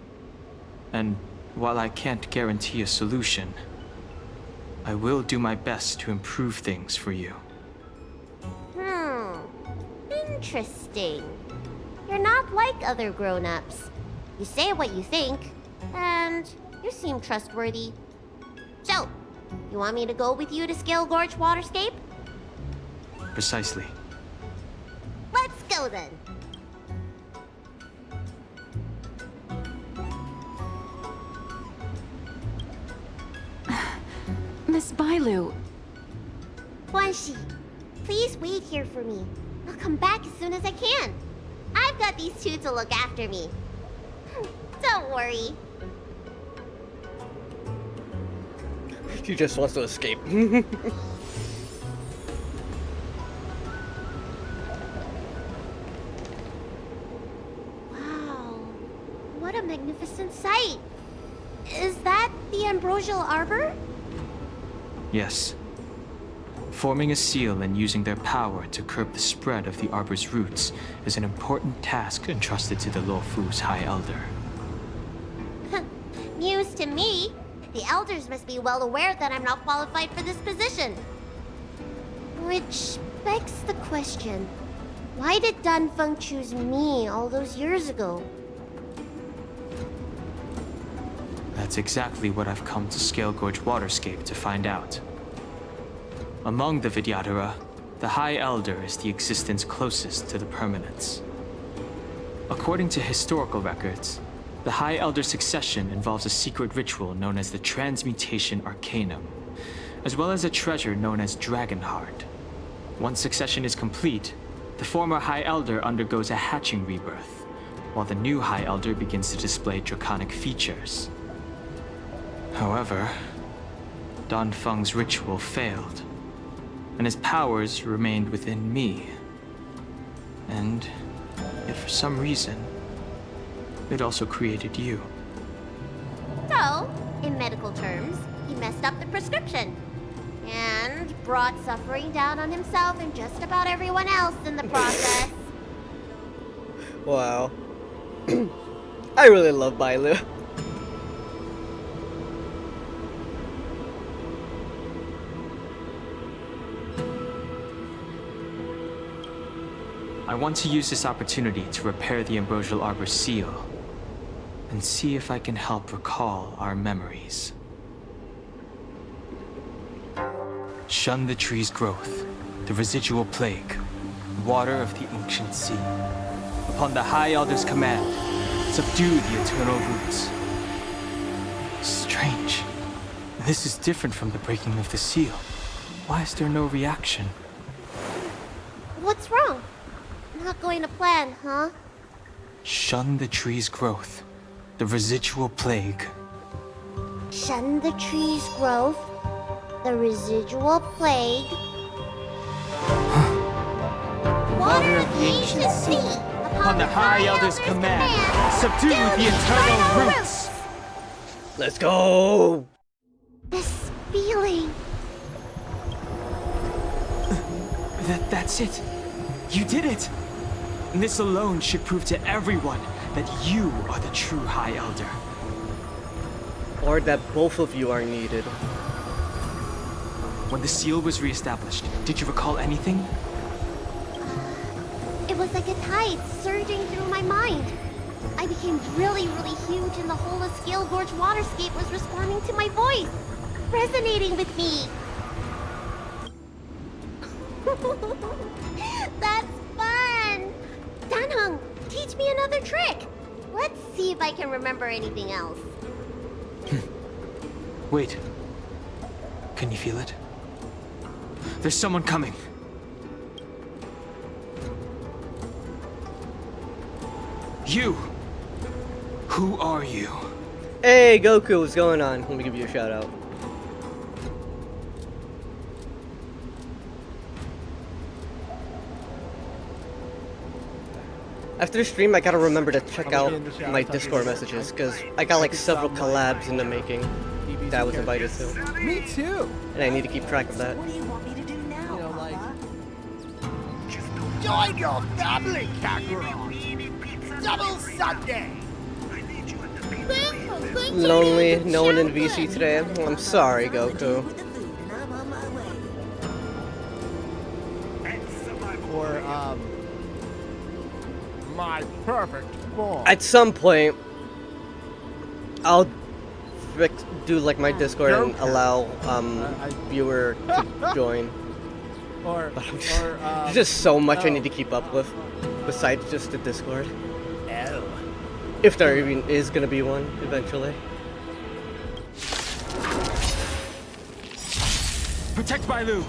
and while I can't guarantee a solution, I will do my best to improve things for you. Interesting. You're not like other grown-ups. You say what you think, and you seem trustworthy. So, you want me to go with you to Scale Gorge Waterscape? Precisely. Let's go then. Miss Bailu. Guanxi, please wait here for me. I'll come back as soon as I can. I've got these two to look after me. Don't worry. She just wants to escape. Wow, what a magnificent sight. Is that the Ambrosial Arbor? Yes. Forming a seal and using their power to curb the spread of the Arbor's roots is an important task entrusted to the Luofu's High Elder. News to me. The elders must be well aware that I'm not qualified for this position. Which begs the question, why did Danfeng choose me all those years ago? That's exactly what I've come to Scale Gorge Waterscape to find out. Among the Vidyadhara, the High Elder is the existence closest to the permanence. According to historical records, the High Elder's succession involves a secret ritual known as the Transmutation Arcanum, as well as a treasure known as Dragon Heart. Once succession is complete, the former High Elder undergoes a hatching rebirth, while the new High Elder begins to display draconic features. However, Danfeng's ritual failed, and his powers remained within me. And if for some reason, it also created you. So, in medical terms, he messed up the prescription. And brought suffering down on himself and just about everyone else in the process. Wow. I really love Bailu. I want to use this opportunity to repair the Ambrosial Arbor's seal, and see if I can help recall our memories. Shun the tree's growth, the residual plague, water of the ancient sea. Upon the High Elder's command, subdue the eternal roots. Strange. This is different from the breaking of the seal. Why is there no reaction? What's wrong? Not going to plan, huh? Shun the tree's growth, the residual plague. Shun the tree's growth, the residual plague. Water of the ancient sea. Upon the High Elder's command, subdue the eternal roots. Let's go. This feeling. That's it. You did it. And this alone should prove to everyone that you are the true High Elder. Or that both of you are needed. When the seal was reestablished, did you recall anything? It was like a tide surging through my mind. I became really, really huge and the whole of Scale Gorge Waterscape was responding to my voice, resonating with me. That's fun! Danheng, teach me another trick! Let's see if I can remember anything else. Wait. Can you feel it? There's someone coming. You! Who are you? Hey, Goku, what's going on? Let me give you a shout out. After the stream, I gotta remember to check out my Discord messages, because I got like several collabs in the making that I was invited to. Me too! And I need to keep track of that. What do you want me to do now, you know, like... Join your family, Kakarot! Double Sunday! Lonely, no one in VC today. I'm sorry, Goku. Or, my perfect form. At some point, I'll do like my Discord and allow viewer to join. There's just so much I need to keep up with, besides just the Discord. If there even is gonna be one eventually. Protect Bailu!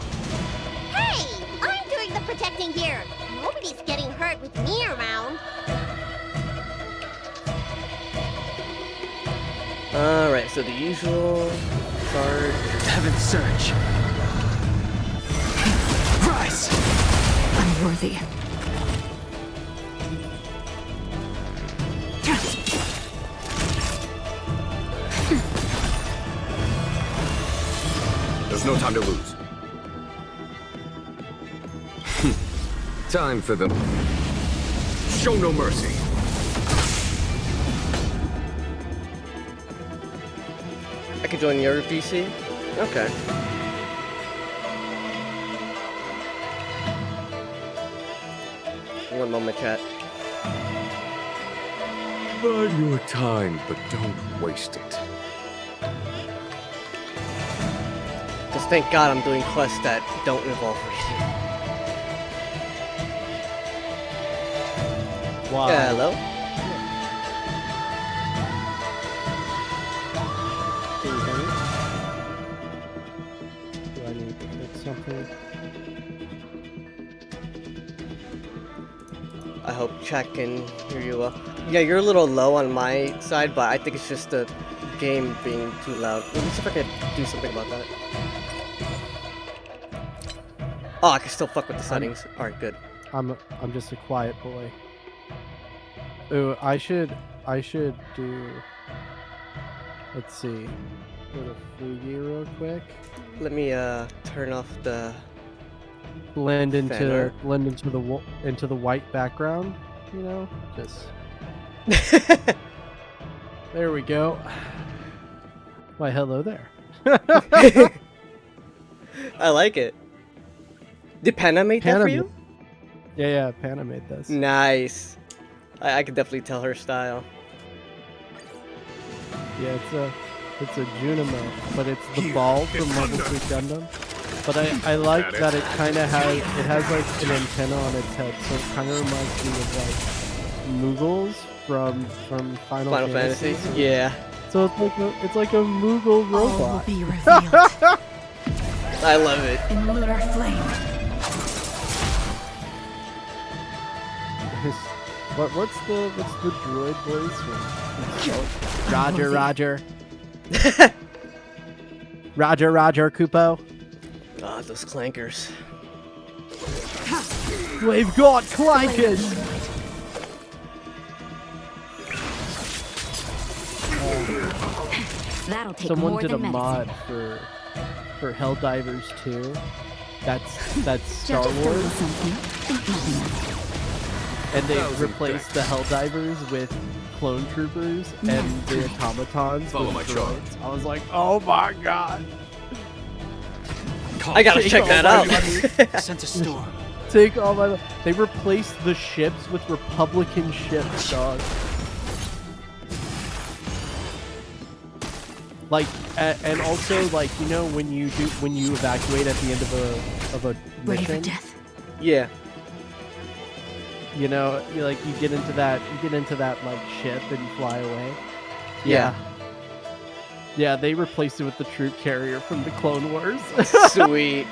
Hey! I'm doing the protecting here! Nobody's getting hurt with me around. Alright, so the usual charge. Heaven's Surge! Rise! Unworthy. There's no time to lose. Time for them. Show no mercy. I could join your PC? Okay. One moment, chat. Bide your time, but don't waste it. Just thank God I'm doing quests that don't involve reading. Wow. Hello? Can you hear me? Do I need to fix something? I hope chat can hear you well. Yeah, you're a little low on my side, but I think it's just the game being too loud. Let me see if I can do something about that. Oh, I can still fuck with the settings. Alright, good. I'm just a quiet boy. Ooh, I should do. Let's see. Go to Fuji real quick. Let me turn off the blend into Banner. into the white background. You know, just. There we go. Why, hello there. I like it. Did Panna make that for you? Yeah, Panna made this. Nice. I can definitely tell her style. Yeah, it's a Junimo, but it's the ball from Level 3 Gundam. But I like that it kind of has like an antenna on its head, so it kind of reminds me of like Moogles from Final Fantasy. Yeah. So it's like a Moogle robot. All will be revealed. I love it. In lunar flame. What's the droid voice from? Roger, Roger. Roger, Roger, Kupo. Ah, those clankers. We've got clankers. That'll take Someone more did a than mod for Helldivers 2. That's Star Wars. And they replaced the Helldivers with clone troopers and the automatons Follow with my droids. I was like, oh my god. I gotta check that out. Sent a storm. Take all my. They replaced the ships with Republican ships, dog. Like, and also like, you know, when you evacuate at the end of a Ready for mission. death. Yeah. You know, you get into that like ship and you fly away. Yeah. Yeah, they replaced it with the troop carrier from the Clone Wars. Sweet.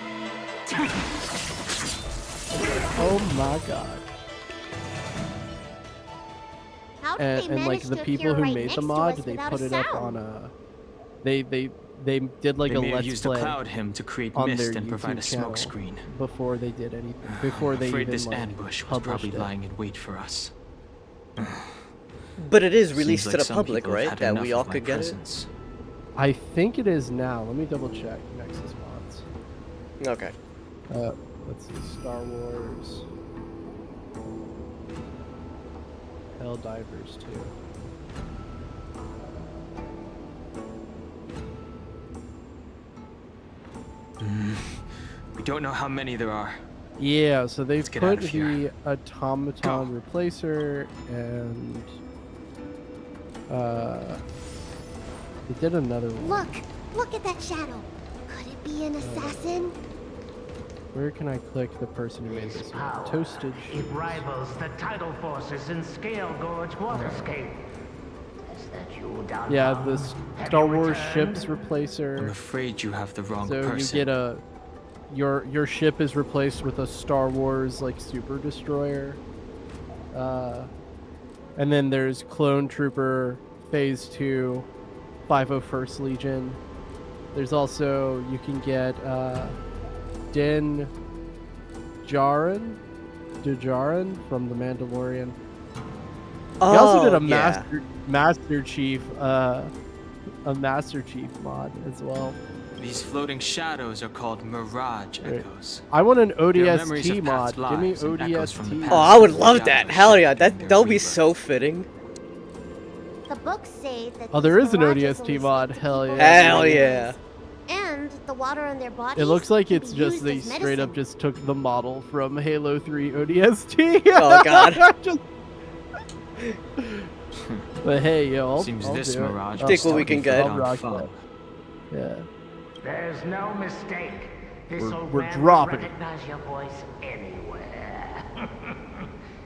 Oh my god. How did they And like manage the to people appear who right made next the to mod, us they without put a it up sound? on a they did like They a may have let's used a play cloud hymn to create on mist their and provide a YouTube channel smoke screen. before they did anything. Before I'm they afraid even this like, ambush was published probably it. lying in wait for us. But it is Seems released like to the some public, people have right? had That enough we of all my could get presence. I think it is now. Let me double check Nexus mods. it. Okay. Let's see, Star Wars, Helldivers 2. We don't know how many there are. Yeah, so they've get out put of here. the automaton replacer and they did another one. Look at that shadow. Could it be an assassin? Where can I click the person who made this one? Toasted. It rivals the tidal forces in Scale Gorge Waterscape. Is that you, Don? Yeah, the Star Wars ships replacer. I'm afraid you have the wrong So person. you get your ship is replaced with a Star Wars like super destroyer. And then there's Clone Trooper Phase 2, 501st Legion. There's also you can get Din Djarin from The Mandalorian. He also did a Master Chief mod as well. These floating shadows are called mirage echoes. I want an They are memories ODST of mod. past Give me lives and echoes from the ODST. past. Oh, I would love Yeah, that. but Hell yeah, their that'll be rebirth. so fitting. The books say that Oh, there these is an mirages ODST only mod. speak to Hell people yeah. Hell with yeah. And the water on their bodies. It looks like can it's be just used they as straight up medicine. just took the model from Halo 3 ODST. Oh god. Just- But hey, yo, Seems I'll this do it. mirage I'll- Take what we I'll- can get. I'll rock Fun. that. Yeah. There's no mistake. This old We're man dropping. will recognize your voice anywhere.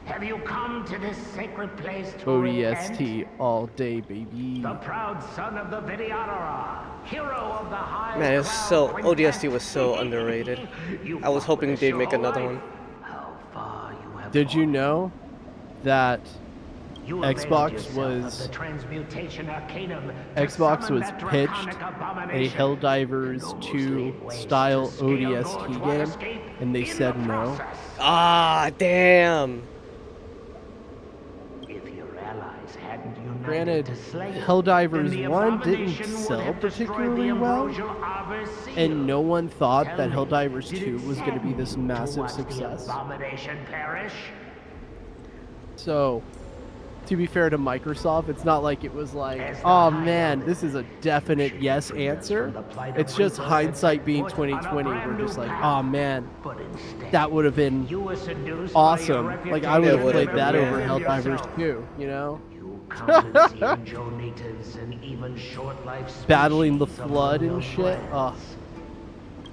Have you come to this sacred place to repent? ODST all day, baby. The proud son of the Vidyadhara, hero of the high Man, it's cloud so quintet. ODST was so underrated. You I was fought hoping this they'd your make whole another life. one. How far you have Did you know that You availed Xbox yourself was of the transmutation arcanum to Xbox summon was that pitched draconic a abomination. Helldivers 2 style ODST game, and they said no. Ah, damn. If your allies hadn't united Granted, to slay it, Helldivers then the 1 didn't abomination would sell have destroyed the particularly well, ambrosial arbor seal. and no one thought Tell that me, Helldivers did 2 it was going to be this sadden you to massive watch the success. abomination perish? So, to be fair to Microsoft, it's not like it was like, oh man, this is a definite yes answer. It's just hindsight being 2020. We're just like, oh man, that would have been awesome. Like I would have played that over Helldivers 2, you know? Countless angel natives and even short-life Battling the species flood among and your shit. friends.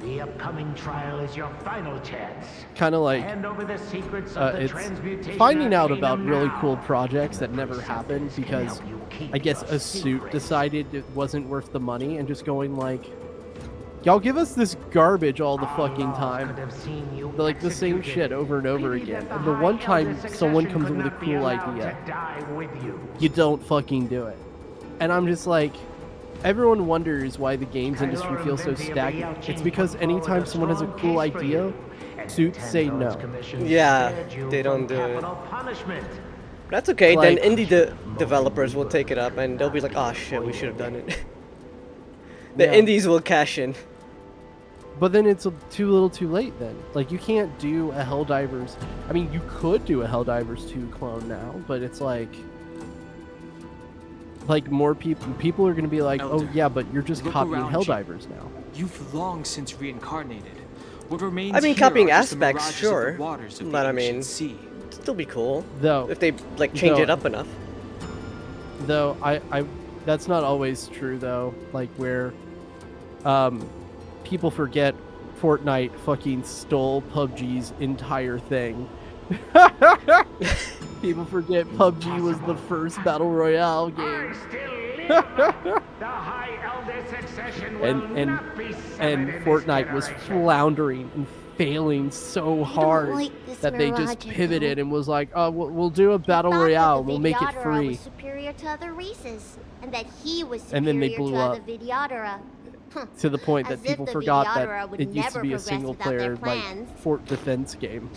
The upcoming trial is your final chance. Kind of like Hand over the secrets of the it's transmutation finding out arcanum about really now. cool projects that never happened because I guess a suit decided it wasn't worth the money and just going like, y'all give us this garbage all the fucking time, like the same shit over and over again, and the one time someone comes up with a cool idea, you don't fucking do it. And I'm just like, everyone wonders why the games industry feels so stagnant. It's because anytime someone has a cool idea, suits say no. Yeah, they don't do it. That's okay, Like- then indie developers will take it up and they'll be like, oh shit, we should have done it. The Yeah. indies will cash in. But then it's too little too late then. Like, you can't do a Helldivers... I mean, you could do a Helldivers 2 clone now, but it's like more people are going to be like, Elder, oh yeah, but you're just look copying around you. Helldivers now. You've long since reincarnated. What remains I mean, here copying are just the aspects, mirages sure, of the waters of but the I mean, ancient sea. it'd still be cool. Though, if they like change it up enough. Though I that's not always true though. Like where people forget Fortnite fucking stole PUBG's entire thing People forget PUBG was the first battle royale game. and Fortnite was floundering and failing so hard that they just pivoted and was like, "Oh, we'll do a battle royale. We'll make it free." Was superior to other races, and that he was superior And then they blew to up. other Vidyadhara. To the point that As if people the forgot Vidyadhara that would it used to never be a progress single without their player like plans. fort defense game.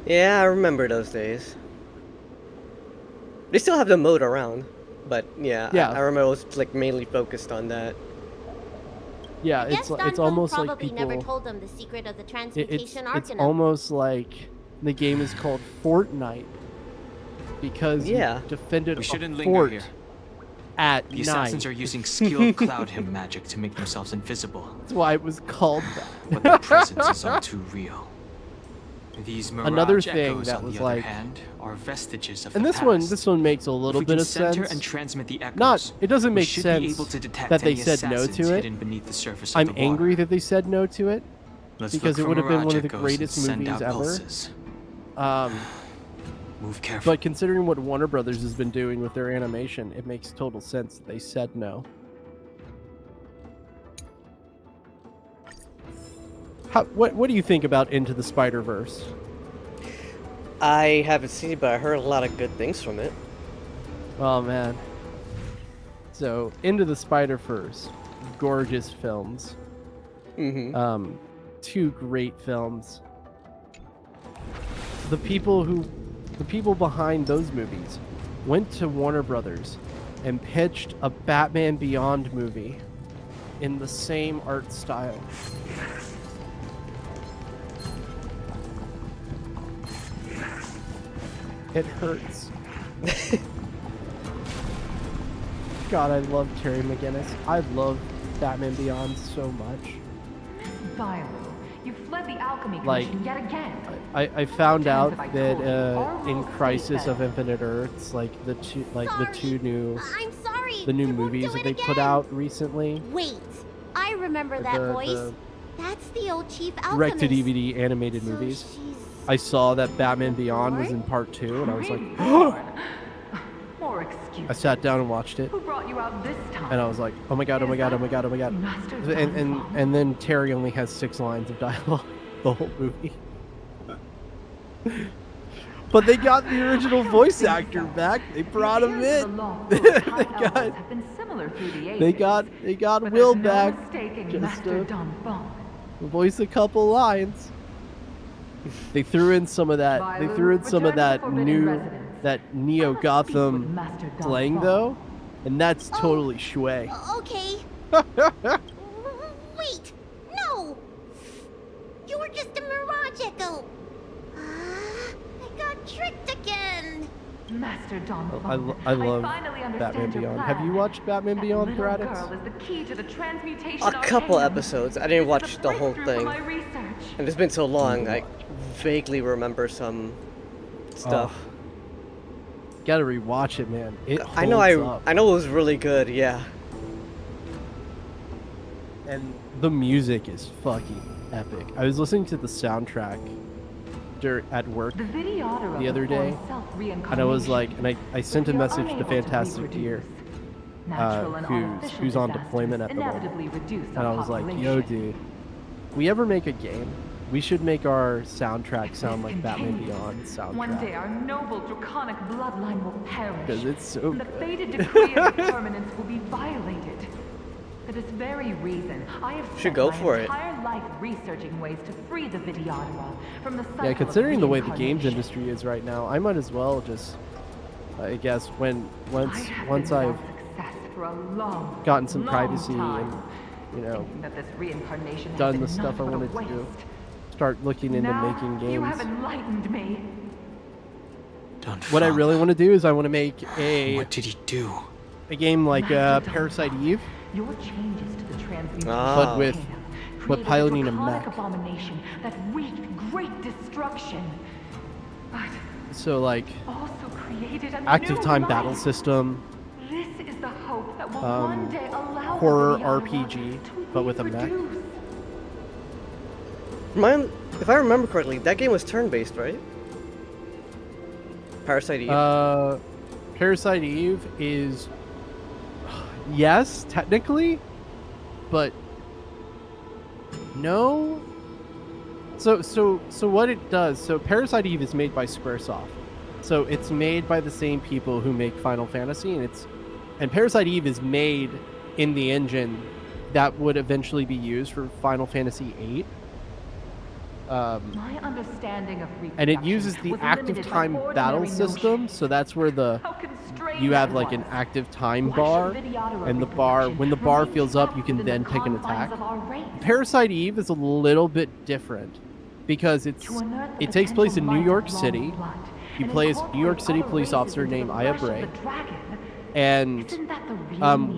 Yeah, I remember those days. They still have the mode around, but yeah, Yeah. I remember it was like mainly focused on that. Yeah, I guess it's almost probably like people. never told them the secret of the transmutation It's Arcanum. almost like the game is called Fortnite because Yeah. you defended We a shouldn't linger fort here. at The assassins night. are using skilled cloud him magic to make themselves invisible, That's why it was called that. but their presence is all too real. These mirage Another thing echoes, that on was the other like- hand, are vestiges of And the this past. one makes a little If we bit can of center sense. and transmit the echoes, Not, it doesn't we make should sense be able to detect that they any said no assassins to it. hidden beneath the surface of I'm the water. angry that they said no to it Let's because look it for would have been one mirage of the echoes greatest and send movies out ever. pulses. Move carefully. But considering what Warner Brothers has been doing with their animation, it makes total sense that they said no. What do you think about Into the Spider-Verse? I haven't seen it, but I heard a lot of good things from it. Oh man. So Into the Spider-Verse, gorgeous films. Mm-hmm. Two great films. The people behind those movies went to Warner Brothers and pitched a Batman Beyond movie in the same art style. It hurts. God, I love Terry McGinnis. I love Batman Beyond so much. Philo, you fled the Alchemy Like, Commission yet again. I found out Times have I that told you, our in rules Crisis state of Infinite Earths, like the two new I'm sorry. the new I won't movies do that it they put again. out recently, Wait, I remember that the- voice. the That's the old chief alchemist. direct to DVD animated So movies. she's I saw that Batman Beyond was in part 2, and I was like, More excuse. I sat down and watched it, Who brought you out this time? and I was like, oh my god, oh my god, oh my god, oh my god. Master And then Terry only has 6 lines of dialogue the whole movie. But they got the original voice actor back. They brought him in. They got Will back just to voice a couple lines. They threw in some of that. They threw in some of that Neo Gotham slang though, and that's totally shui. Okay. Wait, no. You were just a mirage echo. I got tricked again. Master Don I love finally understand Batman your Beyond. plan. Have you watched Batman Beyond, Little Thradix? girl is the key to the transmutation A couple arcanum. episodes. I didn't watch the whole Breakthrough for thing. my research. And it's been so long, I vaguely remember some stuff. Gotta rewatch it, man. It I know holds up. I know it was really good, yeah. And the music is fucking epic. I was listening to the soundtrack at work the other day, and I was like, and I sent a message to Fantastic Gear, who's on deployment at the moment, and I was like, yo dude, if we ever make a game, we should make our soundtrack sound like Batman Beyond One day soundtrack, our noble draconic bloodline will perish. because it's so The good. fated decree of permanence will be violated. For this very reason, I have Should spent go my for it. entire life researching ways to free the Vidyadhara from the cycle Yeah, considering the way the games reincarnation. industry is right now, I might as well just, I guess, once I've For a long, gotten some long privacy time, and, you know, thinking that this reincarnation has done been the stuff I nothing but a wanted to do, waste. start looking into Now, making you have games. enlightened me. What I really want to do is I want to make What did he do? a game like Parasite Eve, Your changes to the transmutation but with created piloting a draconic mech. abomination that wreaked great destruction. But So like also created a active new time life. battle system, This is the hope that will one day allow horror the Vidyadhara RPG, to but with a mech. reproduce. If I remember correctly, that game was turn-based, right? Parasite Eve. Parasite Eve is yes, technically, but no. So what it does? So Parasite Eve is made by SquareSoft. So it's made by the same people who make Final Fantasy, and Parasite Eve is made in the engine that would eventually be used for Final Fantasy VIII. My understanding of And it uses the active time battle system, so that's where you have like an active time bar, and when the bar fills up, you can then pick an attack. Parasite Eve is a little bit different because it takes place in New York City. You play as a New York City police officer named Aya Bray, and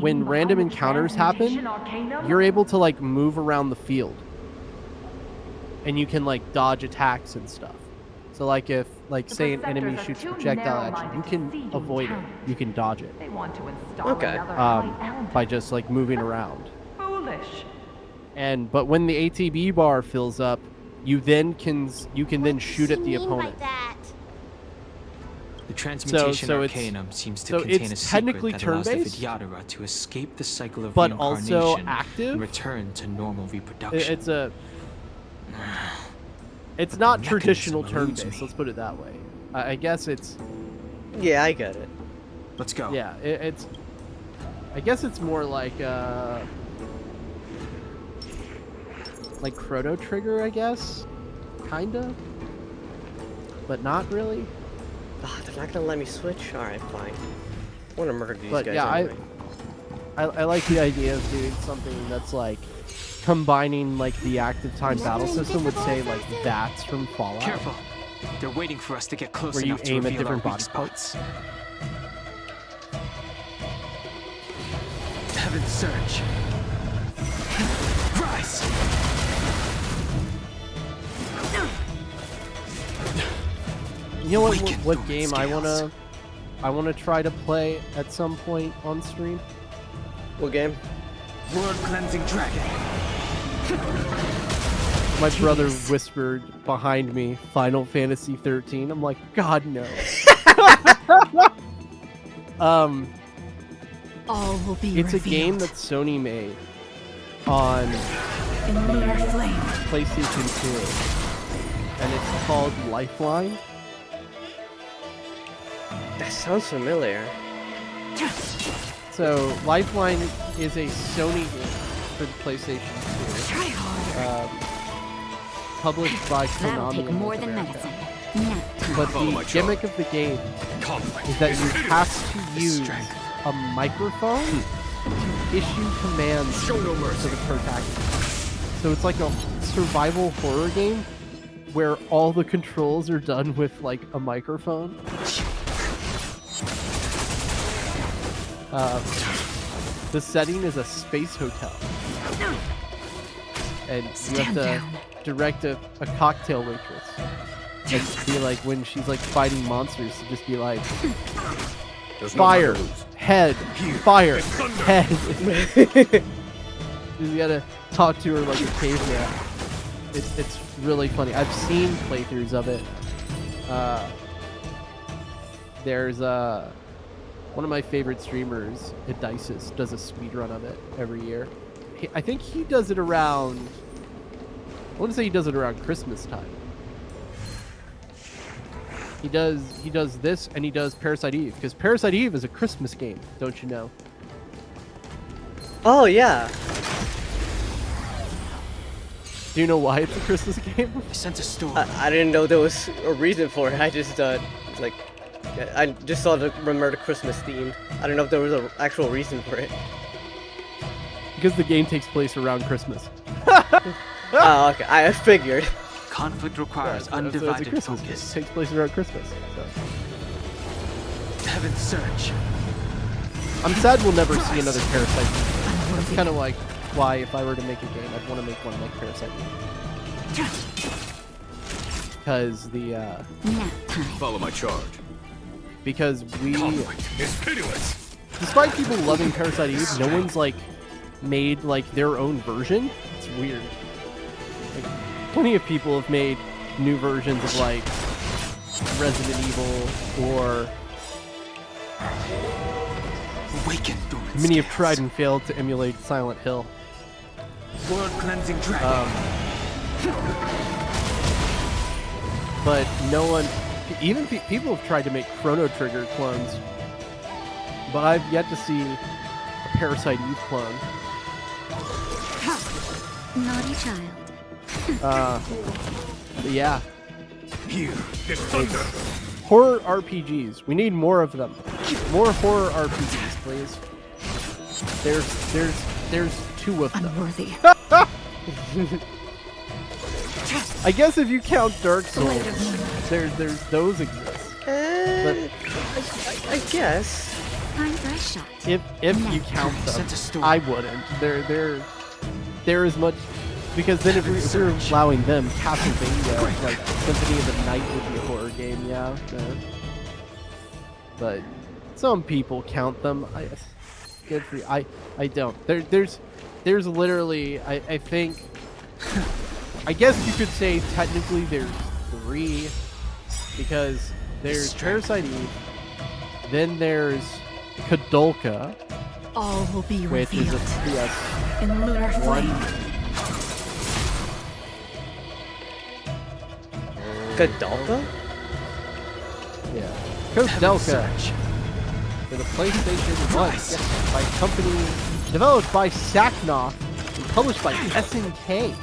when random encounters happen, you're able to like move around the field. And you can like dodge attacks and stuff. So like if say an enemy shoots projectile at you, you can avoid it. You can dodge it. Okay. By just like moving around. But when the ATB bar fills up, you can then shoot at the opponent. The transmutation so arcanum seems to contain a secret that allows the Vidyadhara to escape the cycle of but reincarnation also active and return to normal reproduction. It's not traditional turn-based, let's put it that way. I guess it's... Yeah, I get it. Let's go. Yeah, I guess it's more like Chrono Trigger, I guess? Kinda? But not really? They're not gonna let me switch? Alright, fine. I wanna murder these guys anyway. I like the idea of doing something that's like combining like the active time battle system with say like VATS from Fallout. Careful. They're waiting for us to get close where you enough to aim at reveal different our body weak parts. spots. Heaven's Surge. Rise. You know what game I wanna try to play at some point on stream? What game? World Cleansing Dragon. My brother whispered behind me, Final Fantasy 13. I'm like, God no. All will be It's revealed. a game that Sony made on PlayStation 2, and it's called Lifeline. That sounds familiar. So, Lifeline is a Sony game for the PlayStation 2. Published by Konami in more North than America. medicine. But the gimmick of the game is that you have to use a microphone to issue commands to the protagonist. So it's like a survival horror game where all the controls are done with like a microphone. The setting is a space hotel, and you have to direct a cocktail waitress and be like, when she's like fighting monsters, to just be like, fire, head, fire, head. You gotta talk to her like a caveman. It's really funny. I've seen playthroughs of it. There's one of my favorite streamers, Edisis, does a speedrun of it every year. I think he does it around... I want to say he does it around Christmas time. He does this, and he does Parasite Eve, because Parasite Eve is a Christmas game, don't you know? Oh, yeah. Do you know why it's a Christmas game? I sent a storm. I didn't know there was a reason for it. I just, I just saw the Remember Christmas themed. I don't know if there was an actual reason for it. Because the game takes place around Christmas. Oh, okay. I figured. Conflict requires so undivided it's focus. It takes place around Christmas. So. Heaven's Surge. I'm sad we'll never see another Parasite game. That's kind of like why, if I were to make a game, I'd want to make one like Parasite game. Because the Follow my charge. Because we, It's pitiless. despite people loving Parasite Eve, no one's like made like their own version. It's weird. Like, plenty of people have made new versions of like Resident Evil or many have tried and failed to emulate Silent Hill. World cleansing dragon. But no one, even people have tried to make Chrono Trigger clones, but I've yet to see a Parasite Eve clone. Naughty child. But yeah. Here, this thunder. Horror RPGs. We need more of them. More horror RPGs, please. There's 2 of them. Unworthy. I guess if you count Dark Souls, there's those exist. But I guess. Time for a shot. if you count them, I wouldn't. They're as much, because then if we're allowing them, Castlevania, like Symphony of the Night would be a horror game, yeah. But some people count them. Good for you. I don't. There's literally, I think. I guess you could say technically there's 3, because there's Parasite Eve, then there's Kadolka, All will be which is revealed a PS in lunar flame. Kadolka? Yeah. Kadolka for the PlayStation 1, by company developed by Saknoff and published by SNK.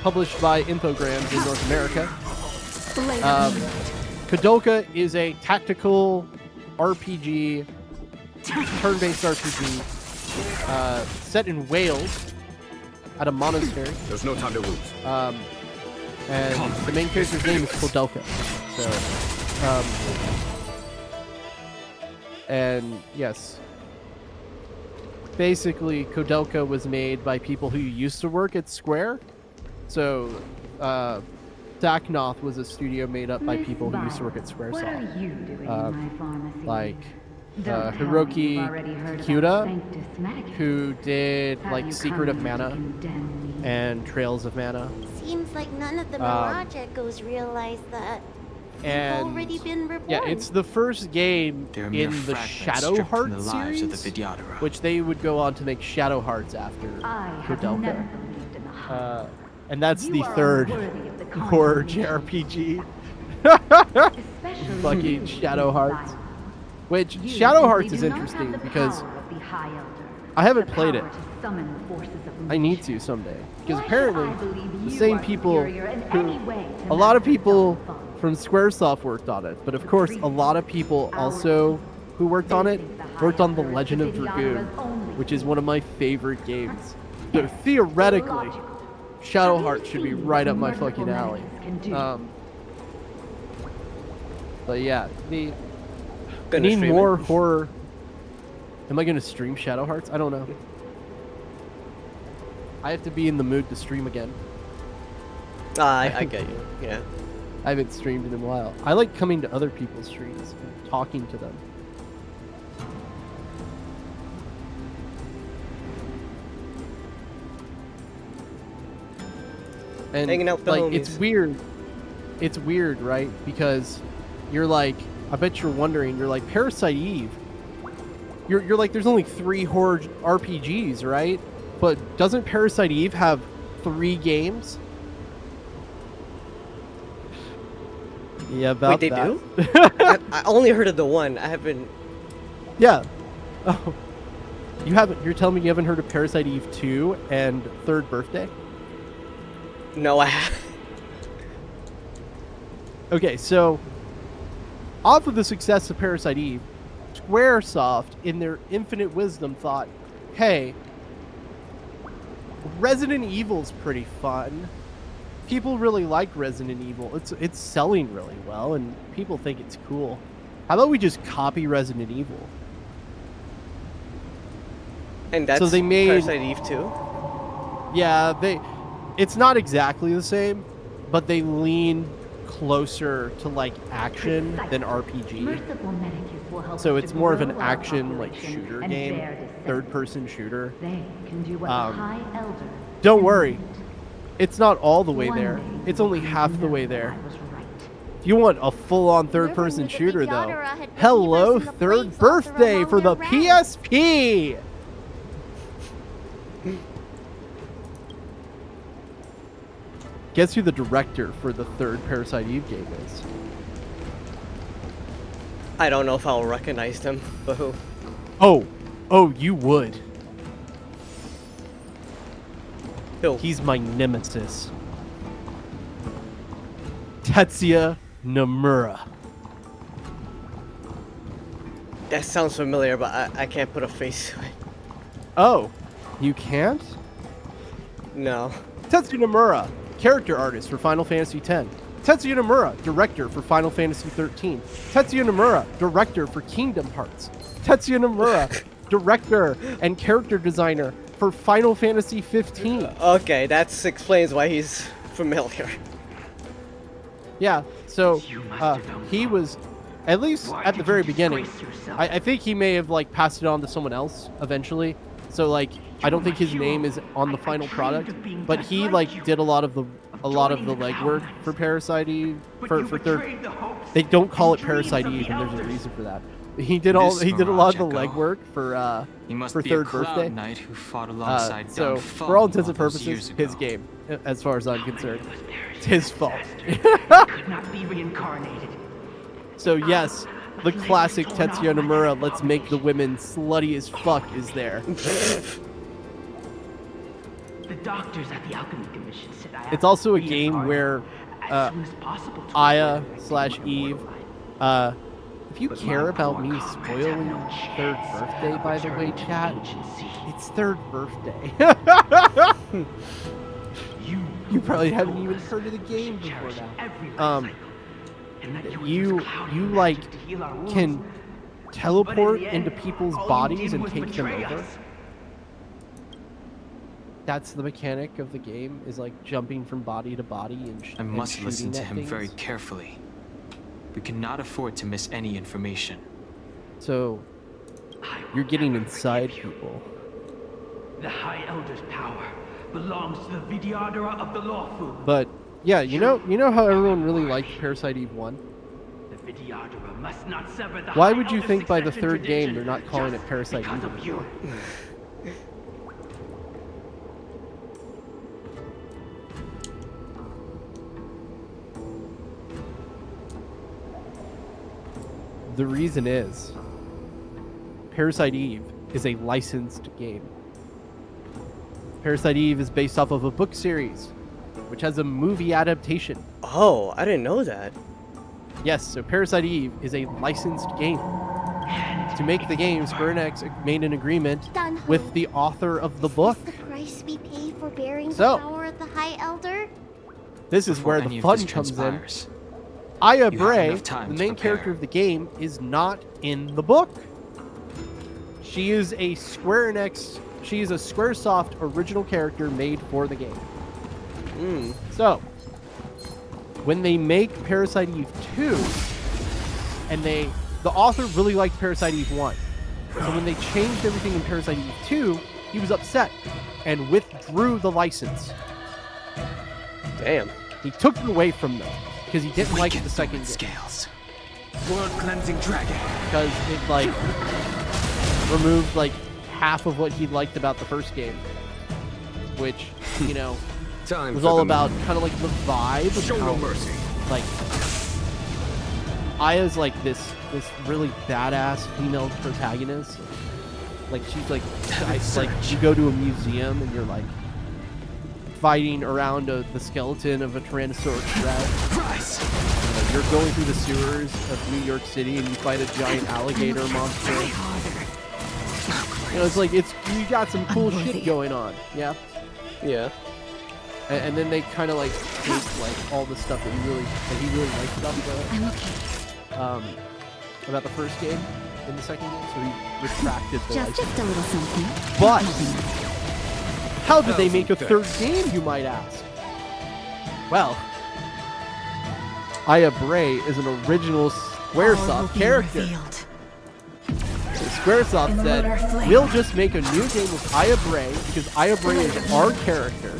Published by Infogrames in North America. Kadolka is a tactical RPG, turn-based RPG, set in Wales at a monastery. There's no time to lose. And the main character's name is Kadolka. So, and yes. Basically, Kadolka was made by people who used to work at Square. So, Saknoff was a studio made up by people who used to work at Squaresoft. Like Hiroki Kikuta, who did like Secret of Mana and Trails of Mana. Seems like none of the Mirage Echoes realize that. And You've already been reborn. yeah, it's the first game in the Shadow Hearts series, which they would go on to make Shadow Hearts after Kadolka. And that's the third horror JRPG. Fucking Shadow Hearts. Which, Shadow Hearts is interesting because I haven't played it. I need to someday. Because apparently, the same people who... A lot of people from Squaresoft worked on it, but of course, a lot of people also who worked on it worked on The Legend of Dragoon, which is one of my favorite games. So theoretically, Shadow Hearts should be right up my fucking alley. But yeah, I need more horror. Am I gonna stream Shadow Hearts? I don't know. I have to be in the mood to stream again. I get you. Yeah. I haven't streamed in a while. I like coming to other people's streams and talking to them. And hanging out with the like, homies. It's weird, right? Because you're like, I bet you're wondering, you're like, Parasite Eve. You're like, there's only 3 horror RPGs, right? But doesn't Parasite Eve have 3 games? Yeah, about Wait, they that. do? I only heard of the one. I haven't... Yeah. Oh. You're telling me you haven't heard of Parasite Eve 2 and Third Birthday? No, I haven't. Okay, so off of the success of Parasite Eve, Squaresoft, in their infinite wisdom, thought, hey, Resident Evil's pretty fun. People really like Resident Evil. It's selling really well, and people think it's cool. How about we just copy Resident Evil? And that's so they made Parasite Eve 2? Yeah, it's not exactly the same, but they lean closer to like action than RPG. So it's more of an action like shooter game, third-person shooter. don't worry. It's not all the way there. It's only half the way there. If you want a full-on third-person shooter, though, hello, third birthday for the PSP! Guess who the director for the third Parasite Eve game is? I don't know if I'll recognize him, but who? Oh, you would. Who? He's my nemesis. Tetsuya Nomura. That sounds familiar, but I can't put a face to it. Oh, you can't? No. Tetsuya Nomura, character artist for Final Fantasy X. Tetsuya Nomura, director for Final Fantasy XIII. Tetsuya Nomura, director for Kingdom Hearts. Tetsuya Nomura, director and character designer for Final Fantasy 15. Okay, that explains why he's familiar. Yeah, so he was, at least at the very beginning, I think he may have like passed it on to someone else eventually. So like, I don't think his name is on the final product, but he like did a lot of the legwork for Parasite Eve for third. They don't call it Parasite Eve, and there's a reason for that. He did a lot of the legwork for third birthday. Knight who fought alongside So for all intents and purposes, his game, as far as I'm concerned, it's his fault. Could not be reincarnated. So yes, the classic Tetsuya Nomura, let's make the women slutty as fuck is there. The doctors at the Alchemy Commission said I have It's also a to game reincarnate where as soon as possible to Aya/Eve, if you care about me spoiling third birthday, by the way, chat, it's third birthday. You probably haven't even heard of the game before now. You like can teleport into people's bodies and take them over. That's the mechanic of the game, is like jumping from body to body and I must and listen to shooting at him things. very carefully. We cannot afford to miss any information. So, you're getting inside people. The High Elder's power belongs to the Vidyadhara of the Lawful. But yeah, you know how everyone really liked Parasite Eve 1? The Vidyadhara must not sever the Why High would you Elder's think by the succession third game tradition they're not calling it just Parasite because Eve of you? anymore? The reason is, Parasite Eve is a licensed game. Parasite Eve is based off of a book series, which has a movie adaptation. Oh, I didn't know that. Yes, so Parasite Eve is a licensed game. To make the game, Square Enix made an agreement with the author of the book. The price we pay for bearing So, the power of the High Elder? This is Before where any the of fun this comes in. transpires, Aya you have Bray, enough time the to main prepare. character of the game, is not in the book. She is a Squaresoft original character made for the game. So, when they make Parasite Eve 2, and the author really liked Parasite Eve 1. So when they changed everything in Parasite Eve 2, he was upset and withdrew the license. Damn. He took it away from them because he didn't like the second game. Scales. World cleansing dragon. Because it like removed like half of what he liked about the first game, which Time was for all the about kind of like the vibe. Show no mercy. Like Aya's like this really badass female protagonist. Like she's like you go to a museum and you're like fighting around the skeleton of a Tyrannosaurus Rex. You're going through the sewers of New York City and you fight a giant alligator monster. It's like you got some cool shit going on. Yeah. Yeah. And then they kind of like take like all the stuff that he really liked about the first game in the second game, so he retracted the license. Just a little something. But how did they make a third game, you might ask? Well, Aya Bray is an original Squaresoft character. Squaresoft said, we'll just make a new game with Aya Bray, because Aya Bray is our character,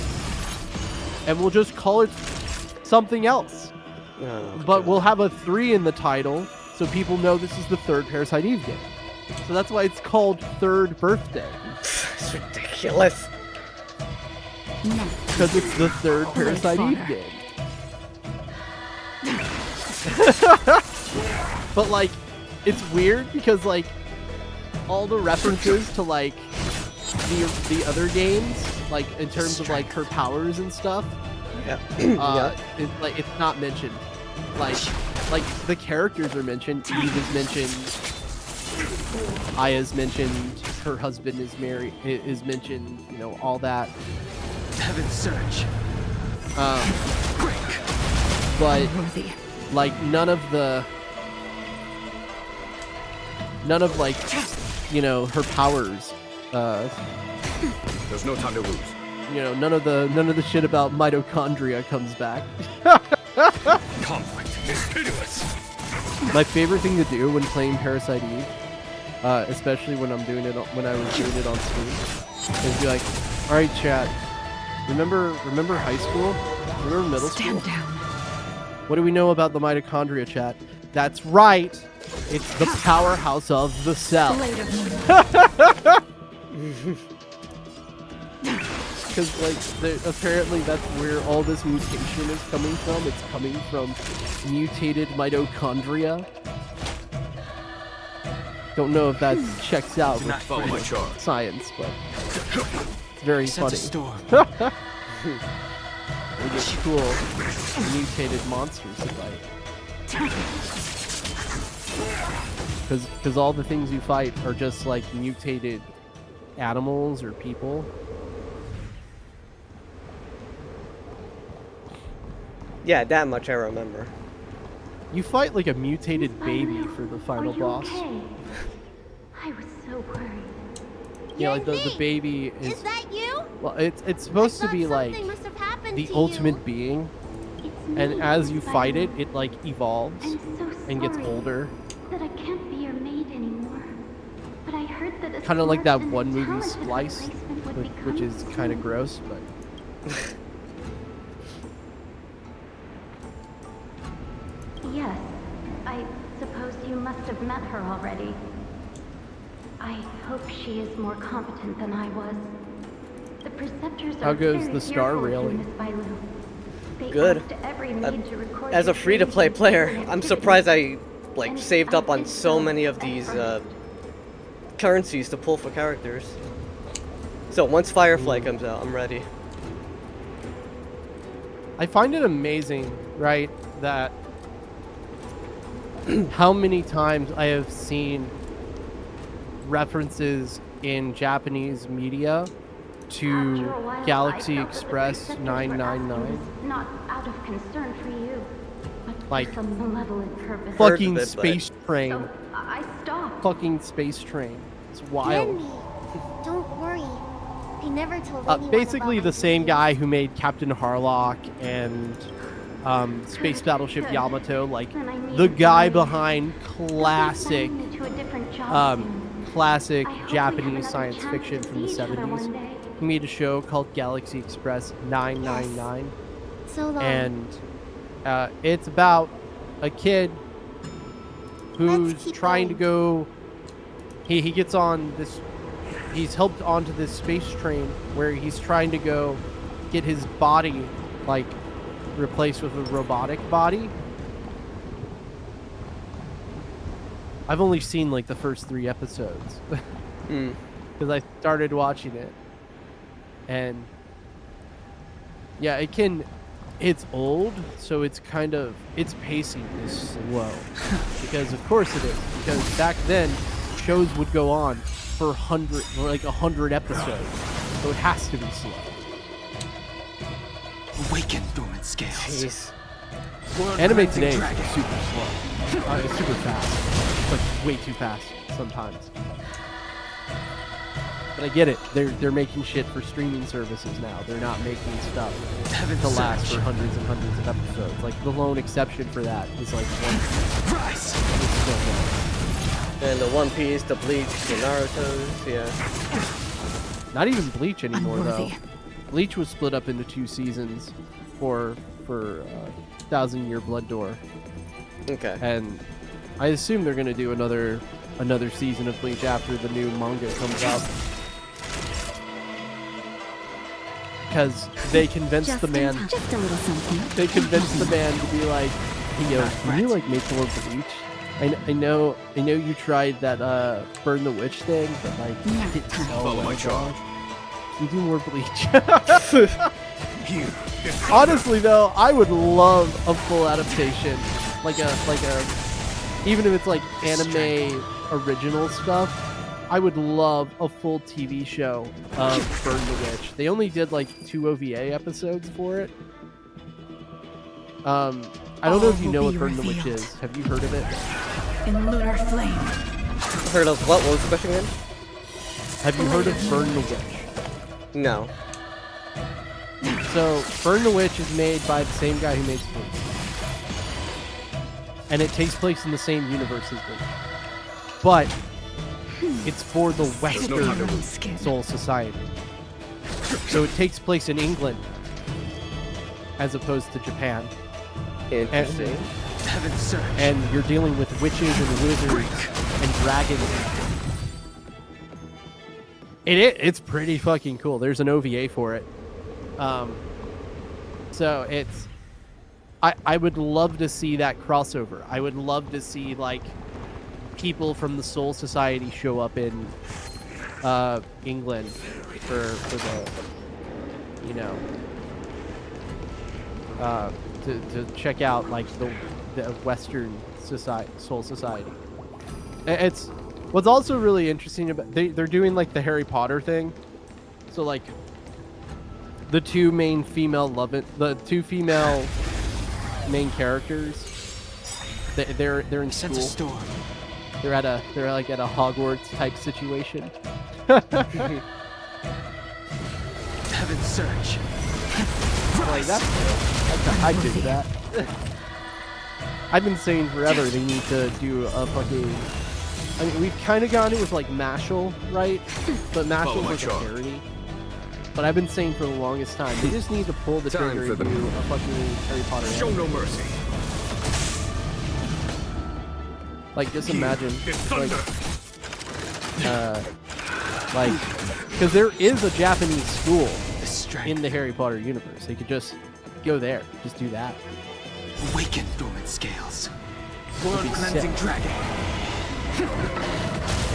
and we'll just call it something else. But we'll have a 3 in the title, so people know this is the third Parasite Eve game. So that's why it's called Third Birthday. It's ridiculous. Because it's the third Parasite Eve game. But like, it's weird because like all the references to like the other games, like in terms of like her powers and stuff, it's not mentioned. Like the characters are mentioned. Eve is mentioned. Aya's mentioned. Her husband is mentioned. You know, all that. Heaven's search. But like none of like, you know, her powers. There's no time to lose. You know, none of the shit about mitochondria comes back. Conflict is pitiless. My favorite thing to do when playing Parasite Eve, especially when I was doing it on Steam, is be like, all right, chat. Remember high school? Remember middle school? Stand down. What do we know about the mitochondria, chat? That's right. It's the powerhouse of the cell. Because like apparently that's where all this mutation is coming from. It's coming from mutated mitochondria. Don't know if that checks out with science, but it's very funny. We get cool mutated monsters to fight. Because all the things you fight are just like mutated animals or people. Yeah, that much I remember. You fight like a mutated baby for the final boss. I was so worried. Yeah, like the baby is. Is that you? Well, it's supposed to be like the ultimate being, and as you fight it, it like evolves and gets older. That I can't be your maid anymore. But I heard that Kind of like that one movie Splice, which is kind of gross, but. Yes, I suppose you must have met her already. I hope she is more competent than I was. The preceptors How are goes very the star fearful of you, railing? Miss Bailu. They Good. asked every maid to record As a your free-to-play trainings player, and I'm activities. surprised I like saved up on so many of these currencies to pull for characters. So once Firefly comes out, I'm ready. I find it amazing, right, that how many times I have seen references in Japanese media to Galaxy Express 999. Not out of concern for you, but Like, for some malevolent purpose. fucking space train. So I stopped. Fucking space train. It's wild. Don't worry. I never told anyone Basically about the same guy who made Captain Harlock and Space Battleship Yamato, like the guy behind classic classic Japanese science fiction from the 70s. He made a show called Galaxy Express 999. So long. And it's about a kid who's trying to go. He gets on this. He's helped onto this space train where he's trying to go get his body like replaced with a robotic body. I've only seen like the first 3 episodes because I started watching it, and yeah, it's old, so it's its pacing is slow because of course it is, because back then shows would go on for 100 episodes, so it has to be slow. Awaken dormant scales. Anime today is super slow. It's super fast. It's like way too fast sometimes. But I get it. They're making shit for streaming services now. They're not making stuff to last for hundreds and hundreds of episodes. Like the lone exception for that is like one. And the One Piece, the Bleach, the Naruto's, yeah. Not even Bleach anymore, though. Unworthy. Bleach was split up into 2 seasons for Thousand Year Blood Door. Okay. And I assume they're gonna do another season of Bleach after the new manga comes out. Because they convinced the man. Just a little something. They convinced the man to be like, "Hey, yo, can you like make more Bleach? I know you tried that burn the witch thing, but like it didn't sell well, dog. Can you do more Bleach?" Honestly, though, I would love a full adaptation, like a even if it's like anime original stuff. I would love a full TV show of Burn the Witch. They only did like 2 OVA episodes for it. I don't know if you know what Burn the Witch is. Have you heard of it? In lunar flame. Heard of what? What was the question again? Have you heard of Burn the Witch? No. So, Burn the Witch is made by the same guy who made Bleach. And it takes place in the same universe as Bleach. But it's for the Western Soul Society. So it takes place in England as opposed to Japan. Interesting. And you're dealing with witches and wizards and dragons. It's pretty fucking cool. There's an OVA for it. So it's... I would love to see that crossover. I would love to see, like, people from the Soul Society show up in England for the, you know, to check out like the Western Soul Society. It's what's also really interesting about they're doing like the Harry Potter thing. So like the two female main characters, they're in school. They're like at a Hogwarts type situation. Heaven's search. Like I dig that. I've been saying forever they need to do a fucking. I mean, we've kind of gotten it with like Mashal, right? But Mashal was a parody. But I've been saying for the longest time they just need to pull the trigger and do a fucking Harry Potter. Show no mercy. Like, just imagine, like, because there is a Japanese school in the Harry Potter universe. They could just go there, just do that. Awaken dormant scales. Blood cleansing dragon.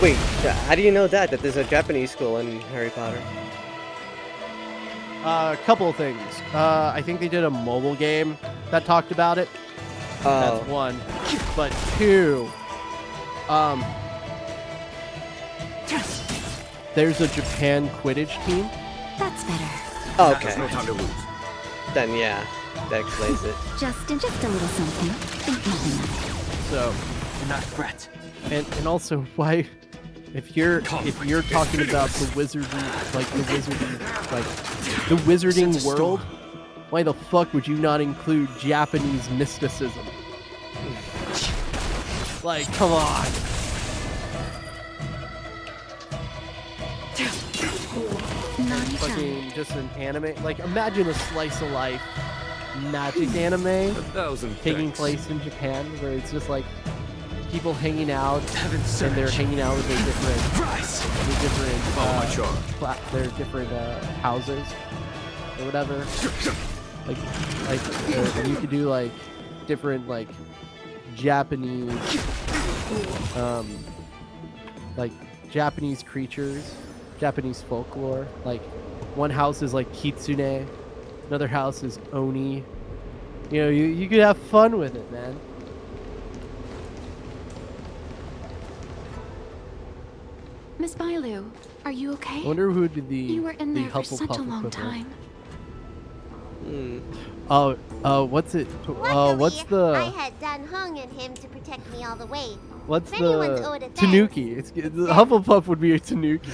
Wait, how do you know that there's a Japanese school in Harry Potter? A couple of things. I think they did a mobile game that talked about it. That's one. But 2. There's a Japan Quidditch team. That's better. Oh, okay. No time to lose. Then yeah, that explains it. Just a little something. Think nothing of it. So, not fret. And also, why, if you're talking about the wizarding world, why the fuck would you not include Japanese mysticism? Like, come on. Fucking just an anime. Like, imagine a slice of life magic anime taking place in Japan, where it's just like people hanging out, and they're hanging out with their different houses or whatever. Like you could do like different like Japanese like Japanese creatures, Japanese folklore. Like one house is like kitsune, another house is oni. You know, you could have fun with it, man. Miss Bailu, are you okay? I wonder who did the You were in there for such a long equivalent. time. What's it? What's the? I had done Hung and him to protect me all the way. What's If anyone's the owed a thanks, Tanuki? It's Hufflepuff would be a Tanuki.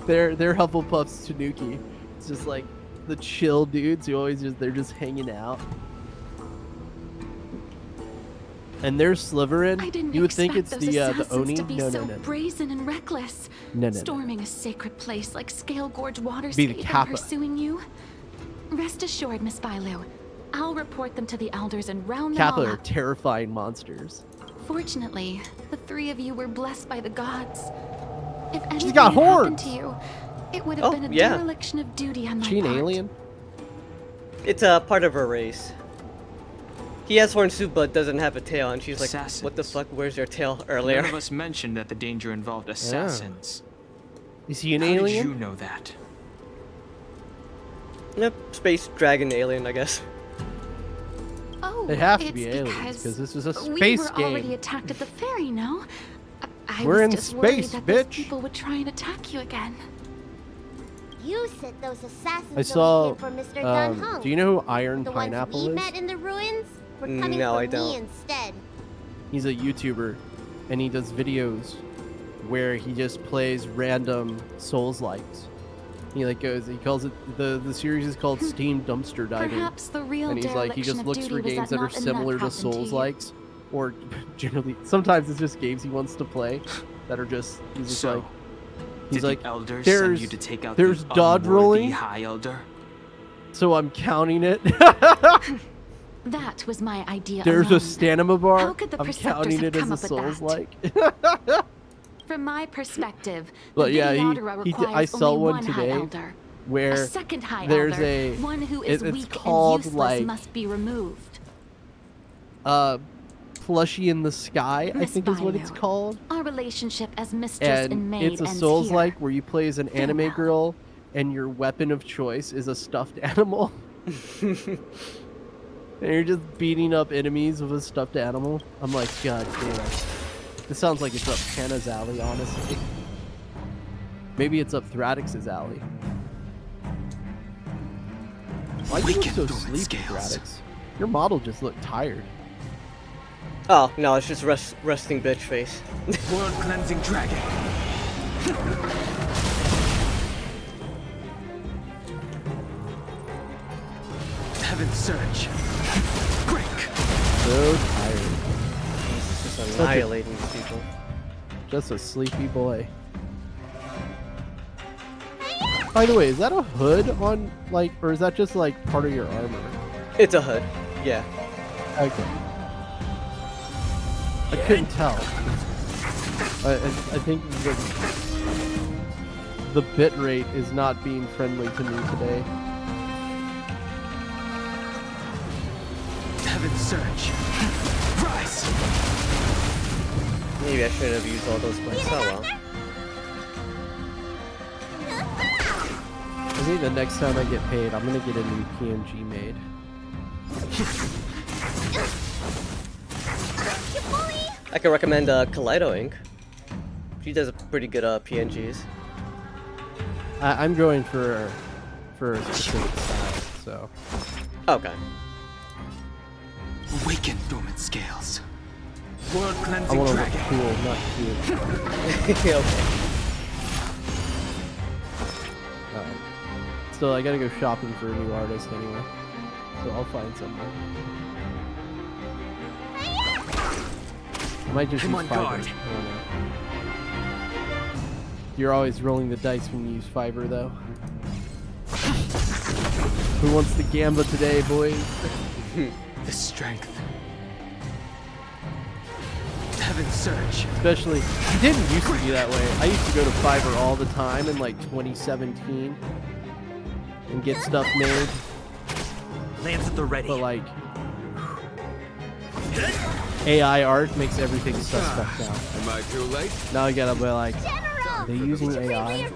they're Hufflepuff's Tanuki. It's just like the chill dudes who always they're just hanging out. And there's Slytherin. I didn't You would think it's expect those the assassins Oni. to be No, so no, no. brazen and reckless. No, no, no. Storming a sacred place like Scale Gorge Be the Waterscape and Kappa. pursuing you. Rest assured, Miss Bailu, I'll report them to the elders and round them Kappa all are up. terrifying monsters. Fortunately, the three of you were blessed by the gods. If anything got had happened horns! to you, it would have been a yeah. dereliction of duty on my She an part. alien? It's a part of her race. He has horns too, but doesn't have a tail, and she's like, Assassins. "What the fuck? Where's your tail?" Earlier. None of us mentioned that the danger involved assassins. Is he an How alien? did you know that? Yep, space dragon alien, I guess. Oh, They have to it's be aliens because because this is a we space were already game. attacked at the ferry, no? I We're was in just worried space, that those bitch. people would try and attack you again. You said those assassins I saw. only came for Mr. Dun Hung. Do you know who Iron The Pineapple ones we is? met in the ruins were coming No, for I me don't. instead. He's a YouTuber, and he does videos where he just plays random Souls-likes. He like goes. He calls it the series is called Steam Dumpster Diving. Perhaps the real And he's like, he just dereliction of looks duty for was games that that are not enough similar to happened to you. Souls-likes, or generally, sometimes it's just games he wants to play that are just. He's just So, like, he's did like, the elders there's send you to take out there's the dod unworthy rolling, High Elder? so I'm counting it. That was my idea. There's a alone. stamina bar. How could the I'm Preceptors counting have it come as a up with that? Souls-like. From my perspective, But the yeah, Vidyadhara I requires saw only one High today Elder. where A second High there's Elder, a one who is it's weak called and useless, like must be removed. Plushie in the Sky, I Miss think is what it's Bailu, called. Our relationship as mistress and And maid it's a ends Souls-like here. where you play as an anime girl, and your weapon of choice is a stuffed animal. And you're just beating up enemies with a stuffed animal. I'm like, God damn. This sounds like it's up Hannah's alley, honestly. Maybe it's up Thradix's alley. Why do you look so sleepy, Thradix? Your model just looked tired. Oh no, it's just resting bitch face. World cleansing dragon. Heaven's surge. Break. So tired. Just annihilating these people. Just a sleepy boy. By the way, is that a hood on, like, or is that just, like, part of your armor? It's a hood. Yeah. Okay. I couldn't tell. I think the bit rate is not being friendly to me today. Heaven's surge. Rise. Maybe I should have used all those points. Oh well. I think the next time I get paid, I'm gonna get a new PNG made. I can recommend Kaleido Inc. She does a pretty good PNGs. I'm going for a specific style, so. Okay. Awaken dormant scales. World I cleansing want to look dragon. cool, not cute. Okay. So I gotta go shopping for a new artist anyway. So I'll find someone. I might just I'm use on Fiverr. guard. I don't know. You're always rolling the dice when you use Fiverr, though. Who wants the gamba today, boys? The strength. Heaven's surge. Especially, it didn't used to be that way. I used to go to Fiverr all the time in like 2017 and get stuff made. Lands at the ready. But like, AI art makes everything suspect now. Am I too late? Now I gotta be like, are they using AI?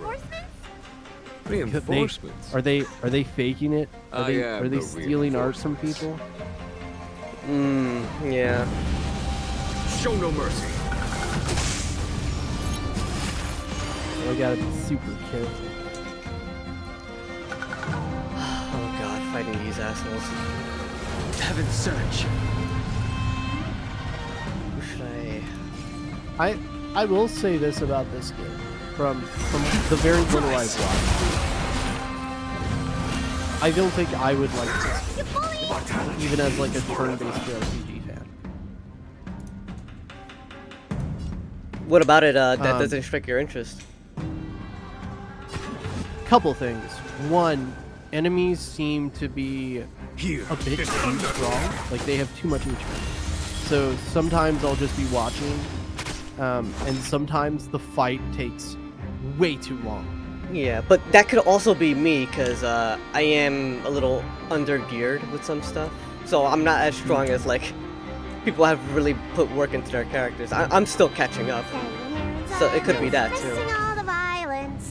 Reinforcements? Are they faking it? Are they the stealing art from people? Yeah. Show no mercy. So I gotta be super careful. Oh god, fighting these assholes. Heaven's surge. Who should I will say this about this game. From the very little I've watched, I don't think I would like this game, even as like a turn-based JRPG fan. What about it that doesn't strike your interest? Couple things. One, enemies seem to be a bit too strong. Like they have too much HP. So sometimes I'll just be watching, and sometimes the fight takes way too long. Yeah, but that could also be me, because I am a little under-geared with some stuff. So I'm not as strong as, like, people have really put work into their characters. I'm still catching up. So it could be that, too.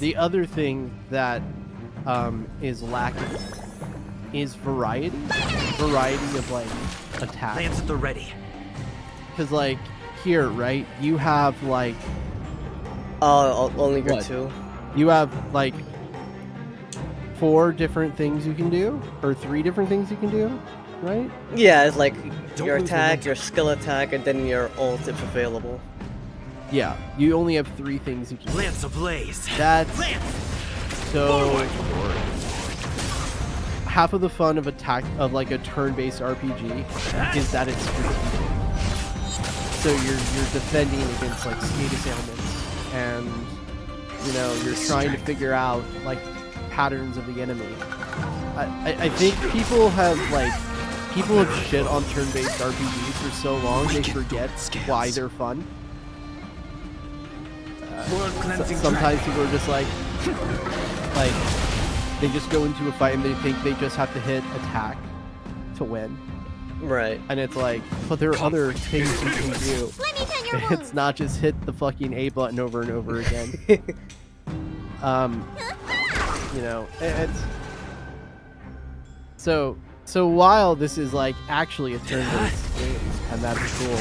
The other thing that is lacking is variety. Variety of, like, attacks. Lance at the ready. Because, like, here, right, you have, like... only your 2? You have, like, 4 different things you can do? Or 3 different things you can do, right? Yeah, it's like your attack, your skill attack, and then your ult if available. Yeah, you only have 3 things you can do. Lance ablaze. That's... So... Half of the fun of like a turn-based RPG is that it's strategic. So you're defending against, like, status ailments, and... you know, you're trying to figure out, like, patterns of the enemy. I think people have shit on turn-based RPGs for so long, they forget why they're fun. Sometimes people are just like, they just go into a fight and they think they just have to hit attack to win. Right. And it's like, but there are other things you can do. It's not just hit the fucking A button over and over again. You know, it's... So while this is, like, actually a turn-based game, and that's cool.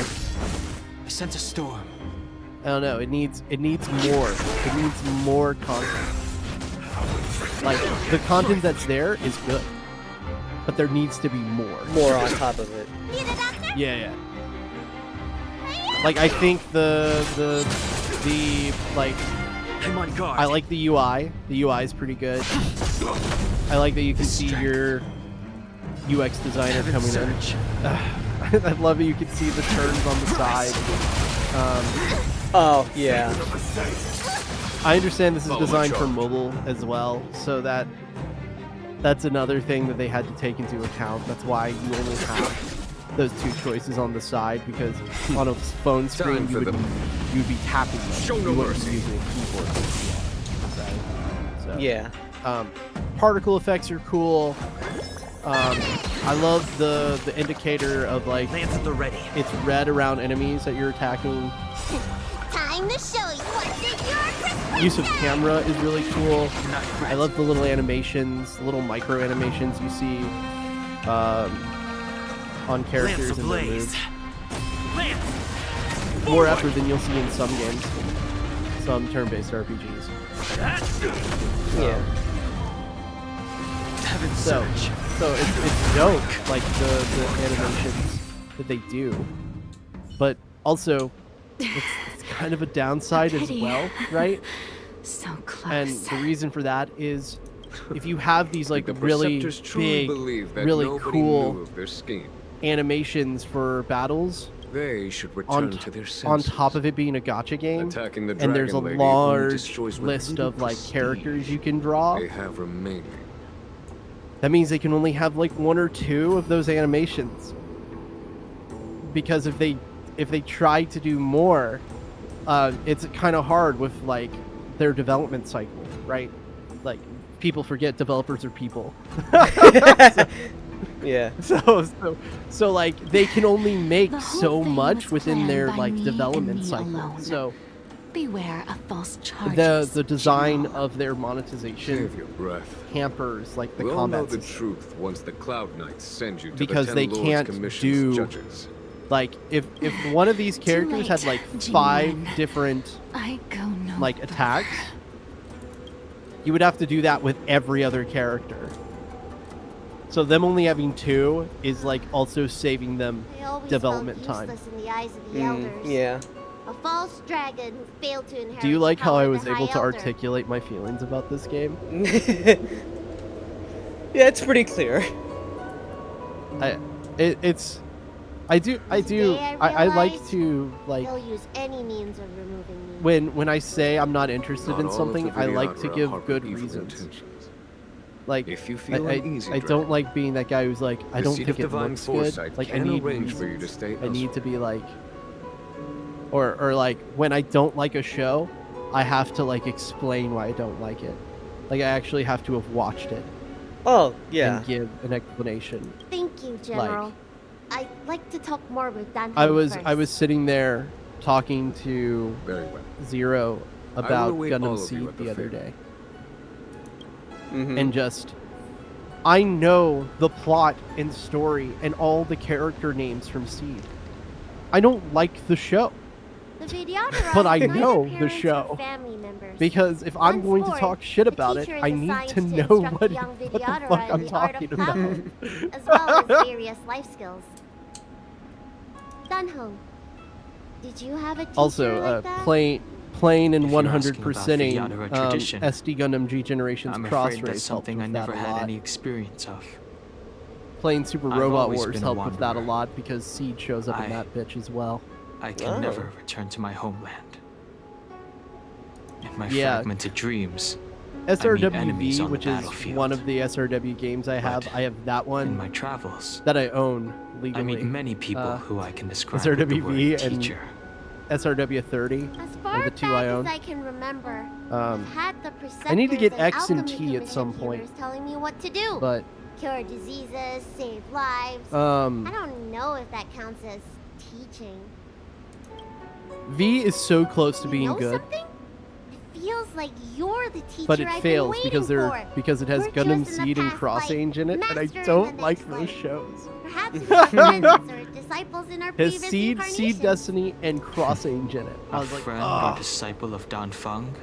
I sense a storm. I don't know, it needs more. It needs more content. Like, the content that's there is good. But there needs to be more. More on top of it. Yeah. Like, I think the like, I'm on guard. I like the UI. The UI is pretty good. I like that you can see your UX designer coming in. I love that you can see the turns on the side. Oh, yeah. I understand this is designed for mobile as well, so that's another thing that they had to take into account. That's why you only have those 2 choices on the side, because on a phone screen you'd be tapping them. You wouldn't be using a keyboard. Right? So, yeah. Particle effects are cool. I love the indicator of, like, Lance at the ready. It's red around enemies that you're attacking. Time to show you what's in your prescription. Use of camera is really cool. I love the little animations, the little micro animations you see on characters and their moves. More effort than you'll see in some games, some turn-based RPGs. Yeah. So it's dope, like the animations that they do, but also it's kind of a downside as well, right? So close. And the reason for that is if you have these, like, really big, really cool animations for battles, they should return to their senses. On top of it being a gacha game, and there's a large list of, like, characters you can draw, they have remaining. That means they can only have, like, 1 or 2 of those animations. Because if they try to do more, it's kind of hard with, like, their development cycle, right? Like, people forget developers are people. Yeah. So like, they can only make so much within their, like, development cycle. Alone. So beware of false charges. the design of their monetization Save your breath. hampers, like, the we'll combat know the system. truth once the Cloud Knights send you to Because the they 10 Lords can't Commission's do judges. Like, if one of these characters had, like, 5 different, like, attacks, you would have to do that with every other character. So them only having 2 is, like, also saving them development time. In the eyes of the elders. Yeah. A false dragon who failed to inherit. Do you like how I was the able High to Elder. articulate my feelings about this game? Yeah, it's pretty clear. It's I do. I like realized to like They'll use any means of removing me. when I say I'm not interested Not in all of something, the I like to videogra give harbor good evil reasons. intentions. Like If you feel uneasy, I don't like being that guy who's like, I The don't seed think of it divine looks foresight good. Like I can need arrange for you to reasons. stay I need to be like, or like when I don't like a show, I have to like explain why I don't like it. Like I actually have to have watched it. Oh yeah. And give an explanation. Thank you, General. I'd like to talk more with Dan. I was sitting there talking to Zero about await all Gundam of you Seed at the the other fair. day. Mm-hmm. And just I know the plot and story and all the character names from Seed. I don't like the show. The videographer But I neither know the parents or show. family members. Because if I'm going to Henceforth, talk shit the about it, teacher is I need assigned to know instruct what the young the fuck videographer I'm in the art talking of about. power, as well as various life skills. Dunho, did you have a teacher Also, like that? playing and If you're asking about 100%ing Videodora tradition, SD Gundam G Generations I'm Cross afraid that's Race helped something with I that never a had lot. any experience of. Playing Super I've Robot always Wars been a helped with that a wanderer. lot because Seed shows up in that bitch as well. I can never return to my homeland. In my Yeah. fragmented dreams, I meet enemies SRWV, on which the is battlefield. one of the SRW games I have that one In my travels, that I own legally. I meet many people who I can describe with the SRWV word and teacher. SRW30 As are far the two I back own. as I can remember, I've had the I need to get preceptors X and alchemy T at some commission point, healers telling me what to do. but Cure diseases, save lives. I I don't know if that counts as teaching. V is so close to being know good, something? It feels like you're the teacher but it I've fails been because waiting they're for. because it has Virtuous Gundam in the Seed and past, Cross like Range in it, and I Master in the don't next like those one. shows. Perhaps we have friends or disciples in our Has previous Seed, incarnations. Seed Destiny, and Cross Range in it. I A was like, friend or ah. disciple of Dan Feng?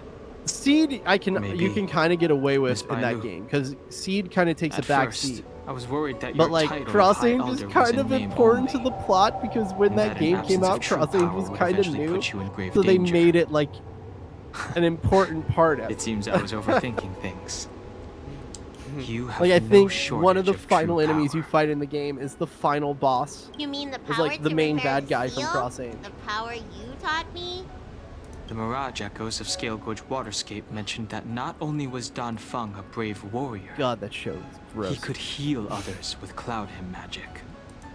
Seed, you Maybe. can kind of get away with in that Bailu. game because Seed kind of takes At a back first, seat. I was worried that But your like title of Cross High Range is Elder was kind in of name important only, to the plot because when and that that an game came absence out, of true Cross Range power was would kind of eventually new, put you in grave so they danger. made it like an important part of It seems I was overthinking things. You have Like I no think shortage one of the true final enemies power. you fight in the game is the final boss. You mean the Is power like the to main repair bad guy from steel? Cross Range. The power you taught me? The Mirage Echoes of Scale Gorge Waterscape mentioned that not only was Dan Feng a brave warrior, God, that show is gross. he could heal others with Cloud Hymn magic.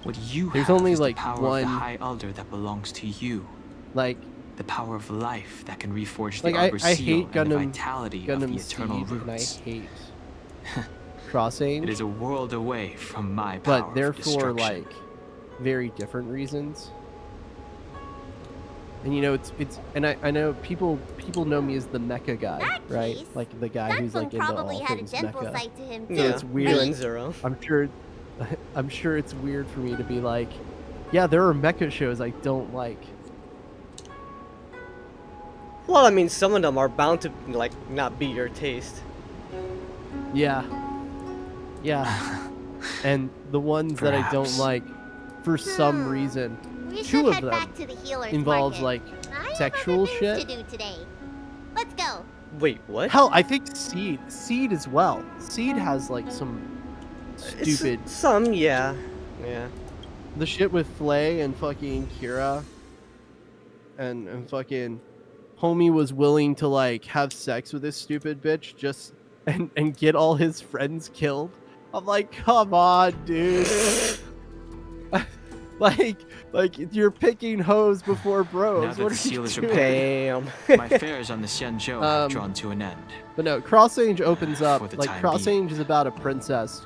What you There's have only, is like, the power one- of the High Elder that belongs to you. Like The power of life that can reforge like the Arbor I Seal hate and the Gundam vitality of the eternal Seed, and I roots. hate Cross Range. It is a world away from my power But of they're for destruction. like very different reasons. And you know it's and I know people know me as the mecha guy, right? case, Like the guy who's like into probably all had a things gentle mecha. side to him So too. it's weird. You and Zero. I'm sure it's weird for me to be like, yeah, there are mecha shows I don't like. Well, I mean, some of them are bound to like not be your taste. Yeah. Yeah. And the ones that I don't Perhaps. like, for some reason, We two should of head them back to the healer's involves market. like I have sexual other things shit. to do today. Let's go. Wait, what? Hell, I think Seed as well. Seed has like some stupid Some, yeah. Yeah. the shit with Flay and fucking Kira and fucking homie was willing to like have sex with this stupid bitch just and get all his friends killed. I'm like, come on, dude. like you're picking hoes before bros. Now that What the are seal you is doing? repaired, my fares on the Xianzhou have drawn to an end. But no, Cross Range opens up For the like time Cross being. Range is about a princess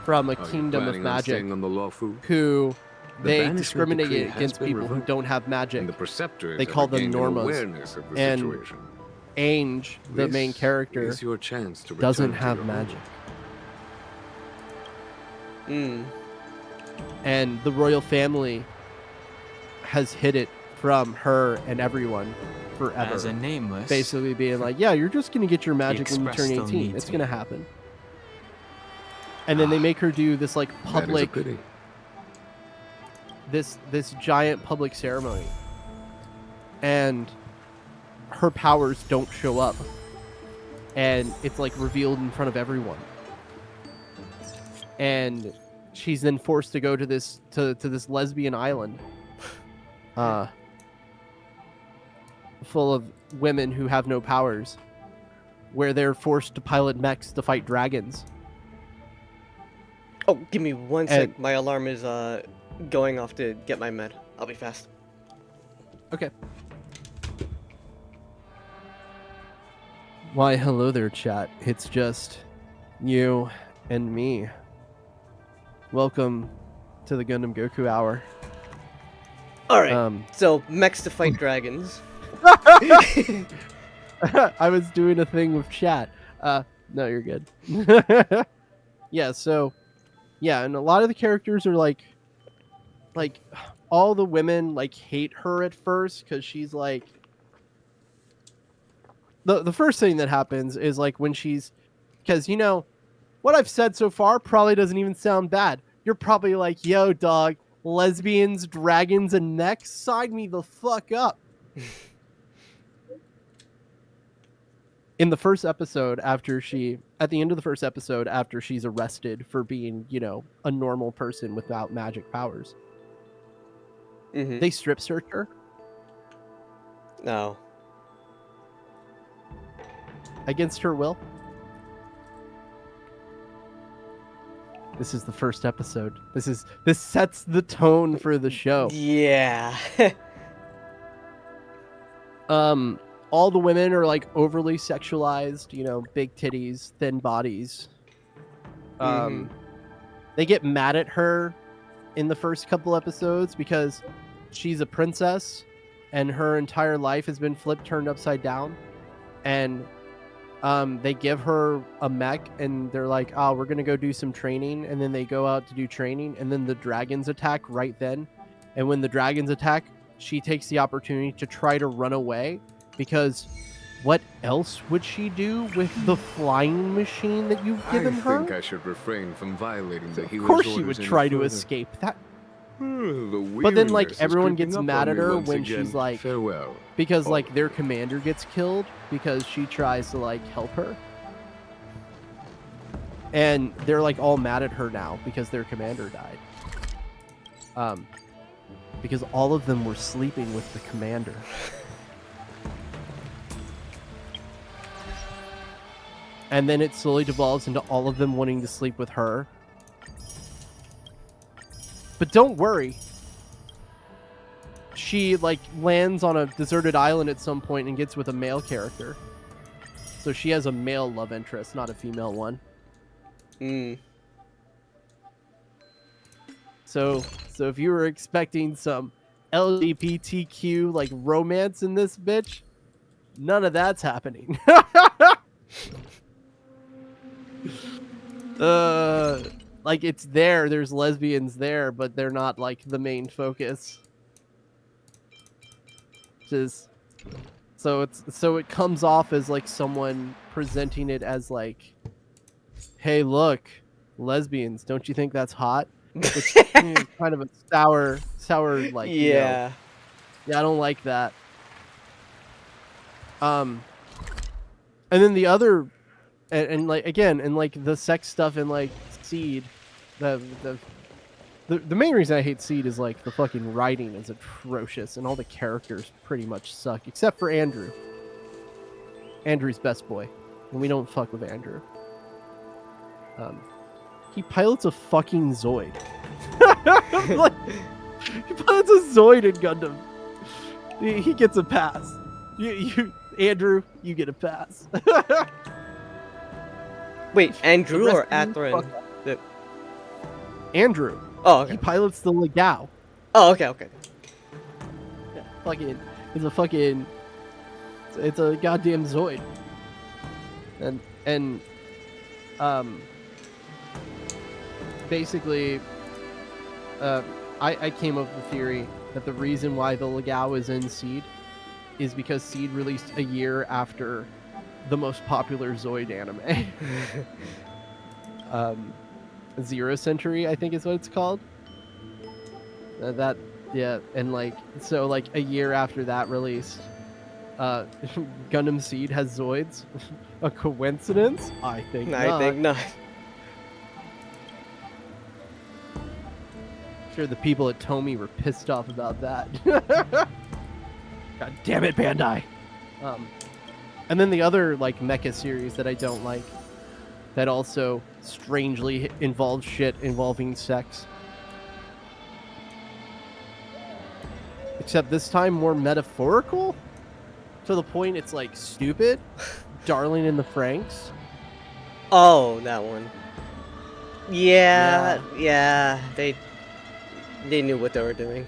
from a Are you kingdom of planning on magic staying on the Lawfu? who The they banishment discriminate decree has against been people who revoked, don't have magic. and the preceptors They have call them regained an normas. awareness of the And situation. Ainge, the This main character, is your chance to doesn't return to have your magic. Hmm. And the royal family has hid it from her and everyone forever. As a nameless, Basically being like, yeah, you're just going to get your magic when you Express turn still 18. needs It's me. going to happen. And then they make her do this like That is a public pity. this giant public ceremony. And her powers don't show up. And it's like revealed in front of everyone. And she's then forced to go to this this lesbian island, full of women who have no powers, where they're forced to pilot mechs to fight dragons. Oh, give me one sec. My alarm is going off to get my med. I'll be fast. Okay. Why, hello there, chat. It's just you and me. Welcome to the Gundam Goku Hour. Alright, so mechs to fight dragons. I was doing a thing with chat. No, you're good. Yeah, so, yeah, and a lot of the characters are like, all the women, like, hate her at first, because she's, like, the first thing that happens is, like, when she's, because, you know, what I've said so far probably doesn't even sound bad. You're probably like, yo, dog, lesbians, dragons, and mechs, sign me the fuck up. In the first episode, at the end of the first episode, after she's arrested for being, you know, a normal person without magic powers, they strip search her. No. Against her will. This is the first episode. This sets the tone for the show. Yeah. All the women are like overly sexualized, you know, big titties, thin bodies. They get mad at her in the first couple episodes because she's a princess and her entire life has been turned upside down. And they give her a mech and they're like, oh, we're going to go do some training. And then they go out to do training and then the dragons attack right then. And when the dragons attack, she takes the opportunity to try to run away because what else would she do with the flying machine that you've given her? I think I should refrain from violating the hero's Of course she orders would any try to further. escape that. The But then, like, weariness is everyone creeping gets up mad on at me her once when again. she's like, Farewell. because like their commander gets killed because she tries to like help her, and they're like all mad at her now because their commander died. Because all of them were sleeping with the commander. And then it slowly devolves into all of them wanting to sleep with her. But don't worry. She, like, lands on a deserted island at some point and gets with a male character. So she has a male love interest, not a female one. So if you were expecting some LGBTQ, like, romance in this bitch, none of that's happening. Like, it's there, there's lesbians there, but they're not, like, the main focus. So it comes off as like someone presenting it as like, hey, look, lesbians, don't you think that's hot? Which is kind of a sour like, yeah. You know, yeah, I don't like that. And then the other, and like again, and like the sex stuff in like Seed, the main reason I hate Seed is like the fucking writing is atrocious and all the characters pretty much suck except for Andrew. Andrew's best boy, and we don't fuck with Andrew. He pilots a fucking Zoid. Like, he pilots a Zoid in Gundam. He gets a pass. Andrew, you get a pass. Wait, Andrew or Atherin? Andrew. Oh, okay. He pilots the Legao. Oh, okay. Yeah, fucking, it's a goddamn Zoid. And basically, I came up with the theory that the reason why the Legao is in Seed is because Seed released a year after the most popular Zoid anime. Zero Century, I think is what it's called. Yeah, and like, so like a year after that released, Gundam Seed has Zoids. A coincidence? I think not. Sure, the people at Tomy were pissed off about that. God damn it, Bandai. And then the other like mecha series that I don't like, that also strangely involves shit involving sex. Except this time more metaphorical? To the point it's like stupid? Darling in the Franxx? Oh, that one. Yeah, they knew what they were doing.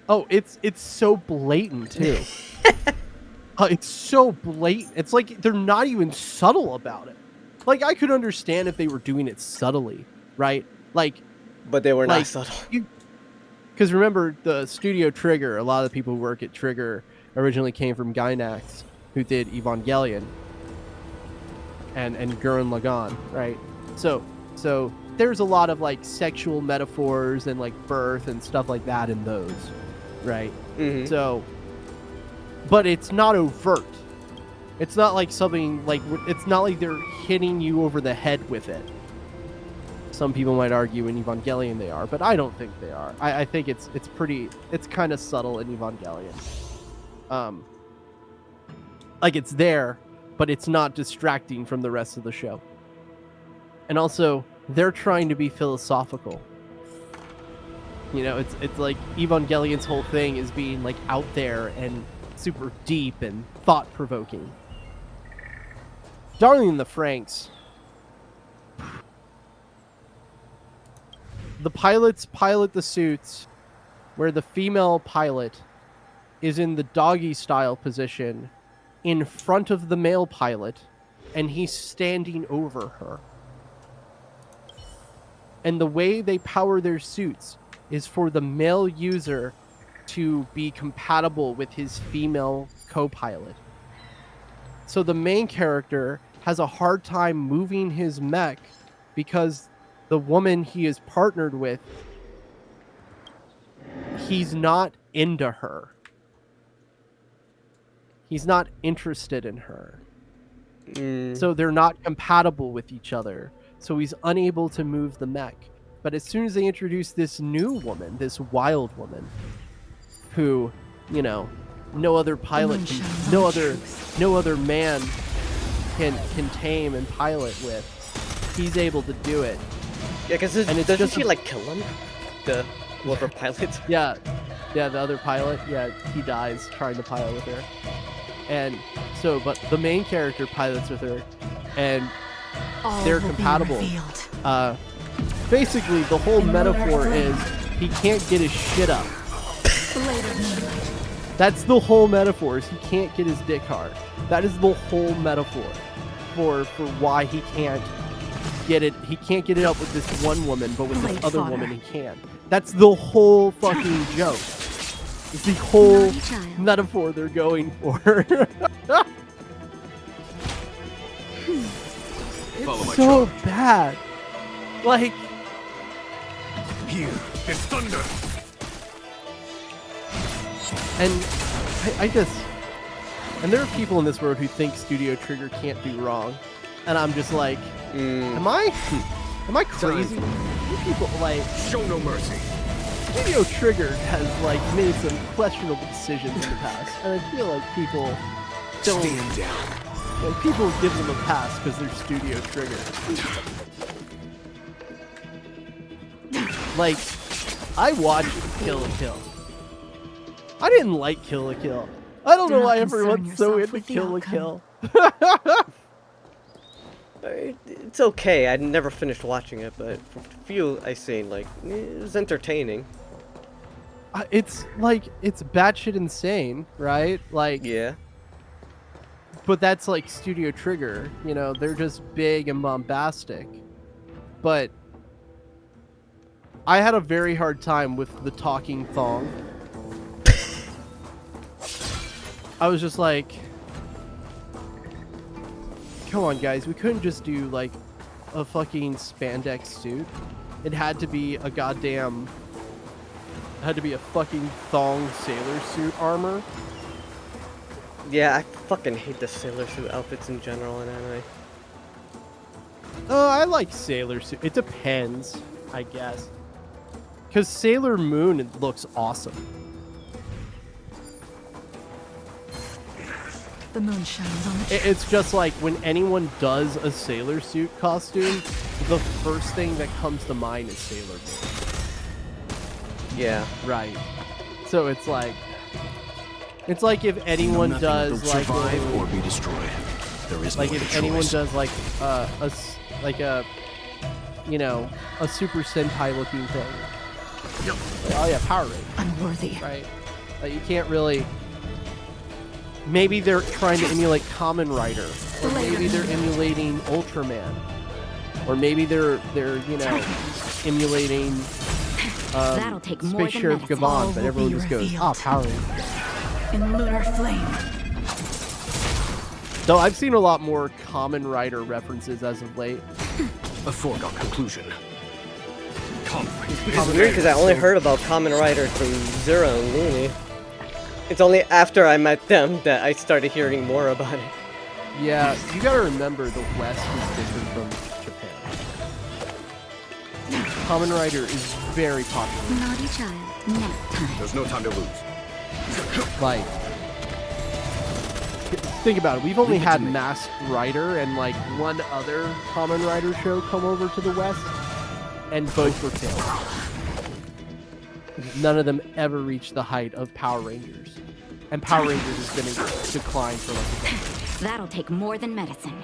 Oh, it's so blatant too. It's so blatant. It's like they're not even subtle about it. Like I could understand if they were doing it subtly, right? Like, but they were like, not subtle. Because remember, the Studio Trigger, a lot of the people who work at Trigger originally came from Gainax, who did Evangelion and Gurren Lagann, right? So there's a lot of like sexual metaphors and like birth and stuff like that in those, right? Mm-hmm. So, but it's not overt. It's not like something like, it's not like they're hitting you over the head with it. Some people might argue in Evangelion they are, but I don't think they are. I think it's kind of subtle in Evangelion. Like it's there, but it's not distracting from the rest of the show. And also, they're trying to be philosophical. You know, it's like Evangelion's whole thing is being like out there and super deep and thought-provoking. Darling in the Franxx. The pilots pilot the suits where the female pilot is in the doggy style position in front of the male pilot and he's standing over her. And the way they power their suits is for the male user to be compatible with his female co-pilot. So the main character has a hard time moving his mech because the woman he is partnered with, he's not into her. He's not interested in her. So they're not compatible with each other. So he's unable to move the mech. But as soon as they introduce this new woman, this wild woman, who, you know, no other pilot, no other man can tame and pilot with, he's able to do it. Yeah, because doesn't she like kill him? The whoever pilot? Yeah, the other pilot. Yeah, he dies trying to pilot with her. And so, but the main character pilots with her, and they're compatible. Basically, the whole metaphor is he can't get his shit up. That's the whole metaphor, is he can't get his dick hard. That is the whole metaphor for why he can't get it. He can't get it up with this one woman, but with this other woman he can. That's the whole fucking joke. It's the whole metaphor they're going for. It's so bad. Like, here is thunder. And I just, and there are people in this world who think Studio Trigger can't do wrong, and I'm just like, am I crazy? You people like show no mercy. Studio Trigger has like made some questionable decisions in the past, and I feel like people don't stand down. Like, people give them a pass because they're Studio Trigger. Like, I watched Kill la Kill. I didn't like Kill la Kill. I don't know why everyone's so into Kill la Kill. It's okay. I never finished watching it, but from the few I seen, like, it was entertaining. It's like, it's batshit insane, right? Like, yeah. But that's like Studio Trigger, you know, they're just big and bombastic. But I had a very hard time with the talking thong. I was just like, come on guys, we couldn't just do like a fucking spandex suit. It had to be a goddamn, it had to be a fucking thong sailor suit armor. Yeah, I fucking hate the sailor suit outfits in general in anime. Oh, I like sailor suit. It depends, I guess. Because Sailor Moon looks awesome. The moon shines on the It's just like when anyone does a sailor suit costume, the first thing that comes to mind is Sailor Moon. Yeah. Right. So it's like if anyone does like survive or be destroyed. There is like no if other anyone choice. does like a you know, a Super Sentai looking thing. Like, oh yeah, Power Rangers. Unworthy. Right. Like you can't really. Maybe they're trying to emulate Kamen Rider, or maybe they're emulating Ultraman, or maybe they're you know emulating That'll take more Space than Sheriff medicine. Gavon, All but will everyone be just goes, revealed. "Oh, Power Rangers." In lunar flame. Though I've seen a lot more Kamen Rider references as of late. A foregone conclusion. It's weird because I only heard about Kamen Rider through Zero and Looney. It's only after I met them that I started hearing more about it. Yeah, you gotta remember the West is different from Japan. Kamen Rider is very popular. Naughty child. Nap time. There's no time to lose. Like, think about it. We've only had Masked Rider and like one other Kamen Rider show come over to the West, and both were failed. None of them ever reached the height of Power Rangers, and Power Rangers has been in decline for like a decade. That'll take more than medicine.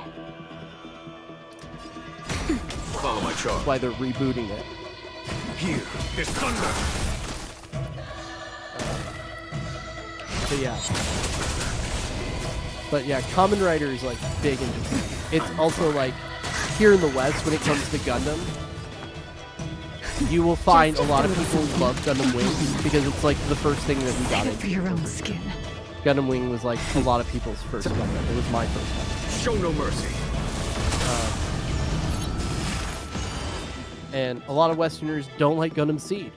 Follow my charge. That's why they're rebooting it. Here, there's thunder. But yeah, Kamen Rider is like big in Japan. It's also like here in the West when it comes to Gundam, you will find a lot of people who love Gundam Wing because it's like the first thing that we got into. For your own skin. Gundam Wing was like a lot of people's first Gundam. It was my first Gundam. Show no mercy. And a lot of Westerners don't like Gundam Seed.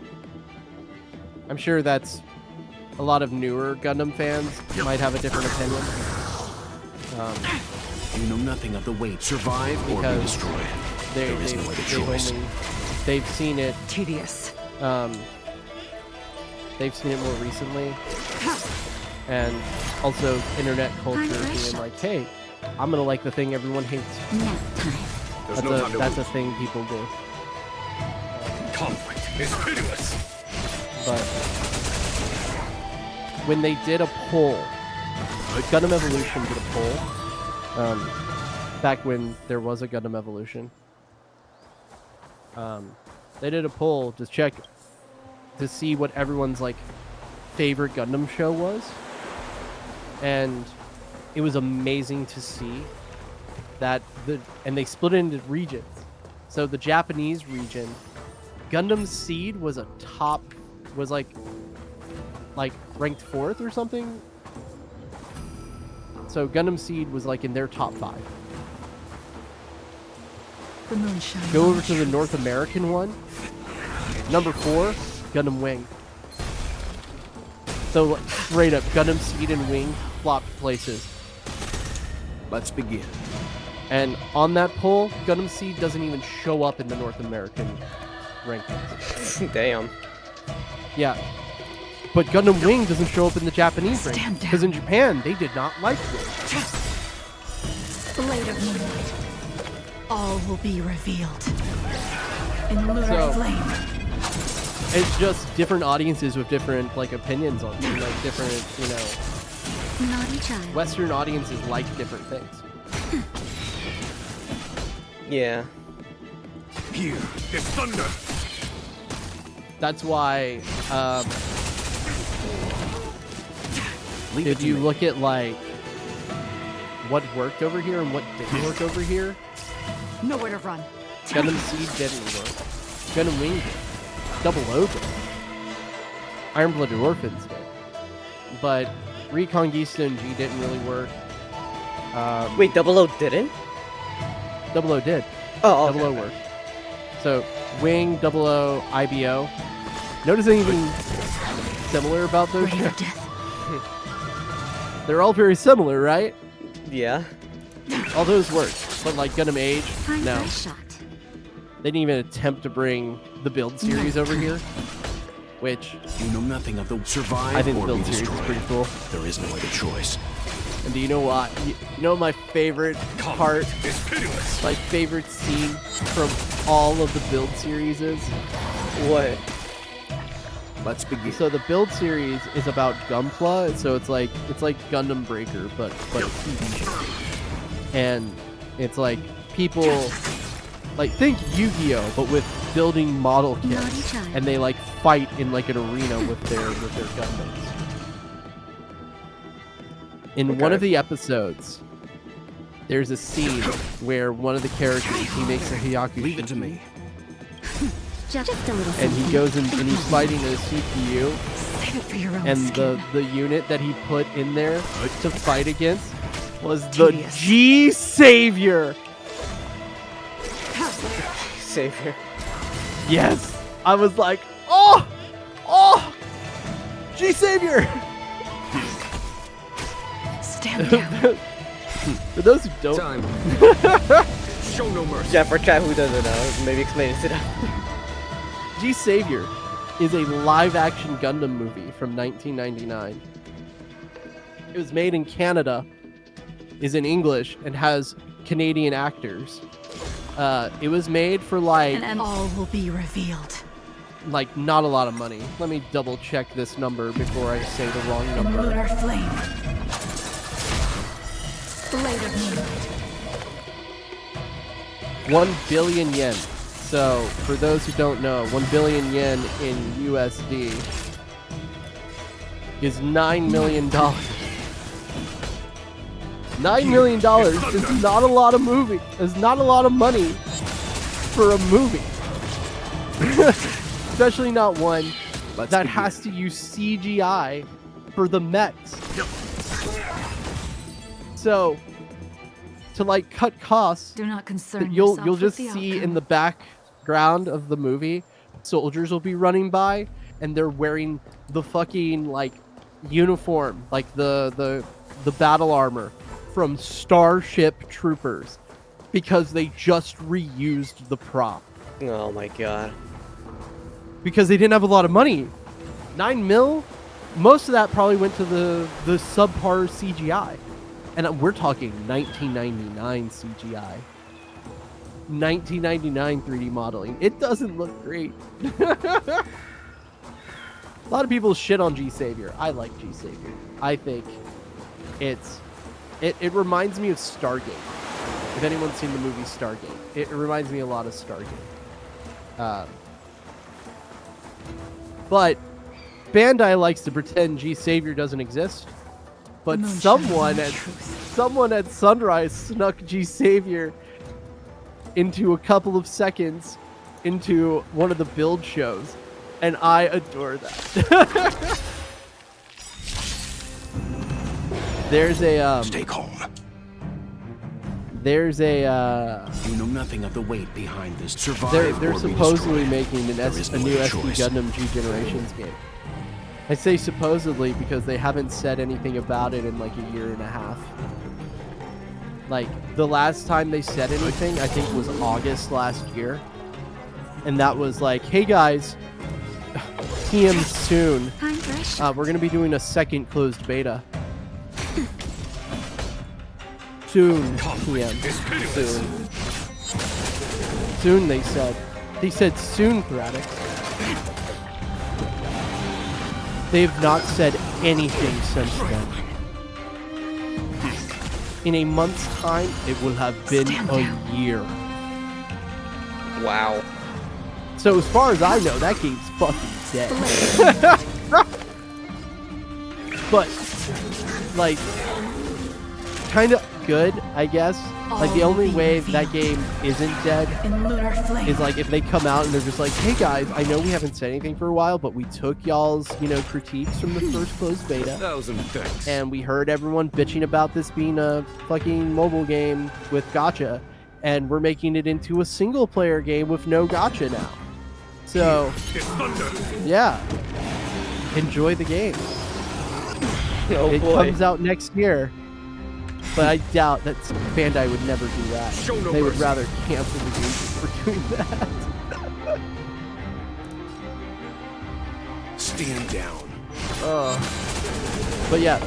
I'm sure that's a lot of newer Gundam fans might have a different opinion. You know nothing of the weight. Survive or be destroyed. There is no other choice. They've seen it. Tedious. They've seen it more recently. And also internet culture being like, hey, I'm gonna like the thing everyone hates. Nap time. That's a thing people do. Conflict is pitiless. But when they did a poll, Gundam Evolution did a poll, back when there was a Gundam Evolution. They did a poll to check to see what everyone's like favorite Gundam show was, and it was amazing to see that and they split it into regions. So the Japanese region, Gundam Seed was like ranked 4th or something. So Gundam Seed was like in their top 5. The moon shines. Go over to the North American one. Number 4, Gundam Wing. So like, straight up, Gundam Seed and Wing flopped places. Let's begin. And on that poll, Gundam Seed doesn't even show up in the North American rankings. Damn. Yeah. But Gundam Wing doesn't show up in the Japanese rankings. Because in Japan, they did not like Wing. Blade of moonlight. All will be revealed. In lunar flame. It's just different audiences with different like opinions on it. Like different, you know. Naughty child. Western audiences like different things. Yeah. Here, there's thunder. That's why, if you look at like what worked over here and what didn't work over here, Nowhere to run. Gundam Seed didn't work. Gundam Wing did. Double O did. Iron Blooded Orphans did. But Reconquista and G didn't really work. Wait, Double O didn't? Double O did. Oh, okay. Double O worked. So Wing, Double O, IBO. Notice anything similar about those shows? They're all very similar, right? Yeah. All those worked. But like Gundam Age, no. Shot. They didn't even attempt to bring the build series over here. which you know nothing of the survive I think the or build be series is destroyed. pretty cool. There is no other choice. And do you know what? You know my favorite part, my favorite scene from all of the build series is? What? Let's begin. So the build series is about Gunpla, so it's like Gundam Breaker, but a TV show. And it's like people like think Yu-Gi-Oh, but with building model kits, and they like fight in like an arena with their Gundams. In one of the episodes, there's a scene where one of the characters, he makes a Hyaku. Leave it to me. Just a little. And he goes in and he's fighting a CPU. Save it for your own And skin. the unit that he put in there to fight against was the G Savior. Savior. Yes, I was like, oh, G Savior. Stand down. For those who don't, Show no mercy. Yeah, for chat who doesn't know, maybe explain it to them. G Savior is a live-action Gundam movie from 1999. It was made in Canada, is in English, and has Canadian actors. It was made for like And all will be revealed. like not a lot of money. Let me double check this number before I say the wrong In number. lunar flame. Blade of moonlight. 1 billion yen. So, for those who don't know, 1 billion yen in USD is $9 million. $9 million is not a lot of movie. Is not a lot of money for a movie. Especially not one that has to use CGI for the mechs. So, to like cut costs, Do not concern you'll yourself with just the see outcome. in the background of the movie, soldiers will be running by and they're wearing the fucking like uniform, like the battle armor from Starship Troopers, because they just reused the prop. Oh my god. Because they didn't have a lot of money. 9 mil? Most of that probably went to the subpar CGI. And we're talking 1999 CGI. 1999 3D modeling. It doesn't look great. A lot of people shit on G Savior. I like G Savior. I think it reminds me of Stargate. If anyone's seen the movie Stargate, it reminds me a lot of Stargate. But Bandai likes to pretend G Savior doesn't exist. But someone at Sunrise snuck G Savior into a couple of seconds into one of the build shows, and I adore that. There's a Stay calm. There's a You know nothing of the weight behind this. Survive they're or be supposedly destroyed. making a There new is no other SD choice. Gundam G Generations game. I say supposedly because they haven't said anything about it in like a year and a half. Like, the last time they said anything, I think, was August last year. And that was like, hey guys, TM soon. We're going to be doing a second closed beta. Soon, TM. Soon. Soon, they said. They said soon, Thradix. They've not said anything since then. In a month's time, it will have been a year. Wow. So as far as I know, that game's fucking dead. But, like, kind of good, I guess. Like, the only way that game isn't dead is, like, if they come out and they're just like, hey guys, I know we haven't said anything for a while, but we took y'all's, you know, critiques from the first closed beta. 1,000 thanks. And we heard everyone bitching about this being a fucking mobile game with gacha, and we're making it into a single player game with no gacha now. So, yeah, enjoy the game. Oh It boy. comes out next year, but I doubt that Bandai would never do that. They would rather cancel the game for doing that. Stand down. But yeah,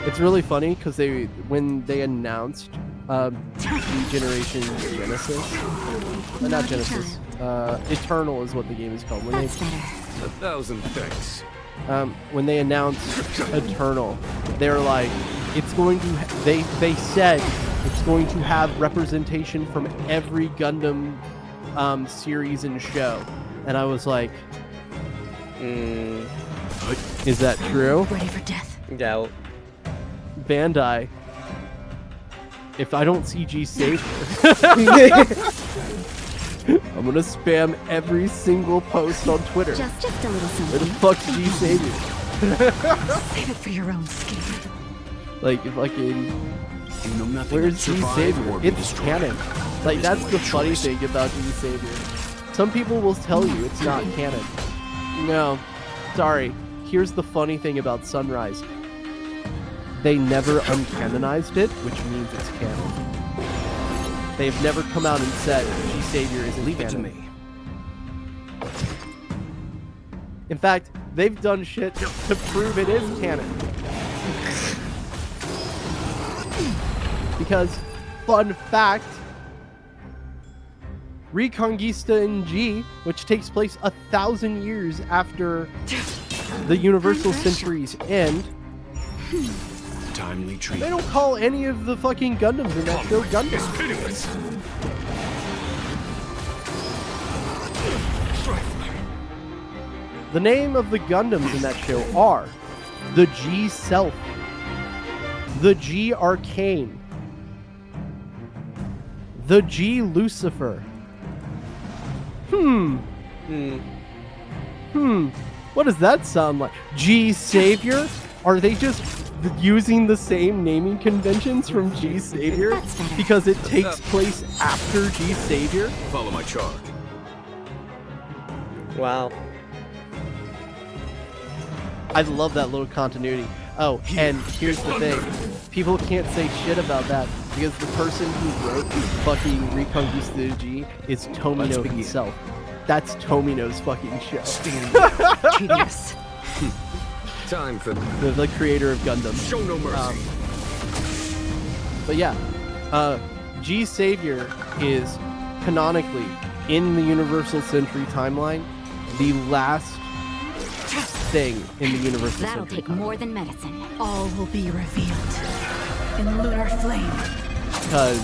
it's really funny because when they announced Generation Genesis, not Genesis, Eternal is what the game is called. When That's better. 1,000 thanks. When they announced Eternal, they're like, it's going to. They said it's going to have representation from every Gundam series and show, and I was like, is that true? Ready for death? Yeah. Bandai. If I don't see G Savior, I'm gonna spam every single post on Twitter. Just a little something. Where the fuck's G Savior? Save it for your own skin. Like, fucking. You know nothing. Where's G Savior? Or be It's destroyed. canon. Like, There is that's no the other funny choice. thing about G Savior. Some people will tell you it's not canon. No, sorry. Here's the funny thing about Sunrise. They never uncanonized it, which means it's canon. They've never come out and said G Savior isn't Leave canon. it to me. In fact, they've done shit to prove it is canon. Because, fun fact, Reconquista in G, which takes place 1,000 years after the Universal Century's end, Timely treat. they don't call any of the fucking Gundams in that show Gundams. Pitiless. The name of the Gundams in that show are the G Self, the G Arcane, the G Lucifer. What does that sound like? G Savior? Are they just using the same naming conventions from G Savior because it takes place after G Savior? Follow my charge. Wow. I love that little continuity. Oh, and here's the thing. People can't say shit about that because the person who wrote fucking Reconquista G is Tomino himself. That's Tomino's fucking show. Genius. Time for the creator of Gundam. Show no mercy. But yeah, G Savior is canonically in the Universal Century timeline the last thing in the Universal That'll Century take timeline. more than medicine. All will be revealed in lunar flame. Because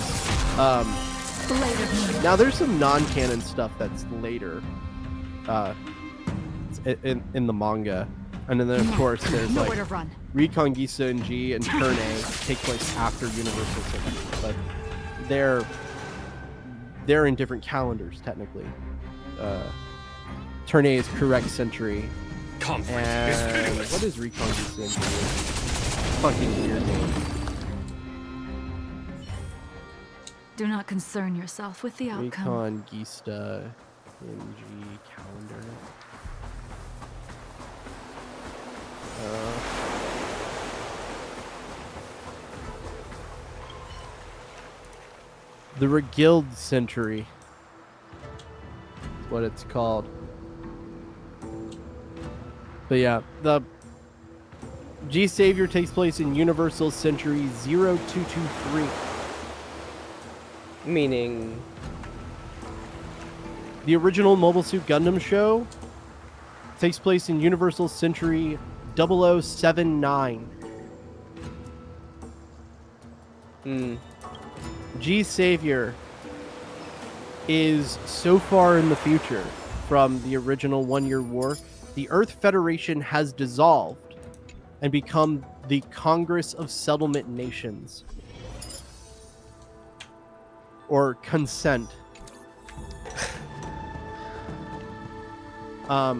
Later. now there's some non-canon stuff that's later in the manga, and then of course there's Nowhere like to run. Reconquista and G and Turn A take place after Universal Century, but they're in different calendars technically. Turn A is correct century, and what is Reconquista and G? Fucking weird name. Do not concern yourself with the outcome. Reconquista in G calendar. The Reguild Century is what it's called. But yeah, the G Savior takes place in Universal Century 0223. Meaning? The original Mobile Suit Gundam show takes place in Universal Century 0079. G Savior is so far in the future from the original One-Year War, the Earth Federation has dissolved and become the Congress of Settlement Nations. Or Consent. But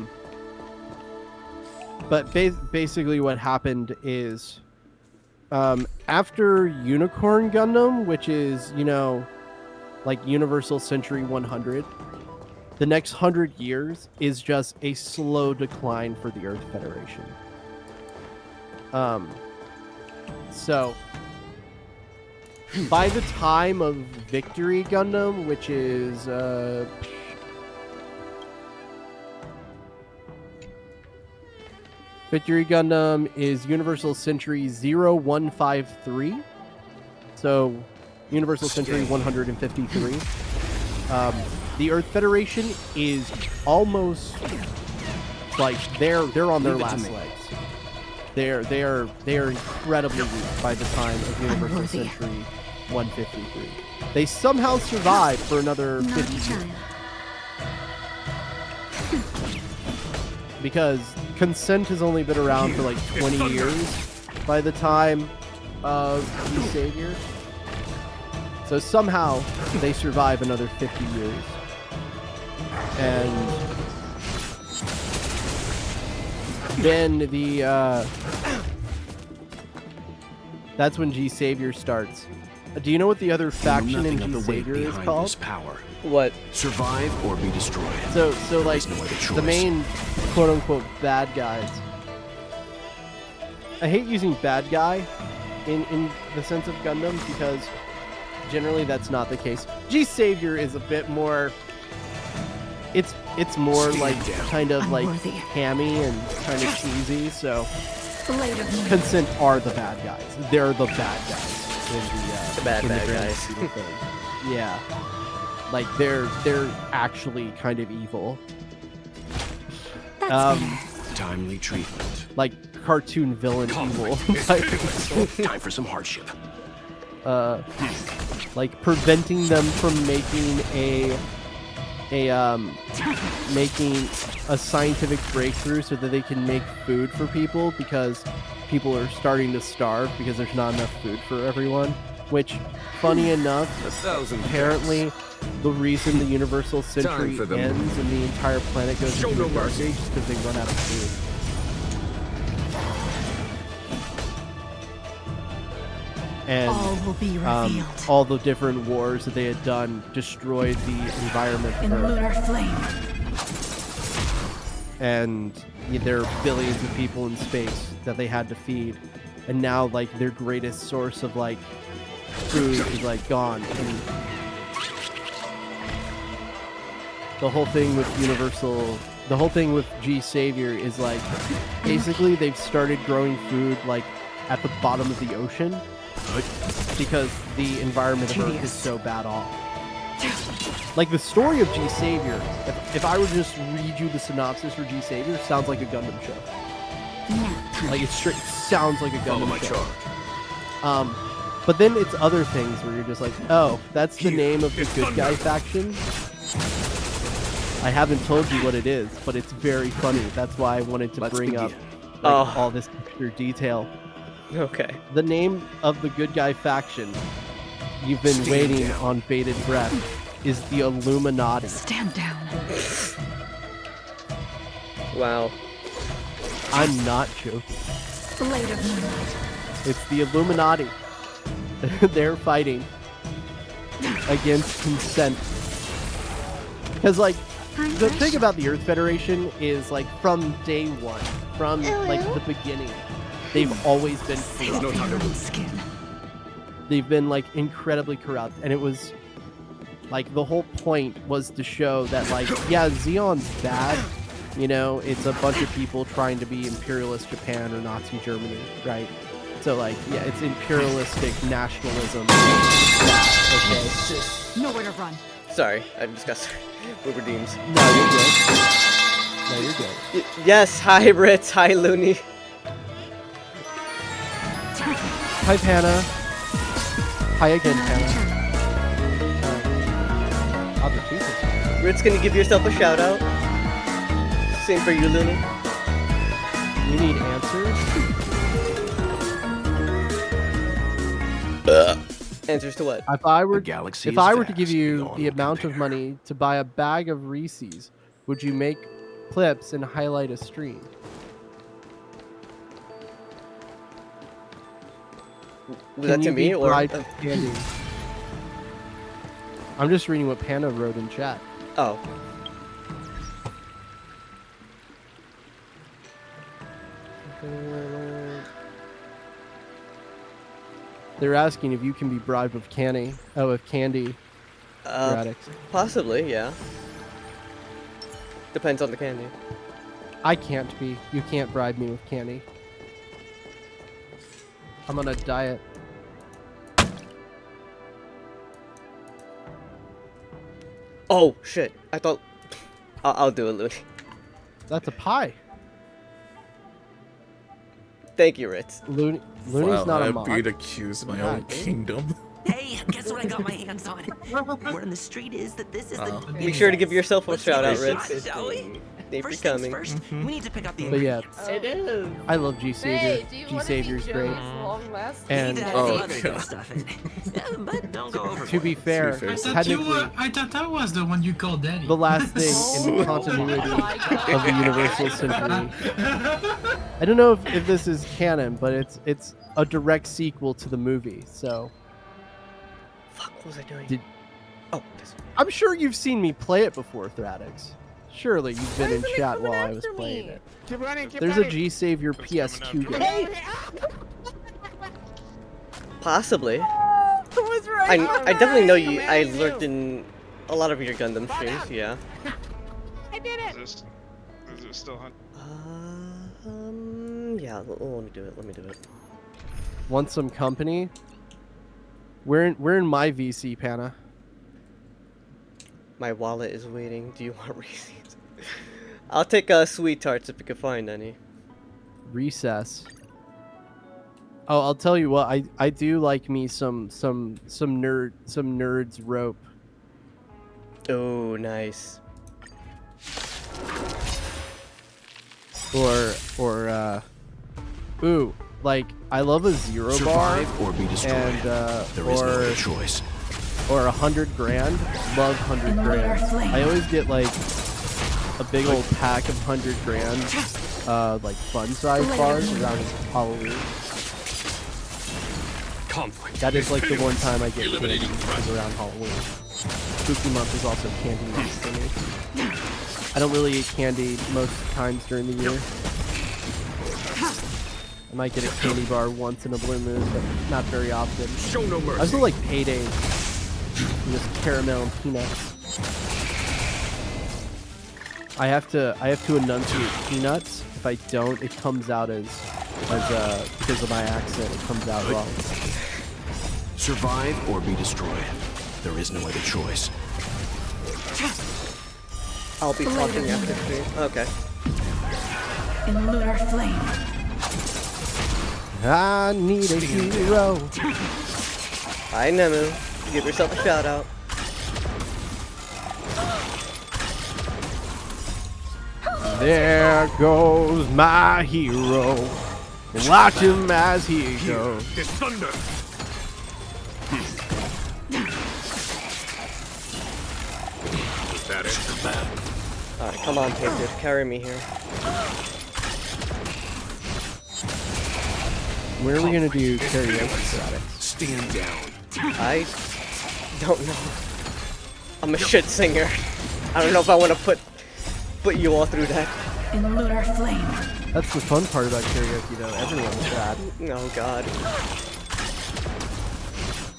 basically what happened is after Unicorn Gundam, which is, you know, like Universal Century 100, the next 100 years is just a slow decline for the Earth Federation. So by the time of Victory Gundam, which is Victory Gundam is Universal Century 0153. So, Universal Century 153. The Earth Federation is almost like they're on their last legs. They are incredibly weak by the time of Universal Century 153. They somehow survived for another 50 years. Because consent has only been around for like 20 years by the time of the Savior. So somehow they survive another 50 years. And then that's when G Savior starts. Do you know what the other faction in G Savior is called? Power. What? Survive or be destroyed. So like the main quote unquote bad guys. I hate using bad guy in the sense of Gundam because generally that's not the case. G Savior is a bit more. It's more like kind of like hammy and kind of cheesy. So consent are the bad guys. They're the bad guys in the bad grand guys. scheme of things. Yeah, like they're actually kind of evil. Timely treatment. Like cartoon villain evil. Time for some hardship. Like preventing them from making making a scientific breakthrough so that they can make food for people because people are starting to starve because there's not enough food for everyone. Which, funny enough, apparently the reason the Universal Century ends and the entire planet goes into a dark age is because they run out of food. And all will be revealed. All the different wars that they had done destroyed the environment In lunar flame. And there are billions of people in space that they had to feed, and now like their greatest source of like food is like gone. And the whole thing with G Savior is like basically they've started growing food like at the bottom of the ocean. Because the environment of Earth is so bad off. Like the story of G Savior, if I were to just read you the synopsis for G Savior, sounds like a Gundam show. Like it sounds like a Gundam show. But then it's other things where you're just like, oh, that's the name of the good guy faction. I haven't told you what it is, but it's very funny. That's why I wanted to bring up like, all this extra detail. Okay. The name of the good guy faction you've been waiting on bated breath is the Illuminati. Stand down. Wow. I'm not joking. Blade of Moonlight. It's the Illuminati. They're fighting against consent. Because, like, the thing about the Earth Federation is, like, from day one, from, like, the beginning, they've always been corrupt. They've been, like, incredibly corrupt. And it was, like, the whole point was to show that, like, yeah, Zeon's bad. You know, it's a bunch of people trying to be imperialist Japan or Nazi Germany, right? So, like, yeah, it's imperialistic nationalism. Okay. Nowhere to run. Sorry, I just got redeems. No, you're good. No, you're good. Yes, hi, Ritz. Hi, Looney. Hi, Panna. Hi again, Panna. Ritz, can you give yourself a shout out? Same for you, Looney. You need answers? Answers to what? If I were to give you the amount of money to buy a bag of Reese's, would you make clips and highlight a stream? Was that to me or? Candy? I'm just reading what Panda wrote in chat. Oh. They're asking if you can be bribed with candy. Oh, with candy. Thradix. Possibly, yeah. Depends on the candy. I can't be. You can't bribe me with candy. I'm on a diet. Oh shit! I thought I'll do it, Looney. That's a pie. Thank you, Ritz. Looney's Wow, not a I'm mod. being accused of my own kingdom. Hey, guess what I got my hands on? Word on the street is that this is the. Be sure to give yourself a Let's shout out, give it a Ritz. shot, shall we? Thank you First for things coming. first, we need to pick up the But yeah, ingredients. It is. I love G Savior. Hey, do you G want Savior's to great. And Other stuff in. But don't go over. to be fair, I thought, technically, I thought that was the one you called Daddy. the last thing in the continuity of the Universal Symphony. I don't know if this is canon, but it's a direct sequel to the movie. So, Fuck, what was I doing? I'm sure you've seen me play it before, Thradix. Surely you've been in chat while I was playing it. Keep running, keep There's a running. G Savior PS2 game. Possibly. Who was right? I definitely know you. I lurked in a lot of your Gundam streams. Yeah. I did it. Is it still hunt? Yeah. Let me do it. Let me do it. Want some company? We're in my VC, Panna. My wallet is waiting. Do you want receipts? I'll take sweet tarts if you can find any. Recess. Oh, I'll tell you what. I do like me some nerds rope. Oh, nice. Ooh, like I love a zero Survive bar or be destroyed. and There is no other choice. Or 100 grand. Love 100 grand. I always get like a big old pack of 100 grand, like fun size bars around Halloween. That is like the one time I get candy is around Halloween. Spooky month is also candy month for me. I don't really eat candy most times during the year. I might get a candy bar once in a blue moon, but not very often. Show no mercy. I also like paydays. Just caramel and peanuts. I have to enunciate peanuts. If I don't, it comes out as because of my accent, it comes out wrong. Survive or be destroyed. There is no other choice. I'll be talking after stream. Okay. In lunar flame. I need a hero. Hi, Nemu. Give yourself a shout out. There goes my hero. Watch him as he goes. It's thunder. Was that it? Alright, come on, Painter. Carry me here. Where are we gonna do karaoke at it? Stand down. I don't know. I'm a shit singer. I don't know if I want to put you all through that. In lunar flame. That's the fun part about karaoke, though. Everyone's bad. Oh God.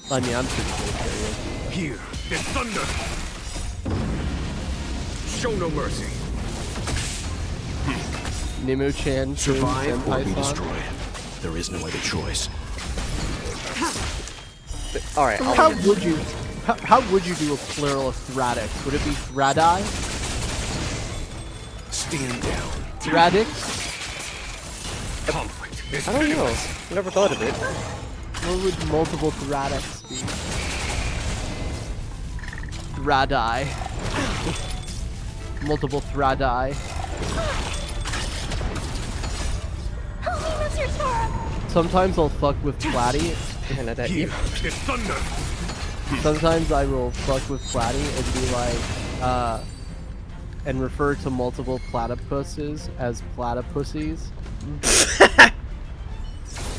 I mean, I'm pretty good at karaoke. Here, it's thunder. Show no mercy. Nemo-chan, Survive or be Senpai-san. destroyed. There is no other choice. Alright, How would you do a plural of Thradix? Would it be Thradai? Stand down. Thradix? I don't know. Never thought of it. What would multiple Thradix be? Thradai. Multiple Thradai. Sometimes I'll fuck with Platy. Here, it's thunder. Sometimes I will fuck with Platy and be like, and refer to multiple platypuses as platypussies.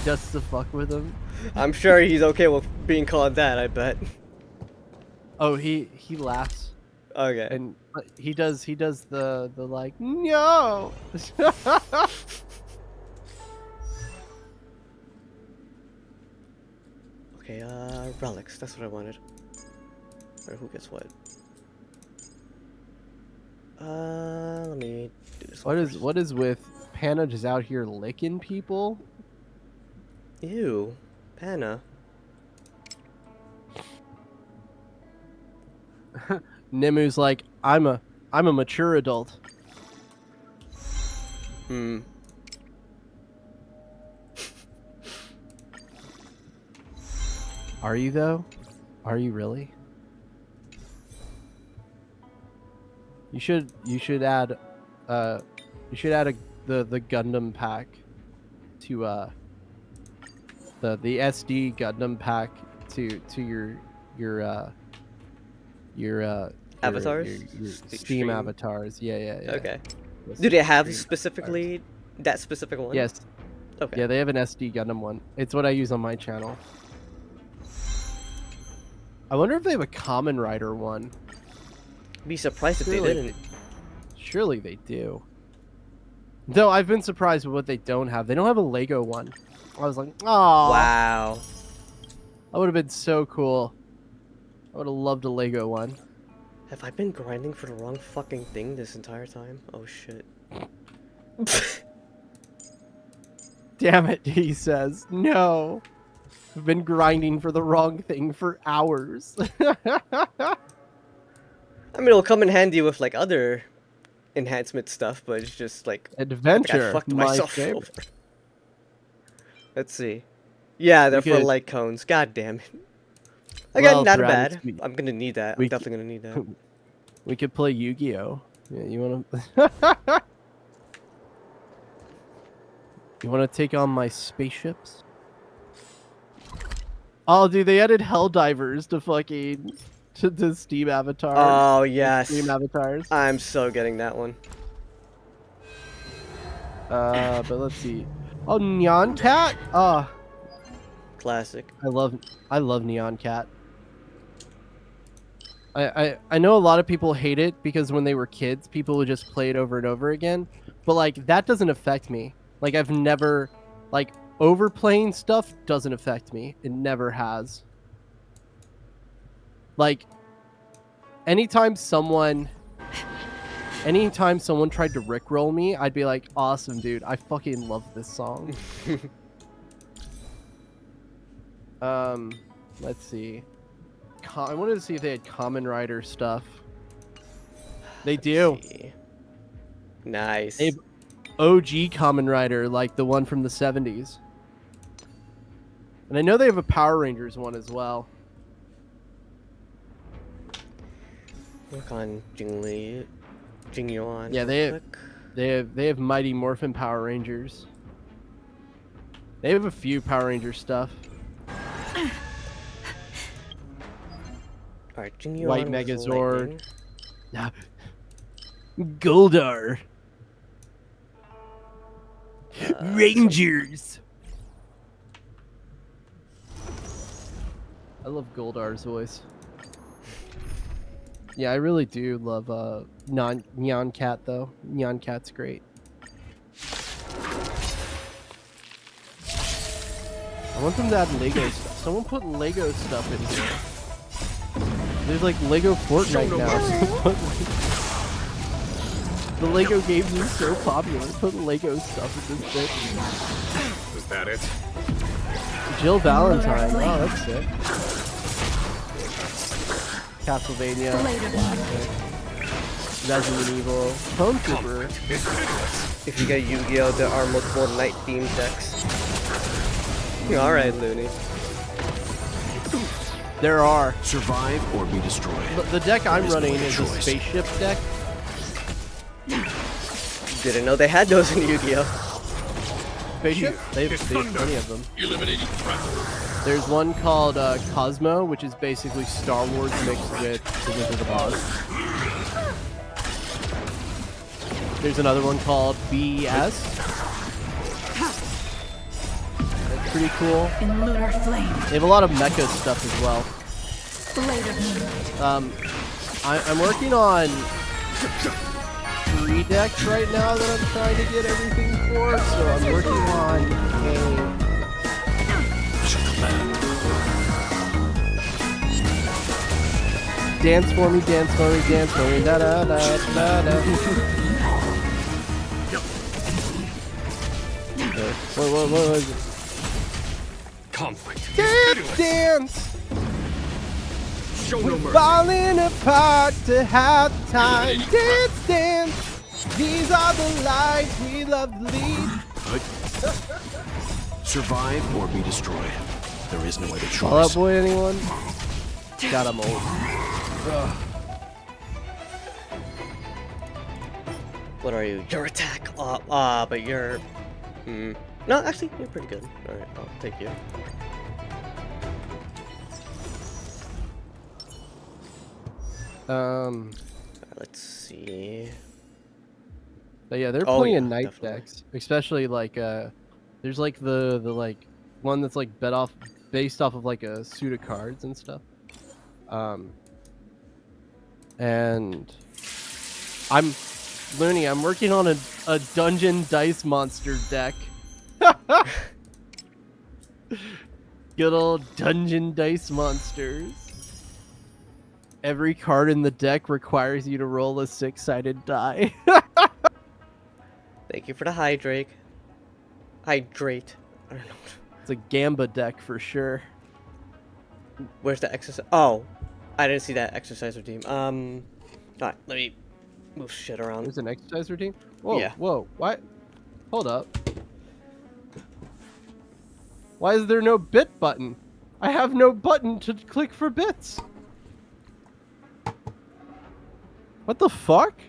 Just to fuck with him. I'm sure he's okay with being called that, I bet. Oh, he laughs. Okay. And he does the like, no. Okay, relics, that's what I wanted. Alright, who gets what? Let me do this. What is with Panna just out here licking people? Ew, Panna. Nimu's like, I'm a mature adult. Hmm. Are you though? Are you really? You should add the Gundam pack to the SD Gundam pack to your avatars? Your Steam avatars. Yeah. Okay. Do they have specifically that specific one? Yes. Okay. Yeah, they have an SD Gundam one. It's what I use on my channel. I wonder if they have a Kamen Rider one. Be surprised if they didn't. Surely they do. Though I've been surprised with what they don't have. They don't have a Lego one. I was like, oh. Wow. That would have been so cool. I would have loved a Lego one. Have I been grinding for the wrong fucking thing this entire time? Oh shit. Damn it, he says. No. I've been grinding for the wrong thing for hours. I mean, it'll come in handy with like other enhancement stuff, but it's just like adventure. I fucked myself over. Let's see. Yeah, they're for light cones. God damn it. Again, Well, not Thradix, bad. I'm gonna need that. I'm definitely gonna need that. We could play Yu-Gi-Oh. Yeah, you wanna? You wanna take on my spaceships? Oh, dude, they added Helldivers to fucking to Steam avatars. Oh yes. Steam avatars. I'm so getting that one. But let's see. Oh, Neon Cat. Ah, classic. I love Neon Cat. I know a lot of people hate it because when they were kids, people would just play it over and over again. But like that doesn't affect me. Like I've never like overplaying stuff doesn't affect me. It never has. Like anytime someone tried to rickroll me, I'd be like, awesome, dude. I fucking love this song. Let's see. I wanted to see if they had Kamen Rider stuff. They do. Nice. They have OG Kamen Rider, like the one from the 70s. And I know they have a Power Rangers one as well. Look on Jingliu on. Yeah, they have Mighty Morphin Power Rangers. They have a few Power Ranger stuff. Alright, Jingliu White on Megazord. Goldar. Rangers. I love Goldar's voice. Yeah, I really do love Neon Cat though. Neon Cat's great. I want them to add Lego stuff. Someone put Lego stuff in here. There's like Lego Fortnite now. The Lego games are so popular. Put Lego stuff in this thing. Is that it? Jill Valentine. Oh, that's sick. Castlevania. Resident Evil. Clone Trooper. If you get Yu-Gi-Oh, there are multiple night-themed decks. Alright, Looney. There are. Survive or be destroyed. The deck I'm running is a spaceship deck. Didn't know they had those in Yu-Gi-Oh. Spaceship? They have plenty of them. There's one called Cosmo, which is basically Star Wars mixed with The Wizard of Oz. There's another one called BS. That's pretty cool. In lunar flame. They have a lot of mecha stuff as well. I'm working on 3 decks right now that I'm trying to get everything for. So I'm working on Dance for me, dance for me, dance for me, da da da da da. What is it? Conflict. Dance, dance. Show no We're mercy. falling apart to have time. Dance, dance. These are the lives we love to lead. Survive or be destroyed. There is no other choice. Fall Out Boy, anyone? God, I'm old. Ugh. What are you? Your attack. But you're. No, actually, you're pretty good. All right, I'll take you. Let's see. But yeah, they're playing night decks, especially like there's like the like one that's like based off of like a suit of cards and stuff. And I'm Looney. I'm working on a dungeon dice monster deck. Good old dungeon dice monsters. Every card in the deck requires you to roll a 6-sided die. Thank you for the hydrate. Hydrate. I don't know. It's a Gamba deck for sure. Where's the exercise? Oh, I didn't see that exercise routine. Alright, let me move shit around. There's an exercise routine? Whoa, yeah. Whoa, what? Hold up. Why is there no bit button? I have no button to click for bits. What the fuck?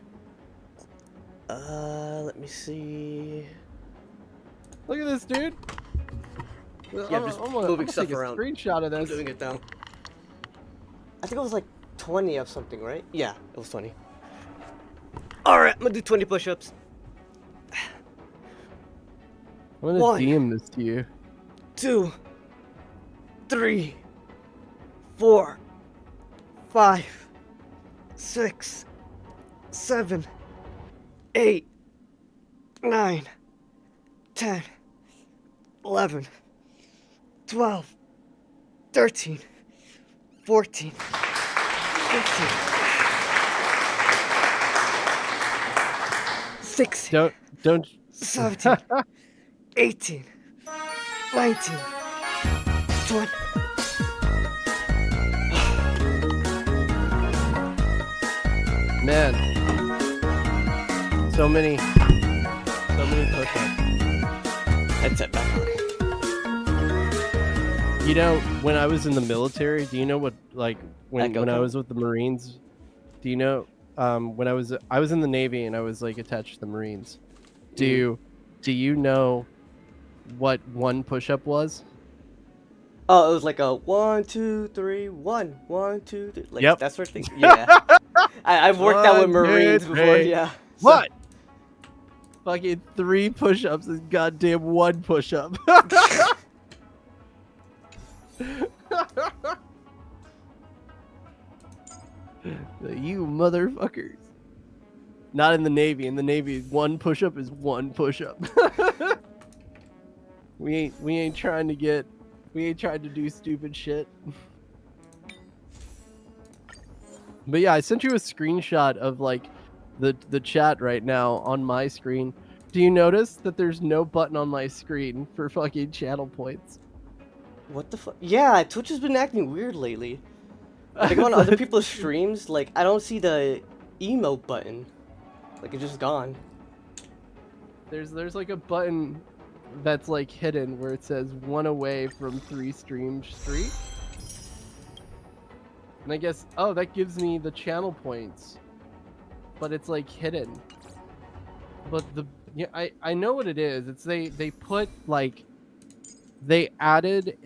Let me see. Look at this, dude. Yeah, I'm just moving stuff take around. A screenshot of this. I'm doing it now. I think it was like 20 of something, right? Yeah, it was 20. Alright, I'm gonna do 20 push-ups. I'm gonna DM this to you. 2, 3, 4, 5, 6, 7, 8, 9, 10, 11, 12, 13, 14, 15, 16, don't 17, 18, 19, 20. Man, so many push-ups. Headset back on. You know, when I was in the military, do you know what, like, when I was with the Marines, do you know, when I was in the Navy and I was, like, attached to the Marines, do you know what one push-up was? Oh, it was like a 1, 2, 3, 1, 1, 2, 3. Like, yep. That sort of thing. Yeah. I've worked out with Marines before, yeah. What? Fucking 3 push-ups and goddamn 1 push-up. You motherfuckers. Not in the Navy. In the Navy, 1 push-up is 1 push-up. We ain't trying to do stupid shit. But yeah, I sent you a screenshot of like the chat right now on my screen. Do you notice that there's no button on my screen for fucking channel points? What the fuck? Yeah, Twitch has been acting weird lately. Like on other people's streams, like I don't see the emote button. Like it's just gone. There's like a button that's like hidden where it says 1 away from 3 stream streak. And I guess, oh, that gives me the channel points. But it's like hidden. But I know what it is. It's they put like, they added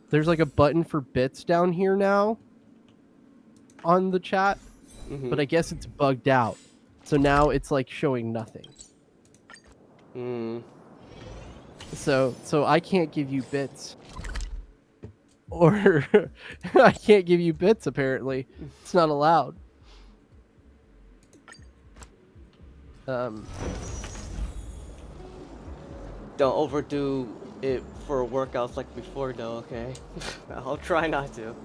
there's like a button for bits down here now on the chat. But I guess it's bugged out. So now it's like showing nothing. So I can't give you bits. Or I can't give you bits apparently. It's not allowed. Don't overdo it for workouts like before though, okay? I'll try not to.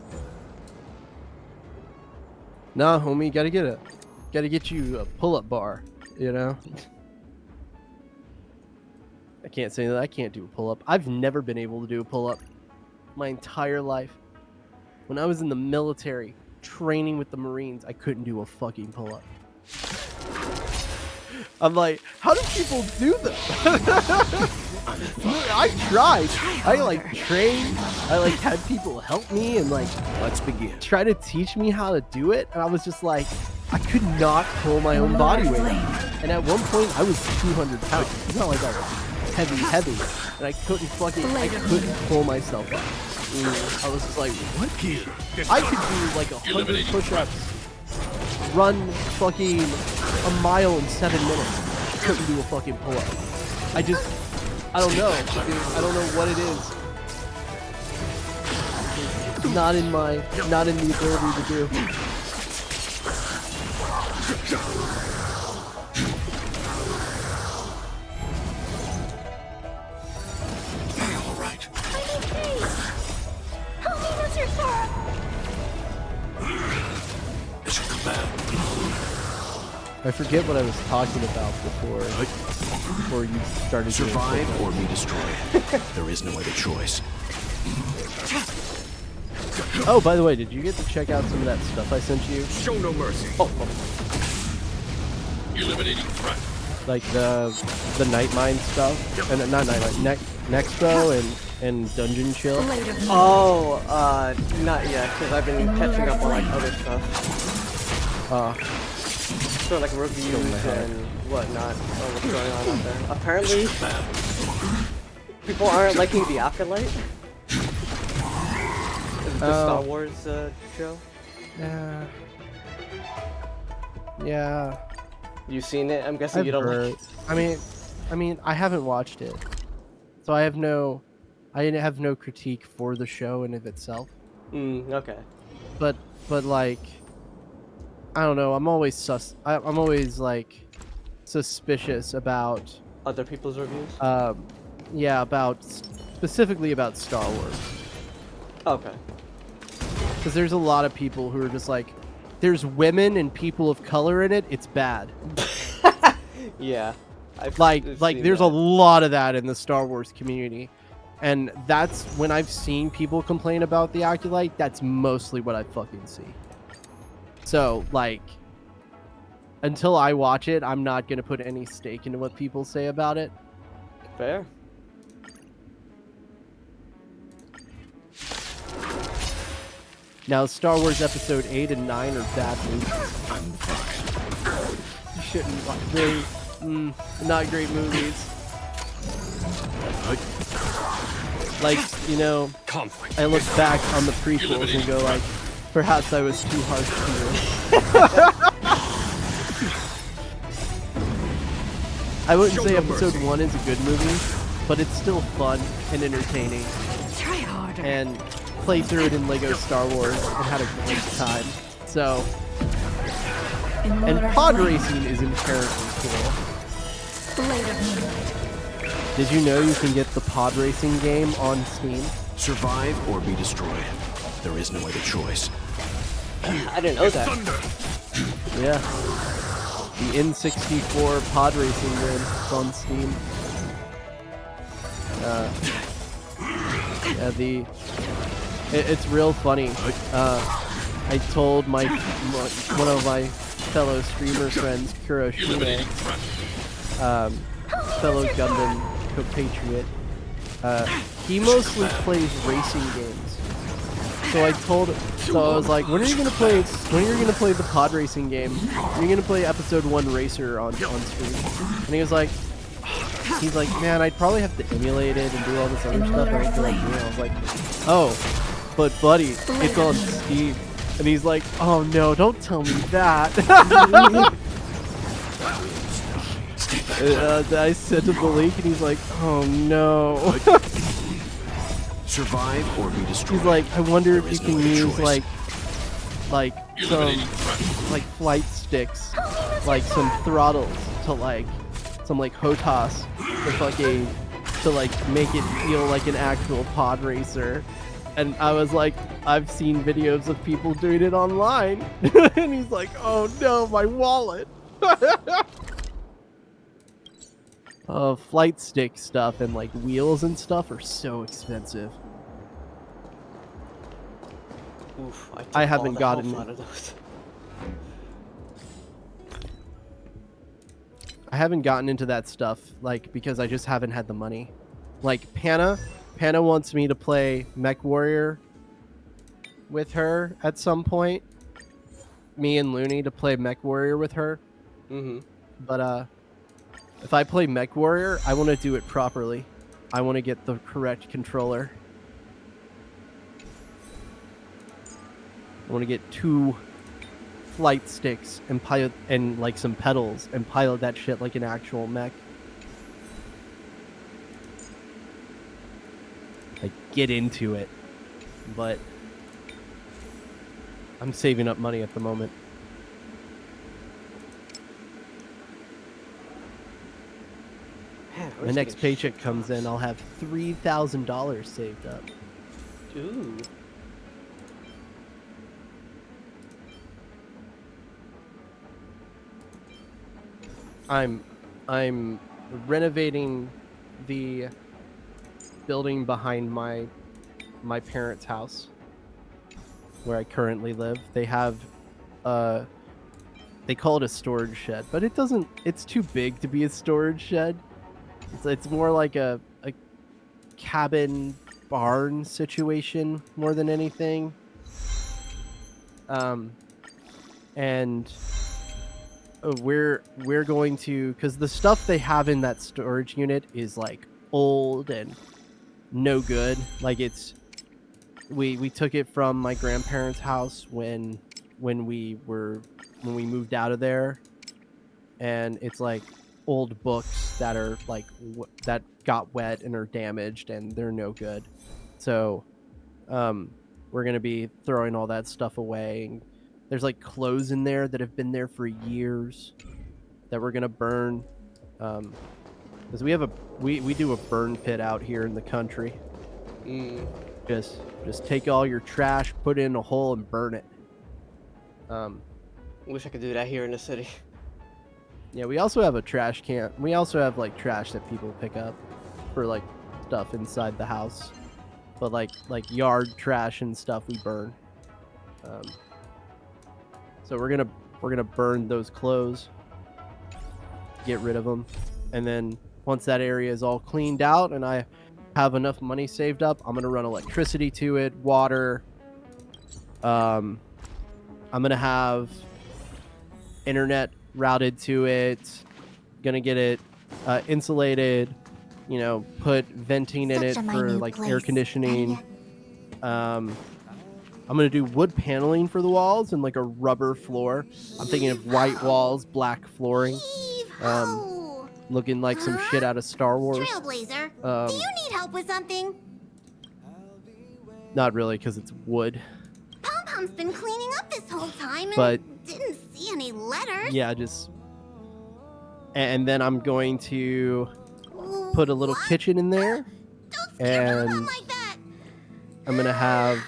Nah, homie, gotta get you a pull-up bar, you know? I can't say that I can't do a pull-up. I've never been able to do a pull-up my entire life. When I was in the military, training with the Marines, I couldn't do a fucking pull-up. I'm like, how do people do that? I tried. I like trained. I like had people help me and like, let's begin. Try to teach me how to do it, and I was just like, I could not pull my own body weight up. And at one point, I was 200 pounds. It's not like I was heavy, and I couldn't pull myself up. I was just like, what? I could do like 100 push-ups, run fucking a mile in 7 minutes. Couldn't do a fucking pull-up. I don't know. I don't know what it is. It's not in the ability to do. All right. Help me, Mr. Sora! It's a command. I forget what I was talking about before you started. Survive or be destroyed. There is no other choice. Oh, by the way, did you get to check out some of that stuff I sent you? Show no mercy. Eliminating threat. Like the Night Mine stuff, and not Night Mine, Nexpo and Dungeon Chill. Oh, not yet, because I've been catching up on like other stuff. So like reviews and whatnot of what's going on out there. Apparently, people aren't liking the Afterlight. The Star Wars show. Yeah. You seen it? I'm guessing you don't like it. I mean, I haven't watched it, so I have no critique for the show in of itself. Okay. But like, I don't know. I'm always I'm always like suspicious about other people's reviews. Yeah, specifically about Star Wars. Okay. Because there's a lot of people who are just like, there's women and people of color in it, it's bad. Yeah. I've there's a lot of that in the Star Wars community. And that's when I've seen people complain about the Acolyte, that's mostly what I fucking see. So, like, until I watch it, I'm not going to put any stake into what people say about it. Fair. Now, Star Wars Episode 8 and 9 are bad movies. I'm fine. You shouldn't watch not great movies. Like, you know, I look back on the prequels and go like, perhaps I was too harsh to you. I wouldn't say Episode 1 is a good movie, but it's still fun and entertaining. Try harder. And play through it in Lego Star Wars and had a great time. So, and pod racing is inherently cool. Did you know you can get the pod racing game on Steam? Survive or be destroyed. There is no other choice. I didn't know that. Yeah. The N64 pod racing game is on Steam. Yeah, it's real funny. I told one of my fellow streamer friends, Kuroshige, fellow Gundam compatriot, he mostly plays racing games. So I was like, when are you gonna play the pod racing game? You're gonna play Episode 1 Racer on stream. And he was like, man, I'd probably have to emulate it and do all this other stuff. I don't feel like doing it. I was like, oh, but buddy, it's on Steam. And he's like, oh no, don't tell me that. I sent him the link and he's like, oh no. Survive or be destroyed. He's like, I wonder if you can use like some flight sticks, like some throttles to like some like HOTAS to make it feel like an actual pod racer. And I was like, I've seen videos of people doing it online. And he's like, oh no, my wallet. Flight stick stuff and like wheels and stuff are so expensive. Oof, I haven't gotten out of those. I haven't gotten into that stuff, like, because I just haven't had the money. Like, Panna wants me to play Mech Warrior with her at some point. Me and Looney to play Mech Warrior with her. Mm-hmm. But, if I play Mech Warrior, I want to do it properly. I want to get the correct controller. I want to get 2 flight sticks and pilot and like some pedals and pilot that shit like an actual mech. Like get into it. But I'm saving up money at the moment. Man, My next paycheck comes in, I'll have $3,000 saved up. Ooh. I'm renovating the building behind my parents' house where I currently live. They have they call it a storage shed, but it's too big to be a storage shed. It's more like a cabin barn situation more than anything. And we're going to, because the stuff they have in that storage unit is like old and no good. Like we took it from my grandparents' house when we moved out of there, and it's like old books that are like that got wet and are damaged and they're no good. So we're gonna be throwing all that stuff away. And there's like clothes in there that have been there for years that we're gonna burn, because we do a burn pit out here in the country. Just take all your trash, put it in a hole, and burn it. Wish I could do that here in the city. Yeah, we also have a trash can. We also have like trash that people pick up for like stuff inside the house, but like yard trash and stuff we burn. So we're gonna burn those clothes, get rid of them, and then once that area is all cleaned out and I have enough money saved up, I'm gonna run electricity to it, water. I'm gonna have internet routed to it. Gonna get it insulated. You know, put venting in it for like air conditioning. I'm gonna do wood paneling for the walls and like a rubber floor. I'm thinking of white walls, black flooring. Looking like some shit out of Star Wars. Trailblazer, do you need help with something? Not really, because it's wood. Pom-Pom's been cleaning up this whole time and didn't see any letters. Yeah, just... And then I'm going to put a little kitchen in there. And like that. I'm gonna have...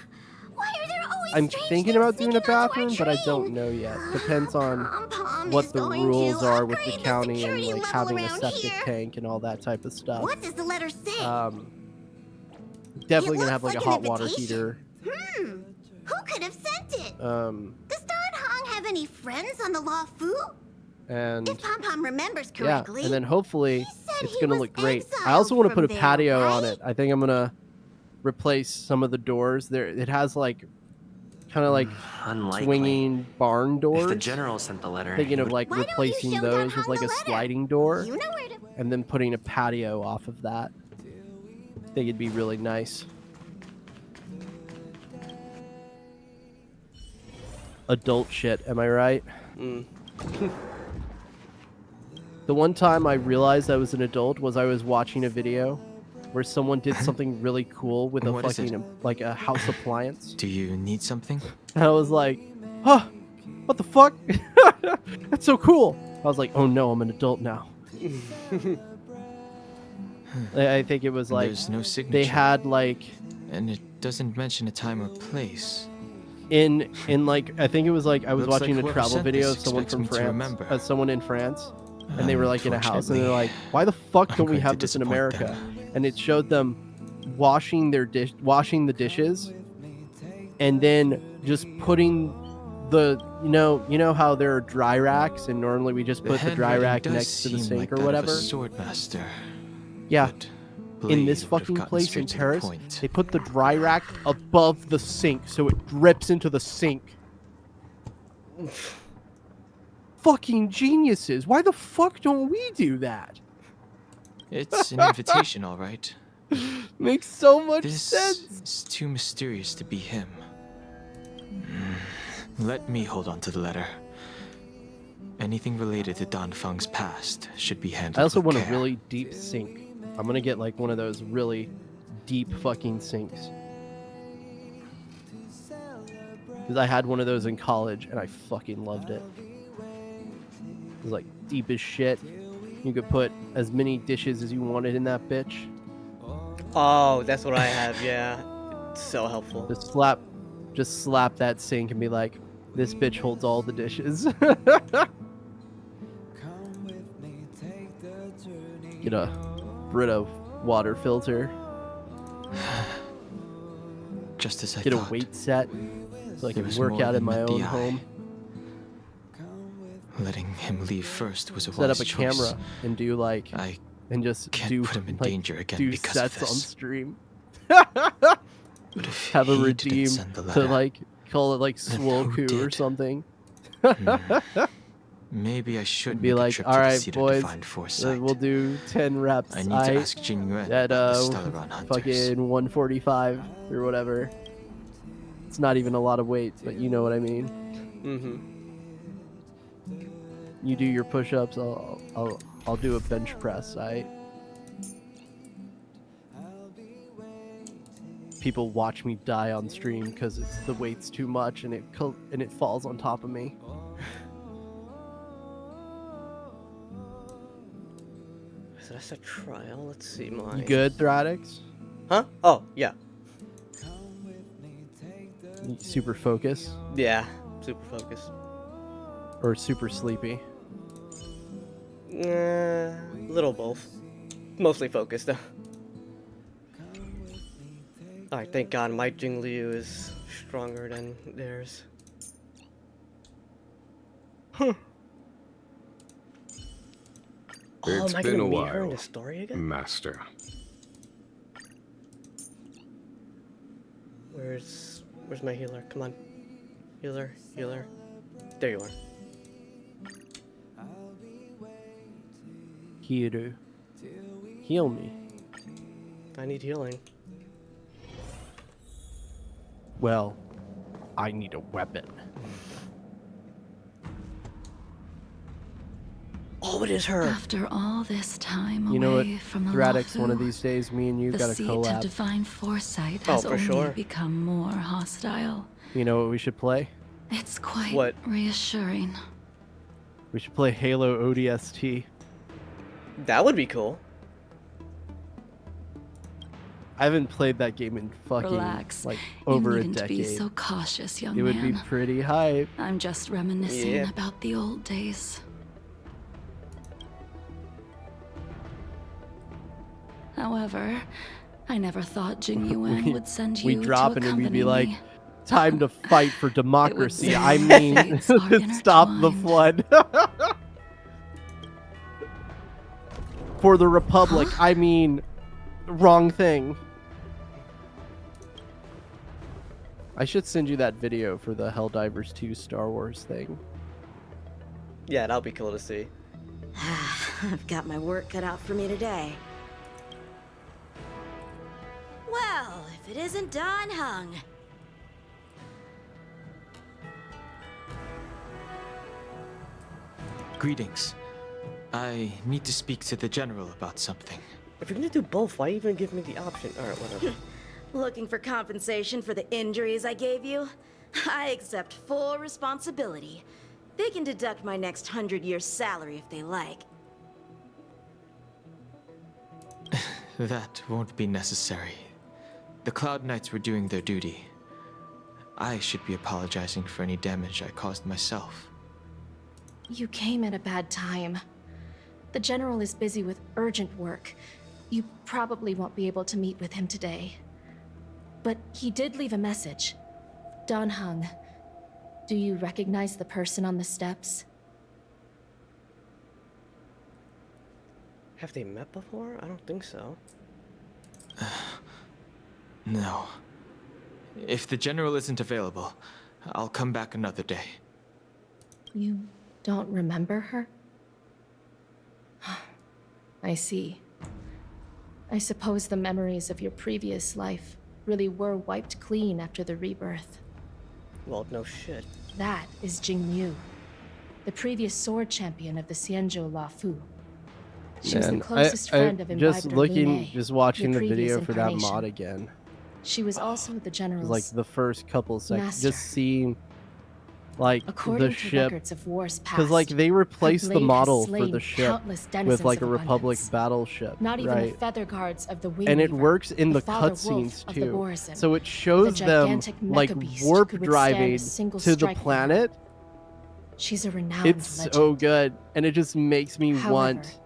Why are there always I'm thinking about doing a bathroom, but I don't know yet. Depends on what the rules are with the county and like having a septic tank and all that type of stuff. What does the letter say? Definitely gonna have like a hot water heater. Who could have sent it? Does Don Hong have any friends on the Law Fu? And if Pom-Pom remembers yeah, correctly, and then hopefully it's gonna look great. I also want to put a patio on it. I think I'm gonna replace some of the doors. There, it has like kind of like swinging barn doors. If the general sent the letter, thinking of like replacing those with like a sliding door, you know where to... and then putting a patio off of that. I think it'd be really nice. Adult shit, am I right? The one time I realized I was an adult was I was watching a video where someone did something really cool with a fucking like a house appliance. Do you need something? And I was like, huh, what the fuck? That's so cool. I was like, oh no, I'm an adult now. I think it was like There's no signature. they had like and doesn't mention a time or place. In like, I think it was like I was Looks watching like a whoever travel sent video this of someone expects from me to France, remember. someone in France, and they were like in a house, and they're Unfortunately, like, "Why the fuck I'm don't we going to have this in disappoint America?" them. And it showed them washing the dishes, and then just putting the you know how there are dry racks, and normally we just put the dry handwriting rack does next to the seem sink like or that of a whatever. swordmaster. Yeah. But In this Blade would have fucking gotten place in straight to the Paris, point. they put the dry rack above the sink so it drips into the sink. Fucking geniuses. Why the fuck don't we do that? It's an invitation, all right. Makes so much This sense. is too mysterious to be him. Let me hold on to the letter. Anything related to Dan Feng's past should be handled I also with want care. a really deep sink. I'm gonna get like one of those really deep fucking sinks. Because I had one of those in college and I fucking loved it. It was like deep as shit. You could put as many dishes as you wanted in that bitch. Oh, that's what I have, yeah. It's so helpful. Just slap that sink and be like, this bitch holds all the dishes. Get a Brita water filter. Just as I Get thought. a weight set so I There can was work more out in than my met own the eye. home. Letting him leave first was a Set wise up a choice. camera and do like and just can't put him in danger again do because sets of this. on stream. But if Have a he redeem didn't send the to letter, like call it like then who Swoku or did? something. Maybe I should Be make a like, trip all to the right, seat of boys, divine foresight. we'll do 10 reps. I need to ask Jingliu at about the Stellaron hunters. fucking 145 or whatever. It's not even a lot of weight, but you know what I mean. You do your push-ups. I'll do a bench press. People watch me die on stream because the weight's too much and it falls on top of me. So that's a trial. Let's see mine. You good, Thradix? Huh? Oh, yeah. You super focus? Yeah, super focus. Or super sleepy? Little both. Mostly focused though. Alright, thank God my Jingliu is stronger than theirs. Huh. Oh, It's am I been gonna a meet her in while, the story again? Master. Where's my healer? Come on. Healer. There you are. Kiru. Heal me. I need healing. Well, I need a weapon. Oh, it is her. After all this time You know what, away from Thradix, one of Alathu, these days, me and you the gotta seat of collab. divine foresight Oh, has for only sure. become more hostile. You know what we should play? It's quite What? reassuring. We should play Halo ODST. That would be cool. I haven't played that game in fucking Relax. like You over a needn't decade. be so cautious, young It would man. be pretty hype. I'm just reminiscing Yeah. about the old days. However, I never thought Jingliu would send you We drop to it and accompany we'd be like, me. time to fight for democracy. seem I like mean, fates are stop the intertwined. flood. For the Republic, I mean, wrong thing. I should send you that video for the Helldivers 2 Star Wars thing. Yeah, that'll be cool to see. I've got my work cut out for me today. Well, if it isn't Dan Heng. Greetings. I need to speak to the general about something. If you're gonna do both, why even give me the option? Alright, whatever. Looking for compensation for the injuries I gave you? I accept full responsibility. They can deduct my next 100 years' salary if they like. That won't be necessary. The Cloud Knights were doing their duty. I should be apologizing for any damage I caused myself. You came at a bad time. The General is busy with urgent work. You probably won't be able to meet with him today. But he did leave a message. Dan Heng, do you recognize the person on the steps? Have they met before? I don't think so. No. If the General isn't available, I'll come back another day. You don't remember her? I see. I suppose the memories of your previous life really were wiped clean after the rebirth. Well, no shit. That is Jingliu, the previous sword champion of the Xianzhou La Fu. She was the closest friend of just Imbiber just watching your the video previous for that incarnation. mod again. She was also the General's Like the first couple seconds, master. just seeing like According the to ship, records of wars because like past, they replaced her the blade has model for slain the ship countless denizens with like a of Republic abundance. battleship, Not even right? the feather guards of the Wing And it Weaver, works in the father wolf cutscenes of the too, Borazon, so it with a shows them gigantic like mecha beast warp who could withstand a driving single to the strike from her. planet. She's a renowned It's legend. so good, and it just makes me However, want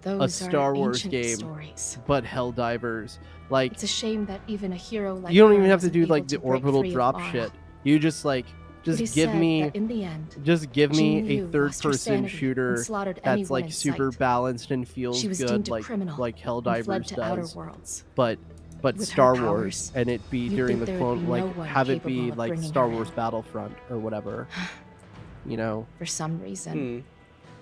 a those Star are Wars ancient game, stories. but Helldivers. Like It's a shame that even a hero like you don't her even have to wasn't do able like the to break orbital free of drop Aura. shit. You just like It is just give said me that in the end, just give me a Jingliu lost her third-person sanity and shooter slaughtered that's anyone like in super sight. balanced and feels She was good, deemed a like criminal and Helldivers fled to outer does. worlds. But With her Star powers, Wars, and it be you'd during think the there would clone, be like no one have it be capable of like bringing Star her Wars in. Battlefront or whatever, you know. For some reason,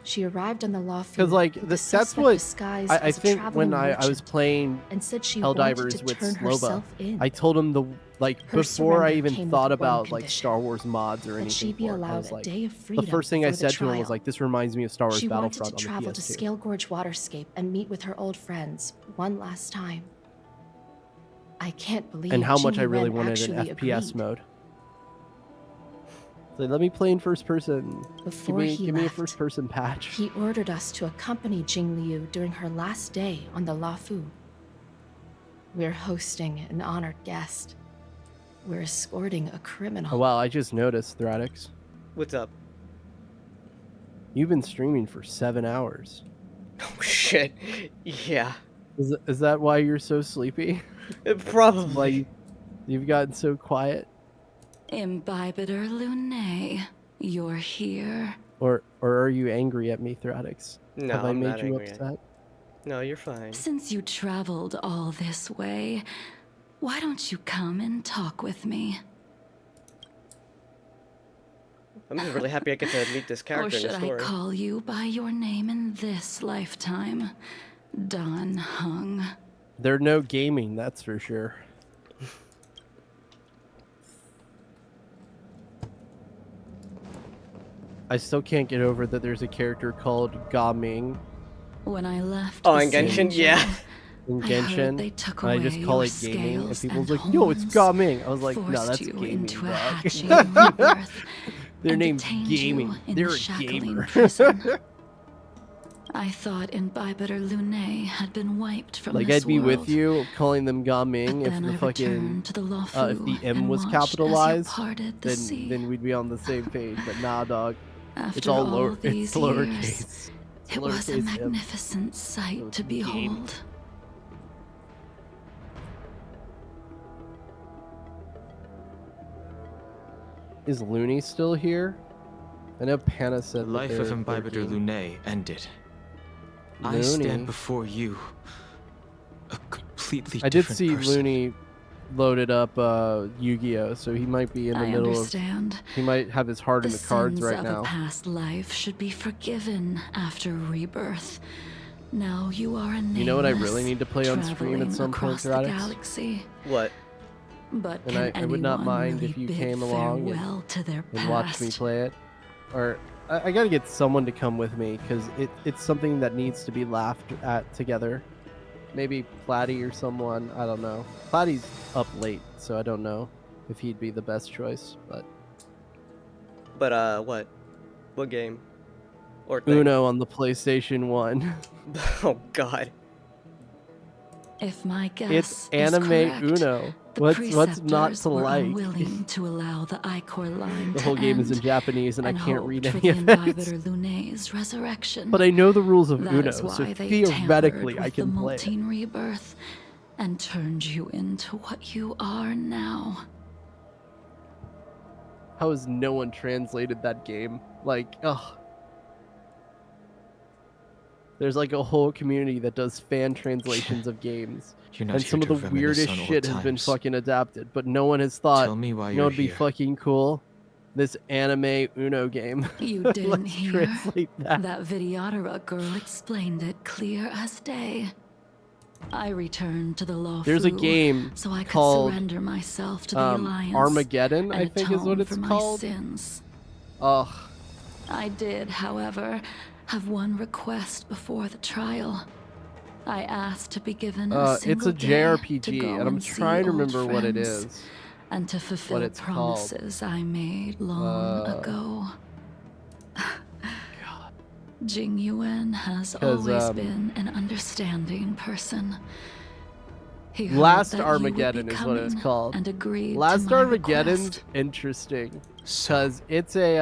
she arrived on the law Because like with that's suspect what disguised I as a think traveling when I was merchant playing and said she wanted Helldivers to with turn Sloba, herself in. I told him before I surrender even came thought with one about like condition, Star Wars mods or that anything. she be for it. I allowed was a like, day of the freedom first thing I before the said to him was trial. like, "This reminds me of Star Wars She wanted Battlefront to on travel the to PS2." Scale Gorge Waterscape and meet with her old friends one last time. I can't believe And how much I Jingliu really Ren wanted an actually FPS agreed. mode. So let me play in first person. Before he give me a left, first person patch. He ordered us to accompany Jingliu during her last day on the La Fu. We're hosting an honored guest. We're escorting a criminal. Oh wow, I just noticed, Thradix. What's up? You've been streaming for 7 hours. Oh shit. Yeah. Is that why you're so sleepy? Probably. Why you've gotten so quiet? Imbibitor Lunae, you're here. Or are you angry at me, Thradix? No, Have I I'm made not you angry at upset? No, you're fine. Since you traveled all this way, why don't you come and talk with me? I'm just really happy I get to meet this Or character in should the I story. call you by your name in this lifetime? Dan Heng. They're no gaming, that's for sure. I still can't get over that there's a character called Ga Ming. When I left Oh, the in Genshin? Xianzhou, Yeah. In I heard Genshin, they took and I away just call your it gaming, and scales people's and like, "No, it's horns, Ga Ming." I was like, "No, forced that's you gaming, into a dog." hatching rebirth, Their and name's detained you gaming. in They're the a shackling gamer. prison. I thought Imbibitor Lunae had been wiped from Like this I'd be world. with you, calling them Ga Ming if then the I fucking returned to the La if Fu the M and was watched as you capitalized, parted the sea. then we'd be on the same page. But nah, dog. After It's all lower. these It's lowercase. years, It's it was a lowercase M. magnificent sight to behold. Is Looney still here? I know Panna said The that life of they're Imbibitor working. Lunae ended. I Looney. stand before you, a completely I did different see person. Looney loaded up Yu-Gi-Oh, so he might be in the I middle understand. of. He might have his heart in the cards sins right of now. a past life should be forgiven after rebirth. Now you are a nameless, You know what I really need to play on stream traveling at some point, across the Thradix? galaxy. What? But And can I would not anyone mind really if you bid came along farewell to their and watched me past? play it. Or I gotta get someone to come with me because it's something that needs to be laughed at together. Maybe Platy or someone. I don't know. Platy's up late, so I don't know if he'd be the best choice. But What? What game? Or thing? Uno on the PlayStation 1. Oh God. If my guess It's is anime correct, Uno. the What's not preceptors to were like? unwilling to allow the Ichor line The to whole game is in end Japanese and I can't hoped read for any the of it. Invigilator Lune's resurrection. But I know the rules of That Uno, is so why they theoretically tampered I with can the play it. Multine rebirth and turned you into what you are now. How has no one translated that game? Like, ugh. There's like a whole community that does fan translations of games. You're not And here some of to the reminisce weirdest on old shit has been times. fucking adapted, but no one has thought, Tell me why you know you're what'd be here. fucking cool? This anime Uno game. You didn't Let's hear? translate that. That Videotera girl explained it clear as day. I returned to the law There's a game so I could called surrender myself to the Alliance. Armageddon, and I think is what atone it's for my called. sins. Ugh. I did, however, have one request before the trial. I asked to be given a It's single a day JRPG, to go and I'm see trying to old remember what it friends, is. and to fulfill it's called. promises I made long ago. Jingliu has 'Cause, always been an understanding person. He heard Last that you would be Armageddon is what it's coming called. And agreed Last to my Armageddon's request. interesting because it's a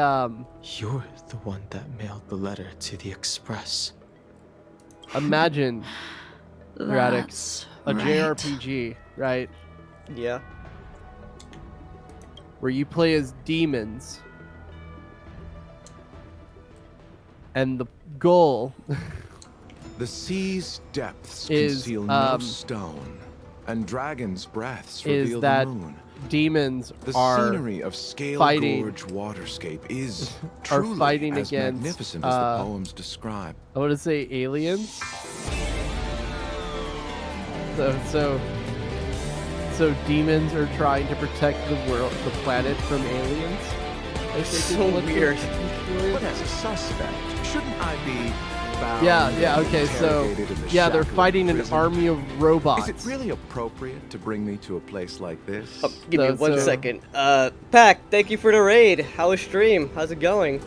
You're the one that mailed the letter to the Express. Imagine, Thradix, That's a right. JRPG, right? Yeah. Where you play as demons. And the goal The sea's depths is, conceal no stone, and dragons' breaths is reveal that the moon. demons The are scenery of Scale fighting, Gorge waterscape is are truly fighting as against, magnificent as the poems describe. I want to say aliens. So demons are trying to protect the world, the planet from aliens. It's so weird. But as a suspect, shouldn't I be bound Yeah, and okay, so interrogated in the yeah, they're shackles fighting of an prison? army of robots. Is it really appropriate to bring me to a place like this? Give me 1 second. Pack, thank you for the raid. How was stream? How's it going?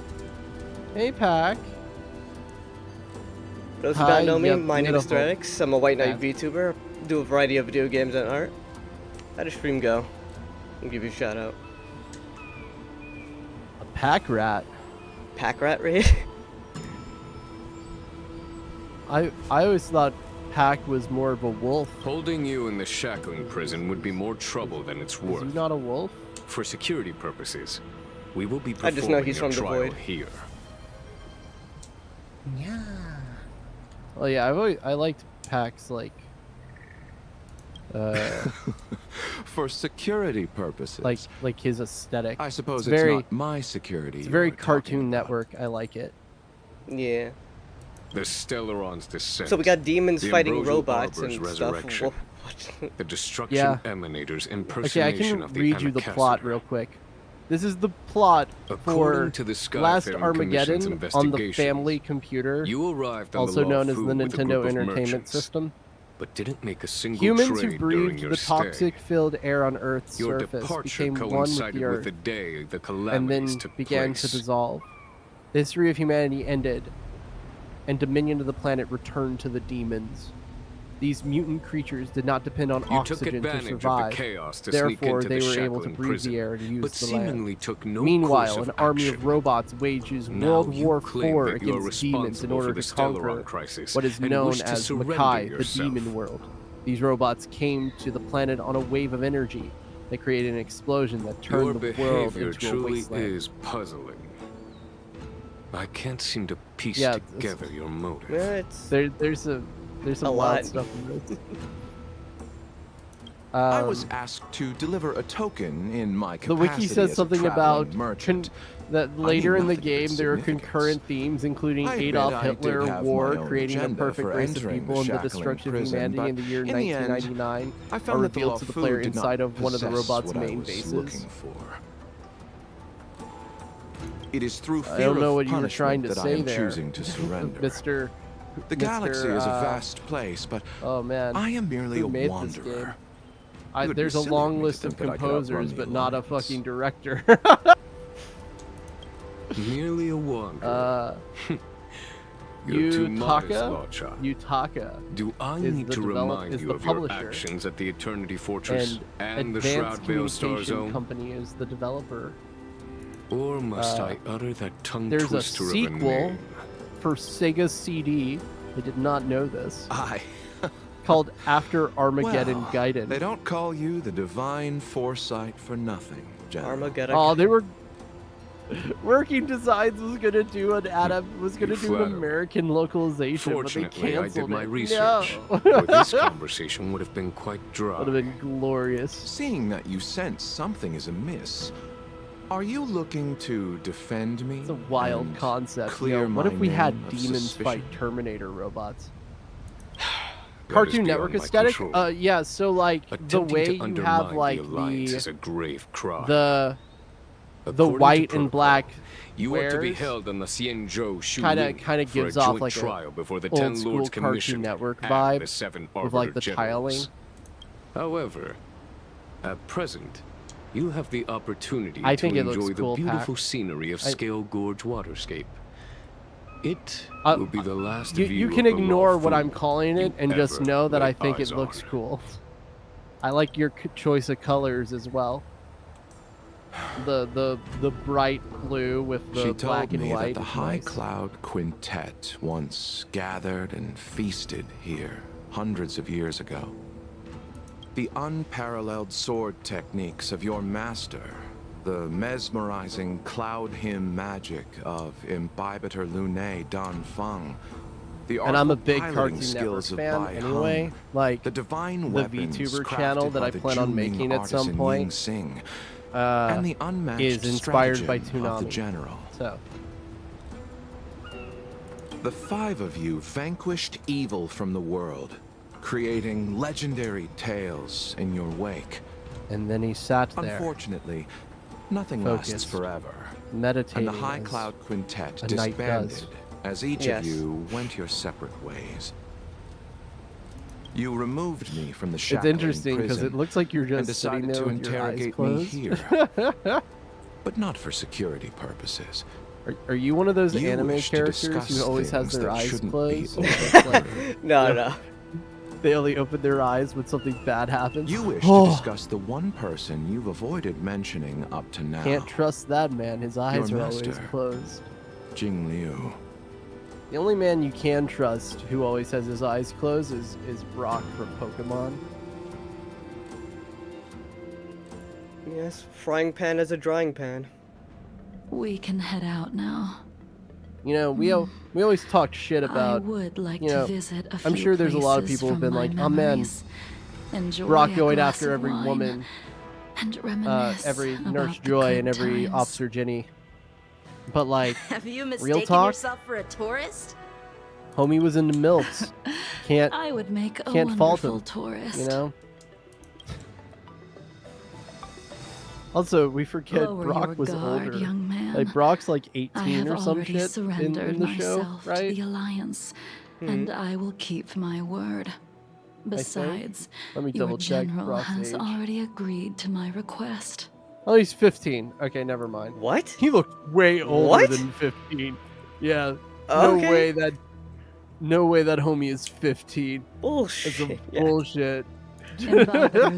Hey, Pack. For those who Hi, don't know me, yep, my name is beautiful. Thradix. I'm a White Knight Yeah. VTuber. Do a variety of video games and art. How did stream go? I'll give you a shout out. A pack rat. Pack rat raid? I always thought Pack was more of a wolf. Holding you in the shackling prison would be more trouble than it's worth. Is he not a wolf? For security purposes, we will be I just know performing he's your from the trial Void. here. Yeah. Well, yeah, I liked Pack's like. For security purposes. Like his aesthetic. I suppose it's it's very, not my security. It's very you're talking Cartoon Network. I like it. Yeah. The Stellaron's descent. So we got demons the fighting Ambrosial robots Barber's and stuff. resurrection, What? The destruction Yeah. emanator's Okay, I impersonation can of the read you the plot real quick. This is the plot for According to the Last Skyfaring Armageddon Commission's on the investigations, family computer, you arrived on also the known as the Law Fu with a Nintendo group of Entertainment merchants, System. but didn't make a single Humans who trade during breathed your the stay. toxic-filled air on Earth's Your surface departure became one with coincided the Earth, with the day the and calamities then took began place. to dissolve. The history of humanity ended, and dominion of the planet returned to the demons. These mutant creatures did not depend on You took oxygen to advantage of the survive. chaos to sneak Therefore, into they the were able to shackling breathe prison, the air and use but the land. seemingly took no Meanwhile, course an of army action. of robots wages Now World you War claim IV that you're against demons in responsible order for the to conquer Stellaron crisis what is and known wish to as surrender Makai, the yourself. demon world. These robots came to the planet on a wave of energy. They created an explosion that Your turned the world behavior into a truly wasteland. is puzzling. I can't seem to piece Yeah, together your motive. Yeah, it's There's some a wild lot. stuff in this. I was asked to deliver a token in my The capacity wiki as says a something traveling about merchant. that later I in knew the nothing of its game there are significance. concurrent themes, including I admit Adolf I did Hitler, have war, my own creating a agenda perfect for race of entering people, and the shackling destruction of prison, humanity but in the year in the end, 1999 I are found that the revealed Law to the Fu player did inside not of one of the possess robot's what I main was bases. looking for. It is through I fear don't know of what you were trying punishment to that I say am there, choosing to surrender. Mr. The galaxy is a vast place, but oh man, I am merely who a made wanderer. this game? It would be There's a silly long of me to list of think that I could outrun composers, the but not a Alliance. fucking director. Merely a wanderer. You're too modest, Lordshot. Yutaka Do I is need the to remind you the of your publisher, actions at the Eternity Fortress and the Advanced Shroudvale Star Communication Zone? Company is the developer. Or must I utter that tongue There's a twister of a sequel name? for Sega CD. I did not know this. Aye. Called After Armageddon Well, Gaiden. They don't call you the divine foresight for nothing, General. Armageddon. Oh, they were Working Designs was gonna do an American localization, but they Fortunately, I canceled did my it. research. No. Or this conversation would have been quite dry. Would have been glorious. Seeing that you sense something is amiss, are you looking to defend me? It's a wild and concept. Clear Yo, what my if we had name of demons suspicion? fight Terminator robots? That is Cartoon beyond Network my aesthetic? control. Yeah, so like the Attempting way to you undermine have like the alliance is a grave crime. the According to white and protocol, black you are to be squares held on the Xianzhou Shu kind Ling of for gives a off joint like trial a before the old 10 school Lords Cartoon Commission Network and vibe the 7 with like the Arbiter tiling. Generals. However, at present, you have the opportunity I to think it enjoy looks the cool, beautiful Pac. scenery of Scale Gorge Waterscape. It will be the last You view can of the ignore what lawful I'm calling it and just ever know that I laid think eyes it looks on. cool. I like your choice of colors as well. The bright blue with the She black told and me white. that the is High nice. Cloud Quintet once gathered and feasted here hundreds of years ago. The unparalleled sword techniques of your master, the mesmerizing cloud hymn magic of Imbibitor Lunae Dan Feng, the And I'm a artful big piloting Cartoon Network skills of fan Bai anyway. Heng, Like the divine the weapons VTuber crafted channel that by I the plan on Zhuning making at some artisan point Ying Xing, and the unmatched is inspired by stratagem of the Toonami. general. So The 5 of you vanquished evil from the world, creating legendary tales in your wake. and then he sat there, Unfortunately, nothing lasts focused, forever. meditating. And the High as Cloud Quintet a knight disbanded does. as each Yes. of you went your separate ways. You removed me from the It's shackling interesting because prison it looks like you're and just sitting decided there to with your eyes interrogate me closed. here, but not for security purposes. Are you one of those You anime wish to characters discuss who always has things their that eyes shouldn't be closed? open. It's like- No, Yeah. no. They only open their eyes when something bad happens. You wish to discuss the one person you've avoided mentioning up to now. Can't trust that man. His eyes Your are always master. closed. Jingliu. The only man you can trust who always has his eyes closed is Brock from Pokemon. Yes, frying pan is a drying pan. We can head out now. You know, we always talk shit about. I would like you know, to visit a I'm few sure there's a lot of places people who've from been my like, "Oh man, memories. Enjoy Brock a going glass after of every wine woman, and reminisce every about Nurse the Joy good and every times. Officer Jenny." But like, Have you real mistaken talk, yourself for a tourist? homie was into MILFs. Can't I would make a can't fault wonderful him. tourist. You know. Also, we forget Lower Brock your was guard, older. young man. Like Brock's like I 18 have or some already shit in surrendered the show, myself to right? the Alliance, and I will keep my word. Besides, Let me your double check general Brock's has age. already agreed to my request. Oh, he's 15. Okay, never mind. What? He looked way older What? than 15. Yeah. Okay. No way that homie is 15. Bullshit. That's a Yeah. bullshit. Imbibitor,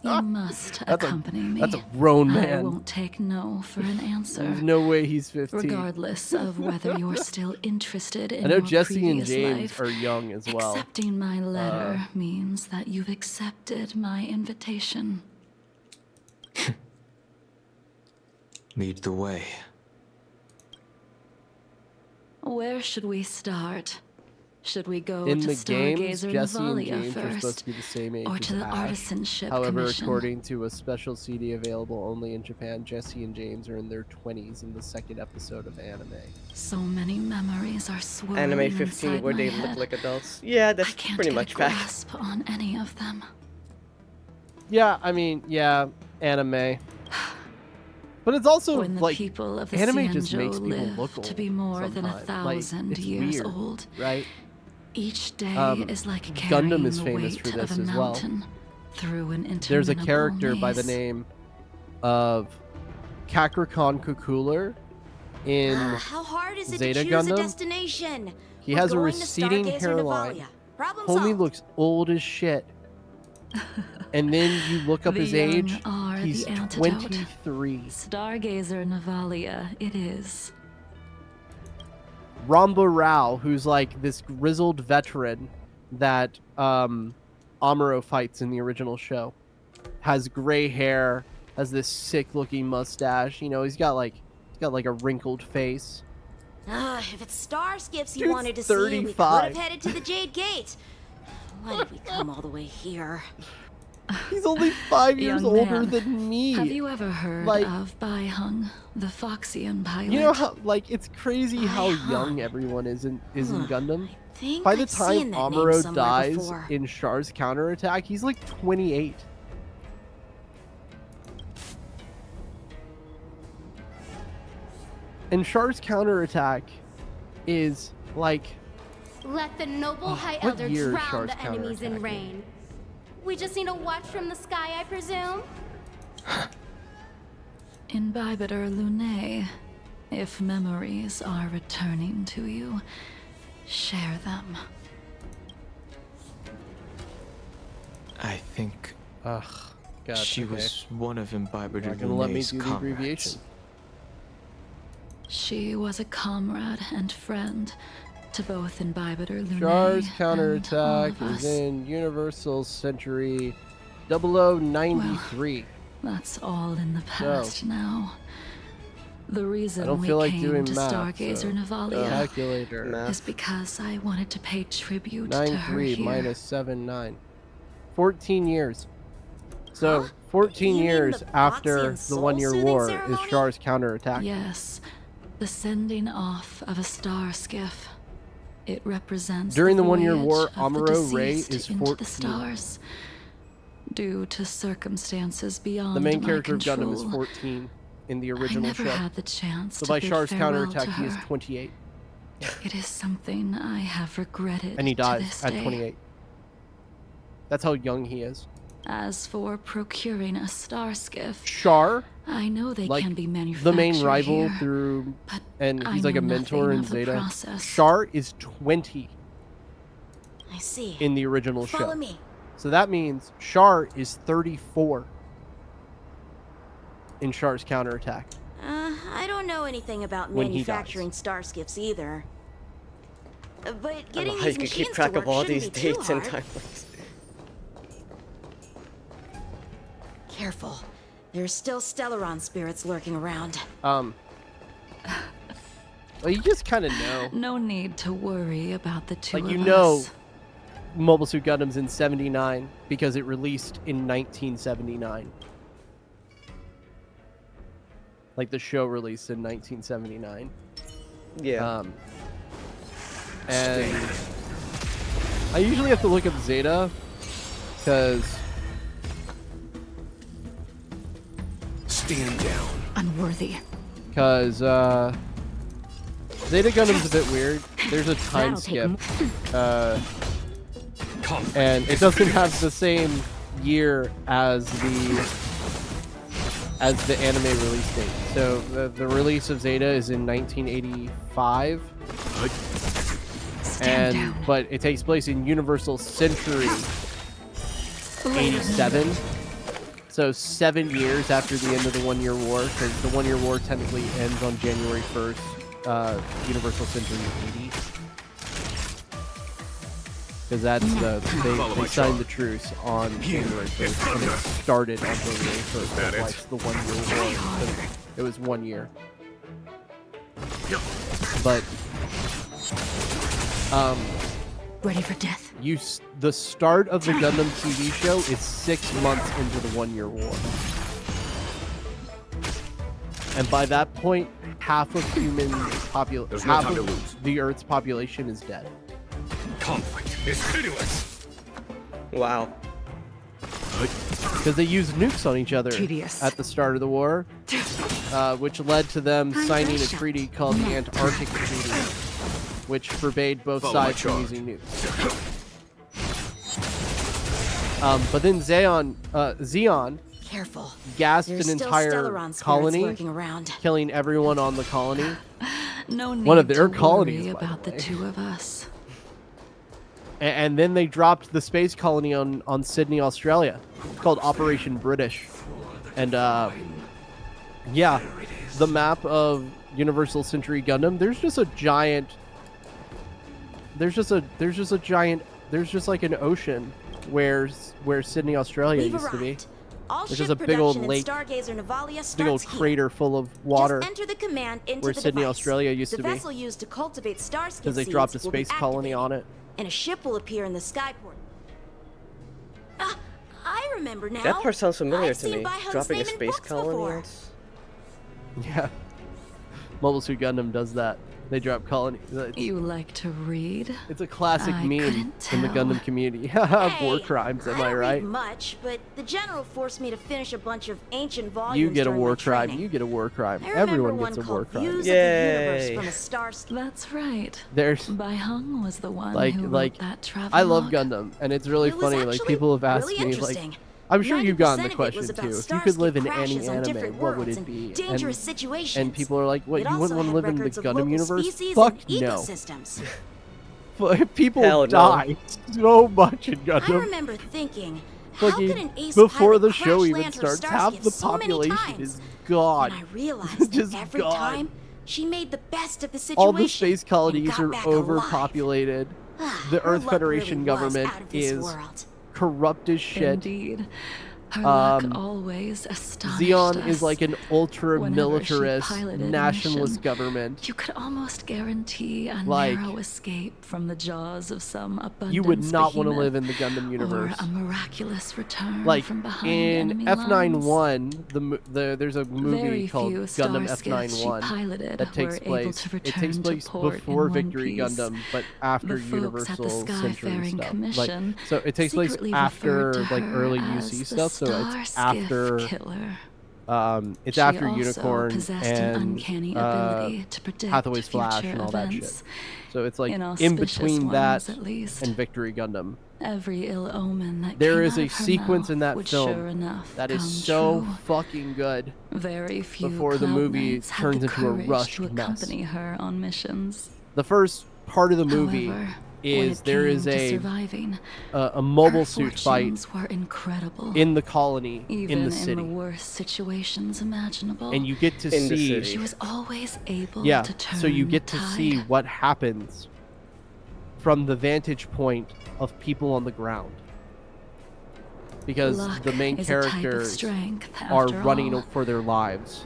you must accompany me. That's a grown I man. won't take no for an answer. There's no way he's 15. Regardless of whether you're still interested in I know your Jesse and previous James life, are young as well. accepting my letter means that you've accepted my invitation. Lead the way. Where should we start? Should we go In to the games, Stargazer Jesse and Navalia James are supposed first, to be the same age or as to the Ash. Artisanship However, Commission? according to a special CD available only in Japan, Jesse and James are in their 20s in the second episode of anime. So many memories are swirling Anime 15 inside where my they head. look like adults. Yeah, that's I can't pretty get much a fact. grasp on any of them. Yeah, I mean, yeah, anime. But it's also When the like people of the anime just Xianzhou makes people live look old to be more than sometimes. 1,000 like, it's years weird, old. right? Each day is like Gundam carrying is the famous weight for this of a as well. mountain through an There's a interminable character by the maze. name of Kakrakan Kukuler in How hard is it Zeta to choose a Gundam, destination? he We're has a going to receding Stargazer hairline. Navalia. Problem Homie solved. looks old as shit. And then you look up The his young age, are he's the antidote. 23. Stargazer Navalia, it is. Ramba Rao, who's like this grizzled veteran that Amuro fights in the original show, has gray hair, has this sick-looking mustache. You know, he's got like a wrinkled face. If it's star skiffs you Dude's wanted to see, we could 35. have headed to the Jade Gate. Why did we come all the way here? He's only 5 years Young older man, than me. Have you ever heard Like- of Baihung, the Foxian pilot? You know how it's crazy how young everyone is in Gundam. Think By the I've seen time that name Amuro somewhere dies before. in Char's counterattack, he's like 28. And Char's counterattack is like Let the noble High what Elder year is drown Char's the enemies in counterattack? rain. We just need a watch from the sky, I presume? Imbibiter Lunae, if memories are returning to you, share them. I think God, she okay. was one of Imbibiter Not gonna let me Lunae's do the comrades. abbreviation. She was a comrade and friend to both Imbibiter Lunae Char's and all counterattack of is us. in Universal Century 0093. That's all in the past now. The reason I don't we feel like came doing to math, Stargazer so Navalia calculator. is because I wanted to pay tribute to her 93 here. minus 79. 14 years. So 14 You mean years the after Foxian the 1 year soul-soothing war is ceremony? Char's counterattack. Yes, the sending off of a star skiff. It represents During the 1 year voyage war, of the Amuro Ray deceased is into 14. the stars. Due to circumstances beyond The main my character of control, Gundam is 14 in the I original never show. had the chance So to by bid Char's farewell counterattack, to he is her. 28. It is something I have regretted And he to dies this at day. 28. That's how young he is. As for procuring a star skiff, Char, I know they like can be manufactured the main rival here, through, and I he's like a know mentor in nothing of the Zeta. process. Char is 20 I see. in the original Follow show. me. So that means Char is 34 in Char's counterattack. I don't know anything about When he manufacturing star skiffs either. But I don't know getting how you these can machines keep track to of work all shouldn't these be too dates and hard. timelines. Careful. There's still Stellaron spirits lurking around. Well, you just kind of know. No need to worry about the two Like, of you know, us. Mobile Suit Gundam's in 79 because it released in 1979. Like, the show released in 1979. Yeah. And I usually have to look up Zeta because Stand down. Unworthy. Zeta Gundam's a bit weird. There's a time skip. And it doesn't have the same year as the anime release date. So the release of Zeta is in 1985. But it takes place in Universal Century 87. So 7 years after the end of the 1 year war, because the 1 year war technically ends on January 1st, Universal Century 80. Because that's they signed the truce on January 1st, and it started on January 1st. That's why it's the 1 year war. So it was 1 year. But Ready for death. the start of the Gundam TV show is 6 months into the 1 year war. And by that point, half of the Earth's population is dead. Conflict is pitiless. Wow. Because they used nukes on each other Tedious. at the start of the war, which led to them signing a treaty called the Antarctic Treaty, which forbade both sides from using nukes. But then Zeon Careful. gassed There's an still entire Stellaron spirits colony, lurking around. killing everyone on the colony. No need One of their to colonies, worry by the about the way. two of us. And then they dropped the space colony on Sydney, Australia. It's called Operation British. And yeah, the map of Universal Century Gundam, there's just like an ocean where Sydney, Australia We've used to be. arrived. All There's ship just a big old production in lake, Stargazer Navalia big old starts here. crater full of water. Just enter the command into where the Sydney, device. Australia used the to be. vessel used to cultivate starskin Because they seeds dropped a will be space colony on it. and a ship will appear in the skyport. I remember now. That part sounds familiar I've to seen me. Bai-Hung's Dropping a name in space books colony. before. Yeah. Mobile Suit Gundam does that. They drop colony. You like to read? It's a classic I meme couldn't in the tell. Gundam community. War crimes, am I don't right? read much, but the general forced me to finish a bunch of ancient volumes. You get a during war my crime. training. You get a war crime. I remember Everyone one gets a war called crime. Views of the Universe from a star. That's right. There's Bai-Hung was the one like who like wrote that travel I love log. Gundam, and it's really It was funny. Like actually people have asked really me, interesting. like, I'm sure you've gotten the 90% of it question was about too. If you could live in starship any crashes on anime, different what would worlds it be? and dangerous situations. And people are like, what? It You wouldn't also want to had live in the records of Gundam local universe? species Fuck and no. ecosystems. People Hell no. die so much in Gundam. I remember thinking, how Fucking could an ace before pilot the crash show even land her starts, half starship the so many population times? is gone. And I realized Just that every gone. time she made the best of the situation. All the space colonies got are back alive. overpopulated. The Her Earth luck Federation really was government out of this is world. corrupt as shit. Indeed. Her luck Um, always astonished Xeon us. is like an ultra-militarist, Whenever she piloted a nationalist mission, government. You could almost guarantee a Like, narrow escape from the jaws of some abundance You would not want to behemoth, live in the Gundam universe. Or a miraculous return Like from behind in enemy F91, there's a movie Very called few Gundam starships she F91 piloted that takes were able place. to It return takes to place port before in one Victory piece. Gundam, but after The folks at the Universal Century Skyfaring stuff. Commission Like, so it takes place secretly after referred to like her early as UC the stuff. So it's Star after. Skiff Killer. It's She after also Unicorn possessed an and uncanny ability to predict Hathaway's Flash future and all that shit. events. So it's like in Inauspicious between ones, that at least. and Victory Gundam. Every ill omen that There came is out a of her sequence in mouth that would film sure enough that is come so true. fucking good. Very few before the movie Cloudknights had turns the into a courage rushed to mess. accompany her on missions. The first part of the movie However, is there is a mobile her suit fight fortunes were incredible. in the colony Even in the city, the worst situations imaginable. and you get to In the see. city. She was always able Yeah, to turn so you get the to tide. see what happens from the vantage point of people on the ground. Because Luck the main is a type of characters strength, are after running all. for their lives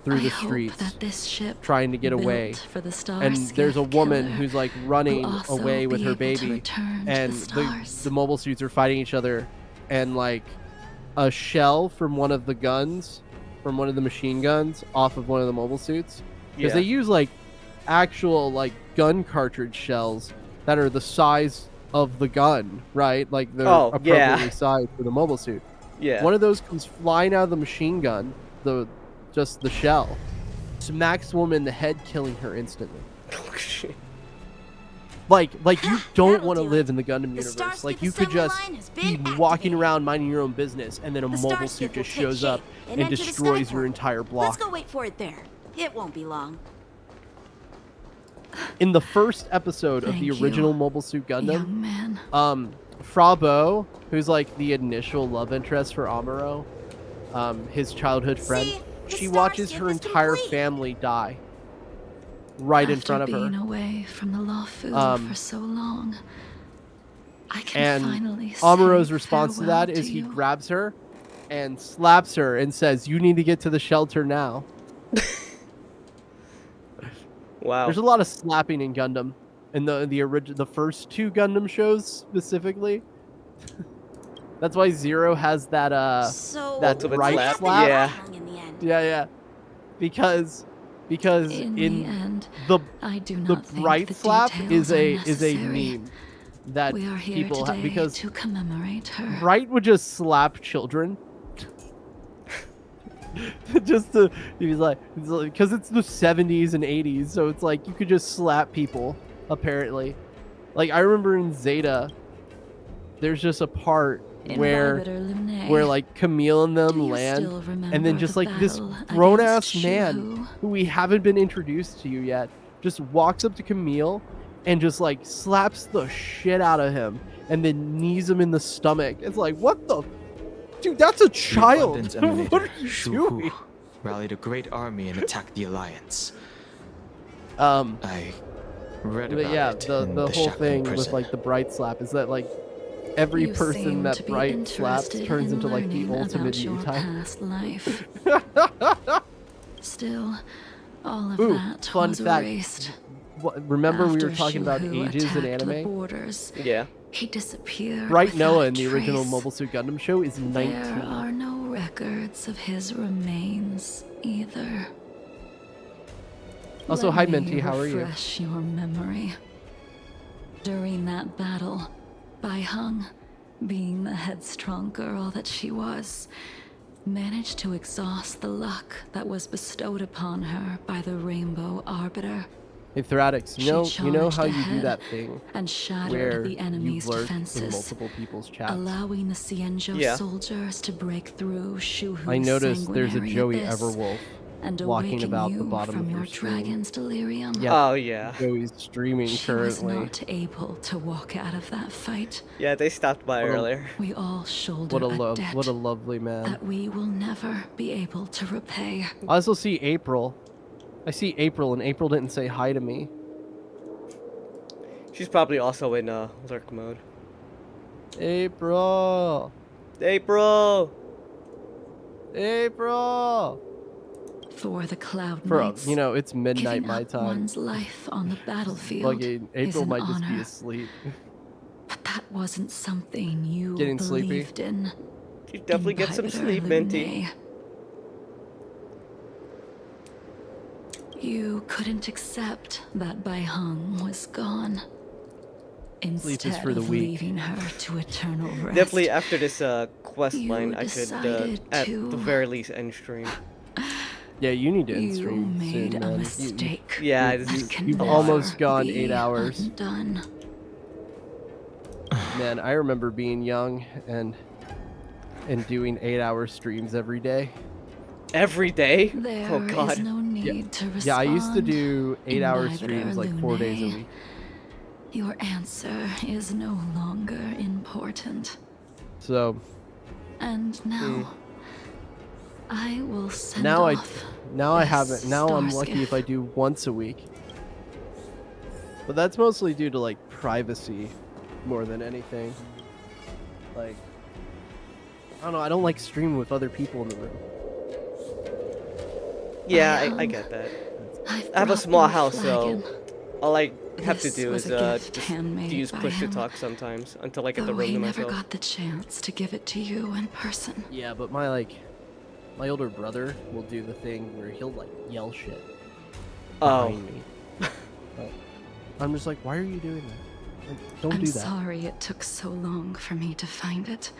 through I the hope streets, that this ship trying to get built away. for the And there's a Starskiff woman Killer who's like running will also away with be her able to baby, return to and the stars. the mobile suits are fighting each other, and like a shell from one of the guns, from one of the machine guns, off of one of the mobile suits, because Yeah. they use like actual like gun cartridge shells that are the size of the gun, right? Like they're appropriately sized for the mobile suit. Yeah. One of those comes flying out of the machine gun, just the shell, smacks the woman in the head, killing her instantly. Oh shit. Like you don't want to live in the Gundam universe. Starskip Like you could assembly just line has be been walking around minding your own business, and then a The mobile Starskip suit will just take shows up shape and enter the destroys your skyport. entire Let's block. go wait for it there. It won't be long. In the first episode of Thank the you, original Mobile Suit Gundam, young man. Frabo, who's like the initial love interest for Amuro, his childhood friend, she watches her entire family die right in front of After being her. away from the Lawfu Um, for so long, I can And finally Amuro's say response to farewell that is to he you. grabs her and slaps her and says, "You need to get to the shelter now." Wow. There's a lot of slapping in Gundam, in the first two Gundam shows specifically. That's why Zero has that So that Ultimate bright slap? slap. Yeah. in the end. Yeah. Because In in the end, the I do the not think bright the slap details is are a necessary. meme that We are here people today because to commemorate her. Bright would just slap children. Just to he's like because it's the 70s and 80s, so it's like you could just slap people apparently. Like I remember in Zeta, there's just a part where like Camille and them land, and then just like this grown ass man who we haven't been introduced to you yet just walks up to Camille and just like slaps the shit out of him and then knees him in the stomach. It's like, what the dude, that's a child. What are you doing? Rallied a great army and attacked the Alliance. I read about it the in whole Shackling thing prison. with like the Bright slap is that like every You person seem that to be Bright slaps interested turns in into like the learning ultimate about your mutant. past life. Still, all of Ooh, that fun was fact. erased. Remember we were After talking about Shuhu ages in attacked the anime? borders, Yeah. he disappeared. Bright without Noah a in the original trace. Mobile Suit Gundam show is 19. There are no records of his remains either. Also, Let hi me Minty, how are you? refresh your memory. During that battle, Bai Hung, being the headstrong girl that she was, managed to exhaust the luck that was bestowed upon her by the Rainbow Arbiter. Hey Thradix, She you know charged how you do ahead that thing and shattered where the enemy's you lurk defenses, in multiple people's chats? allowing the Xianzhou soldiers to break through Shuhu's I noticed there's a sanguinary Joey abyss Everwolf and walking awaken about you the bottom from of your your stream. dragon's delirium. Yep. Oh yeah. Joey's streaming She currently. was not able to walk out of that fight. Yeah, they stopped by earlier. We all shoulder What a a love, debt what a lovely man. that we will never be able to repay. I also see April. I see April, and April didn't say hi to me. She's probably also in lurk mode. April. April. April. For the Cloud Bro, Knights, you know it's midnight giving my up time. one's life on the battlefield Fucking is April an might just be honor. asleep. But that wasn't something you Getting sleepy? believed in. You definitely get some sleep, Minty. You couldn't accept that Bai Hung was gone. Sleep is Instead for the of weak. leaving her to eternal rest. Definitely after this quest You line, I could decided at to- the very least end stream. Yeah, you need to end You stream made soon, a man. mistake. Yeah, You've almost gone 8 hours. Done. Man, I remember being young and doing 8-hour streams every day. Every day? There Oh god. is no need to respond. Yeah, I used to do in 8-hour neither streams like 4 days a Lunae. week. Your answer is no longer important. So And now, I will send now off I this haven't. Now I'm star lucky skiff. if I do once a week. But that's mostly due to like privacy more than anything. Like I don't know, I don't like streaming with other people in the room. Yeah, I get that. I have a brought small you a house, so flagon. all I have to This do was is a gift just handmade use by push to him. talk sometimes until I get the Though room he to never myself. got the chance to give it to you in person. Yeah, but my older brother will do the thing where he'll like yell shit behind me. But I'm just like, why are you doing that? Like, don't I'm do that. sorry it took so long for me to find it.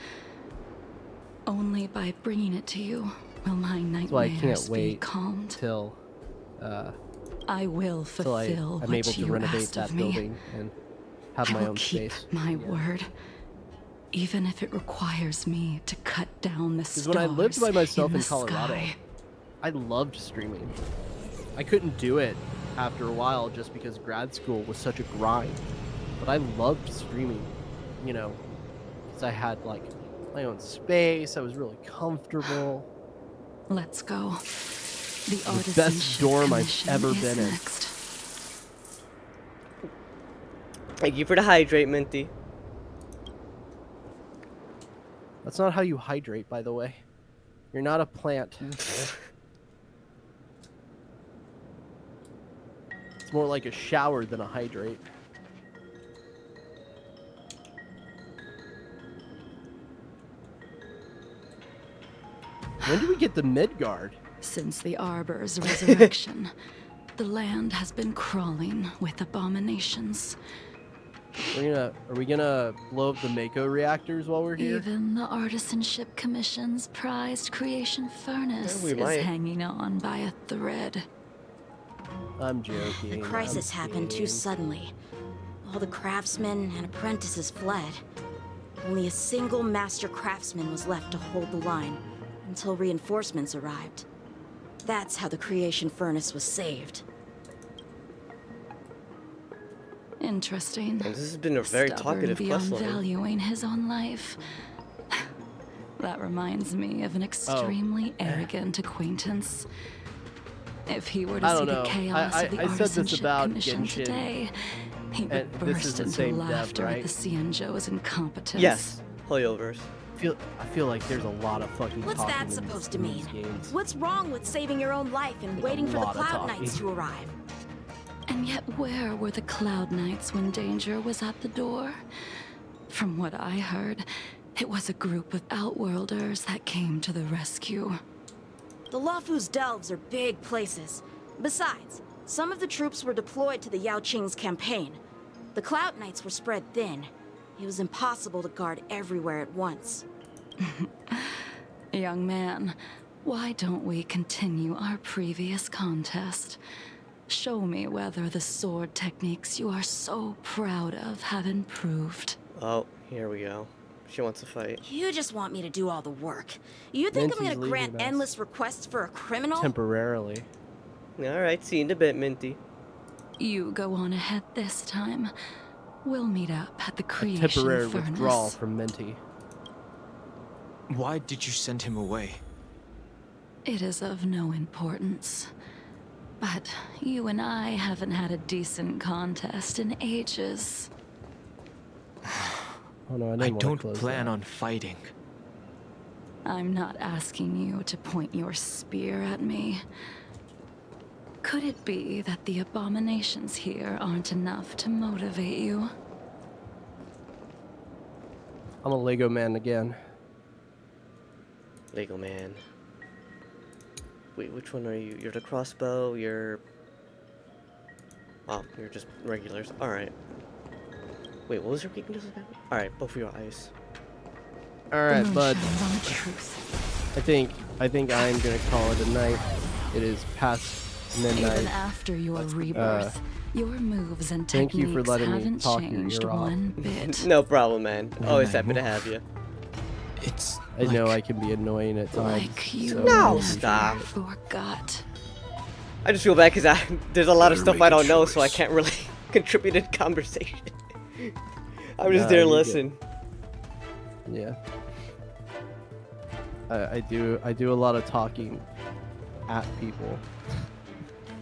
Only by bringing it to you will my That's why I nightmares can't be wait calmed. till I will till fulfill I'm what able to you renovate asked that of me. building and have I my will own keep space. my word, even if it requires me to cut down the Because stars when I lived by myself in the Colorado, sky. I loved streaming. I couldn't do it after a while just because grad school was such a grind. But I loved streaming, you know, because I had like my own space. I was really comfortable. Let's go. The The best dorm I've ever been in. next. Thank you for the hydrate, Minty. That's not how you hydrate, by the way. You're not a plant. It's more like a shower than a hydrate. When do we get the Midgard? Since the Arbor's resurrection, the land has been crawling with abominations. Are we gonna blow up the Mako reactors while we're here? Even the Artisanship Commission's prized creation furnace we is might. hanging on by a thread. I'm joking. The crisis happened too suddenly. All the craftsmen and apprentices fled. Only a single master craftsman was left to hold the line until reinforcements arrived. That's how the creation furnace was saved. Interesting. And this has been a very talkative quest beyond line. valuing his own life. That reminds me of an extremely arrogant acquaintance. If he were to see the chaos of the Artisanship Commission today, he would burst into laughter at the Xianzhou's incompetence. Yes, Hoyoverse. I feel like there's a lot of fucking What's talking that supposed to in mean? these games. What's wrong with saving your own life and waiting for the lot of Cloud talking. Knights to arrive? And yet where were the Cloud Knights when danger was at the door? From what I heard, it was a group of Outworlders that came to the rescue. The Luofu's delves are big places. Besides, some of the troops were deployed to the Yao Qing's campaign. The Cloud Knights were spread thin. It was impossible to guard everywhere at once. Young man, why don't we continue our previous contest? Show me whether the sword techniques you are so proud of have improved. Oh, here we go. She wants to fight. You just want me to do all the work. You think I'm Minty's gonna grant leaving us. endless requests for a criminal? Temporarily. Alright, see you in a bit, Minty. You go on ahead this time. We'll meet up at the creation Temporary furnace. withdrawal from Minty. Why did you send him away? It is of no importance. But you and I haven't had a decent contest in ages. Oh no, I don't plan on fighting. I'm not asking you to point your spear at me. Could it be that the abominations here aren't enough to motivate you? I'm a Lego man again. Lego man. Wait, which one are you? You're the crossbow, you're... Oh, you're just regulars. Alright. Wait, what was your weakness again? Alright, both of your eyes. Alright, bud. I think I'm gonna call it a night. It is past midnight. Even after your rebirth, your moves and thank techniques you for letting me haven't talk your changed ear off. one bit. No problem, man. Always happy to have you. It's I know I can be annoying at times. Like you so No, stop. forgot. I just feel bad because there's a lot of Better stuff make I a don't know, so I choice. can't really contribute in conversation. I'm just Nah, there to you're listen. Yeah. I do a lot of talking at people.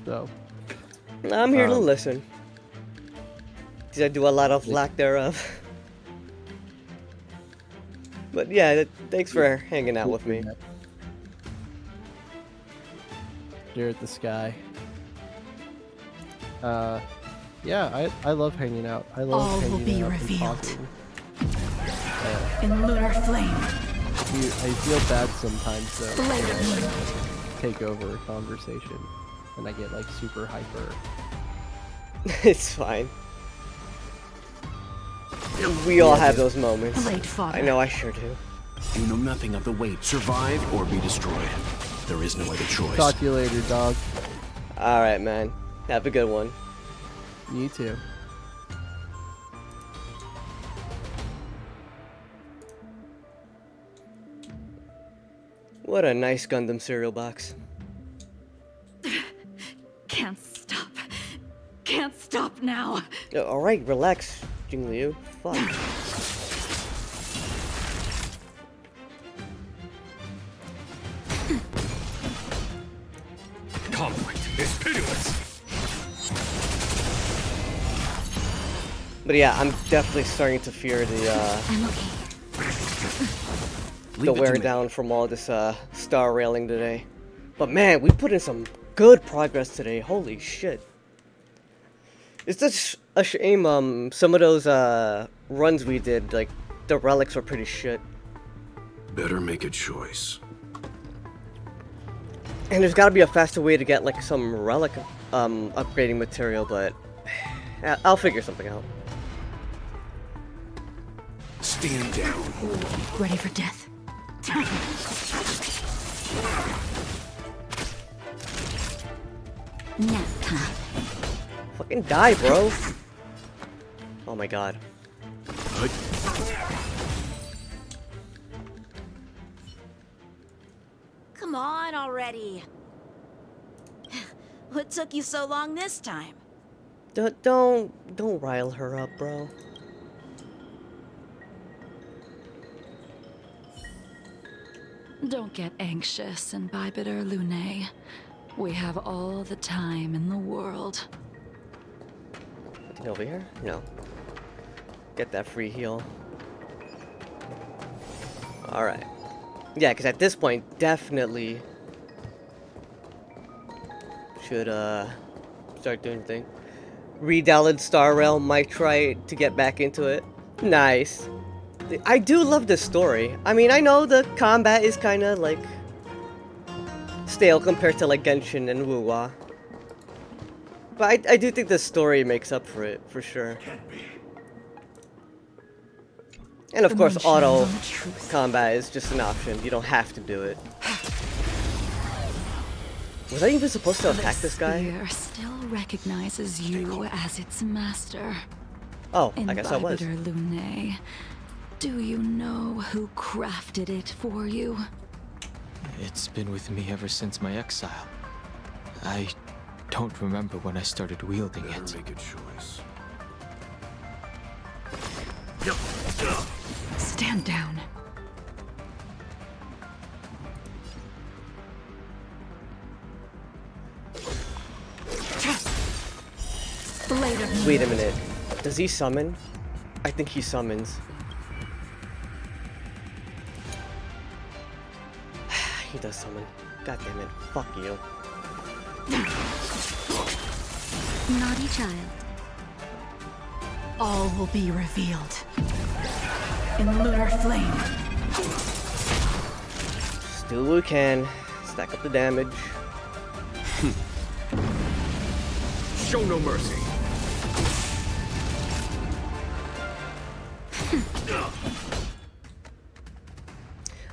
So I'm here to listen. Because I do a lot of lack thereof. But yeah, thanks for hanging out with me. Stare at the sky. Yeah, I love hanging out. I love All will hanging be out and revealed. talking. In lunar flame. I feel bad sometimes though. Blade when of I, like, take over a conversation and I get like super hyper. It's fine. We all have those moments. Blade father. I know I sure do. You know nothing of the weight. Survive or be destroyed. There is no other choice. Talk to you later, dog. Alright, man. Have a good one. You too. What a nice Gundam cereal box. Can't stop. Can't stop now. Alright, relax, Jingliu. Fuck. Conflict is pitiless. But yeah, I'm definitely starting to fear the wear down from all this star railing today. But man, we put in some good progress today. Holy shit. It's just a shame some of those runs we did, like the relics were pretty shit. Better make a choice. And there's gotta be a faster way to get like some relic upgrading material, but I'll figure something out. Stand down. Ready for death. Nap time. Fucking die, bro. Oh my god. already. What took you so long this time? Don't rile her up, bro. Don't get anxious, Imbibitor Lune. We have all the time in the world. Anything over here? No. Get that free heal. Alright. Yeah, because at this point, definitely should start doing the thing. Redownload Star Realm, might try to get back into it. Nice. I do love this story. I mean, I know the combat is kind of like stale compared to like Genshin and Wuwa, but I do think the story makes up for it for sure. And of course, auto combat is just an option. You don't have to do it. Was I even supposed to attack this guy? The sphere still recognizes you as its master. Oh, I guess I was. Imbibitor Lune, do you know who crafted it for you? It's been with me ever since my exile. I don't remember when I started wielding it. Make a choice. Stand down. Wait a minute. Does he summon? I think he summons. He does summon. God damn it. Fuck you. Naughty child. All will be revealed. In lunar flame. Still we can. Stack up the damage. Show no mercy.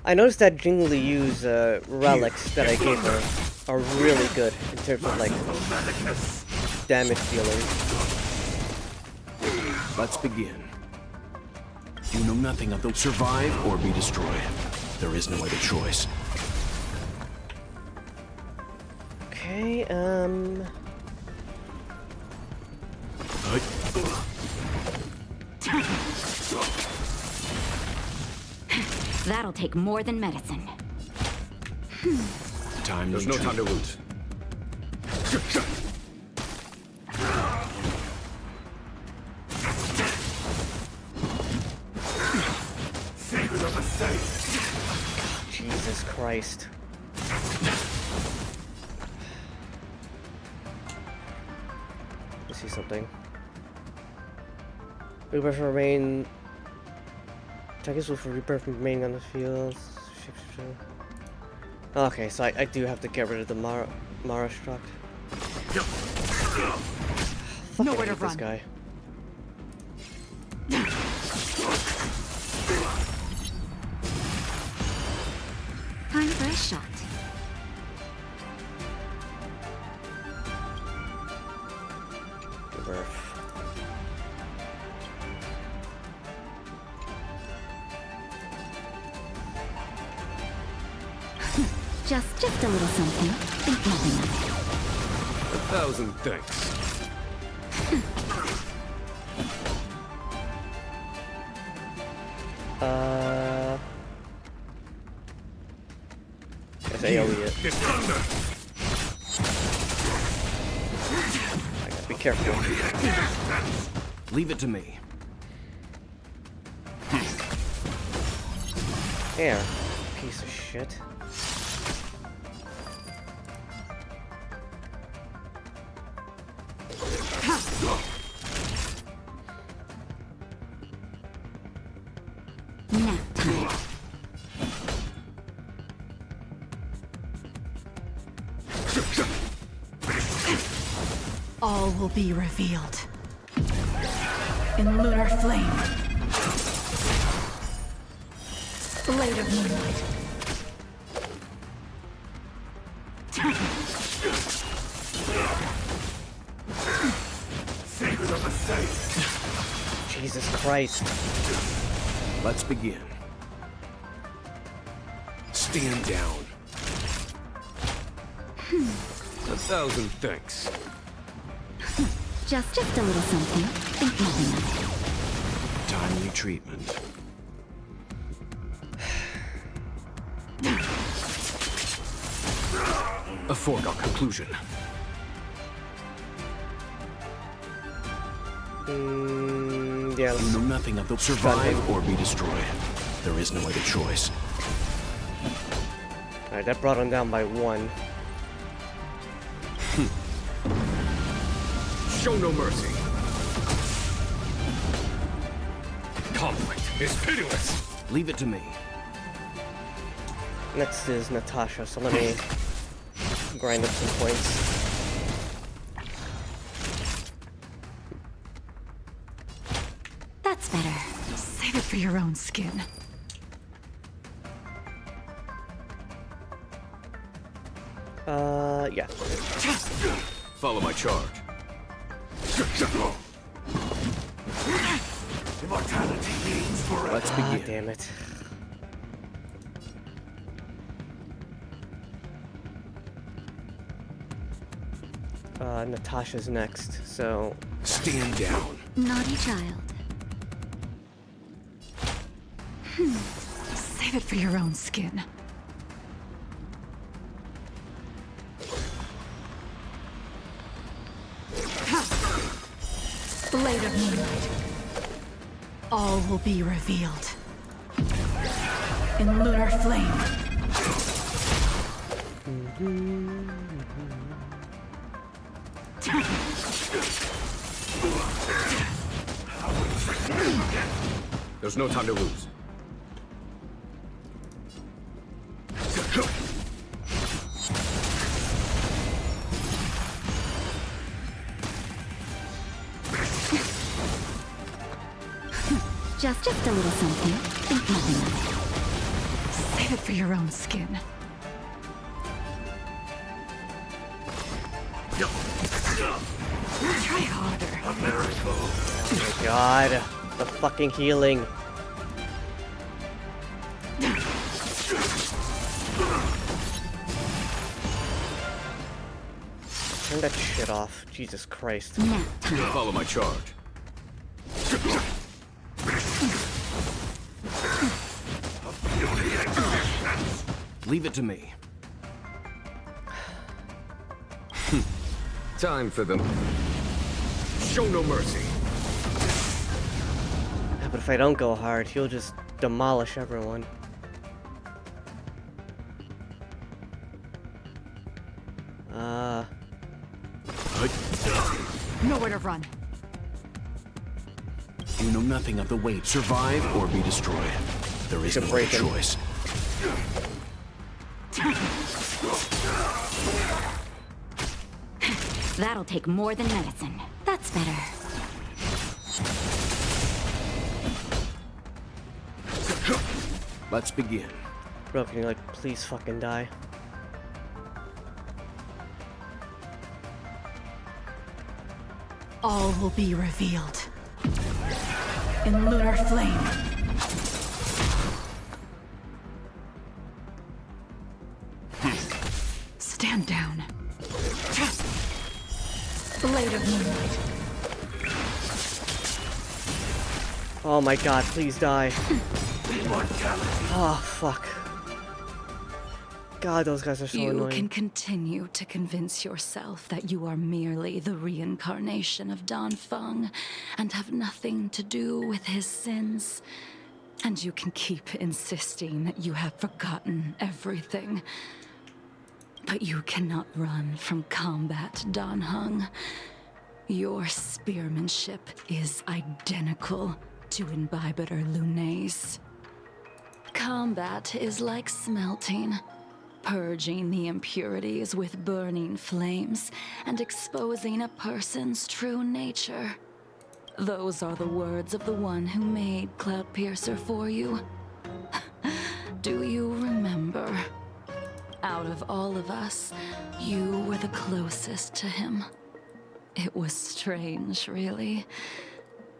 I noticed that Jingliu's relics that I gave her are really good in terms of like damage dealing. Let's begin. You know nothing of the survive or be destroyed. There is no other choice. Okay, That'll take more than medicine. There's no time to lose. Jesus Christ. Let's see something. Rebirth remain. Targets will rebirth remaining on the field. Okay, so I do have to get rid of the Mara struct. Nowhere to run. This guy. Time for a shot. Rebirth. Just a little something. Think nothing of it. 1,000 thanks. Guess AoE it. I gotta be careful. Leave it to me. Here, piece of shit. Nap time. All will be revealed. In lunar flame. Blade of moonlight. Jesus Christ. Let's begin. Stand down. 1,000 thanks. Just a little something. Think nothing of it. Timely treatment. A foregone conclusion. Yeah. You know nothing of the survive or be destroyed. There is no other choice. Alright, that brought him down by 1. Show no mercy. Conflict is pitiless. Leave it to me. Next is Natasha, so let me grind up some points. That's better. Save it for your own skin. Yeah. Follow my charge. Immortality means forever. Let's begin. Damn it. Natasha's next, so... Stand down. Naughty child. Save it for your own skin. Blade of moonlight. All will be revealed. In lunar flame. There's no time to lose. Just a little something. Think nothing of it. Save it for your own skin. Try harder. A miracle. Oh my god. The fucking healing. Turn that shit off. Jesus Christ. Follow my charge. Leave it to me. Time for them. Show no mercy. Yeah, but if I don't go hard, he'll just demolish everyone. Nowhere to run. You know nothing of the weight. Survive or be destroyed. There is no other choice. That'll take more than medicine. That's better. Let's begin. Bro, can you like please fucking die? All will be revealed. In lunar flame. Stand down. Blade of moonlight. Oh my god, please die. Oh, fuck. God, those guys are so annoying. You can continue to convince yourself that you are merely the reincarnation of Danfeng and have nothing to do with his sins. And you can keep insisting that you have forgotten everything. But you cannot run from combat, Danheng. Your spearmanship is identical to Imbibiter Lunay's. Combat is like smelting, purging the impurities with burning flames and exposing a person's true nature. Those are the words of the one who made Cloudpiercer for you. Do you remember? Out of all of us, you were the closest to him. It was strange, really,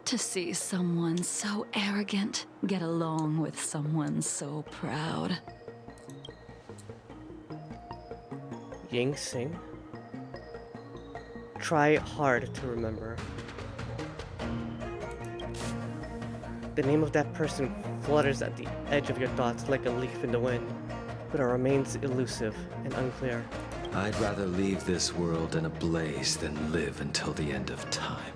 to see someone so arrogant get along with someone so proud. Ying Xing? Try hard to remember. The name of that person flutters at the edge of your thoughts like a leaf in the wind, but it remains elusive and unclear. I'd rather leave this world in a blaze than live until the end of time.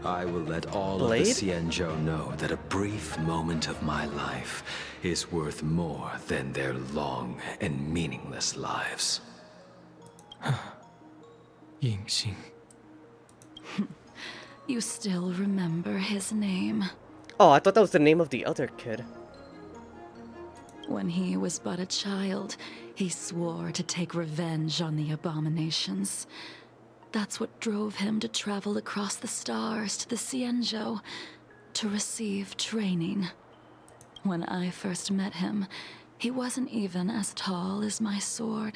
I will let all of the Xianzhou know that a brief moment of my life is worth more than their long and meaningless lives. Yingxing. You still remember his name? Oh, I thought that was the name of the other kid. When he was but a child, he swore to take revenge on the abominations. That's what drove him to travel across the stars to the Xianzhou to receive training. When I first met him, he wasn't even as tall as my sword.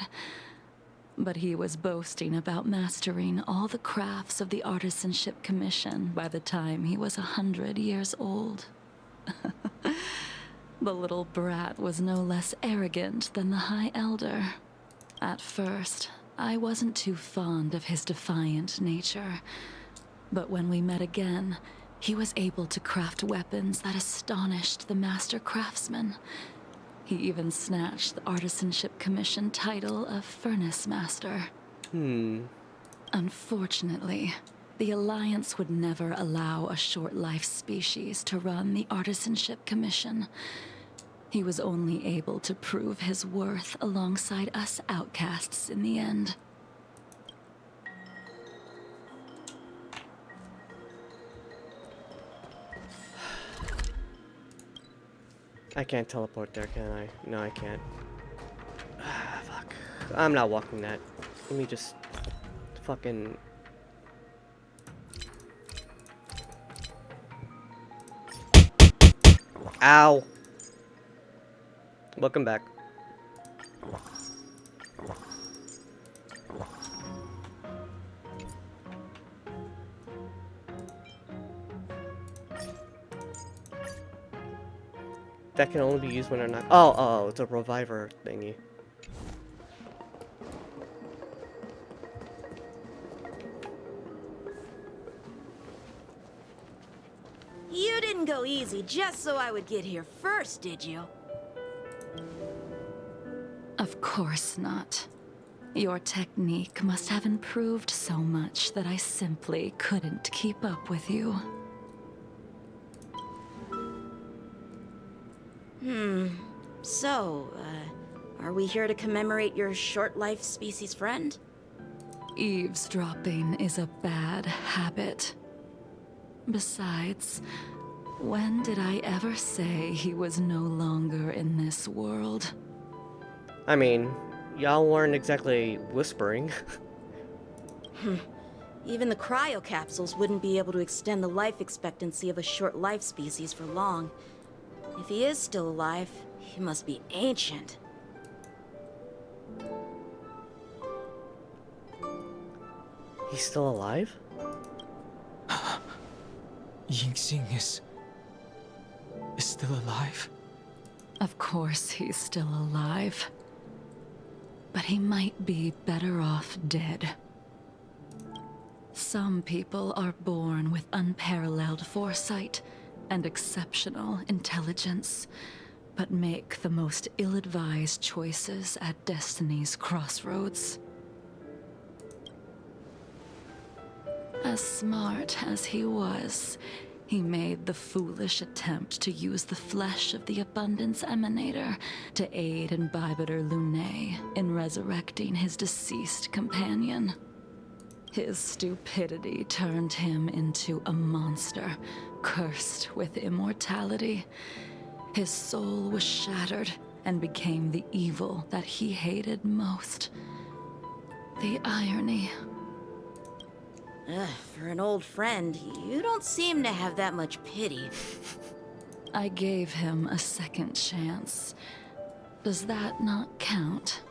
But he was boasting about mastering all the crafts of the Artisanship Commission by the time he was 100 years old. The little brat was no less arrogant than the High Elder. At first, I wasn't too fond of his defiant nature. But when we met again, he was able to craft weapons that astonished the Master Craftsman. He even snatched the Artisanship Commission title of Furnace Master. Unfortunately, the Alliance would never allow a short-life species to run the Artisanship Commission. He was only able to prove his worth alongside us outcasts in the end. I can't teleport there, can I? No, I can't. Fuck. I'm not walking that. Let me just fucking... Ow! Welcome back. That can only be used when they're not. Oh, it's a reviver thingy. You didn't go easy just so I would get here first, did you? Of course not. Your technique must have improved so much that I simply couldn't keep up with you. So, are we here to commemorate your short-life species friend? Eavesdropping is a bad habit. Besides, when did I ever say he was no longer in this world? I mean, y'all weren't exactly whispering. Even the cryocapsules wouldn't be able to extend the life expectancy of a short-life species for long. If he is still alive, he must be ancient. He's still alive? Yingxing is still alive? Of course he's still alive. But he might be better off dead. Some people are born with unparalleled foresight and exceptional intelligence, but make the most ill-advised choices at destiny's crossroads. As smart as he was, he made the foolish attempt to use the flesh of the Abundance Emanator to aid Imbibitor Lunae in resurrecting his deceased companion. His stupidity turned him into a monster, cursed with immortality. His soul was shattered and became the evil that he hated most. The irony. For an old friend, you don't seem to have that much pity. I gave him a second chance. Does that not count?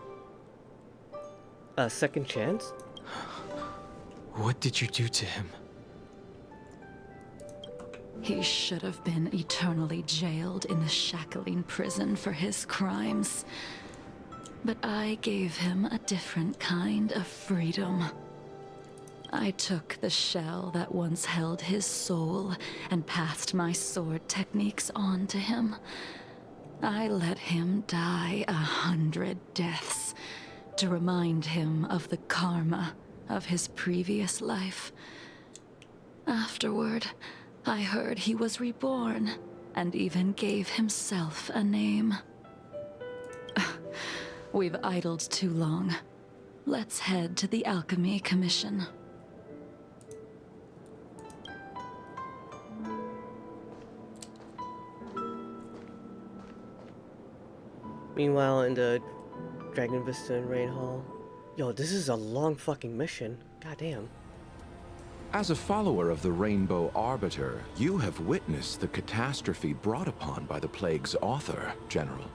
A second chance? What did you do to him? He should have been eternally jailed in the shackling prison for his crimes. But I gave him a different kind of freedom. I took the shell that once held his soul and passed my sword techniques on to him. I let him die 100 deaths to remind him of the karma of his previous life. Afterward, I heard he was reborn and even gave himself a name. We've idled too long. Let's head to the Alchemy Commission. Meanwhile, in the Dragon Vista and Rain Hall. Yo, this is a long fucking mission. Goddamn. As a follower of the Rainbow Arbiter, you have witnessed the catastrophe brought upon by the plague's author, General.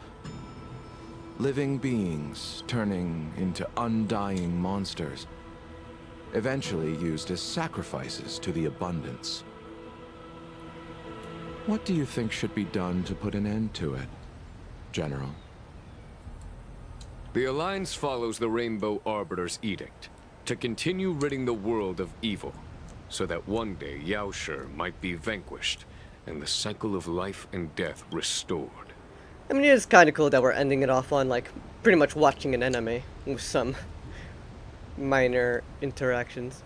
Living beings turning into undying monsters, eventually used as sacrifices to the abundance. What do you think should be done to put an end to it, General? The Alliance follows the Rainbow Arbiter's edict to continue ridding the world of evil, so that one day Yaoshi might be vanquished and the cycle of life and death restored. I mean, it is kind of cool that we're ending it off on, like, pretty much watching an anime with some minor interactions.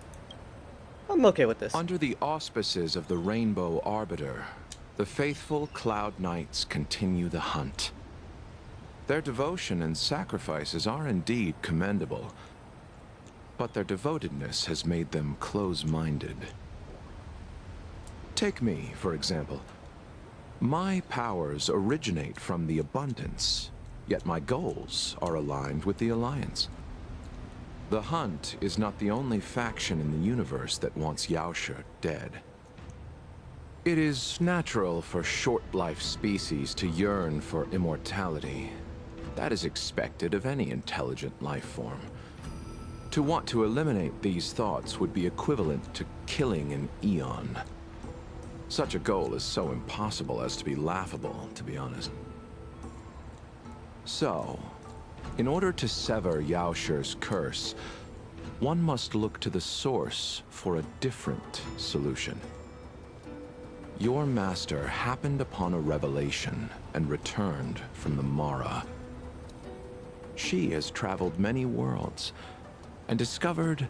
I'm okay with this. Under the auspices of the Rainbow Arbiter, the faithful Cloud Knights continue the hunt. Their devotion and sacrifices are indeed commendable, but their devotedness has made them close-minded. Take me, for example. My powers originate from the Abundance, yet my goals are aligned with the Alliance. The Hunt is not the only faction in the universe that wants Yaoshi dead. It is natural for short-life species to yearn for immortality. That is expected of any intelligent life form. To want to eliminate these thoughts would be equivalent to killing an eon. Such a goal is so impossible as to be laughable, to be honest. So, in order to sever Yaoshi's curse, one must look to the source for a different solution. Your master happened upon a revelation and returned from the Mara. She has traveled many worlds and discovered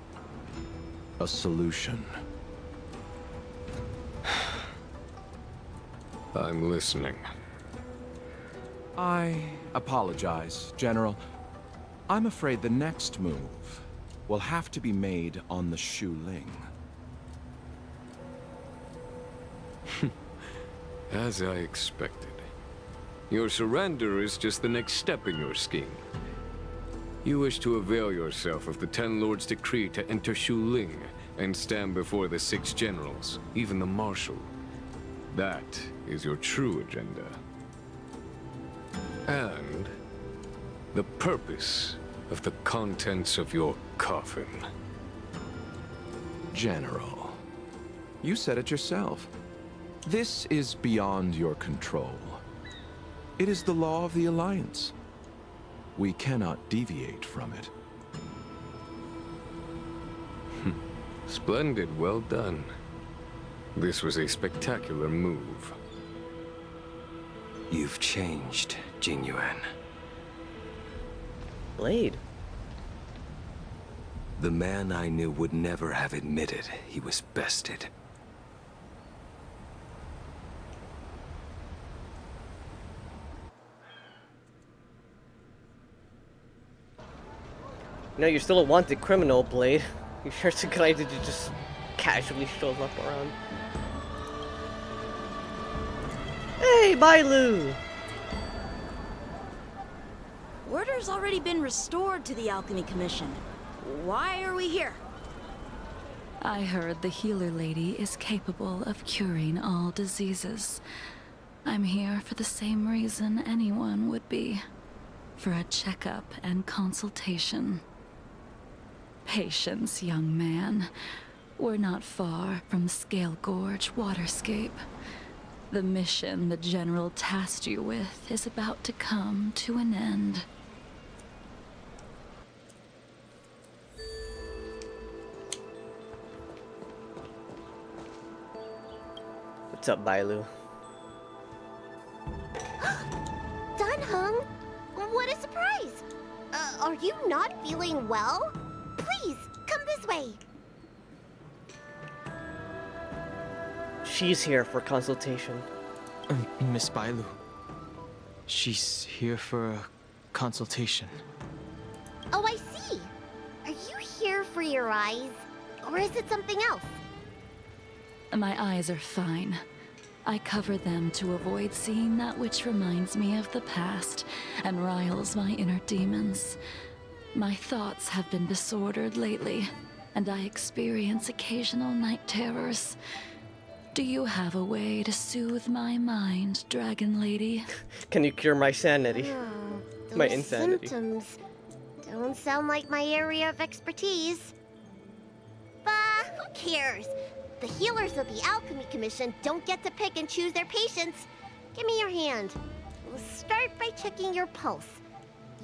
a solution. I'm listening. I apologize, General. I'm afraid the next move will have to be made on the Shu Ling. As I expected. Your surrender is just the next step in your scheme. You wish to avail yourself of the Ten Lords' decree to enter Shu Ling and stand before the 6 generals, even the Marshal. That is your true agenda. And the purpose of the contents of your coffin. General, you said it yourself. This is beyond your control. It is the law of the Alliance. We cannot deviate from it. Splendid, well done. This was a spectacular move. You've changed, Jingliu. Blade. The man I knew would never have admitted he was bested. No, you're still a wanted criminal, Blade. You sure it's a good idea to just casually show up around? Hey, Bailu! Order's already been restored to the Alchemy Commission. Why are we here? I heard the healer lady is capable of curing all diseases. I'm here for the same reason anyone would be. For a checkup and consultation. Patience, young man. We're not far from Scale Gorge Waterscape. The mission the General tasked you with is about to come to an end. What's up, Bailu? Dunhung, what a surprise! Are you not feeling well? Please, come this way. She's here for consultation. Miss Bailu. She's here for a consultation. Oh, I see. Are you here for your eyes? Or is it something else? My eyes are fine. I cover them to avoid seeing that which reminds me of the past and riles my inner demons. My thoughts have been disordered lately, and I experience occasional night terrors. Do you have a way to soothe my mind, Dragon Lady? Can you cure my sanity? My Those insanity. symptoms don't sound like my area of expertise. But who cares? The healers of the Alchemy Commission don't get to pick and choose their patients. Give me your hand. We'll start by checking your pulse.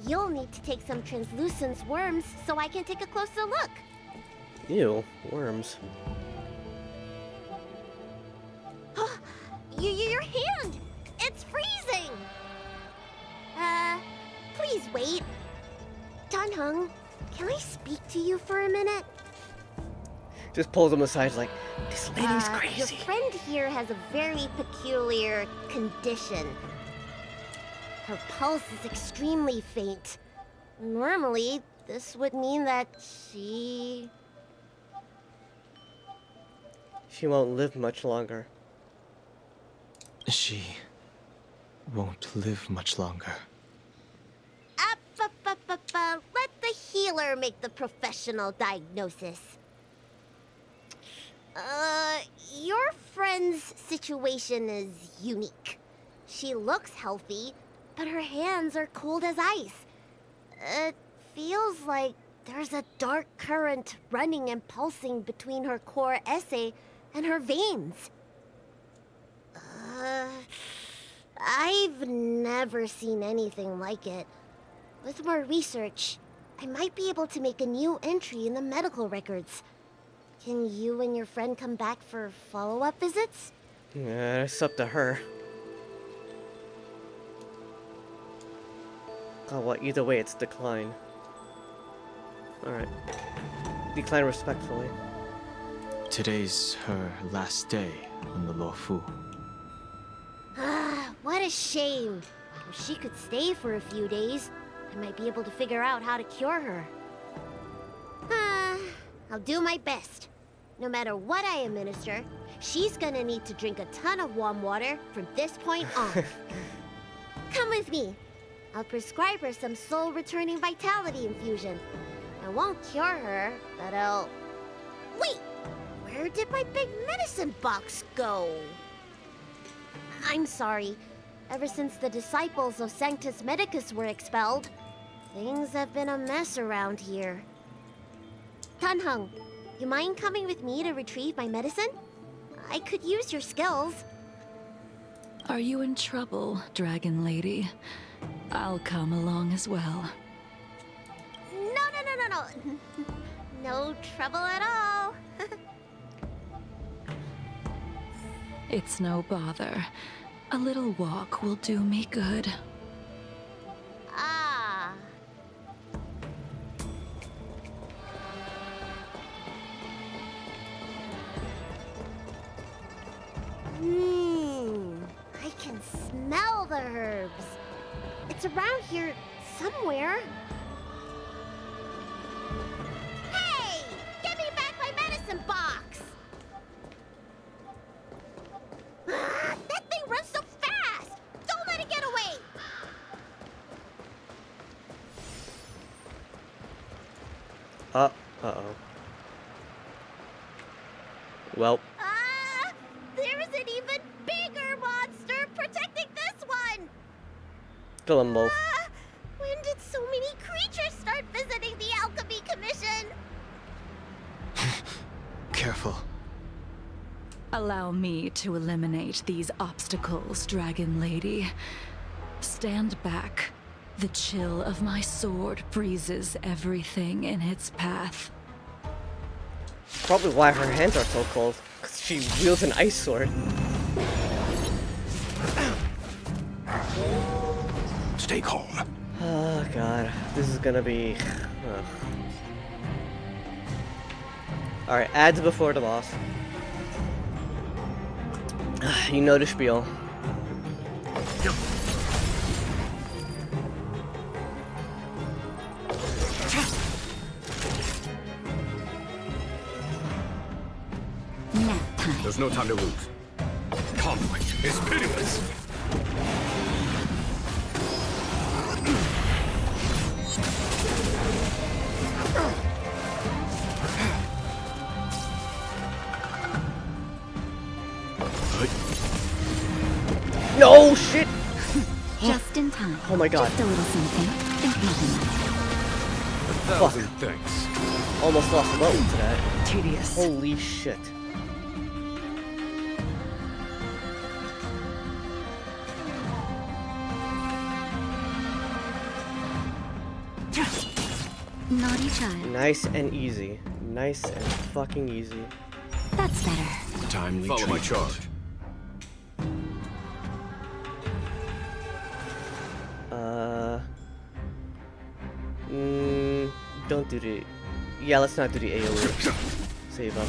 You'll need to take some translucent worms so I can take a closer look. Ew, worms. Your hand! It's freezing! Please wait. Dunhung, can I speak to you for a minute? Just pulls them aside like, this lady's Your crazy. friend here has a very peculiar condition. Her pulse is extremely faint. Normally, this would mean that she won't live much longer. She won't live much longer. Let the healer make the professional diagnosis. Your friend's situation is unique. She looks healthy, but her hands are cold as ice. It feels like there's a dark current running and pulsing between her core esse and her veins. I've never seen anything like it. With more research, I might be able to make a new entry in the medical records. Can you and your friend come back for follow-up visits? Yeah, it's up to her. Oh, well, either way, it's decline. Alright. Decline respectfully. Today's her last day on the Luofu. What a shame. If she could stay for a few days, I might be able to figure out how to cure her. I'll do my best. No matter what I administer, she's gonna need to drink a ton of warm water from this point on. Come with me. I'll prescribe her some soul-returning vitality infusion. I won't cure her, but I'll... Wait! Where did my big medicine box go? I'm sorry. Ever since the disciples of Sanctus Medicus were expelled, things have been a mess around here. Dunhung, you mind coming with me to retrieve my medicine? I could use your skills. Are you in trouble, Dragon Lady? I'll come along as well. No. No trouble at all. It's no bother. A little walk will do me good. Ah. I can smell the herbs. It's around here somewhere. Hey! Give me back my medicine box! That thing runs so fast! Don't let it get away! Uh-oh. Well. There's an even bigger monster protecting this one! Kill them both. When did so many creatures start visiting the Alchemy Commission? Careful. Allow me to eliminate these obstacles, Dragon Lady. Stand back. The chill of my sword freezes everything in its path. Probably why her hands are so cold. 'Cause she wields an ice sword. stay calm. Oh god, this is gonna be... Alright, ads before the boss. You know the spiel. There's no time to lose. Conflict is pitiless. No shit! Just in time. Oh my god. Just a little something. Think nothing of it. Fuck. Thanks. Almost lost a button to that. Tedious. Holy shit. Naughty child. Nice and easy. Nice and fucking easy. That's better. Timely follow my charge. Don't do the... Yeah, let's not do the AoE. Save up.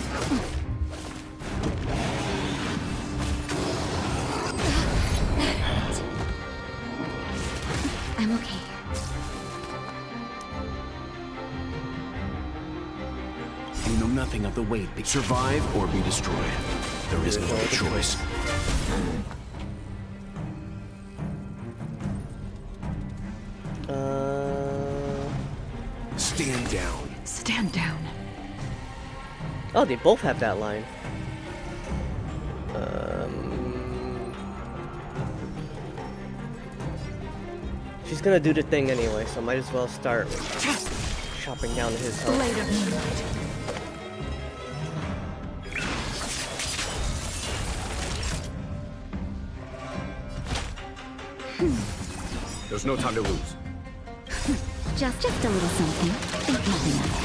I'm okay. You know nothing of the weight. Survive or be destroyed. There is no other choice. Stand down. Stand down. Oh, they both have that line. She's gonna do the thing anyway, so might as well start chopping down his health. Blade of moonlight. There's no time to lose. Just a little something. Think nothing of it.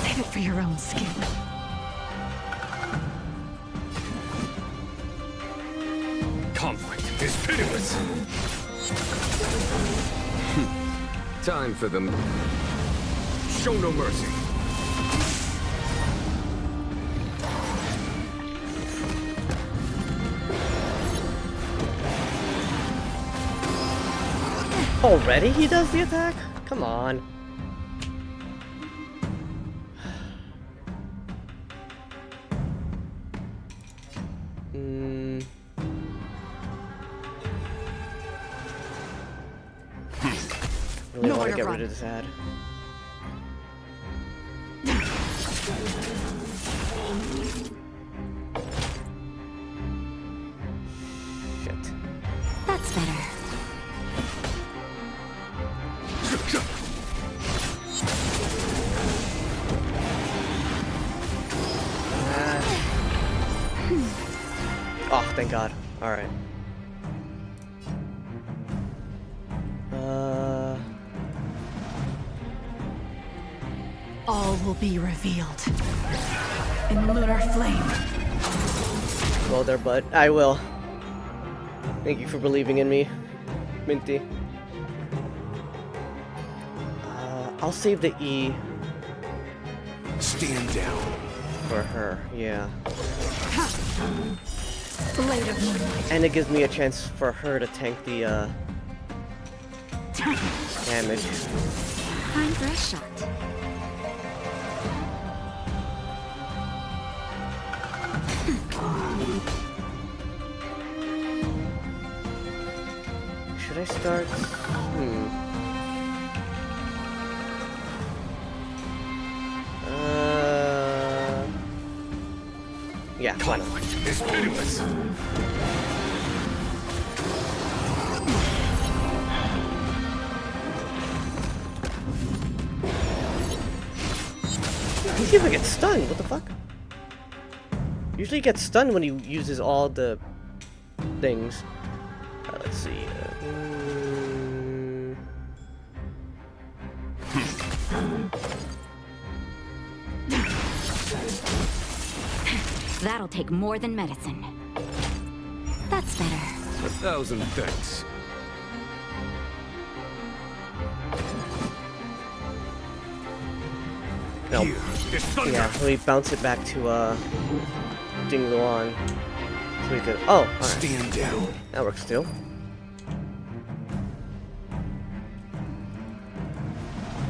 Save it for your own skin. Conflict is pitiless. Time for them. Show no mercy. Already he does the attack? Come on. Really want to get rid of this ad. Shit. That's better. Oh, thank God. Alright. All will be revealed in lunar flame. Well there, bud. I will. Thank you for believing in me, Minty. I'll save the E. Stand down. For her, yeah. Blade of moonlight. And it gives me a chance for her to tank the, damage. Time for a shot. Should I start? Yeah, why not? It's pitiless. He even gets stunned. What the fuck? Usually he gets stunned when he uses all the things. Let's see. That'll take more than medicine. That's better. 1,000 thanks. No. Yeah, let me bounce it back to Jingliu. So we could. Oh, alright. Stand down. That works too.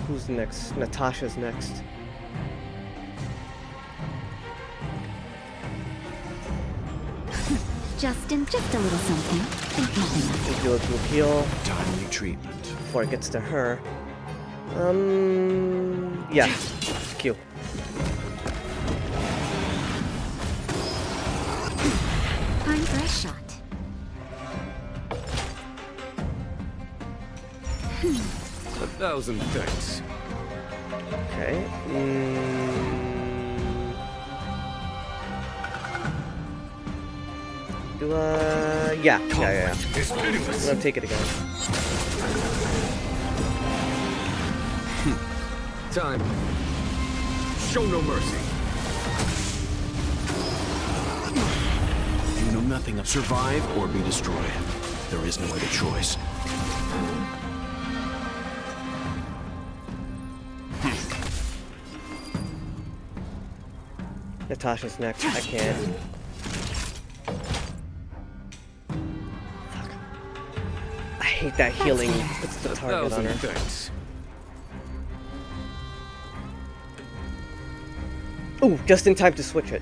Who's next? Natasha's next. Just a little something. Think nothing of it. We'll do a group heal. Timely treatment. Before it gets to her. Yeah. Q. Time for a shot. 1,000 thanks. Okay. Yeah. I'm gonna take it again. Time. Show no mercy. You know nothing of survive or be destroyed. There is no other choice. Natasha's next. I can't. Fuck. I hate that healing puts the target on her. Thanks. Ooh, just in time to switch it.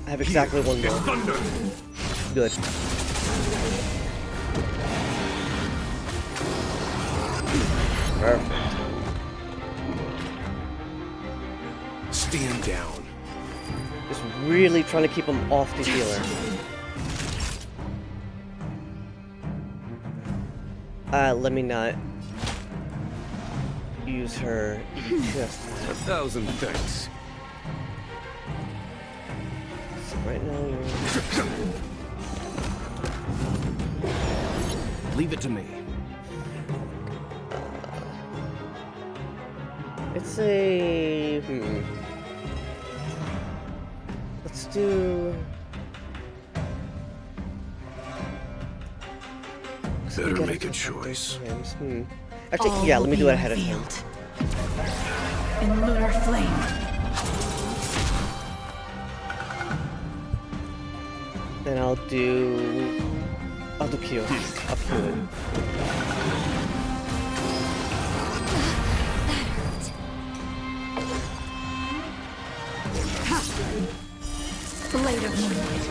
I have exactly one more. Good. Perfect. Stand down. Just really trying to keep him off the healer. Let me not use her just 1,000 thanks. so right now you're Leave it to me. it's a let's do Better make a choice. Actually, yeah, let me do it ahead of time. In lunar flame. Then I'll do Q. Up to it. Blade of moonlight.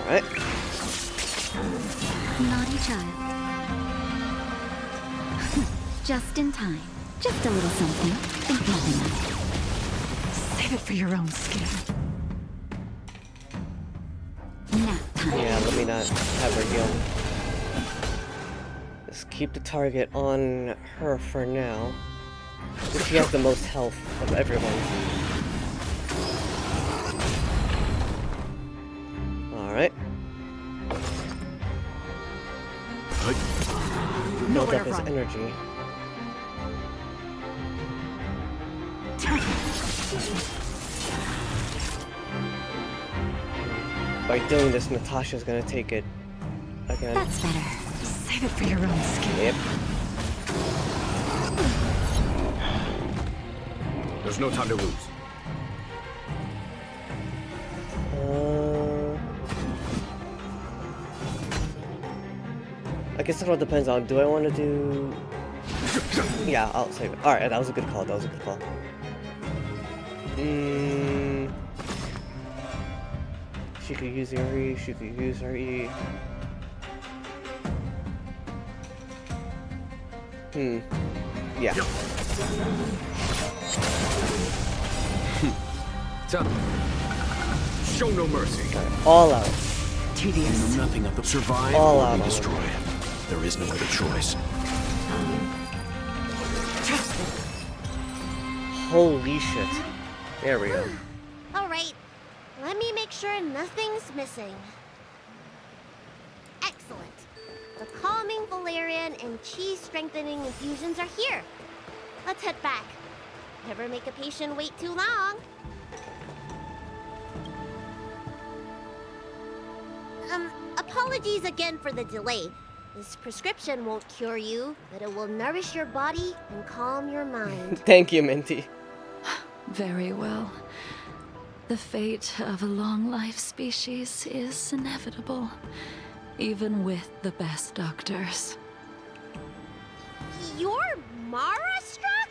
Alright. Naughty child. Just in time. Just a little something. Think nothing of it. Save it for your own skin. Nap time. Yeah, let me not have her heal. Just keep the target on her for now. She has the most health of everyone. Alright. Build up his energy. By doing this, Natasha's gonna take it again. That's better. Save it for your own skin. Yep. There's no time to lose. I guess it all depends on, do I want to do... Yeah, I'll save it. Alright, that was a good call, that was a good call. She could use her E, she could use her E. Yeah. Show no mercy. All out. Tedious. You know nothing of the survive All or out be destroyed. There is no other choice. Holy shit. There we go. Alright, let me make sure nothing's missing. Excellent. The calming valerian and chi strengthening infusions are here. Let's head back. Never make a patient wait too long. Apologies again for the delay. This prescription won't cure you, but it will nourish your body and calm your mind. Thank you, Minty. Very well. The fate of a long-life species is inevitable, even with the best doctors. You're Mara-struck?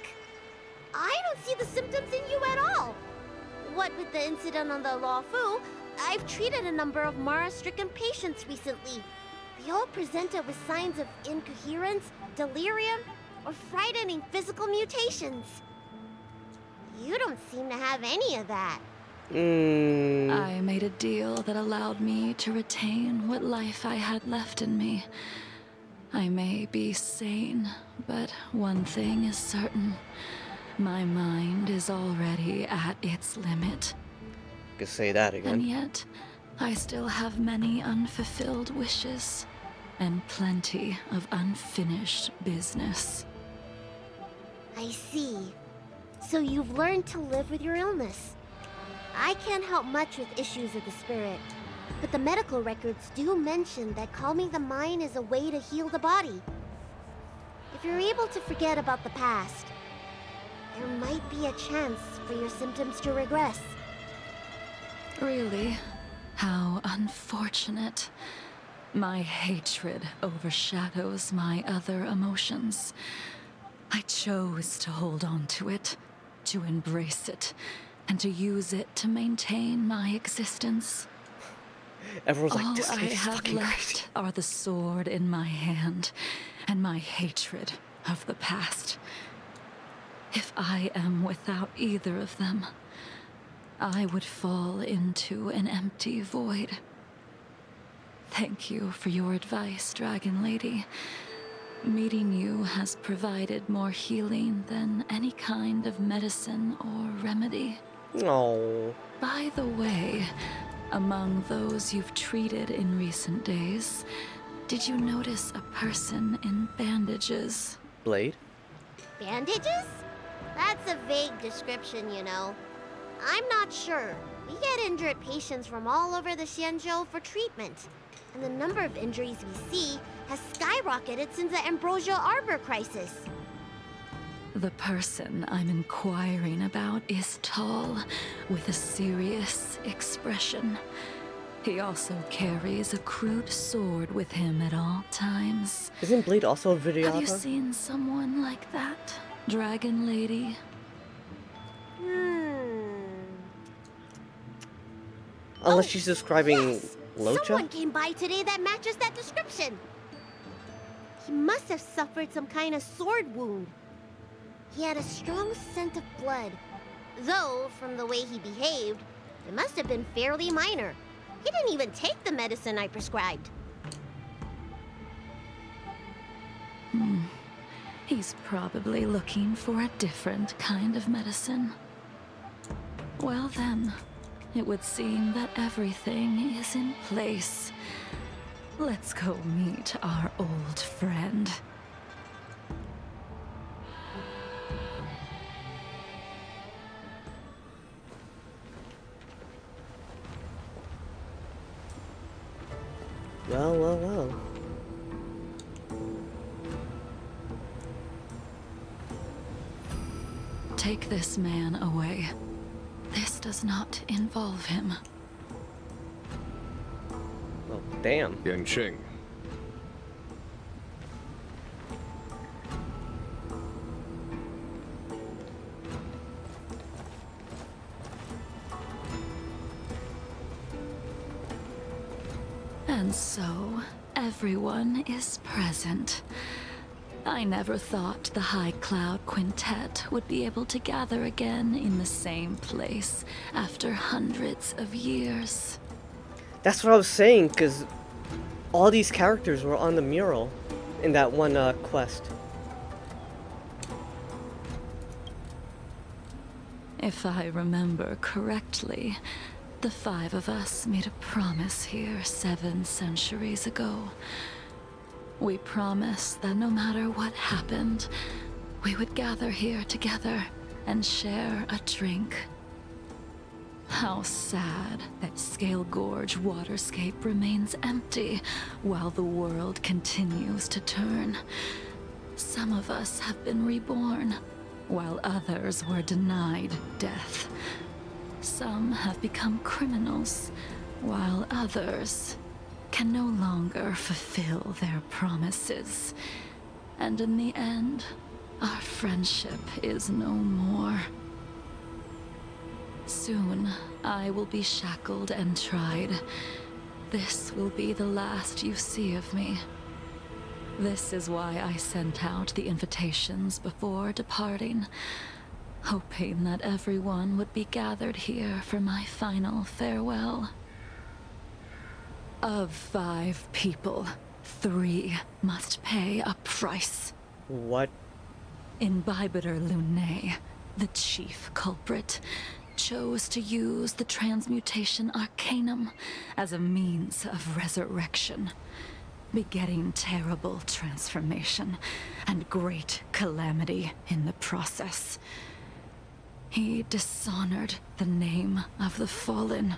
I don't see the symptoms in you at all. What with the incident on the Luofu, I've treated a number of Mara-stricken patients recently. They all presented with signs of incoherence, delirium, or frightening physical mutations. You don't seem to have any of that. I made a deal that allowed me to retain what life I had left in me. I may be sane, but one thing is certain. My mind is already at its limit. Could say that again. And yet, I still have many unfulfilled wishes, and plenty of unfinished business. I see. So you've learned to live with your illness. I can't help much with issues of the spirit, but the medical records do mention that calming the mind is a way to heal the body. If you're able to forget about the past, there might be a chance for your symptoms to regress. Really? How unfortunate. My hatred overshadows my other emotions. I chose to hold on to it, to embrace it, and to use it to maintain my existence. Everyone's like, all this I lady's have fucking left crazy. are the sword in my hand and my hatred of the past. If I am without either of them, I would fall into an empty void. Thank you for your advice, Dragon Lady. Meeting you has provided more healing than any kind of medicine or remedy. Oh. By the way, among those you've treated in recent days, did you notice a person in bandages? Blade? Bandages? That's a vague description, you know. I'm not sure. We get injured patients from all over the Xianzhou for treatment, and the number of injuries we see has skyrocketed since the Ambrosial Arbor crisis. The person I'm inquiring about is tall, with a serious expression. He also carries a crude sword with him at all times. Isn't Blade also a Have you videographer? seen someone like that, Dragon Lady? Unless she's describing Locha? Someone came by today that matches that description. He must have suffered some kind of sword wound. He had a strong scent of blood, though from the way he behaved, it must have been fairly minor. He didn't even take the medicine I prescribed. He's probably looking for a different kind of medicine. Well then, it would seem that everything is in place. Let's go meet our old friend. Well, well, well. Take this man away. This does not involve him. Oh, damn. Yanqing. And so, everyone is present. I never thought the High Cloud Quintet would be able to gather again in the same place after hundreds of years. That's what I was saying, because all these characters were on the mural in that one quest. If I remember correctly, the five of us made a promise here 7 centuries ago. We promised that no matter what happened, we would gather here together and share a drink. How sad that Scale Gorge waterscape remains empty while the world continues to turn. Some of us have been reborn, while others were denied death. Some have become criminals, while others can no longer fulfill their promises. And in the end, our friendship is no more. Soon, I will be shackled and tried. This will be the last you see of me. This is why I sent out the invitations before departing, hoping that everyone would be gathered here for my final farewell. Of 5 people, 3 must pay a price. What? Imbibitor Lunae, the chief culprit, chose to use the transmutation arcanum as a means of resurrection, begetting terrible transformation and great calamity in the process. He dishonored the name of the fallen.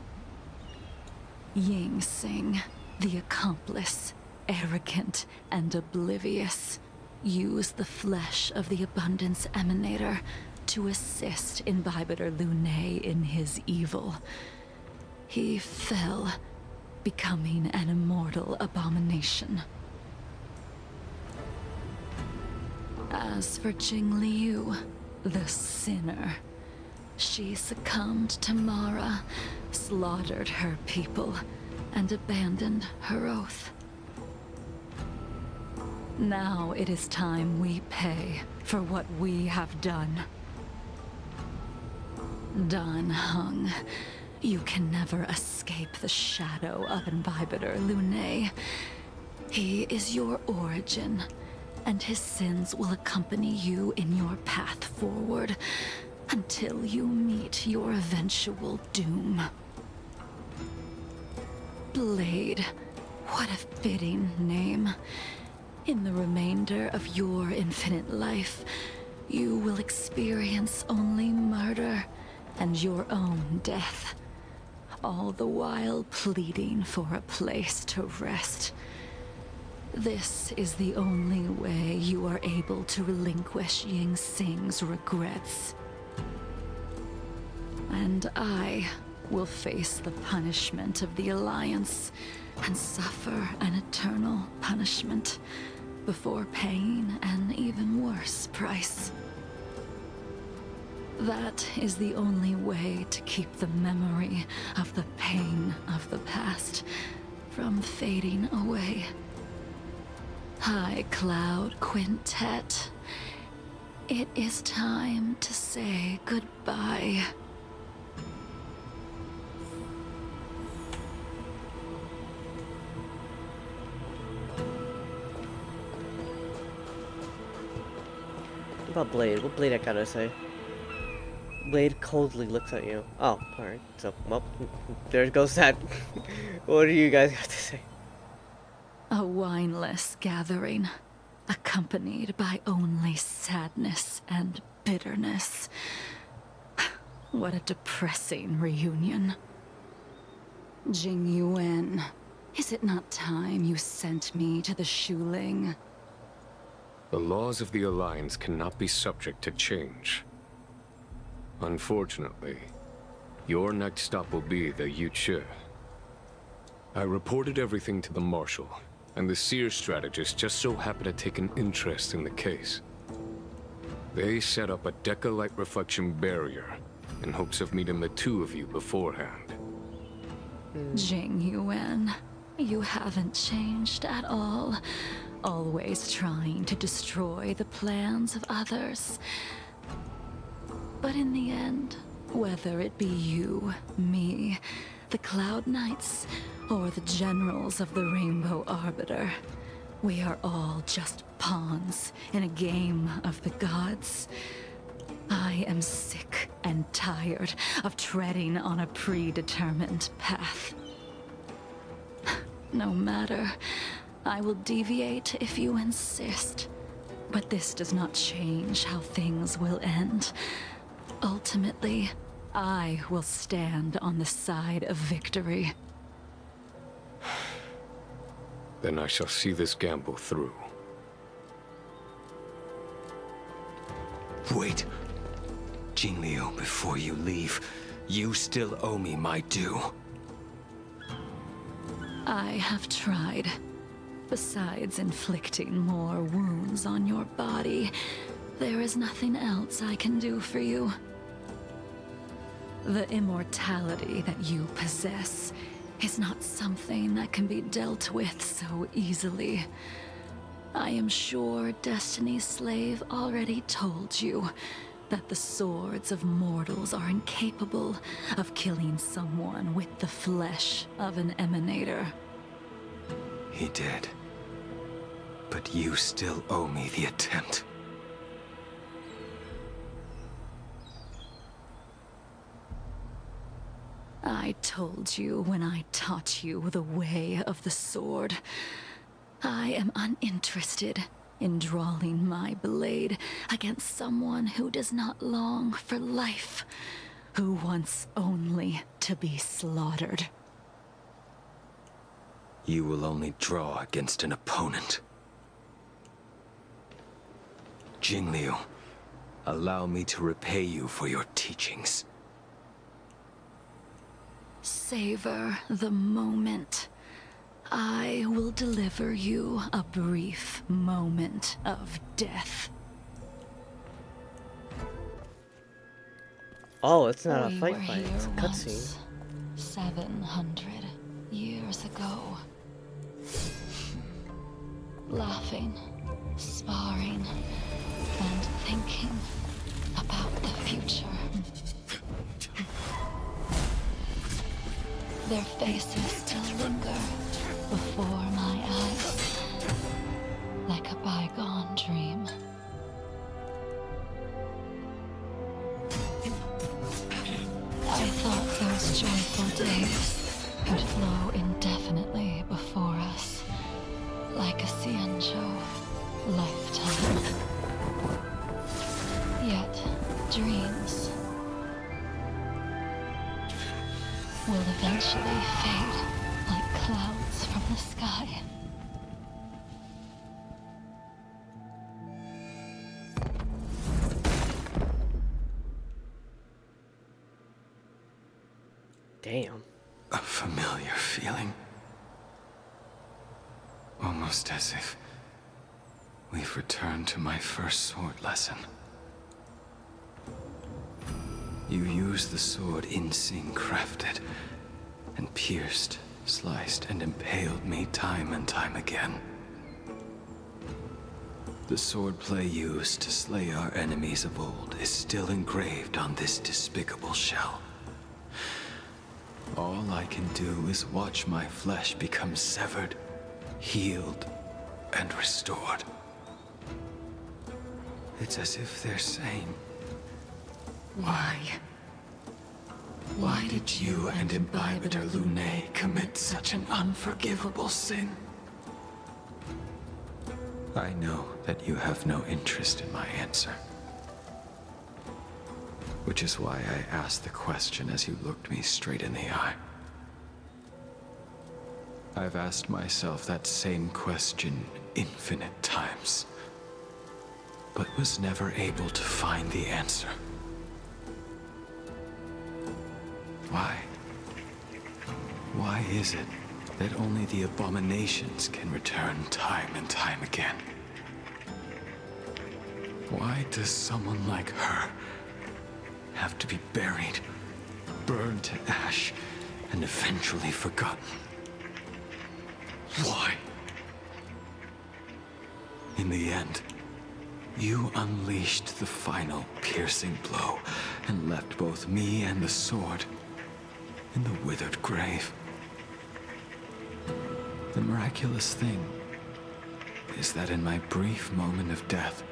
Ying Sing, the accomplice, arrogant and oblivious, used the flesh of the Abundance Emanator to assist Imbibitor Lunae in his evil. He fell, becoming an immortal abomination. As for Jingliu, the sinner, she succumbed to Mara, slaughtered her people, and abandoned her oath. Now it is time we pay for what we have done. Dan Heng, you can never escape the shadow of Imbibitor Lunae. He is your origin, and his sins will accompany you in your path forward until you meet your eventual doom. Blade, what a fitting name. In the remainder of your infinite life, you will experience only murder and your own death, all the while pleading for a place to rest. This is the only way you are able to relinquish Ying Sing's regrets. And I will face the punishment of the Alliance and suffer an eternal punishment before paying an even worse price. That is the only way to keep the memory of the pain of the past from fading away. High Cloud Quintet, it is time to say goodbye. What about Blade? What Blade I gotta say? Blade coldly looks at you. Oh, alright. So, well, there goes that. What do you guys got to say? A wineless gathering, accompanied by only sadness and bitterness. What a depressing reunion. Jingyuan, is it not time you sent me to the Shuling? The laws of the Alliance cannot be subject to change. Unfortunately, your next stop will be the Yuchi. I reported everything to the Marshal, and the Seer strategist just so happened to take an interest in the case. They set up a Deca-light reflection barrier in hopes of meeting the 2 of you beforehand. Jingyuan, you haven't changed at all. Always trying to destroy the plans of others. But in the end, whether it be you, me, the Cloud Knights, or the generals of the Rainbow Arbiter, we are all just pawns in a game of the gods. I am sick and tired of treading on a predetermined path. No matter, I will deviate if you insist. But this does not change how things will end. Ultimately, I will stand on the side of victory. Then I shall see this gamble through. Wait. Jingliu, before you leave, you still owe me my due. I have tried. Besides inflicting more wounds on your body, there is nothing else I can do for you. The immortality that you possess is not something that can be dealt with so easily. I am sure Destiny's slave already told you that the swords of mortals are incapable of killing someone with the flesh of an emanator. He did. But you still owe me the attempt. I told you when I taught you the way of the sword. I am uninterested in drawing my blade against someone who does not long for life, who wants only to be slaughtered. You will only draw against an opponent. Jingliu, allow me to repay you for your teachings. Savor the moment. I will deliver you a brief moment of death. Oh, it's not a We fight were fight, here it's a cutscene. once, 700 years ago. Laughing, sparring, and thinking about the future. Their faces still linger before my eyes, like a bygone dream. I thought those joyful days would flow indefinitely before us, like a Xianzhou lifetime. Yet, dreams will eventually fade like clouds from the sky. Damn. A familiar feeling. Almost as if we've returned to my first sword lesson. You used the sword Insing crafted, and pierced, sliced, and impaled me time and time again. The swordplay used to slay our enemies of old is still engraved on this despicable shell. All I can do is watch my flesh become severed, healed, and restored. It's as if they're saying, why? Why did you and Imbibitor Lunae commit such an unforgivable sin? I know that you have no interest in my answer. Which is why I asked the question as you looked me straight in the eye. I've asked myself that same question infinite times, but was never able to find the answer. Why? Why is it that only the abominations can return time and time again? Why does someone like her have to be buried, burned to ash, and eventually forgotten? Why? In the end, you unleashed the final piercing blow and left both me and the sword in the withered grave. The miraculous thing is that in my brief moment of death,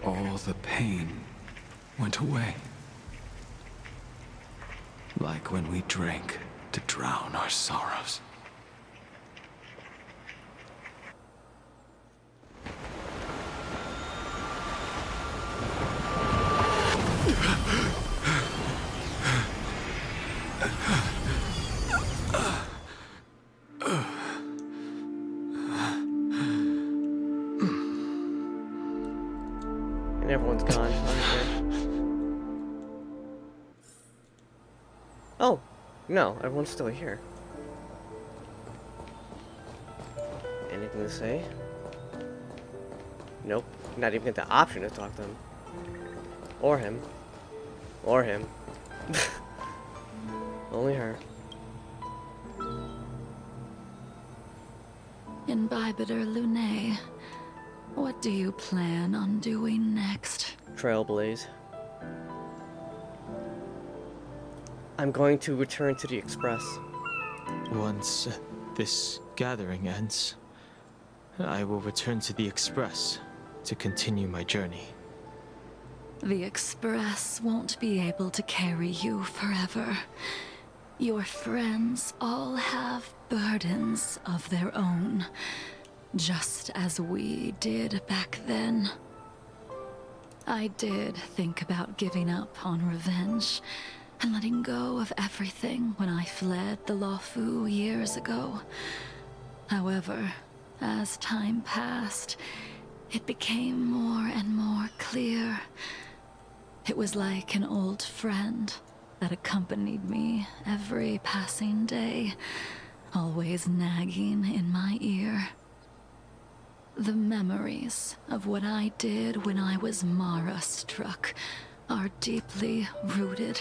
all the pain went away. Like when we drank to drown our sorrows. Oh, no, everyone's still here. Anything to say? Nope, not even get the option to talk to him. Or him. Or him. Only her. Imbibitor Lunae, what do you plan on doing next? Trailblaze. I'm going to return to the Express. Once this gathering ends, I will return to the Express to continue my journey. The Express won't be able to carry you forever. Your friends all have burdens of their own, just as we did back then. I did think about giving up on revenge and letting go of everything when I fled the Luofu years ago. However, as time passed, it became more and more clear. It was like an old friend that accompanied me every passing day, always nagging in my ear. The memories of what I did when I was Mara-struck are deeply rooted.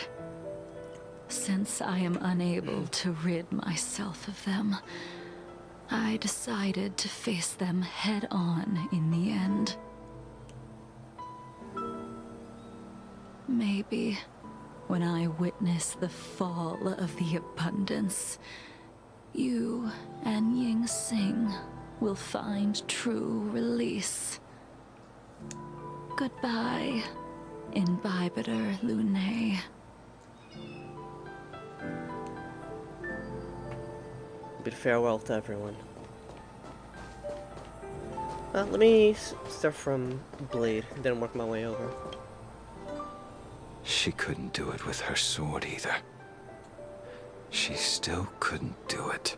Since I am unable to rid myself of them, I decided to face them head-on in the end. Maybe when I witness the fall of the abundance, you and Ying Sing will find true release. Goodbye, Imbibitor Lunae. Bid farewell to everyone. Let me start from Blade, then work my way over. She couldn't do it with her sword either. She still couldn't do it.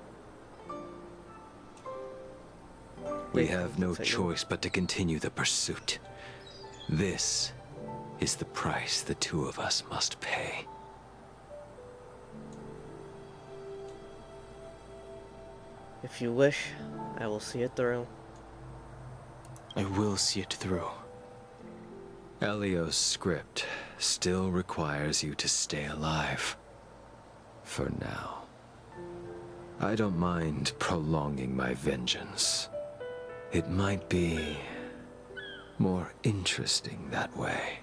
We have no choice but to continue the pursuit. This is the price the two of us must pay. If you wish, I will see it through. I will see it through. Elio's script still requires you to stay alive. For now. I don't mind prolonging my vengeance. It might be more interesting that way.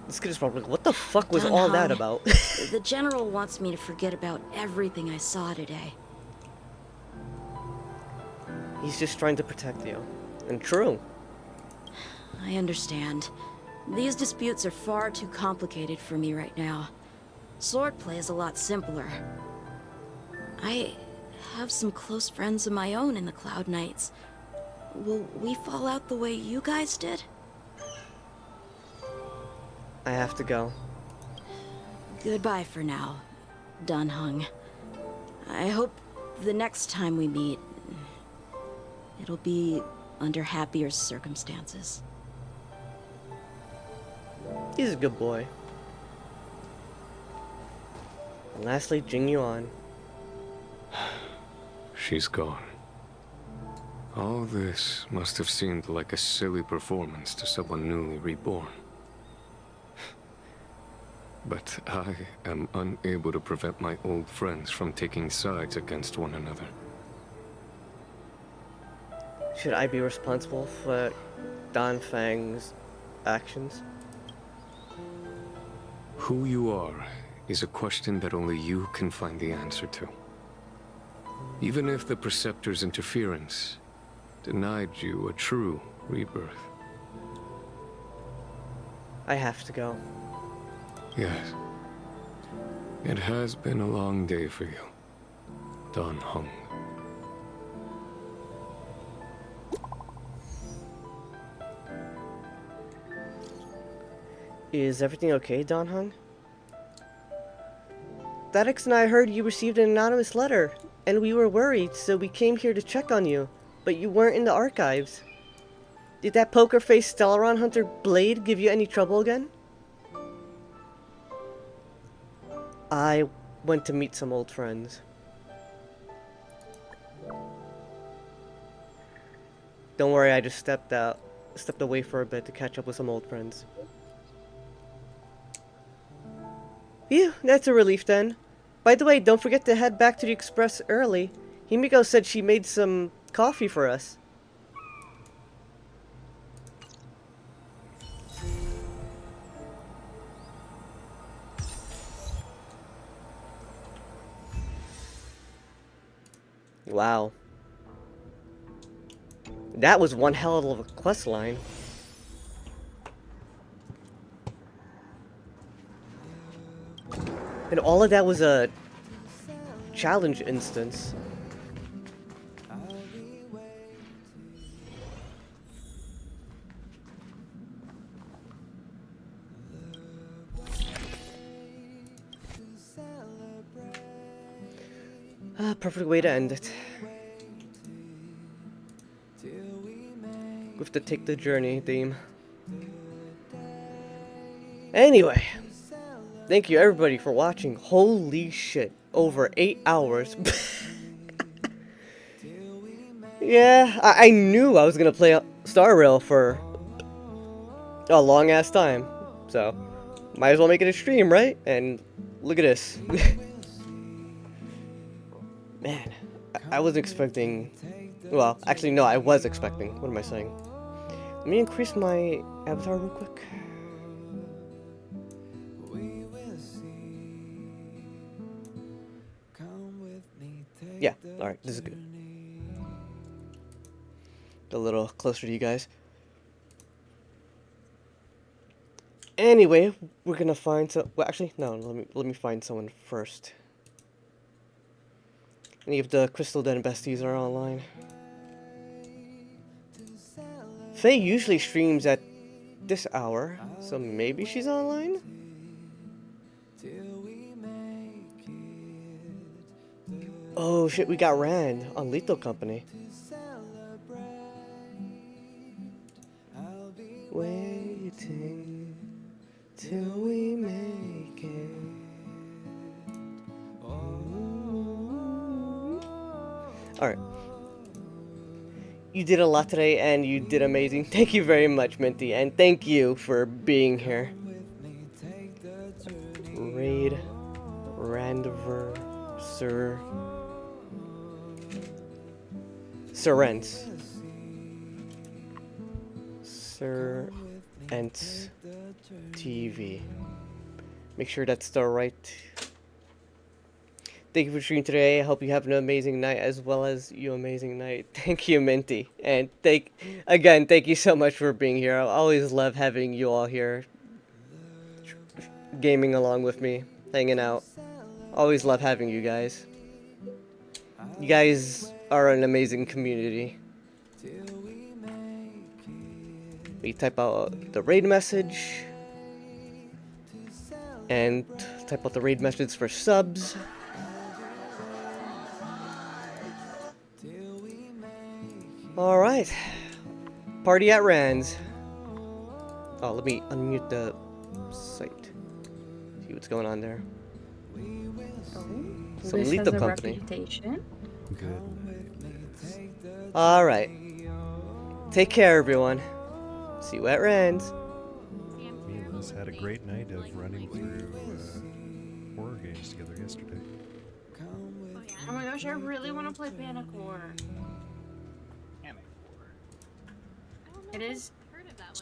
This kid is probably like, what the fuck was all that about? The General wants me to forget about everything I saw today. He's just trying to protect you. And true. I understand. These disputes are far too complicated for me right now. Swordplay is a lot simpler. I have some close friends of my own in the Cloud Knights. Will we fall out the way you guys did? I have to go. Goodbye for now, Dunhung. I hope the next time we meet, it'll be under happier circumstances. He's a good boy. And lastly, Jingliu. She's gone. All this must have seemed like a silly performance to someone newly reborn. But I am unable to prevent my old friends from taking sides against one another. Should I be responsible for Dan Fang's actions? Who you are is a question that only you can find the answer to. Even if the Preceptor's interference denied you a true rebirth. I have to go. Yes. It has been a long day for you, Dunhung. Is everything okay, Dunhung? Thradix and I heard you received an anonymous letter, and we were worried, so we came here to check on you, but you weren't in the archives. Did that poker face Stellaron Hunter blade give you any trouble again? I went to meet some old friends. Don't worry, I just stepped away for a bit to catch up with some old friends. Phew, that's a relief then. By the way, don't forget to head back to the Express early. Himiko said she made some coffee for us. Wow. That was one hell of a quest line. And all of that was a challenge instance. Perfect way to end it. We have to take the journey theme. Anyway, thank you everybody for watching. Holy shit, over 8 hours. Yeah, I knew I was gonna play Star Rail for a long ass time, so might as well make it a stream, right? And look at this. Man, I was expecting, well, actually no, I was expecting, what am I saying? Let me increase my avatar real quick. Yeah, alright, this is good. A little closer to you guys. Anyway, we're gonna find some, well actually, no, let me find someone first. Any of the Crystal Den besties are online. Faye usually streams at this hour, so maybe she's online? Oh shit, we got Rand on Lethal Company. Waiting till we make it. Alright. You did a lot today and you did amazing. Thank you very much, Minty, and thank you for being here. Raid Randiver Sir Rents. Sir Ent TV. Make sure that's the right. Thank you for streaming today. I hope you have an amazing night as well as you amazing night. Thank you, Minty. And thank you so much for being here. I always love having you all here. Gaming along with me. Hanging out. Always love having you guys. You guys are an amazing community. We type out the raid message. And type out the raid message for subs. Alright. Party at Rand's. Oh, let me unmute the site. See what's going on there. Some Lethal Company. Alright. Take care, everyone. See you at Rand's. Me and Liz had a great night of running through horror games together yesterday. Oh my gosh, I really want to play Panicore. It is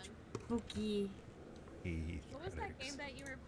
spooky. What was that game that you were